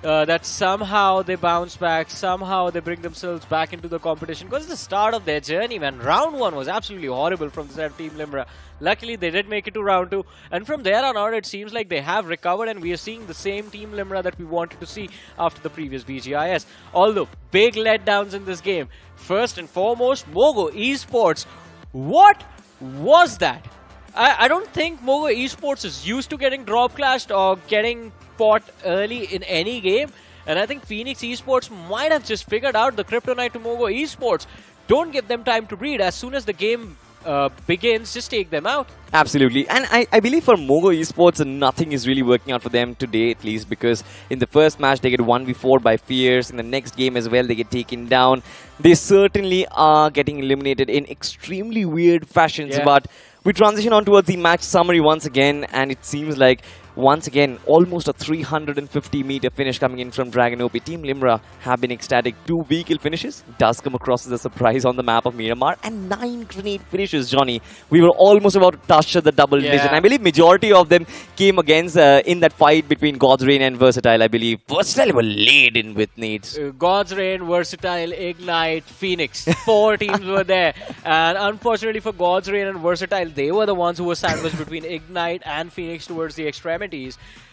that somehow they bounce back, somehow they bring themselves back into the competition. Because it's the start of their journey, man. Round 1 was absolutely horrible from the side of Team Limra. Luckily, they did make it to round 2. And from there on out, it seems like they have recovered and we are seeing the same Team Limra that we wanted to see after the previous BGIS. Although, big letdowns in this game. First and foremost, Mogo Esports. What was that? I don't think Mogo Esports is used to getting drop clashed or getting fought early in any game. And I think Phoenix Esports might have just figured out the kryptonite to Mogo Esports. Don't give them time to breed. As soon as the game begins, just take them out.
Absolutely. And I believe for Mogo Esports, nothing is really working out for them today, at least, because in the first match, they get 1v4 by Fierce. In the next game as well, they get taken down. They certainly are getting eliminated in extremely weird fashions. Yeah. But we transition on towards the match summary once again, and it seems like once again, almost a 350-meter finish coming in from Dragon OP. Team Limra have been ecstatic. 2 vehicle finishes does come across as a surprise on the map of Miramar, and 9 grenade finishes, Johnny. We were almost about to touch the double digit. I believe majority of them came against in that fight between God's Reign and Versatile, I believe. Versatile were laden with nades.
God's Reign, Versatile, Ignite, Phoenix. 4 teams were there. And unfortunately for God's Reign and Versatile, they were the ones who were sandwiched between Ignite and Phoenix towards the extremities.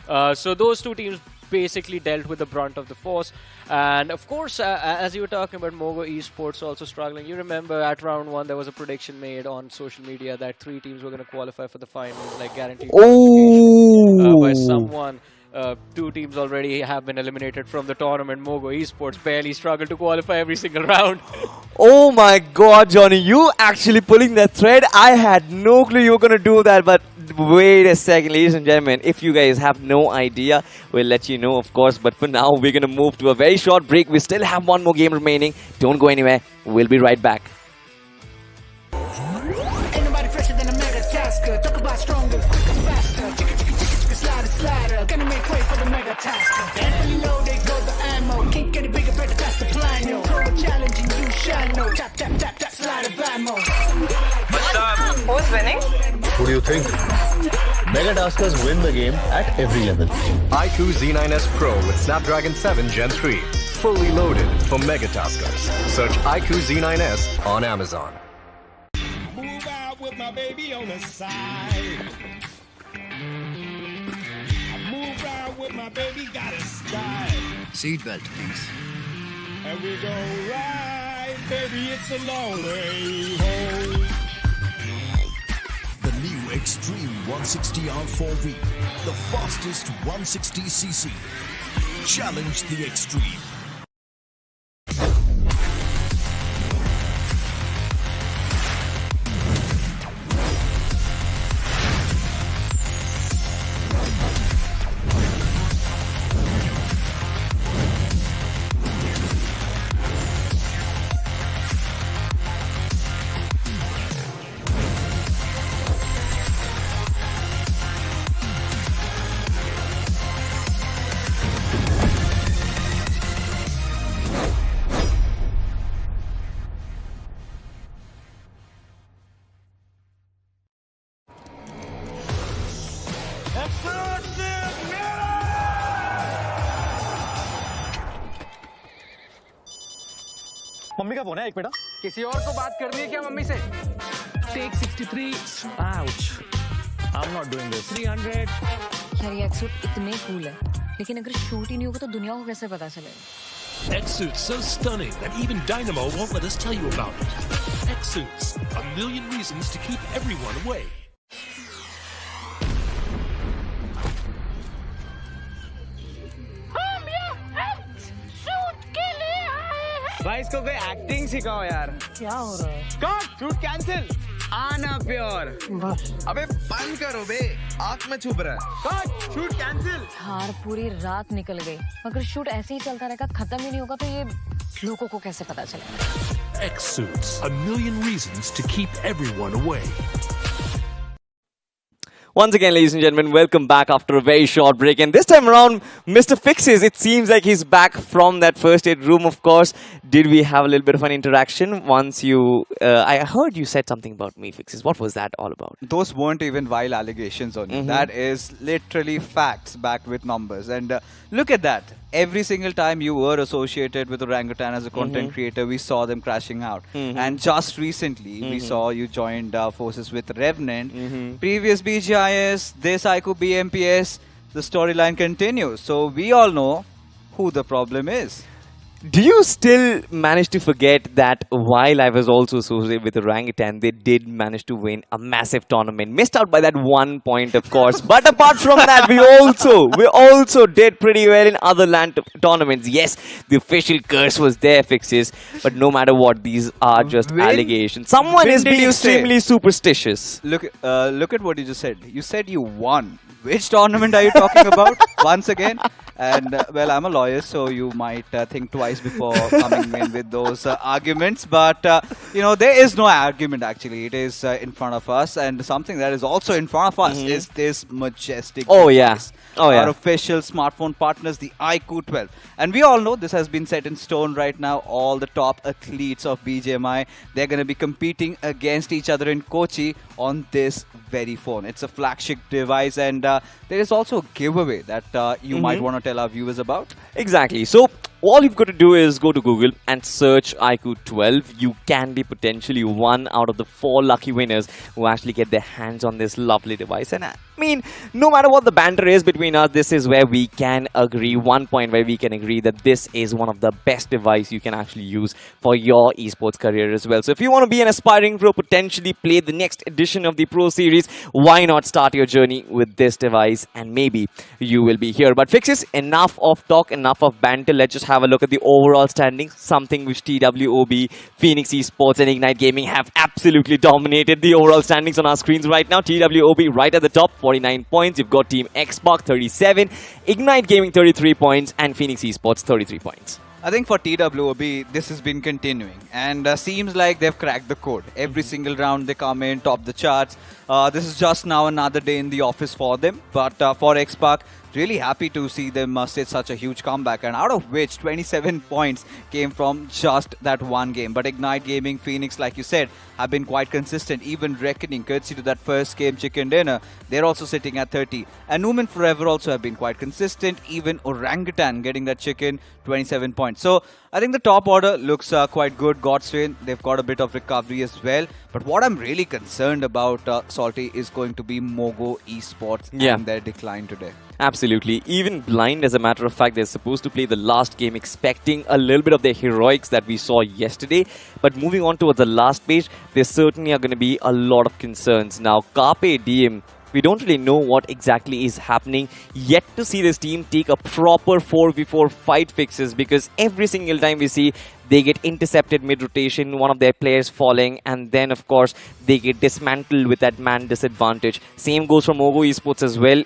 So those 2 teams basically dealt with the brunt of the force. And of course, as you were talking about Mogo Esports also struggling, you remember at round 1 there was a prediction made on social media that 3 teams were going to qualify for the finals, like guaranteed by someone. 2 teams already have been eliminated from the tournament. Mogo Esports barely struggled to qualify every single round.
Oh my god, Johnny, you actually pulling that thread. I had no clue you were going to do that, but wait a second, ladies and gentlemen. If you guys have no idea, we'll let you know, of course. But for now, we're going to move to a very short break. We still have one more game remaining. Don't go anywhere. We'll be right back.
Ain't nobody fresher than a mega tasker. Talk about stronger, quicker, faster. Slider, slider. Gonna make way for the mega tasker. And when you know they go the ammo. Can't get it bigger, better, that's the plan, yo. Throw a challenge and you shall know. Tap, tap, tap, tap, slide of ammo.
What's up? Who's winning?
Who do you think? Mega Taskers win the game at every level.
iQOO Z9S Pro with Snapdragon 7 Gen 3. Fully loaded for Mega Taskers. Search iQOO Z9S on Amazon.
Move out with my baby on the side. I move out with my baby, got a style.
Seatbelt, please.
And we go right, baby, it's a long way home.
The new Extreme 160R4V, the fastest 160cc. Challenge the extreme.
Mummy का phone है एक बेटा
किसी और को बात करनी है क्या मम्मी से?
Take 63.
ouch I'm not doing this
300.
यार ये एक्सूट इतने कूल है, लेकिन अगर शूट ही नहीं होगा तो दुनिया को कैसे पता चलेगा?
X-Suits so stunning that even Dynamo won't let us tell you about it. X-Suits, a million reasons to keep everyone away.
भाई इसको कोई एक्टिंग सिखाओ यार।
क्या हो रहा है?
Cut, shoot cancel. आना प्योर।
बस।
अबे बंद करो बे, आँख में छुप रहा है। Cut, shoot cancel.
हार पूरी रात निकल गई। अगर शूट ऐसे ही चलता रहेगा, खत्म ही नहीं होगा तो ये लोगों को कैसे पता चलेगा?
X-Suits, a million reasons to keep everyone away.
Once again, ladies and gentlemen, welcome back after a very short break. And this time around, Mr. Fixes, it seems like he's back from that first aid room, of course. Did we have a little bit of an interaction once you... I heard you said something about me, Fixes. What was that all about?
Those weren't even vile allegations on you. That is literally facts backed with numbers. And look at that. Every single time you were associated with Orangutan as a content creator, we saw them crashing out. And just recently, we saw you joined forces with Revenant. Previous BGIS, this iQOO BMPS, the storyline continues. So we all know who the problem is.
Do you still manage to forget that while I was also associated with Orangutan, they did manage to win a massive tournament? Missed out by that 1 point, of course. But apart from that, we also did pretty well in other LAN tournaments. Yes, the official curse was there, Fixes. But no matter what, these are just allegations. Someone is being extremely superstitious.
Look at what you just said. You said you won. Which tournament are you talking about? Once again? And well, I'm a lawyer, so you might think twice before coming in with those arguments. But you know, there is no argument actually. It is in front of us, and something that is also in front of us is this majestic device. Our official smartphone partners, the iQOO 12. And we all know this has been set in stone right now. All the top athletes of BGMI, they're going to be competing against each other in Kochi on this very phone. It's a flagship device, and there is also a giveaway that you might want to tell our viewers about.
Exactly. So all you've got to do is go to Google and search iQOO 12. You can be potentially one out of the 4 lucky winners who actually get their hands on this lovely device. And I mean, no matter what the banter is between us, this is where we can agree, one point where we can agree that this is one of the best devices you can actually use for your esports career as well. So if you want to be an aspiring pro, potentially play the next edition of the Pro Series, why not start your journey with this device, and maybe you will be here. But Fixes, enough of talk, enough of banter. Let's just have a look at the overall standings, something which TWOB, Phoenix Esports and Ignite Gaming have absolutely dominated the overall standings on our screens right now. TWOB right at the top, 49 points. You've got Team Xbox, 37, Ignite Gaming, 33 points, and Phoenix Esports, 33 points.
I think for TWOB, this has been continuing and seems like they've cracked the code. Every single round they come in, top the charts. This is just now another day in the office for them. But for Xbox, really happy to see them stage such a huge comeback, and out of which 27 points came from just that one game. But Ignite Gaming, Phoenix, like you said, have been quite consistent, even reckoning courtesy to that first game chicken dinner. They're also sitting at 30. And Numan Forever also have been quite consistent, even Orangutan getting that chicken, 27 points. So I think the top order looks quite good. Godswain, they've got a bit of recovery as well. But what I'm really concerned about, Salty, is going to be Mogo Esports and their decline today.
Absolutely. Even Blind, as a matter of fact, they're supposed to play the last game expecting a little bit of their heroics that we saw yesterday. But moving on towards the last page, there certainly are going to be a lot of concerns. Now, Carpe Diem, we don't really know what exactly is happening. Yet to see this team take a proper 4v4 fight fixes, because every single time we see they get intercepted mid-rotation, one of their players falling, and then of course they get dismantled with that man disadvantage. Same goes for Mogo Esports as well.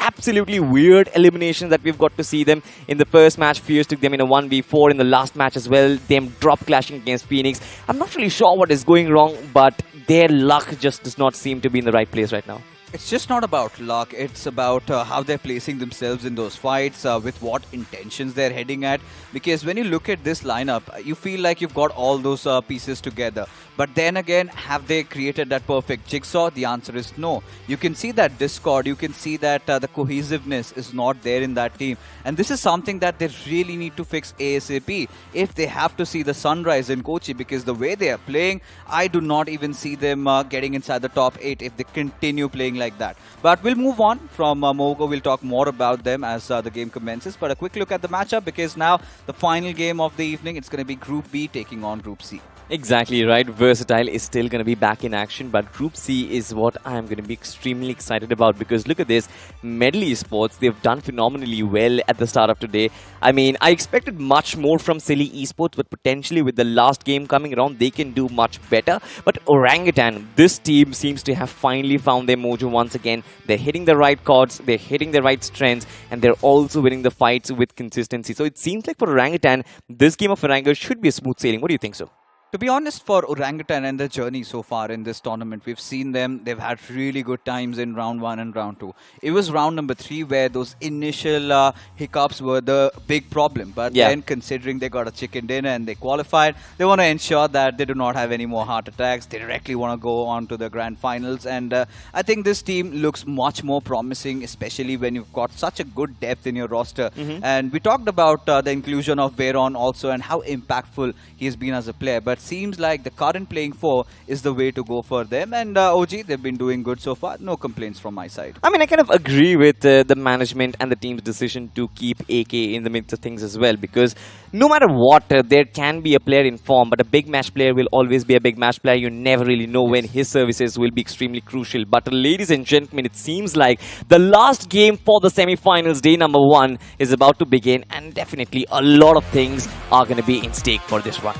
Absolutely weird eliminations that we've got to see them. In the first match, Fierce took them in a 1v4. In the last match as well, them drop clashing against Phoenix. I'm not really sure what is going wrong, but their luck just does not seem to be in the right place right now.
It's just not about luck, it's about how they're placing themselves in those fights, with what intentions they're heading at. Because when you look at this lineup, you feel like you've got all those pieces together. But then again, have they created that perfect jigsaw? The answer is no. You can see that discord, you can see that the cohesiveness is not there in that team. And this is something that they really need to fix ASAP if they have to see the sunrise in Kochi, because the way they are playing, I do not even see them getting inside the top 8 if they continue playing like that. But we'll move on from Mogo. We'll talk more about them as the game commences. But a quick look at the matchup, because now the final game of the evening, it's going to be Group B taking on Group C.
Exactly right. Versatile is still going to be back in action, but Group C is what I am going to be extremely excited about, because look at this. Medal Esports, they've done phenomenally well at the start of today. I mean, I expected much more from Silly Esports, but potentially with the last game coming around, they can do much better. But Orangutan, this team seems to have finally found their mojo once again. They're hitting the right chords, they're hitting the right strengths, and they're also winning the fights with consistency. So it seems like for Orangutan, this game of Erangel should be a smooth sailing. What do you think so?
To be honest, for Orangutan and their journey so far in this tournament, we've seen them, they've had really good times in round 1 and round 2. It was round number 3 where those initial hiccups were the big problem. But then, considering they got a chicken dinner and they qualified, they want to ensure that they do not have any more heart attacks. They directly want to go on to the Grand Finals. And I think this team looks much more promising, especially when you've got such a good depth in your roster. And we talked about the inclusion of Bayron also and how impactful he has been as a player. But seems like the current playing 4 is the way to go for them. And OG, they've been doing good so far. No complaints from my side.
I mean, I kind of agree with the management and the team's decision to keep AK in the midst of things as well, because no matter what, there can be a player in form, but a big match player will always be a big match player. You never really know when his services will be extremely crucial. But ladies and gentlemen, it seems like the last game for the semi-finals, day number 1, is about to begin, and definitely a lot of things are going to be in stake for this one.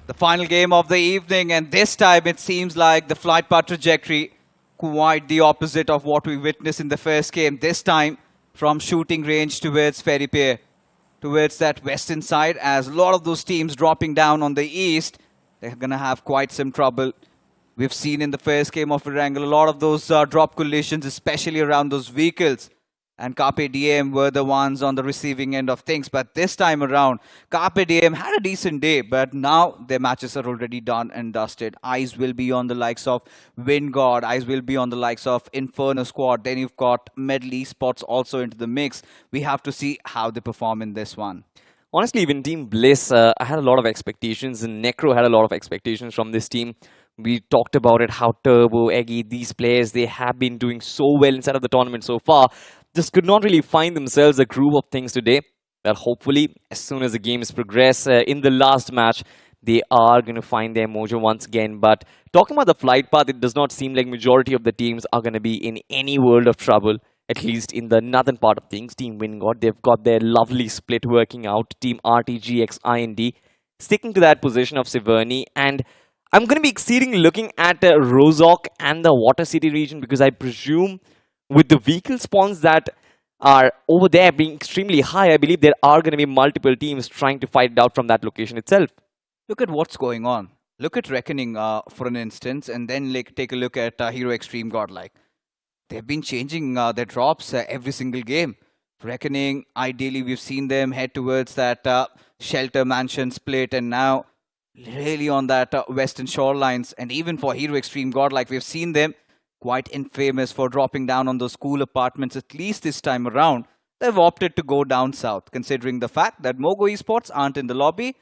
The final game of the evening, and this time it seems like the flight path trajectory quite the opposite of what we witnessed in the first game. This time from shooting range towards Ferry Pier, towards that western side, as a lot of those teams dropping down on the east, they're going to have quite some trouble. We've seen in the first game of Erangel a lot of those drop collisions, especially around those vehicles. And Carpe Diem were the ones on the receiving end of things. But this time around, Carpe Diem had a decent day. But now their matches are already done and dusted. Eyes will be on the likes of Wingod. Eyes will be on the likes of Inferno Squad. Then you've got Medal Esports also into the mix. We have to see how they perform in this one.
Honestly, even Team Bliss, I had a lot of expectations. And Necro had a lot of expectations from this team. We talked about it, how Turbo, Eggy, these players, they have been doing so well inside of the tournament so far. Just could not really find themselves a groove of things today. But hopefully, as soon as the games progress in the last match, they are going to find their mojo once again. But talking about the flight path, it does not seem like majority of the teams are going to be in any world of trouble, at least in the northern part of things. Team Wingod, they've got their lovely split working out. Team RTGX IND sticking to that position of Siverny. And I'm going to be exceedingly looking at Rozok and the Water City region, because I presume with the vehicle spawns that are over there being extremely high, I believe there are going to be multiple teams trying to fight it out from that location itself.
Look at what's going on. Look at Reckoning for an instance, and then take a look at Hero Extreme Godlike. They've been changing their drops every single game. Reckoning, ideally we've seen them head towards that Shelter Mansion split, and now really on that western shorelines. And even for Hero Extreme Godlike, we've seen them quite infamous for dropping down on those school apartments. At least this time around, they've opted to go down south. Considering the fact that Mogo Esports aren't in the lobby,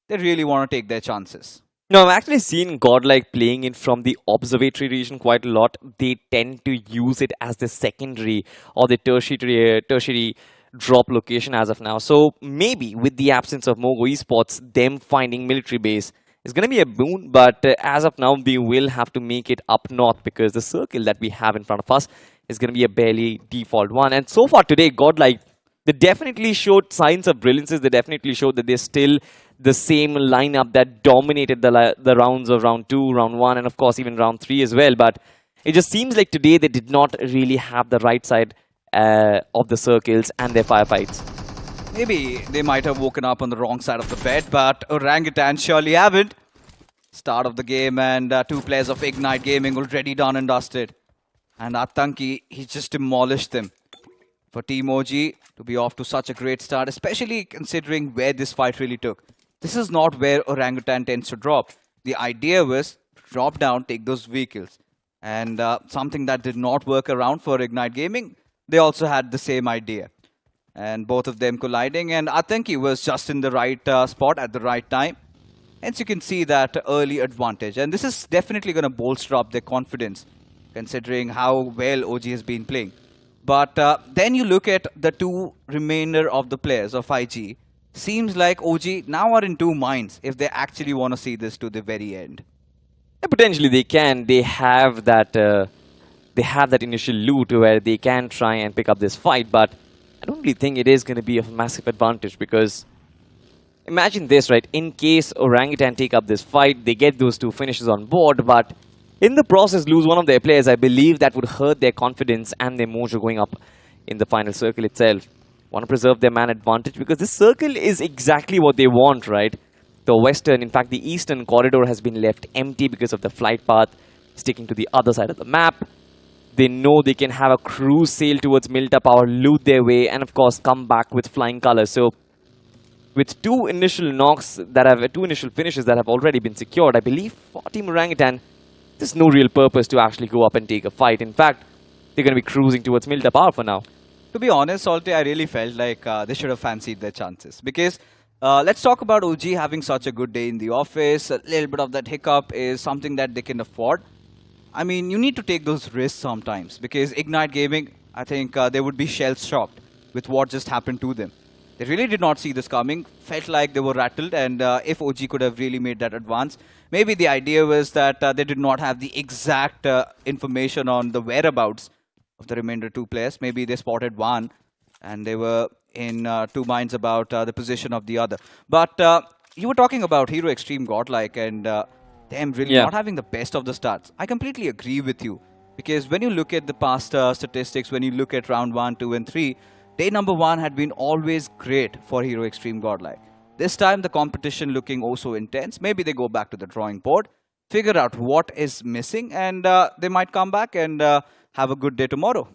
they really want to take their chances.
No, I've actually seen Godlike playing it from the observatory region quite a lot. They tend to use it as the secondary or the tertiary drop location as of now. So maybe with the absence of Mogo Esports, them finding military base is going to be a boon. But as of now, they will have to make it up north, because the circle that we have in front of us is going to be a barely default one. And so far today, Godlike, they definitely showed signs of brilliances. They definitely showed that they're still the same lineup that dominated the rounds of round 2, round 1, and of course even round 3 as well. But it just seems like today they did not really have the right side of the circles and their firefights.
Maybe they might have woken up on the wrong side of the bed, but Orangutan surely haven't. Start of the game, and 2 players of Ignite Gaming already done and dusted. And Atanki, he just demolished them. For Team OG to be off to such a great start, especially considering where this fight really took. This is not where Orangutan tends to drop. The idea was drop down, take those vehicles. And something that did not work around for Ignite Gaming, they also had the same idea. And both of them colliding, and Atanki was just in the right spot at the right time. Hence you can see that early advantage. And this is definitely going to bolster up their confidence, considering how well OG has been playing. But then you look at the 2 remainder of the players of IG. Seems like OG now are in 2 minds if they actually want to see this to the very end.
Yeah, potentially they can. They have that initial loot where they can try and pick up this fight. But I don't really think it is going to be of a massive advantage, because imagine this, right? In case Orangutan take up this fight, they get those 2 finishes on board, but in the process lose one of their players. I believe that would hurt their confidence and their mojo going up in the final circle itself. Want to preserve their man advantage, because this circle is exactly what they want, right? The western, in fact the eastern corridor has been left empty because of the flight path sticking to the other side of the map. They know they can have a cruise sail towards Milta Power, loot their way, and of course come back with flying colors. So with 2 initial knocks that have 2 initial finishes that have already been secured, I believe for Team Orangutan, there's no real purpose to actually go up and take a fight. In fact, they're going to be cruising towards Milta Power for now.
To be honest, Salte, I really felt like they should have fancied their chances. Because let's talk about OG having such a good day in the office. A little bit of that hiccup is something that they can afford. I mean, you need to take those risks sometimes. Because Ignite Gaming, I think they would be shell-shocked with what just happened to them. They really did not see this coming. Felt like they were rattled. And if OG could have really made that advance, maybe the idea was that they did not have the exact information on the whereabouts of the remainder 2 players. Maybe they spotted one and they were in 2 minds about the position of the other. But you were talking about Hero Extreme Godlike and them really not having the best of the starts. I completely agree with you, because when you look at the past statistics, when you look at round 1, 2 and 3, day number 1 had been always great for Hero Extreme Godlike. This time the competition looking oh so intense. Maybe they go back to the drawing board, figure out what is missing, and they might come back and have a good day tomorrow.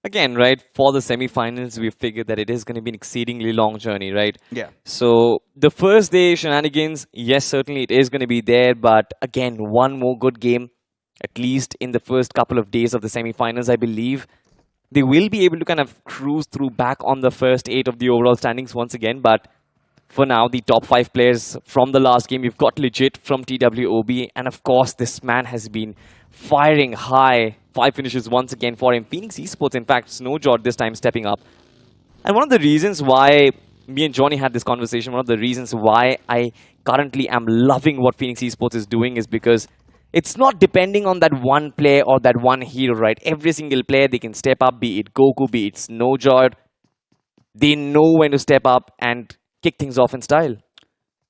Again, right, for the semi-finals, we figured that it is going to be an exceedingly long journey, right?
Yeah.
So, the first day shenanigans, yes, certainly it is going to be there, but again, one more good game, at least in the first couple of days of the semi-finals, I believe. They will be able to kind of cruise through back on the first 8 of the overall standings once again, but for now, the top 5 players from the last game, we've got Legit from TWOB, and of course, this man has been firing high. 5 finishes once again for him. Phoenix Esports, in fact, Snowjot this time stepping up. And one of the reasons why me and Johnny had this conversation. One of the reasons why I currently am loving what Phoenix Esports is doing is because it's not depending on that one player or that one hero, right? Every single player, they can step up, be it Goku, be it Snowjoy. They know when to step up and kick things off in style.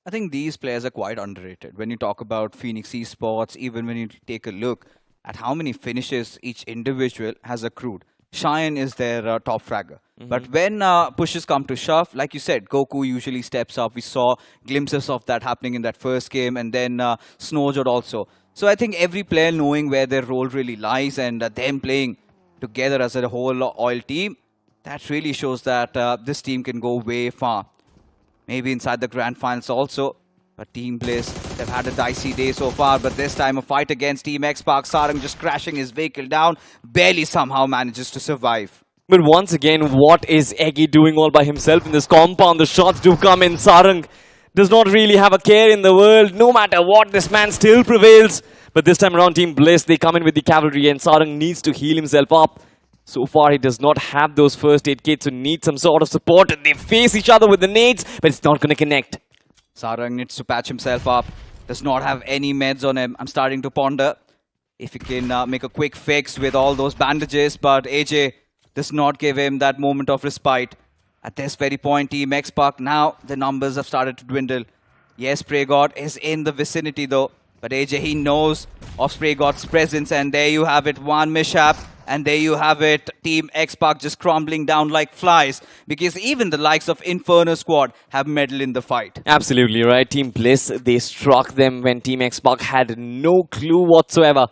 I think these players are quite underrated. When you talk about Phoenix Esports, even when you take a look at how many finishes each individual has accrued, Cheyenne is their top fragger. But when pushes come to shove, like you said, Goku usually steps up. We saw glimpses of that happening in that first game, and then Snowjoy also. So I think every player knowing where their role really lies and them playing together as a whole oil team, that really shows that this team can go way far. Maybe inside the Grand Finals also. But Team Bliss, they've had a dicey day so far, but this time a fight against Team X-Pac. Sarang just crashing his vehicle down, barely somehow manages to survive.
But once again, what is Eggy doing all by himself in this compound? The shots do come in. Sarang does not really have a care in the world. No matter what, this man still prevails. But this time around, Team Bliss, they come in with the cavalry and Sarang needs to heal himself up. So far, he does not have those first aid kits, so needs some sort of support. They face each other with the nades, but it's not going to connect.
Sarang needs to patch himself up. Does not have any meds on him. I'm starting to ponder if he can make a quick fix with all those bandages, but AJ does not give him that moment of respite. At this very point, Team X-Pac, now the numbers have started to dwindle. Yes, Spray God is in the vicinity though, but AJ, he knows of Spray God's presence, and there you have it, one mishap. And there you have it, Team X-Pac just crumbling down like flies, because even the likes of Inferno Squad have meddled in the fight.
Absolutely right. Team Bliss, they struck them when Team X-Pac had no clue whatsoever.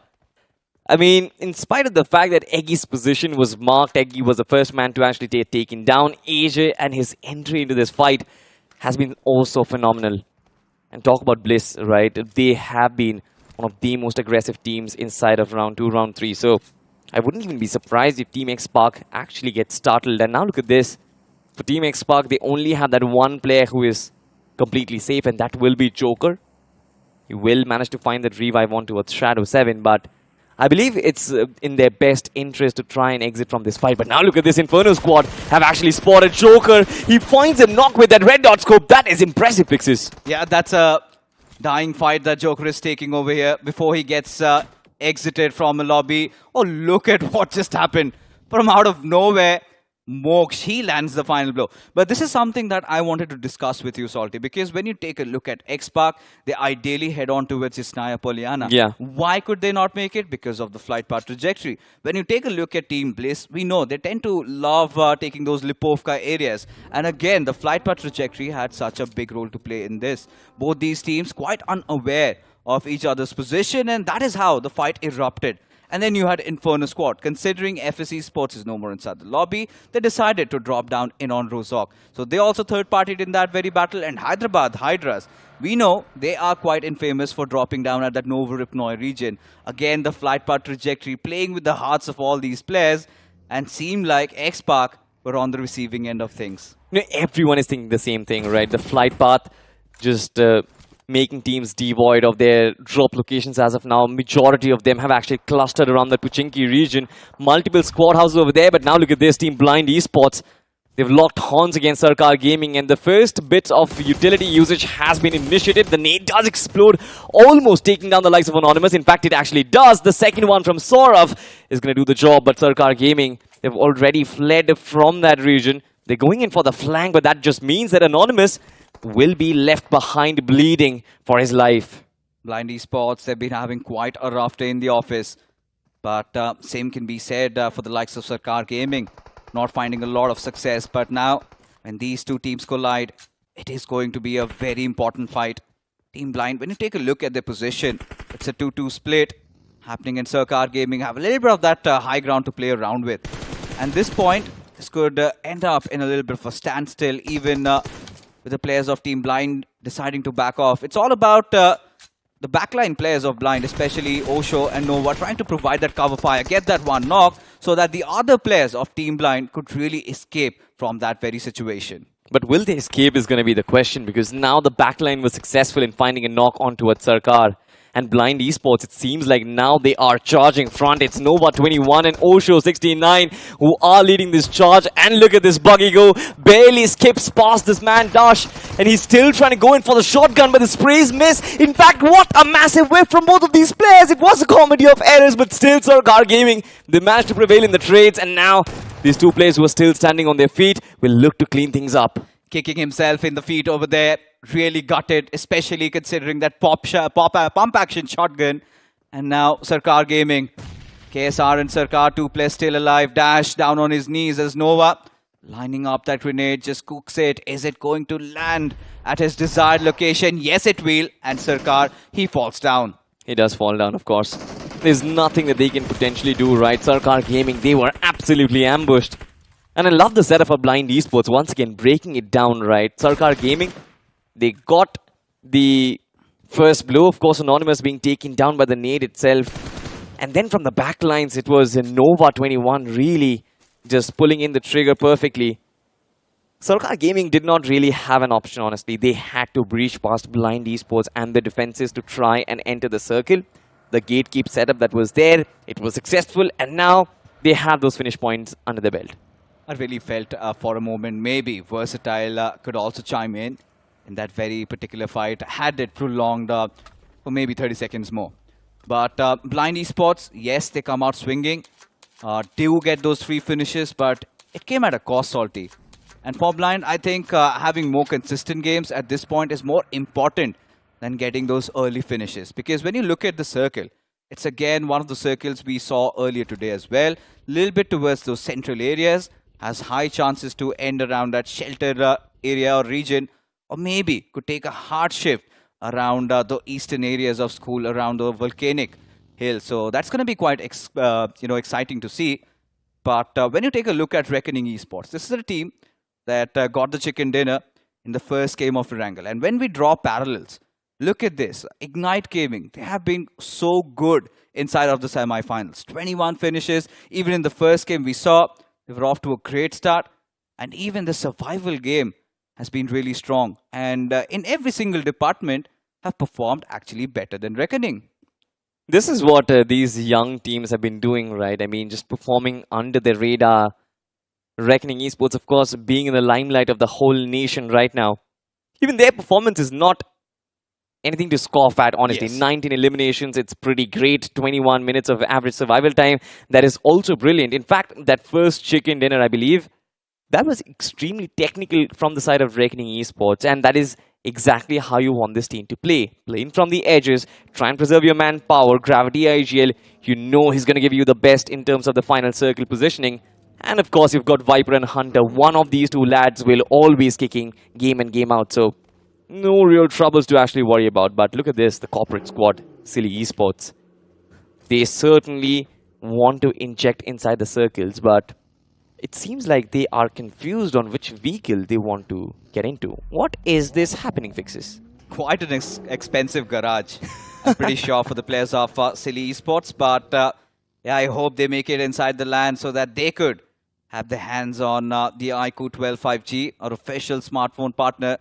I mean, in spite of the fact that Eggy's position was marked, Eggy was the first man to actually get taken down, AJ and his entry into this fight has been also phenomenal. And talk about Bliss, right? They have been one of the most aggressive teams inside of round 2, round 3. So I wouldn't even be surprised if Team X-Pac actually gets startled. And now look at this. For Team X-Pac, they only have that one player who is completely safe, and that will be Joker. He will manage to find that revive on towards Shadow 7, but I believe it's in their best interest to try and exit from this fight. But now look at this, Inferno Squad have actually spotted Joker. He finds a knock with that red dot scope. That is impressive, Pixis.
Yeah, that's a dying fight that Joker is taking over here before he gets exited from a lobby. Oh, look at what just happened. From out of nowhere, Mox, he lands the final blow. But this is something that I wanted to discuss with you, Salty, because when you take a look at X-Pac, they ideally head on towards Isnaya Poliana.
Yeah.
Why could they not make it? Because of the flight path trajectory. When you take a look at Team Bliss, we know they tend to love taking those Lipovka areas. And again, the flight path trajectory had such a big role to play in this. Both these teams quite unaware of each other's position, and that is how the fight erupted. And then you had Inferno Squad. Considering FSE Sports is no more inside the lobby, they decided to drop down in on Rozhok. So they also third-partied in that very battle. And Hyderabad Hydras, we know they are quite infamous for dropping down at that Novoripnoi region. Again, the flight path trajectory playing with the hearts of all these players, and seemed like X-Pac were on the receiving end of things.
You know, everyone is thinking the same thing, right? The flight path just making teams devoid of their drop locations as of now. Majority of them have actually clustered around the Pochinki region. Multiple squad houses over there, but now look at this, Team Blind Esports. They've locked horns against Sarkar Gaming, and the first bit of utility usage has been initiated. The nade does explode, almost taking down the likes of Anonymous. In fact, it actually does. The second one from Saurav is going to do the job, but Sarkar Gaming, they've already fled from that region. They're going in for the flank, but that just means that Anonymous will be left behind bleeding for his life.
Blind Esports, they've been having quite a rough day in the office. But same can be said for the likes of Sarkar Gaming. Not finding a lot of success. But now, when these two teams collide, it is going to be a very important fight. Team Blind, when you take a look at their position, it's a 2-2 split happening in Sarkar Gaming. Have a little bit of that high ground to play around with. And this point, this could end up in a little bit of a standstill, even with the players of Team Blind deciding to back off. It's all about the backline players of Blind, especially Osho and Nova, trying to provide that cover fire, get that one knock, so that the other players of Team Blind could really escape from that very situation.
But will they escape is going to be the question, because now the backline was successful in finding a knock on towards Sarkar. And Blind Esports, it seems like now they are charging front. It's Nova 21 and Osho 69 who are leading this charge. And look at this buggy go. Barely skips past this man Dash. And he's still trying to go in for the shotgun, but the sprays miss. In fact, what a massive whip from both of these players. It was a comedy of errors, but still Sarkar Gaming, they managed to prevail in the trades. And now these two players who are still standing on their feet will look to clean things up.
Kicking himself in the feet over there. Really gutted, especially considering that pump action shotgun. And now Sarkar Gaming. KSR and Sarkar, two players still alive. Dash down on his knees as Nova lining up that grenade, just cooks it. Is it going to land at his desired location? Yes, it will. And Sarkar, he falls down.
He does fall down, of course. There's nothing that they can potentially do, right? Sarkar Gaming, they were absolutely ambushed. And I love the setup of Blind Esports, once again breaking it down, right? Sarkar Gaming, they got the first blow, of course, Anonymous being taken down by the nade itself. And then from the back lines, it was Nova 21 really just pulling in the trigger perfectly. Sarkar Gaming did not really have an option, honestly. They had to breach past Blind Esports and the defenses to try and enter the circle. The gatekeep setup that was there, it was successful, and now they have those finish points under the belt.
I really felt for a moment maybe Versatile could also chime in that very particular fight, had it prolonged for maybe 30 seconds more. But Blind Esports, yes, they come out swinging, do get those 3 finishes, but it came at a cost, Salty. And for Blind, I think having more consistent games at this point is more important than getting those early finishes. Because when you look at the circle, it's again one of the circles we saw earlier today as well. A little bit towards those central areas, has high chances to end around that sheltered area or region, or maybe could take a hard shift around the eastern areas of school, around the volcanic hill. So that's going to be quite exciting to see. But when you take a look at Reckoning Esports, this is a team that got the chicken dinner in the first game of Erangel. And when we draw parallels, look at this. Ignite Gaming, they have been so good inside of the semi-finals. 21 finishes. Even in the first game we saw, they were off to a great start. And even the survival game has been really strong. And in every single department have performed actually better than Reckoning.
This is what these young teams have been doing, right? I mean, just performing under the radar. Reckoning Esports, of course, being in the limelight of the whole nation right now. Even their performance is not anything to scoff at, honestly. Yes. 19 eliminations, it's pretty great. 21 minutes of average survival time. That is also brilliant. In fact, that first chicken dinner, I believe, that was extremely technical from the side of Reckoning Esports. And that is exactly how you want this team to play. Playing from the edges, try and preserve your manpower. Gravity IGL, you know he's going to give you the best in terms of the final circle positioning. And of course, you've got Viper and Hunter. One of these two lads will always kicking game in, game out. So no real troubles to actually worry about. But look at this, the corporate squad, Silly Esports. They certainly want to inject inside the circles, but it seems like they are confused on which vehicle they want to get into. What is this happening, Fixes?
Quite an expensive garage, I'm pretty sure, for the players of Silly Esports. But yeah, I hope they make it inside the LAN so that they could have their hands on the iQOO 12 5G, our official smartphone partner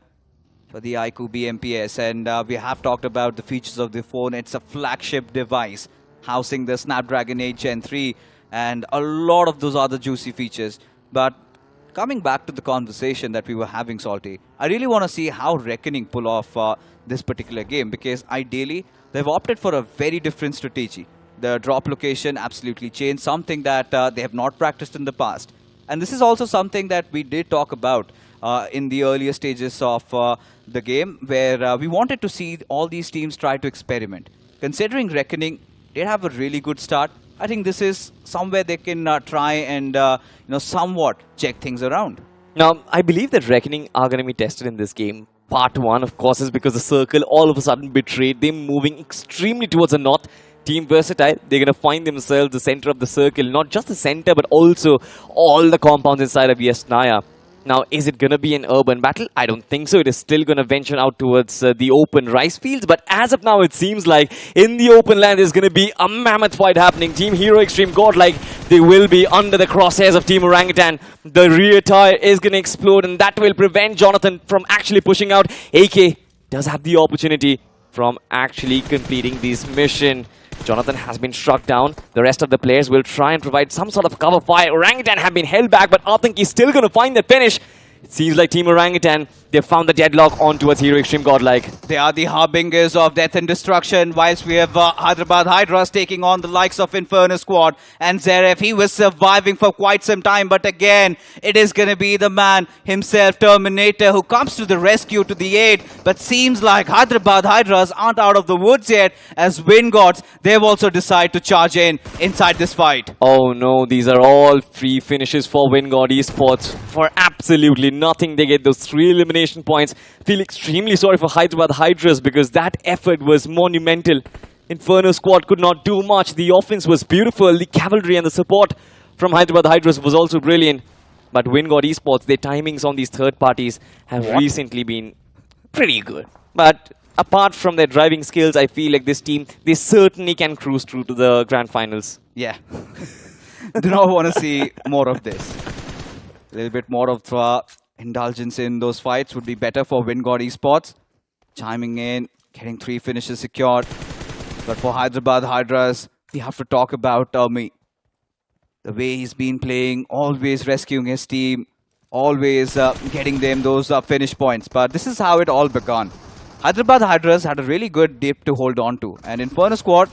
for the iQOO BMPS. And we have talked about the features of the phone. It's a flagship device housing the Snapdragon 8 Gen 3 and a lot of those other juicy features. But coming back to the conversation that we were having, Salty, I really want to see how Reckoning pull off this particular game, because ideally they've opted for a very different strategy. The drop location absolutely changed, something that they have not practiced in the past. And this is also something that we did talk about in the earlier stages of the game, where we wanted to see all these teams try to experiment. Considering Reckoning did have a really good start, I think this is somewhere they can try and somewhat check things around.
Now, I believe that Reckoning are going to be tested in this game. Part 1, of course, is because the circle all of a sudden betrayed them, moving extremely towards the north. Team Versatile, they're going to find themselves the center of the circle. Not just the center, but also all the compounds inside of Yesnaya. Now, is it going to be an urban battle? I don't think so. It is still going to venture out towards the open rice fields. But as of now, it seems like in the open land, there's going to be a mammoth fight happening. Team Hero Extreme Godlike, they will be under the crosshairs of Team Orangutan. The rear tire is going to explode, and that will prevent Jonathan from actually pushing out. AK does have the opportunity from actually completing this mission. Jonathan has been struck down. The rest of the players will try and provide some sort of cover fire. Orangutan have been held back, but Atank is still going to find the finish. It seems like Team Orangutan, they've found the deadlock on towards Hero Extreme Godlike.
They are the harbingers of death and destruction, whilst we have Hyderabad Hydras taking on the likes of Inferno Squad. And Zaref, he was surviving for quite some time, but again, it is going to be the man himself, Terminator, who comes to the rescue, to the aid. But seems like Hyderabad Hydras aren't out of the woods yet, as Wind Gods, they've also decided to charge in inside this fight.
Oh no, these are all free finishes for Wind God Esports. For absolutely nothing, they get those 3 elimination points. Feel extremely sorry for Hyderabad Hydras because that effort was monumental. Inferno Squad could not do much. The offense was beautiful. The cavalry and the support from Hyderabad Hydras was also brilliant. But Wind God Esports, their timings on these third parties have recently been pretty good. But apart from their driving skills, I feel like this team, they certainly can cruise through to the Grand Finals.
Yeah. Do not want to see more of this. A little bit more of indulgence in those fights would be better for Wind God Esports. Chiming in, getting 3 finishes secured. But for Hyderabad Hydras, we have to talk about Tommy. The way he's been playing, always rescuing his team, always getting them those finish points. But this is how it all began. Hyderabad Hydras had a really good dip to hold on to. And Inferno Squad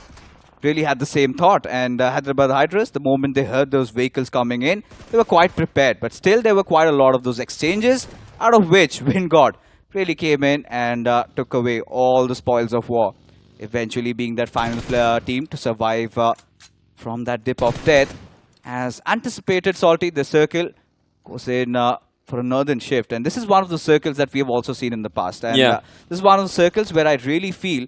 really had the same thought. And Hyderabad Hydras, the moment they heard those vehicles coming in, they were quite prepared. But still, there were quite a lot of those exchanges, out of which Wind God really came in and took away all the spoils of war. Eventually being that final player team to survive from that dip of death. As anticipated, Salty, the circle goes in for a northern shift. And this is one of the circles that we have also seen in the past. And this is one of the circles where I really feel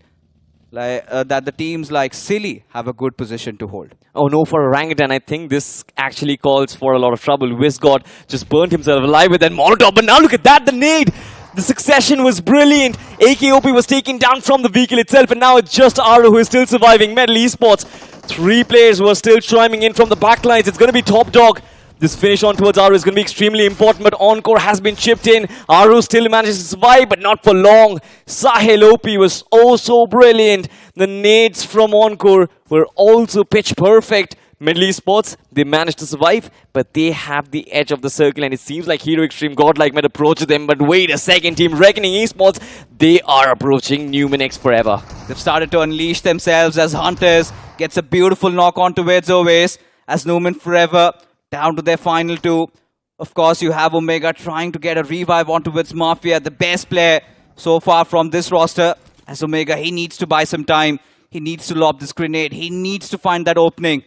like, that the teams like Silly have a good position to hold.
Oh no, for Orangutan, I think this actually calls for a lot of trouble. Wizgod just burnt himself alive with that Molotov, but now look at that, the nade! The succession was brilliant. AKOP was taken down from the vehicle itself, and now it's just Aru who is still surviving. Metal Esports, 3 players were still chiming in from the backlines. It's going to be top dog. This finish on towards Aru is going to be extremely important, but Encore has been chipped in. Aru still manages to survive, but not for long. Sahel OP was also brilliant. The nades from Encore were also pitch perfect. Middle Esports, they managed to survive, but they have the edge of the circle, and it seems like Hero Extreme Godlike might approach them. But wait a second, Team Reckoning Esports, they are approaching Numinex forever.
They've started to unleash themselves as Hunters. Gets a beautiful knock on towards Oasis as Numen Forever down to their final 2. Of course, you have Omega trying to get a revive on towards Mafia, the best player so far from this roster. As Omega, he needs to buy some time. He needs to lob this grenade. He needs to find that opening.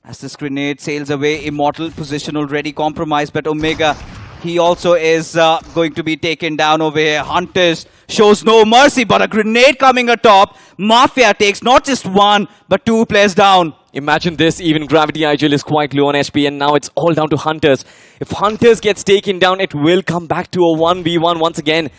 As this grenade sails away, Immortal position already compromised, but Omega, he also is going to be taken down over here. Hunters shows no mercy, but a grenade coming atop. Mafia takes not just 1, but 2 players down.
Imagine this, even Gravity Igel is quite low on HP, and now it's all down to Hunters. If Hunters gets taken down, it will come back to a 1v1 once again.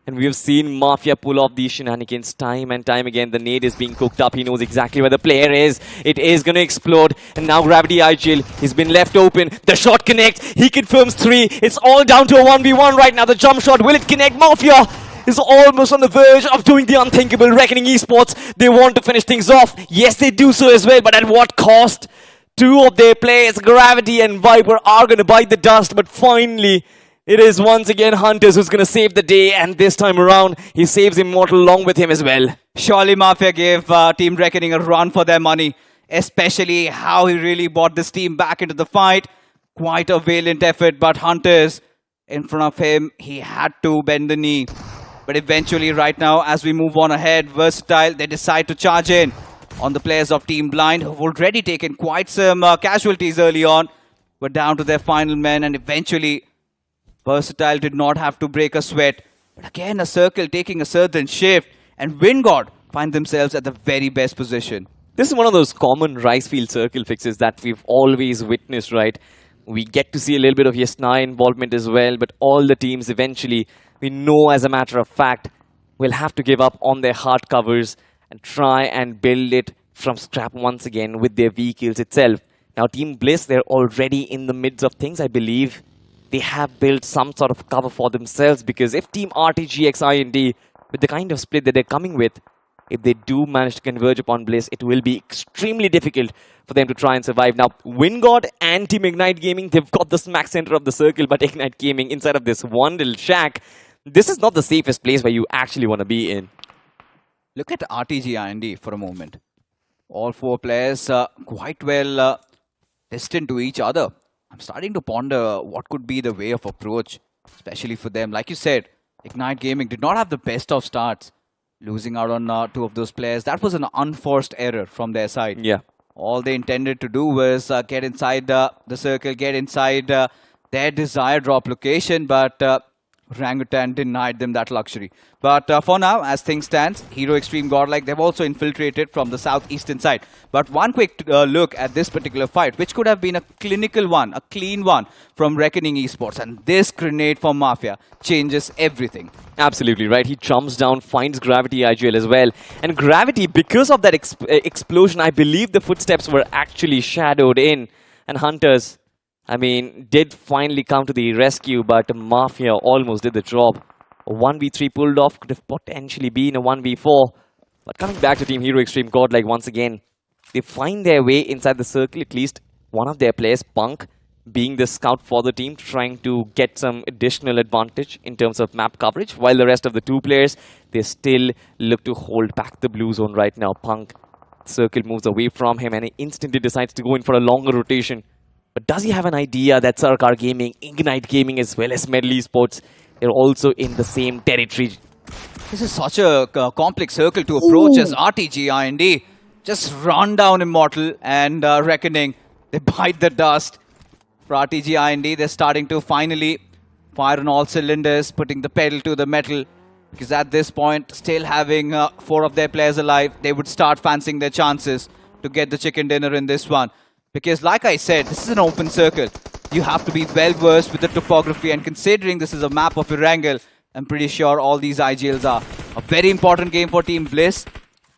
And we have seen Mafia pull off these shenanigans time and time again. The nade is being cooked up. He knows exactly where the player is. It is going to explode. And now Gravity Igil has been left open. The shot connects. He confirms 3. It's all down to a 1v1 right now. The jump shot, will it connect? Mafia is almost on the verge of doing the unthinkable. Reckoning Esports, they want to finish things off. Yes, they do so as well, but at what cost? 2 of their players, Gravity and Viper, are going to bite the dust. But finally, it is once again Hunters who's going to save the day, and this time around, he saves Immortal along with him as well.
Surely Mafia gave Team Reckoning a run for their money, especially how he really brought this team back into the fight. Quite a valiant effort, but Hunters, in front of him, he had to bend the knee. But eventually, right now, as we move on ahead, Versatile, they decide to charge in on the players of Team Blind, who've already taken quite some casualties early on. We're down to their final men, and eventually Versatile did not have to break a sweat. But again, a circle taking a certain shift, and Wingod find themselves at the very best position.
This is one of those common Ricefield circle fixes that we've always witnessed, right? We get to see a little bit of Yesnai involvement as well, but all the teams eventually, we know as a matter of fact, will have to give up on their hard covers and try and build it from scrap once again with their vehicles itself. Now, Team Bliss, they're already in the midst of things, I believe. They have built some sort of cover for themselves, because if Team RTGX IND, with the kind of split that they're coming with, if they do manage to converge upon Bliss, it will be extremely difficult for them to try and survive. Now, Wingod and Team Ignite Gaming, they've got the smack center of the circle, but Ignite Gaming inside of this one little shack, this is not the safest place where you actually want to be in.
Look at RTG IND for a moment. All four players quite well distant to each other. I'm starting to ponder what could be the way of approach, especially for them. Like you said, Ignite Gaming did not have the best of starts, losing out on two of those players. That was an unforced error from their side.
Yeah.
All they intended to do was get inside the circle, get inside their desired drop location, but Orangutan denied them that luxury. But for now, as things stand, Hero Extreme Godlike, they've also infiltrated from the southeastern side. But one quick look at this particular fight, which could have been a clinical one, a clean one from Reckoning Esports. And this grenade from Mafia changes everything.
Absolutely right. He jumps down, finds Gravity IGL as well. And Gravity, because of that explosion, I believe the footsteps were actually shadowed in. And Hunters, I mean, did finally come to the rescue, but Mafia almost did the job. A 1v3 pulled off, could have potentially been a 1v4. But coming back to Team Hero Extreme Godlike once again, they find their way inside the circle, at least one of their players, Punk, being the scout for the team, trying to get some additional advantage in terms of map coverage, while the rest of the two players, they still look to hold back the blue zone right now. Punk, circle moves away from him and he instantly decides to go in for a longer rotation. But does he have an idea that Sarkar Gaming, Ignite Gaming as well as Medley Esports, they're also in the same territory?
This is such a complex circle to approach as RTG IND just run down Immortal and Reckoning. They bite the dust. For RTG IND, they're starting to finally fire on all cylinders, putting the pedal to the metal. Because at this point, still having 4 of their players alive, they would start fancying their chances to get the chicken dinner in this one. Because like I said, this is an open circle. You have to be well versed with the topography, and considering this is a map of Erangel, I'm pretty sure all these IGLs are a very important game for Team Bliss.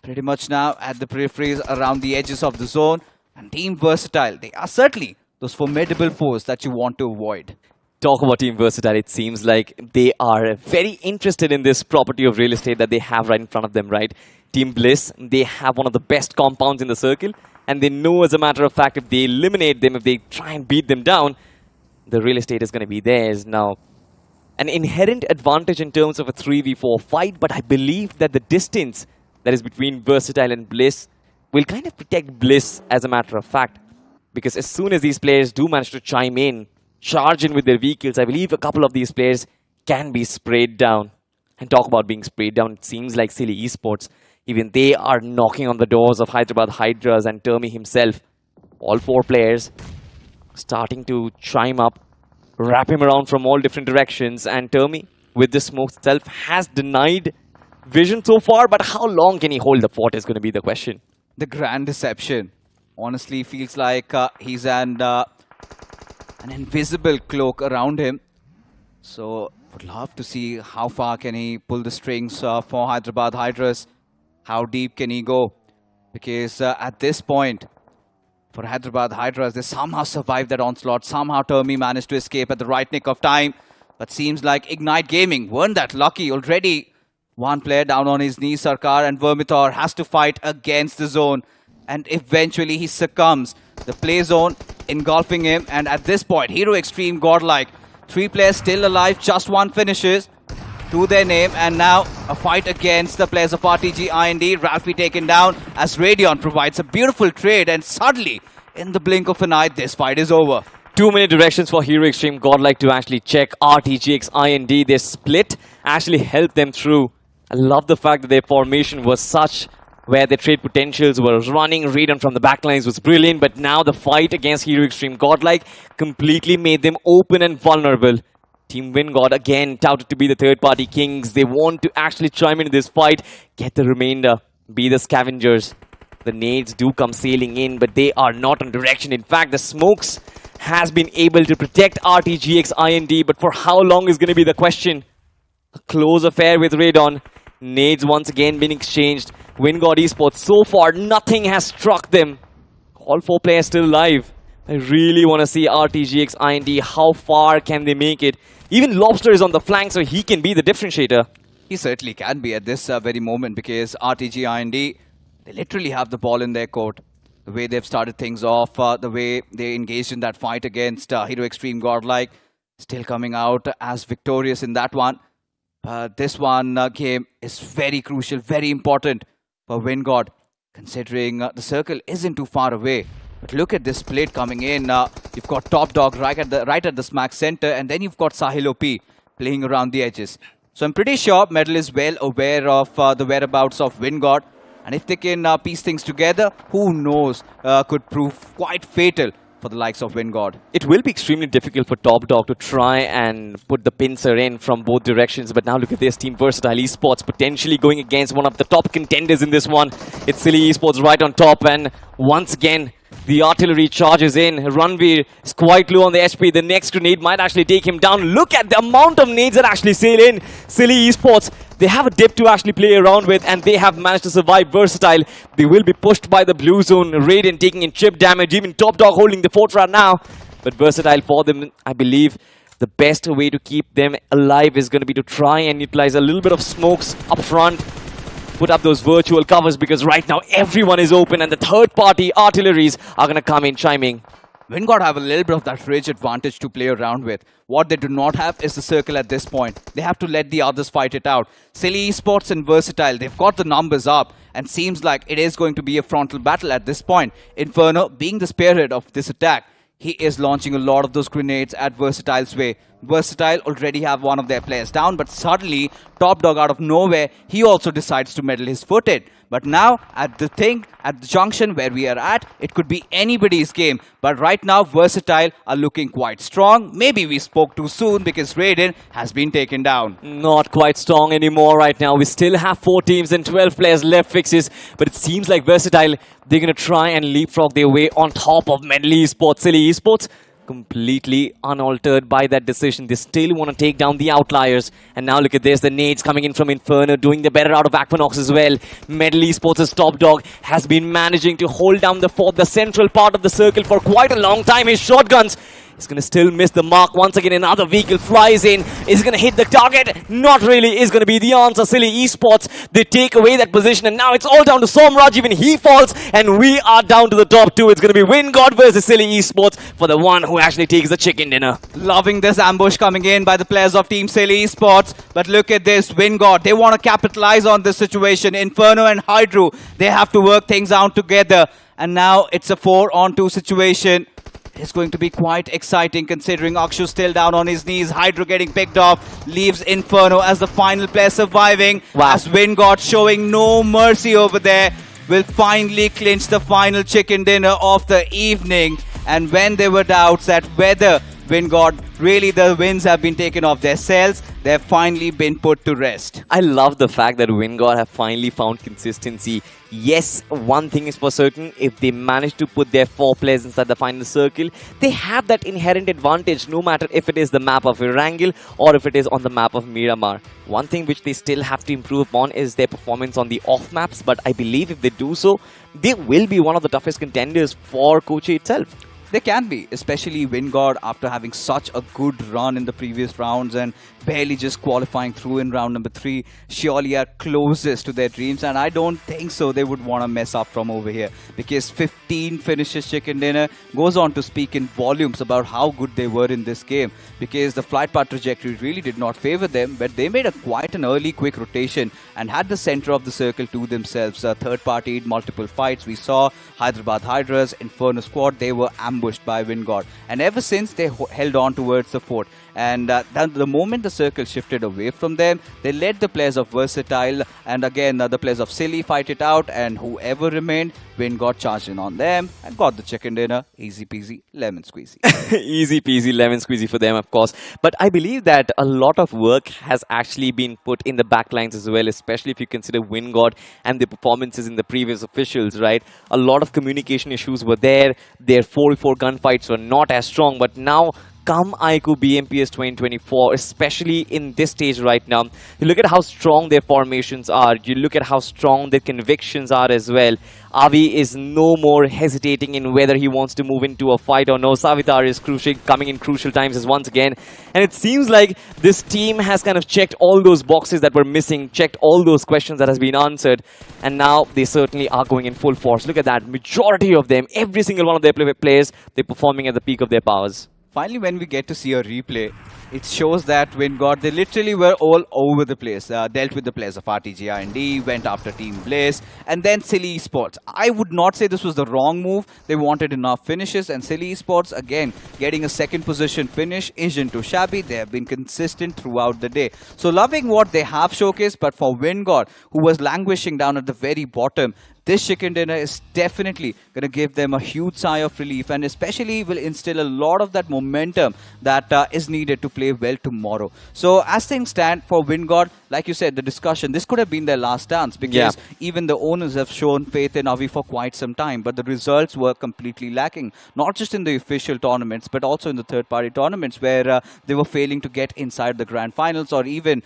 Pretty much now at the peripheries around the edges of the zone. And Team Versatile, they are certainly those formidable foes that you want to avoid.
Talk about Team Versatile, it seems like they are very interested in this property of real estate that they have right in front of them, right? Team Bliss, they have one of the best compounds in the circle. And they know, as a matter of fact, if they eliminate them, if they try and beat them down, the real estate is going to be theirs. Now, an inherent advantage in terms of a 3v4 fight, but I believe that the distance that is between Versatile and Bliss will kind of protect Bliss, as a matter of fact. Because as soon as these players do manage to chime in, charge in with their vehicles, I believe a couple of these players can be sprayed down. And talk about being sprayed down, it seems like Silly Esports. Even they are knocking on the doors of Hyderabad Hydras and Termi himself. All 4 players starting to chime up, wrap him around from all different directions. And Termi, with the smoke itself, has denied vision so far. But how long can he hold the fort is going to be the question.
The Grand Deception honestly feels like he's an invisible cloak around him. So would love to see how far can he pull the strings for Hyderabad Hydras. How deep can he go? Because at this point, for Hyderabad Hydras, they somehow survived that onslaught. Somehow Termi managed to escape at the right nick of time. But seems like Ignite Gaming weren't that lucky. Already one player down on his knees, Sarkar, and Vermithor has to fight against the zone. And eventually he succumbs. The play zone engulfing him. And at this point, Hero Extreme Godlike. 3 players still alive, just 1 finishes to their name, and now a fight against the players of RTG IND. Ralphie taken down as Radeon provides a beautiful trade, and suddenly, in the blink of an eye, this fight is over.
2-minute directions for Hero Extreme Godlike to actually check RTGX IND. Their split actually helped them through. I love the fact that their formation was such where their trade potentials were running. Radeon from the backlines was brilliant, but now the fight against Hero Extreme Godlike completely made them open and vulnerable. Team Wingod again touted to be the third-party kings. They want to actually chime into this fight, get the remainder, be the scavengers. The nades do come sailing in, but they are not on direction. In fact, the smokes has been able to protect RTGX IND, but for how long is going to be the question. A close affair with Radeon. Nades once again being exchanged. Wingod Esports, so far nothing has struck them. All 4 players still alive. I really want to see RTGX IND. How far can they make it? Even Lobster is on the flank, so he can be the differentiator.
He certainly can be at this very moment because RTG IND, they literally have the ball in their court. The way they've started things off, the way they engaged in that fight against Hero Extreme Godlike, still coming out as victorious in that one. This one game is very crucial, very important for WinGod, considering the circle isn't too far away. But look at this split coming in. You've got Top Dog right at the smack center, and then you've got Sahil OP playing around the edges. So I'm pretty sure Medal is well aware of the whereabouts of WinGod. And if they can piece things together, who knows, could prove quite fatal for the likes of WinGod.
It will be extremely difficult for Top Dog to try and put the pincer in from both directions. But now look at this Team Versatile Esports potentially going against one of the top contenders in this one. It's Silly Esports right on top, and once again, the artillery charges in. Ranveer is quite low on the HP. The next grenade might actually take him down. Look at the amount of nades that actually sail in. Silly Esports, they have a dip to actually play around with, and they have managed to survive. Versatile, they will be pushed by the blue zone. Raiden taking in chip damage. Even Top Dog holding the fort right now. But Versatile, for them, I believe the best way to keep them alive is going to be to try and utilize a little bit of smokes up front. Put up those virtual covers, because right now everyone is open and the third party artilleries are going to come in chiming.
WinGod have a little bit of that fridge advantage to play around with. What they do not have is the circle at this point. They have to let the others fight it out. Silly Esports and Versatile, they've got the numbers up, and seems like it is going to be a frontal battle at this point. Inferno being the spearhead of this attack, he is launching a lot of those grenades at Versatile's way. Versatile already have one of their players down, but suddenly Top Dog out of nowhere, he also decides to meddle his foot in. But now at the junction where we are at, it could be anybody's game. But right now Versatile are looking quite strong. Maybe we spoke too soon because Raiden has been taken down.
Not quite strong anymore right now. We still have 4 teams and 12 players left fixes. But it seems like Versatile, they're going to try and leapfrog their way on top of Medal Esports. Silly Esports, completely unaltered by that decision. They still want to take down the outliers. And now look at this, the nades coming in from Inferno, doing the better out of Aquanox as well. Medal Esports' Top Dog has been managing to hold down the fort, the central part of the circle, for quite a long time. His shotguns, he's going to still miss the mark. Once again, another vehicle flies in. Is he going to hit the target? Not really is going to be the answer. Silly Esports, they take away that position, and now it's all down to Somraj. Even he falls, and we are down to the top 2. It's going to be WinGod versus Silly Esports for the one who actually takes the chicken dinner.
Loving this ambush coming in by the players of Team Silly Esports. But look at this, WinGod, they want to capitalize on this situation. Inferno and Hydro, they have to work things out together. And now it's a 4-on-2 situation. It's going to be quite exciting considering Akshu still down on his knees. Hydro getting picked off, leaves Inferno as the final player surviving.
Wow.
As WinGod showing no mercy over there, will finally clinch the final chicken dinner of the evening. And when there were doubts at whether WinGod, really the wins have been taken off their cells, they have finally been put to rest.
I love the fact that WinGod have finally found consistency. Yes, one thing is for certain, if they manage to put their 4 players inside the final circle, they have that inherent advantage, no matter if it is the map of Erangel or if it is on the map of Miramar. One thing which they still have to improve upon is their performance on the off maps, but I believe if they do so, they will be one of the toughest contenders for Kochi itself.
They can be, especially WinGod after having such a good run in the previous rounds and barely just qualifying through in round number 3. Surely are closest to their dreams, and I don't think so they would want to mess up from over here, because 15 finishes chicken dinner goes on to speak in volumes about how good they were in this game, because the flight path trajectory really did not favor them, but they made quite an early quick rotation and had the center of the circle to themselves. Third party, multiple fights. We saw Hyderabad Hydras, Inferno squad, they were ambushed by WinGod, and ever since they held on towards the fort. And the moment the circle shifted away from them, they let the players of Versatile and again the players of Silly fight it out, and whoever remained, WinGod charged in on them and got the chicken dinner. Easy peasy, lemon squeezy.
Easy peasy, lemon squeezy for them, of course. But I believe that a lot of work has actually been put in the backlines as well, especially if you consider WinGod and the performances in the previous officials, right? A lot of communication issues were there. Their 4v4 gunfights were not as strong, but now come iQOO BMPS 2024, especially in this stage right now. You look at how strong their formations are. You look at how strong their convictions are as well. Avi is no more hesitating in whether he wants to move into a fight or no. Savitar is coming in crucial times as once again. And it seems like this team has kind of checked all those boxes that were missing, checked all those questions that has been answered. And now they certainly are going in full force. Look at that. Majority of them, every single one of their players, they're performing at the peak of their powers.
Finally, when we get to see a replay, it shows that Wingod, they literally were all over the place. Dealt with the players of RTG R&D, went after Team Blaze, and then Silly Esports. I would not say this was the wrong move. They wanted enough finishes, and Silly Esports, again, getting a second position finish isn't too shabby. They have been consistent throughout the day. So loving what they have showcased, but for Wingod, who was languishing down at the very bottom, this chicken dinner is definitely going to give them a huge sigh of relief, and especially will instill a lot of that momentum that is needed to play well tomorrow. So as things stand for Wingod, like you said, the discussion, this could have been their last dance, because even the owners have shown faith in Avi for quite some time, but the results were completely lacking, not just in the official tournaments, but also in the third-party tournaments, where they were failing to get inside the Grand Finals or even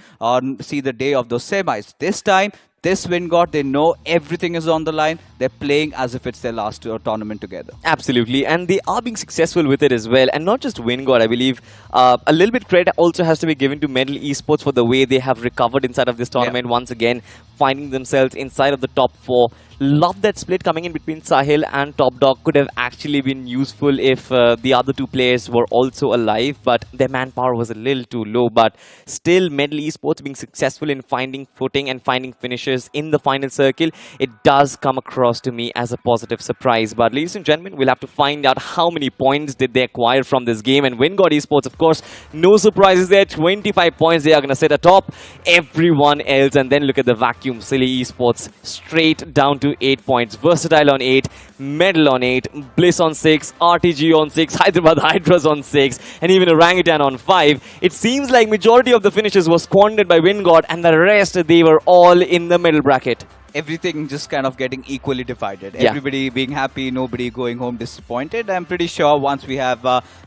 see the day of those semis. This time, this Wingod, they know everything is on the line. They're playing as if it's their last tournament together.
Absolutely, and they are being successful with it as well. And not just Wingod, I believe a little bit credit also has to be given to Medal Esports for the way they have recovered inside of this tournament once again, finding themselves inside of the top 4. Love that split coming in between Sahil and Top Dog. Could have actually been useful if the other two players were also alive, but their manpower was a little too low. But still, Medal Esports being successful in finding footing and finding finishes in the final circle, it does come across to me as a positive surprise. But ladies and gentlemen, we'll have to find out how many points did they acquire from this game. And Wingod Esports, of course, no surprises there. 25 points they are going to sit atop everyone else. And then look at the vacuum. Silly Esports straight down to 8 points. Versatile on 8, Medal on 8, Bliss on 6, RTG on 6, Hyderabad Hydras on 6, and even Orangutan on 5. It seems like majority of the finishes was squandered by Wingod, and the rest, they were all in the middle bracket.
Everything just kind of getting equally divided. Everybody being happy, nobody going home disappointed. I'm pretty sure once we have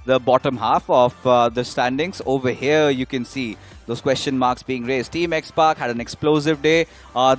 the bottom half of the standings, over here you can see those question marks being raised. Team X Park had an explosive day.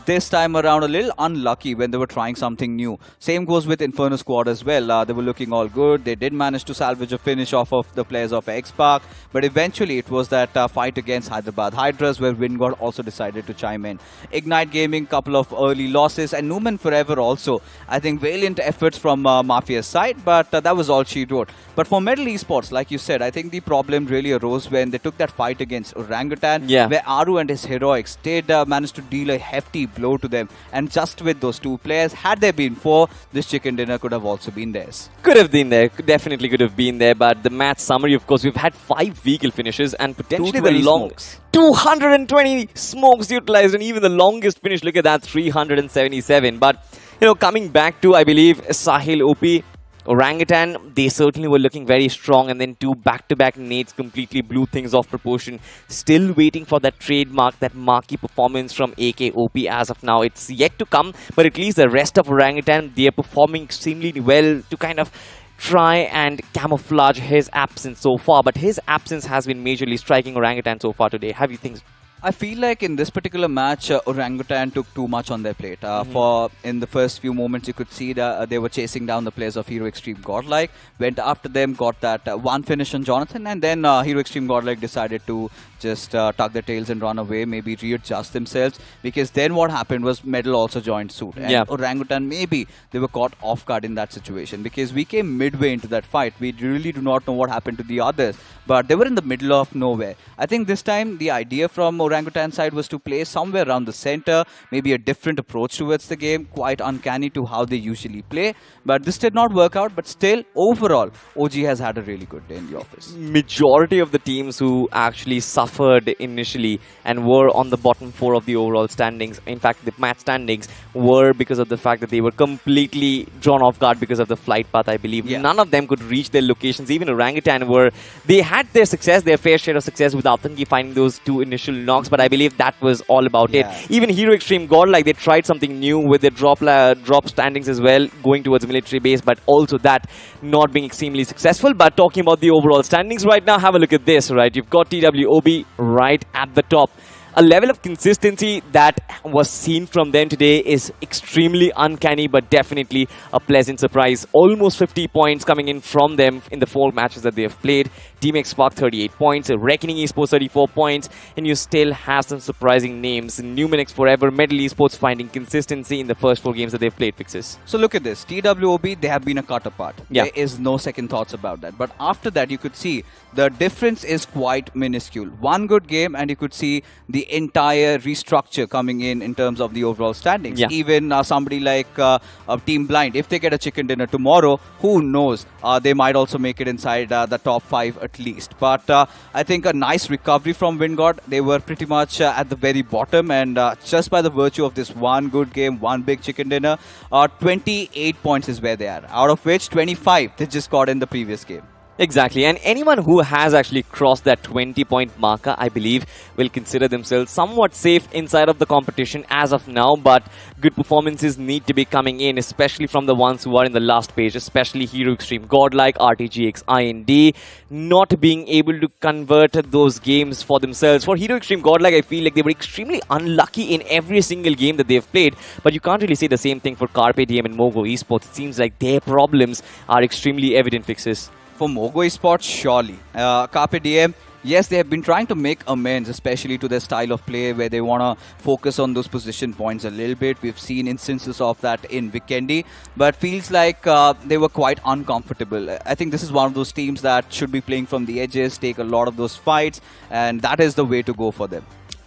This time around, a little unlucky when they were trying something new. Same goes with Inferno Squad as well. They were looking all good. They did manage to salvage a finish off of the players of X Park. But eventually, it was that fight against Hyderabad Hydras where Wingod also decided to chime in. Ignite Gaming, couple of early losses. And Numan Forever also. I think valiant efforts from Mafia's side. But that was all she wrote. But for Medal Esports, like you said, I think the problem really arose when they took that fight against Orangutan. Where Aru and his heroics did manage to deal a hefty blow to them. And just with those two players, had there been 4, this chicken dinner could have also been theirs.
Could have been there. Definitely could have been there. But the match summary, of course, we've had 5 vehicle finishes and potentially the longest. 220 smokes utilized, and even the longest finish, look at that, 377. But, you know, coming back to, I believe, Sahil OP, Orangutan, they certainly were looking very strong, and then 2 back-to-back nades completely blew things off proportion. Still waiting for that trademark, that marquee performance from AKOP as of now. It's yet to come, but at least the rest of Orangutan, they are performing extremely well to kind of try and camouflage his absence so far. But his absence has been majorly striking Orangutan so far today. Have you think?
I feel like in this particular match, Orangutan took too much on their plate. For in the first few moments, you could see that they were chasing down the players of Hero Extreme Godlike, went after them, got that one finish on Jonathan, and then Hero Extreme Godlike decided to just tuck their tails and run away, maybe readjust themselves, because then what happened was Medal also joined suit. And Orangutan, maybe they were caught off guard in that situation, because we came midway into that fight. We really do not know what happened to the others, but they were in the middle of nowhere. I think this time the idea from Orangutan side was to play somewhere around the center, maybe a different approach towards the game, quite uncanny to how they usually play. But this did not work out, but still, overall, OG has had a really good day in the office.
Majority of the teams who actually suffered initially and were on the bottom 4 of the overall standings, in fact, the match standings, were because of the fact that they were completely drawn off guard because of the flight path, I believe. None of them could reach their locations. Even Orangutan they had their success, their fair share of success with Atangi finding those 2 initial knocks. knocks, but I believe that was all about
Yeah.
it. Even Hero Extreme Godlike, they tried something new with their drop standings as well, going towards military base, but also that not being extremely successful. But talking about the overall standings right now, have a look at this, right? You've got TWOB right at the top. A level of consistency that was seen from them today is extremely uncanny, but definitely a pleasant surprise. Almost 50 points coming in from them in the 4 matches that they have played. Team X Spark 38 points, Reckoning Esports 34 points, and you still have some surprising names. Numinix Forever, Medal Esports finding consistency in the first 4 games that they've played, Fixes.
So look at this. TWOB, they have been a cut apart.
Yeah.
There is no second thoughts about that. But after that, you could see the difference is quite minuscule. One good game and you could see the entire restructure coming in terms of the overall standings.
Yeah.
Even somebody like Team Blind, if they get a chicken dinner tomorrow, who knows? They might also make it inside the top 5 at least. But I think a nice recovery from Wingod. They were pretty much at the very bottom, and just by the virtue of this one good game, one big chicken dinner, 28 points is where they are, out of which 25 they just got in the previous game.
Exactly, and anyone who has actually crossed that 20-point marker, I believe, will consider themselves somewhat safe inside of the competition as of now, but good performances need to be coming in, especially from the ones who are in the last page, especially Hero Extreme Godlike, RTGX IND, not being able to convert those games for themselves. For Hero Extreme Godlike, I feel like they were extremely unlucky in every single game that they've played, but you can't really say the same thing for Carpe Diem and Mogo Esports. It seems like their problems are extremely evident, Fixes.
For Mogo Esports, surely. Carpe Diem, yes, they have been trying to make amends, especially to their style of play, where they want to focus on those position points a little bit. We've seen instances of that in Vikendi, but feels like they were quite uncomfortable. I think this is one of those teams that should be playing from the edges, take a lot of those fights, and that is the way to go for them.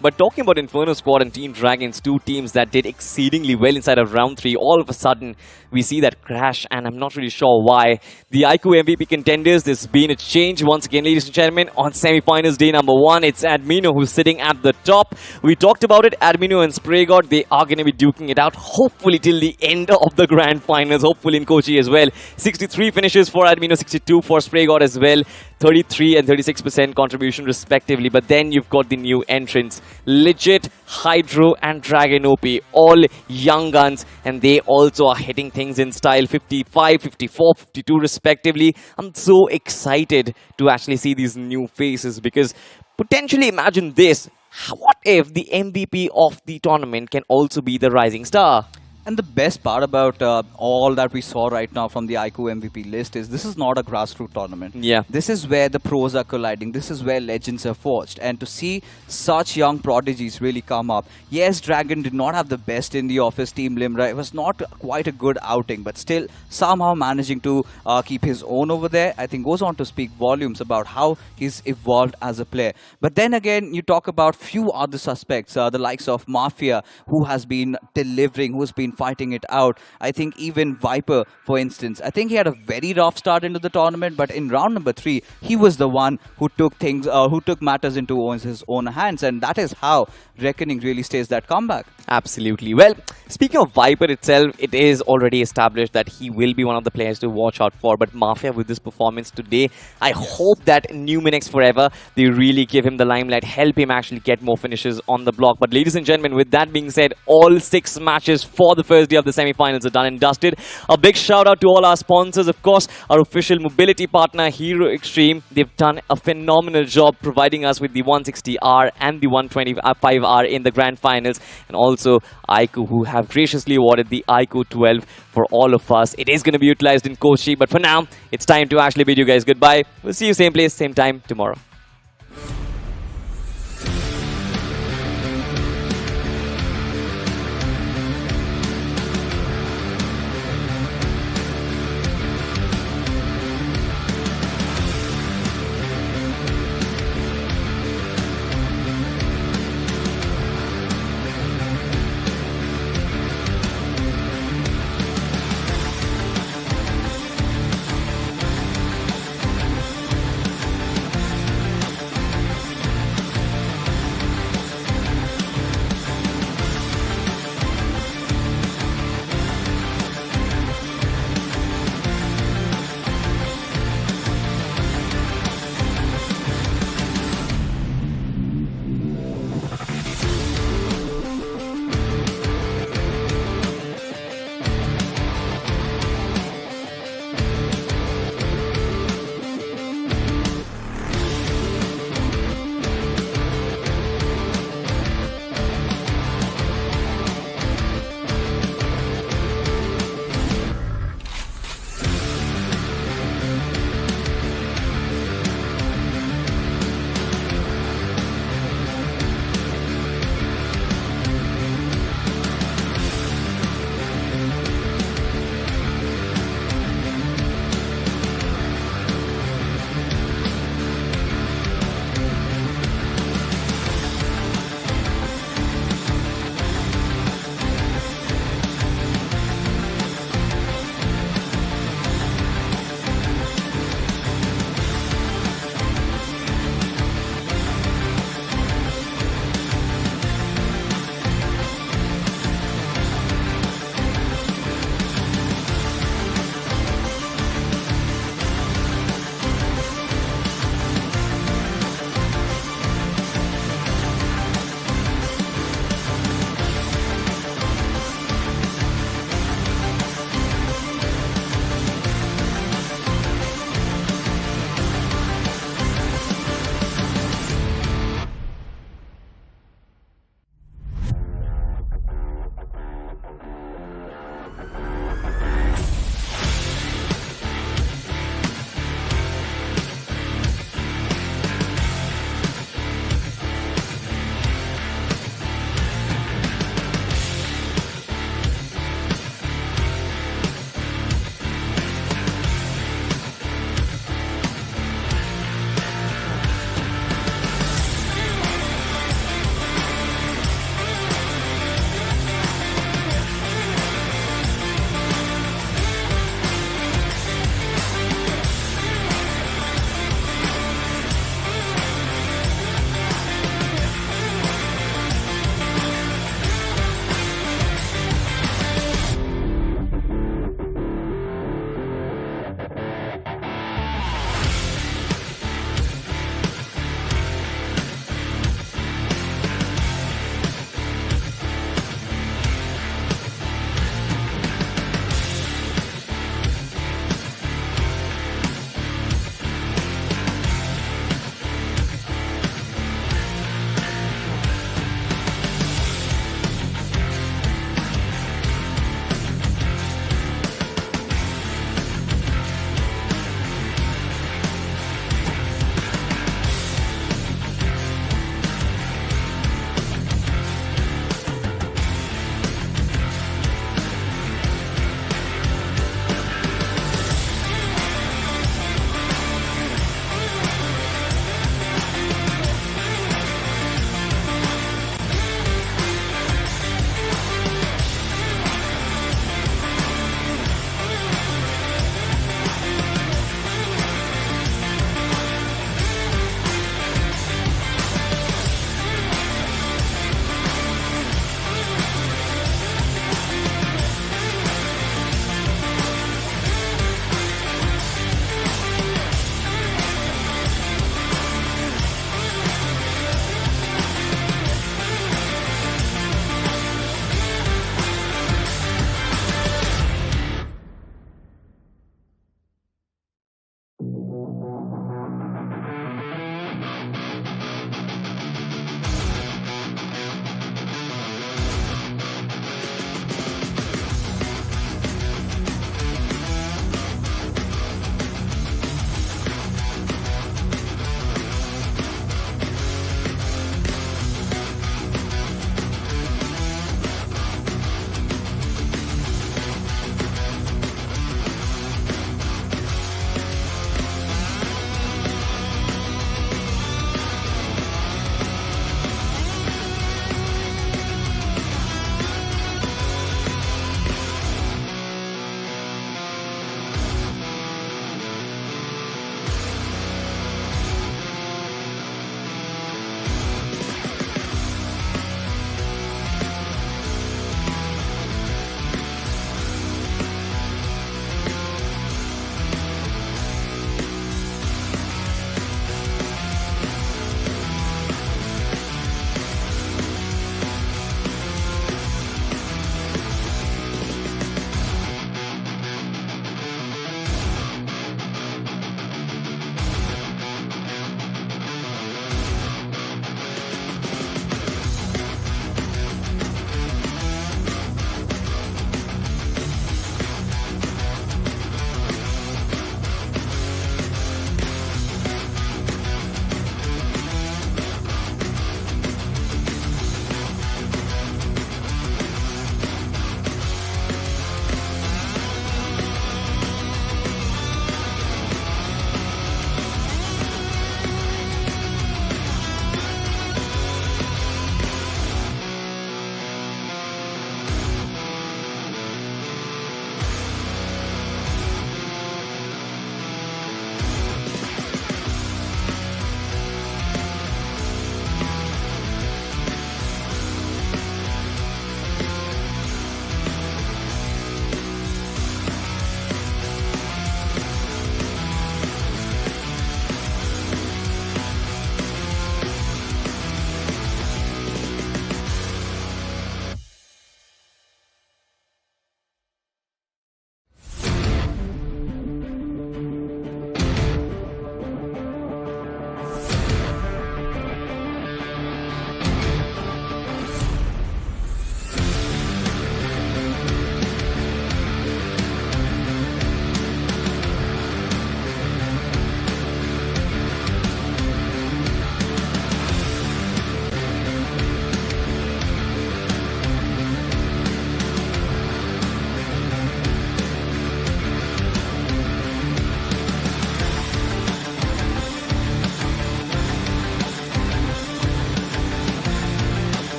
But talking about Inferno Squad and Team Dragons, 2 teams that did exceedingly well inside of round 3, all of a sudden we see that crash, and I'm not really sure why. The iQOO MVP contenders, there's been a change once again, ladies and gentlemen. On semi-finals day number 1, it's Admino who's sitting at the top. We talked about it, Admino and SprayGod, they are going to be duking it out, hopefully till the end of the Grand Finals, hopefully in Kochi as well. 63 finishes for Admino, 62 for SprayGod as well. 33 and 36% contribution respectively, but then you've got the new entrants, Legit, Hydro and Dragon OP, all young guns, and they also are hitting things in style, 55, 54, 52 respectively. I'm so excited to actually see these new faces, because potentially imagine this, what if the MVP of the tournament can also be the rising star?
And the best part about all that we saw right now from the iQOO MVP list is this is not a grassroots tournament.
Yeah.
This is where the pros are colliding. This is where legends are forged. And to see such young prodigies really come up. Yes, Dragon did not have the best in the office, Team Limra. It was not quite a good outing, but still somehow managing to keep his own over there, I think goes on to speak volumes about how he's evolved as a player. But then again, you talk about few other suspects, the likes of Mafia, who has been delivering, who's been fighting it out. I think even Viper, for instance, I think he had a very rough start into the tournament, but in round number 3, he was the one who took matters into his own hands, and that is how Reckoning really stays that comeback.
Absolutely. Well, speaking of Viper itself, it is already established that he will be one of the players to watch out for, but Mafia with this performance today, I hope that Numinix Forever, they really give him the limelight, help him actually get more finishes on the block. But ladies and gentlemen, with that being said, all 6 matches for the first day of the semi-finals are done and dusted. A big shout out to all our sponsors, of course, our official mobility partner, Hero Extreme. They've done a phenomenal job providing us with the 160R and the 125R in the Grand Finals, and also iQOO, who have graciously awarded the iQOO 12 for all of us. It is going to be utilized in Kochi, but for now, it's time to actually bid you guys goodbye. We'll see you same place, same time tomorrow.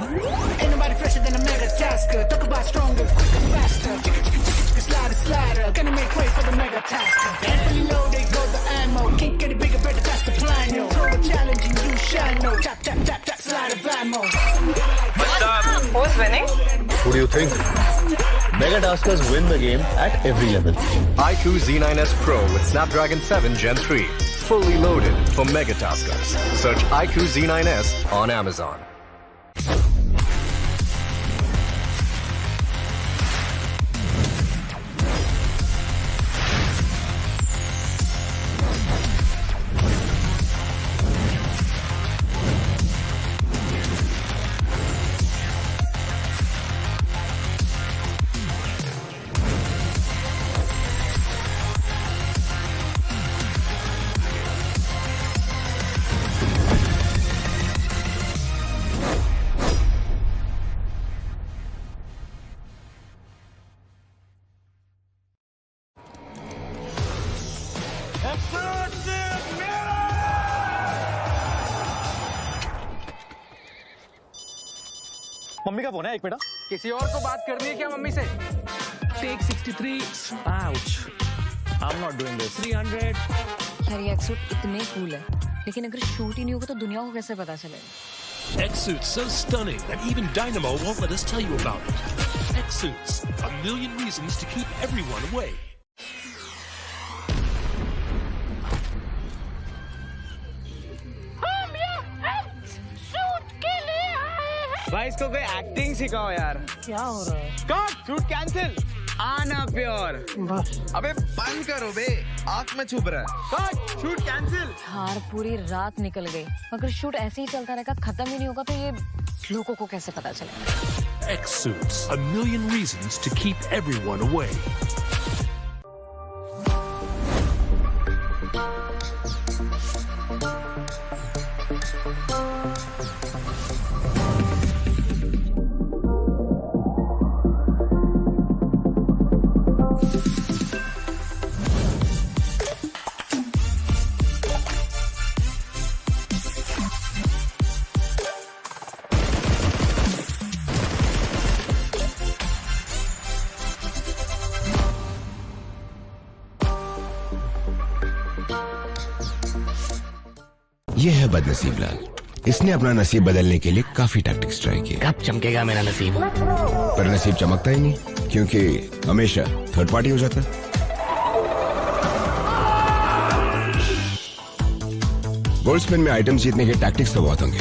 Ain't nobody fresher than a mega tasker. Talk about stronger, quicker, faster. Slider, slider. Gonna make way for the mega tasker. And fully loaded, go the ammo. Can't get it bigger, better, that's the plan, yo. Throw a challenge and you shall know. Tap, tap, tap, tap, slide of ammo.
What's up? Who's winning?
Who do you think? Mega Taskers win the game at every level.
iQOO Z9S Pro with Snapdragon 7 Gen 3. Fully loaded for Mega Taskers. Search iQOO Z9S on Amazon.
Mummy का phone है, एक minute.
किसी और को बात करनी है क्या मम्मी से?
Take 63. Ouch. I'm not doing this. 300.
यार ये एक्सूट इतने कूल है, लेकिन अगर शूट ही नहीं होगा तो दुनिया को कैसे पता चलेगा?
X-Suit's so stunning that even Dynamo won't let us tell you about it. X-Suits, a million reasons to keep everyone away.
भाई इसको कोई एक्टिंग सिखाओ यार।
क्या हो रहा है?
Cut, shoot cancel. आना प्योर। अबे बंद करो बे, आंख में चुभ रहा है। Cut, shoot cancel.
हार पूरी रात निकल गई, अगर शूट ऐसे ही चलता रहेगा, खत्म ही नहीं होगा तो ये लोगों को कैसे पता चलेगा?
X-Suits, a million reasons to keep everyone away.
ये है बदनसीब लाल। इसने अपना नसीब बदलने के लिए काफी टैक्टिक्स ट्राई किए।
कब चमकेगा मेरा नसीब?
पर नसीब चमकता ही नहीं, क्योंकि हमेशा थर्ड पार्टी हो जाता है। गोल्ड स्पिन में आइटम्स जीतने के टैक्टिक्स तो बहुत होंगे,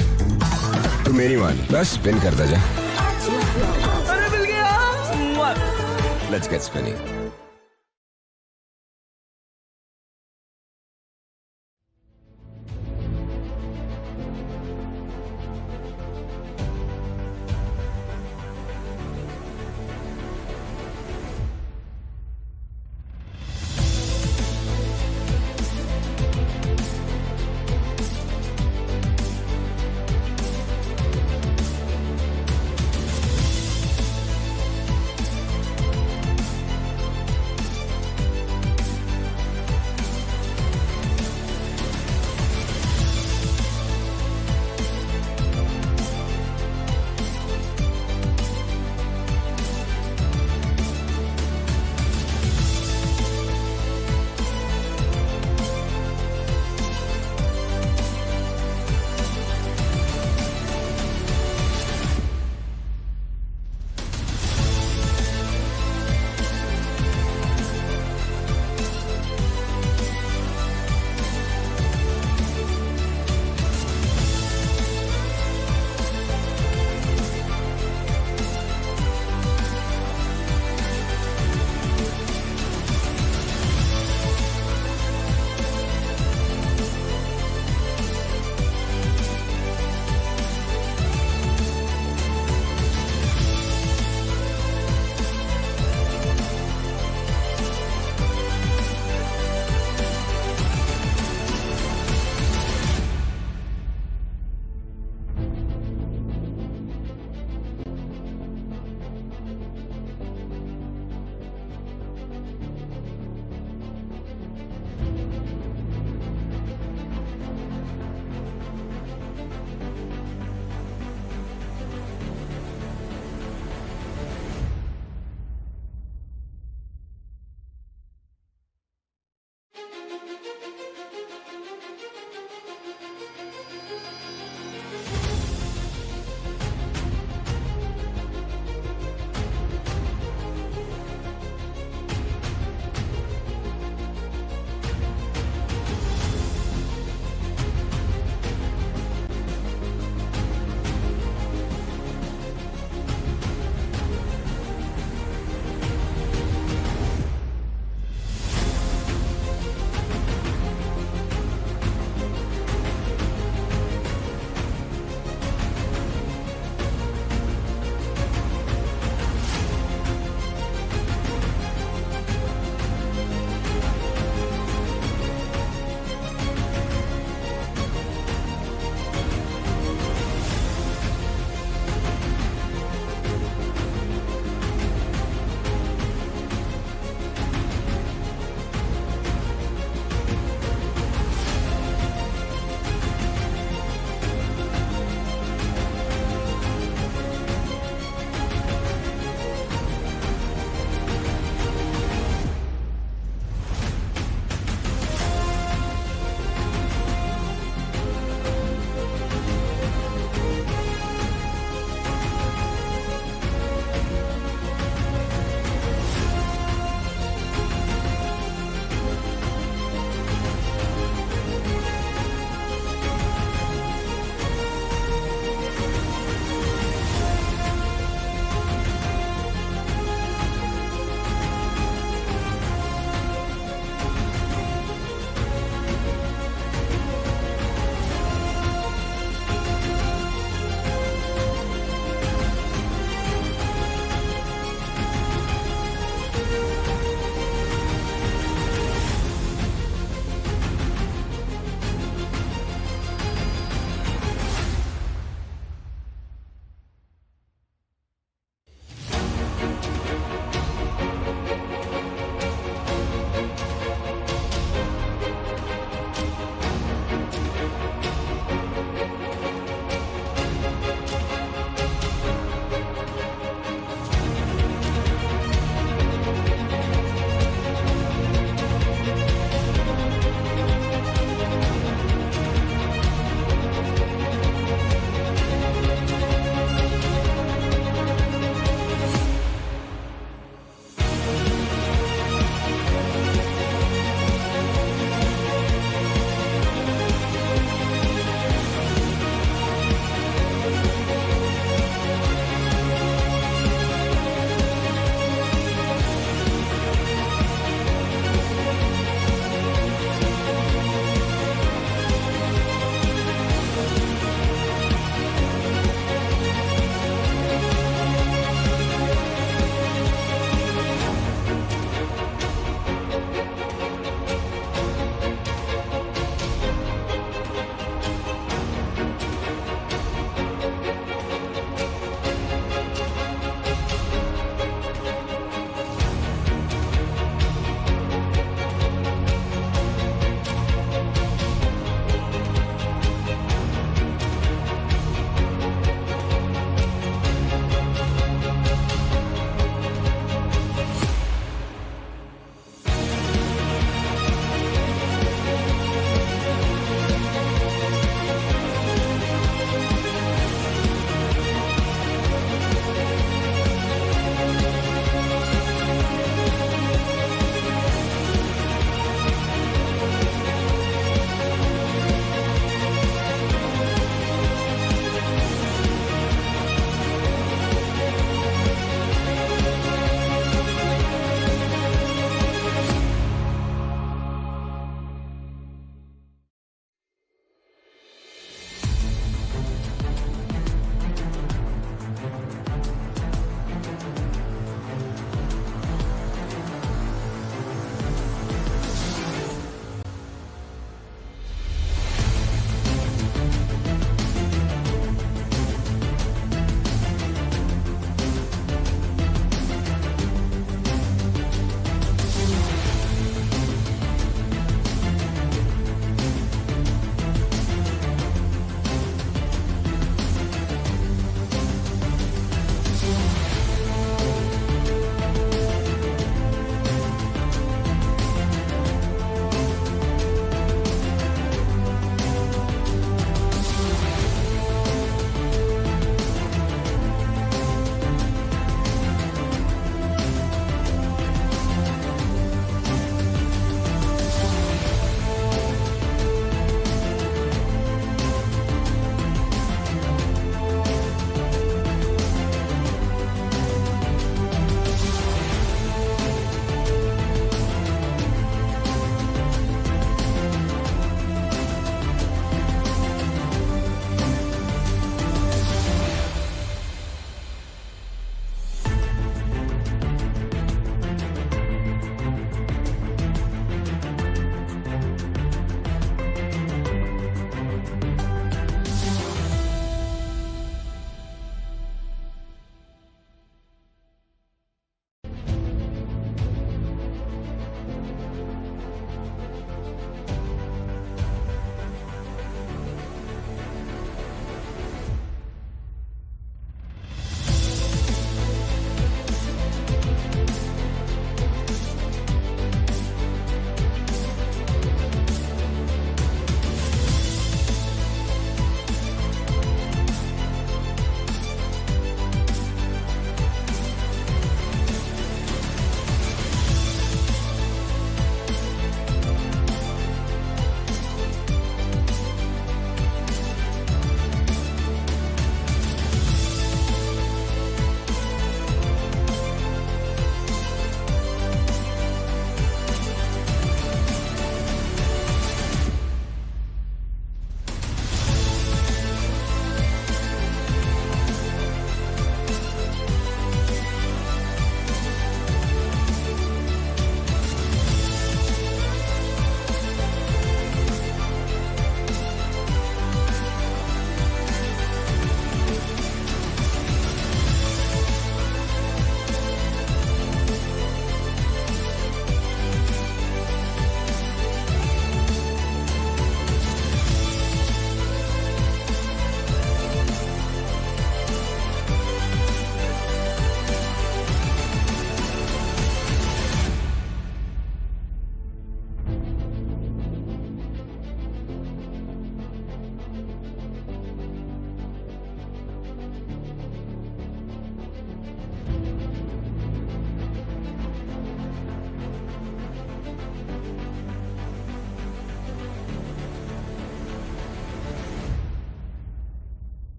तो मेरी मान बस स्पिन करता जा।
अरे मिल गया।
Let's get spinning.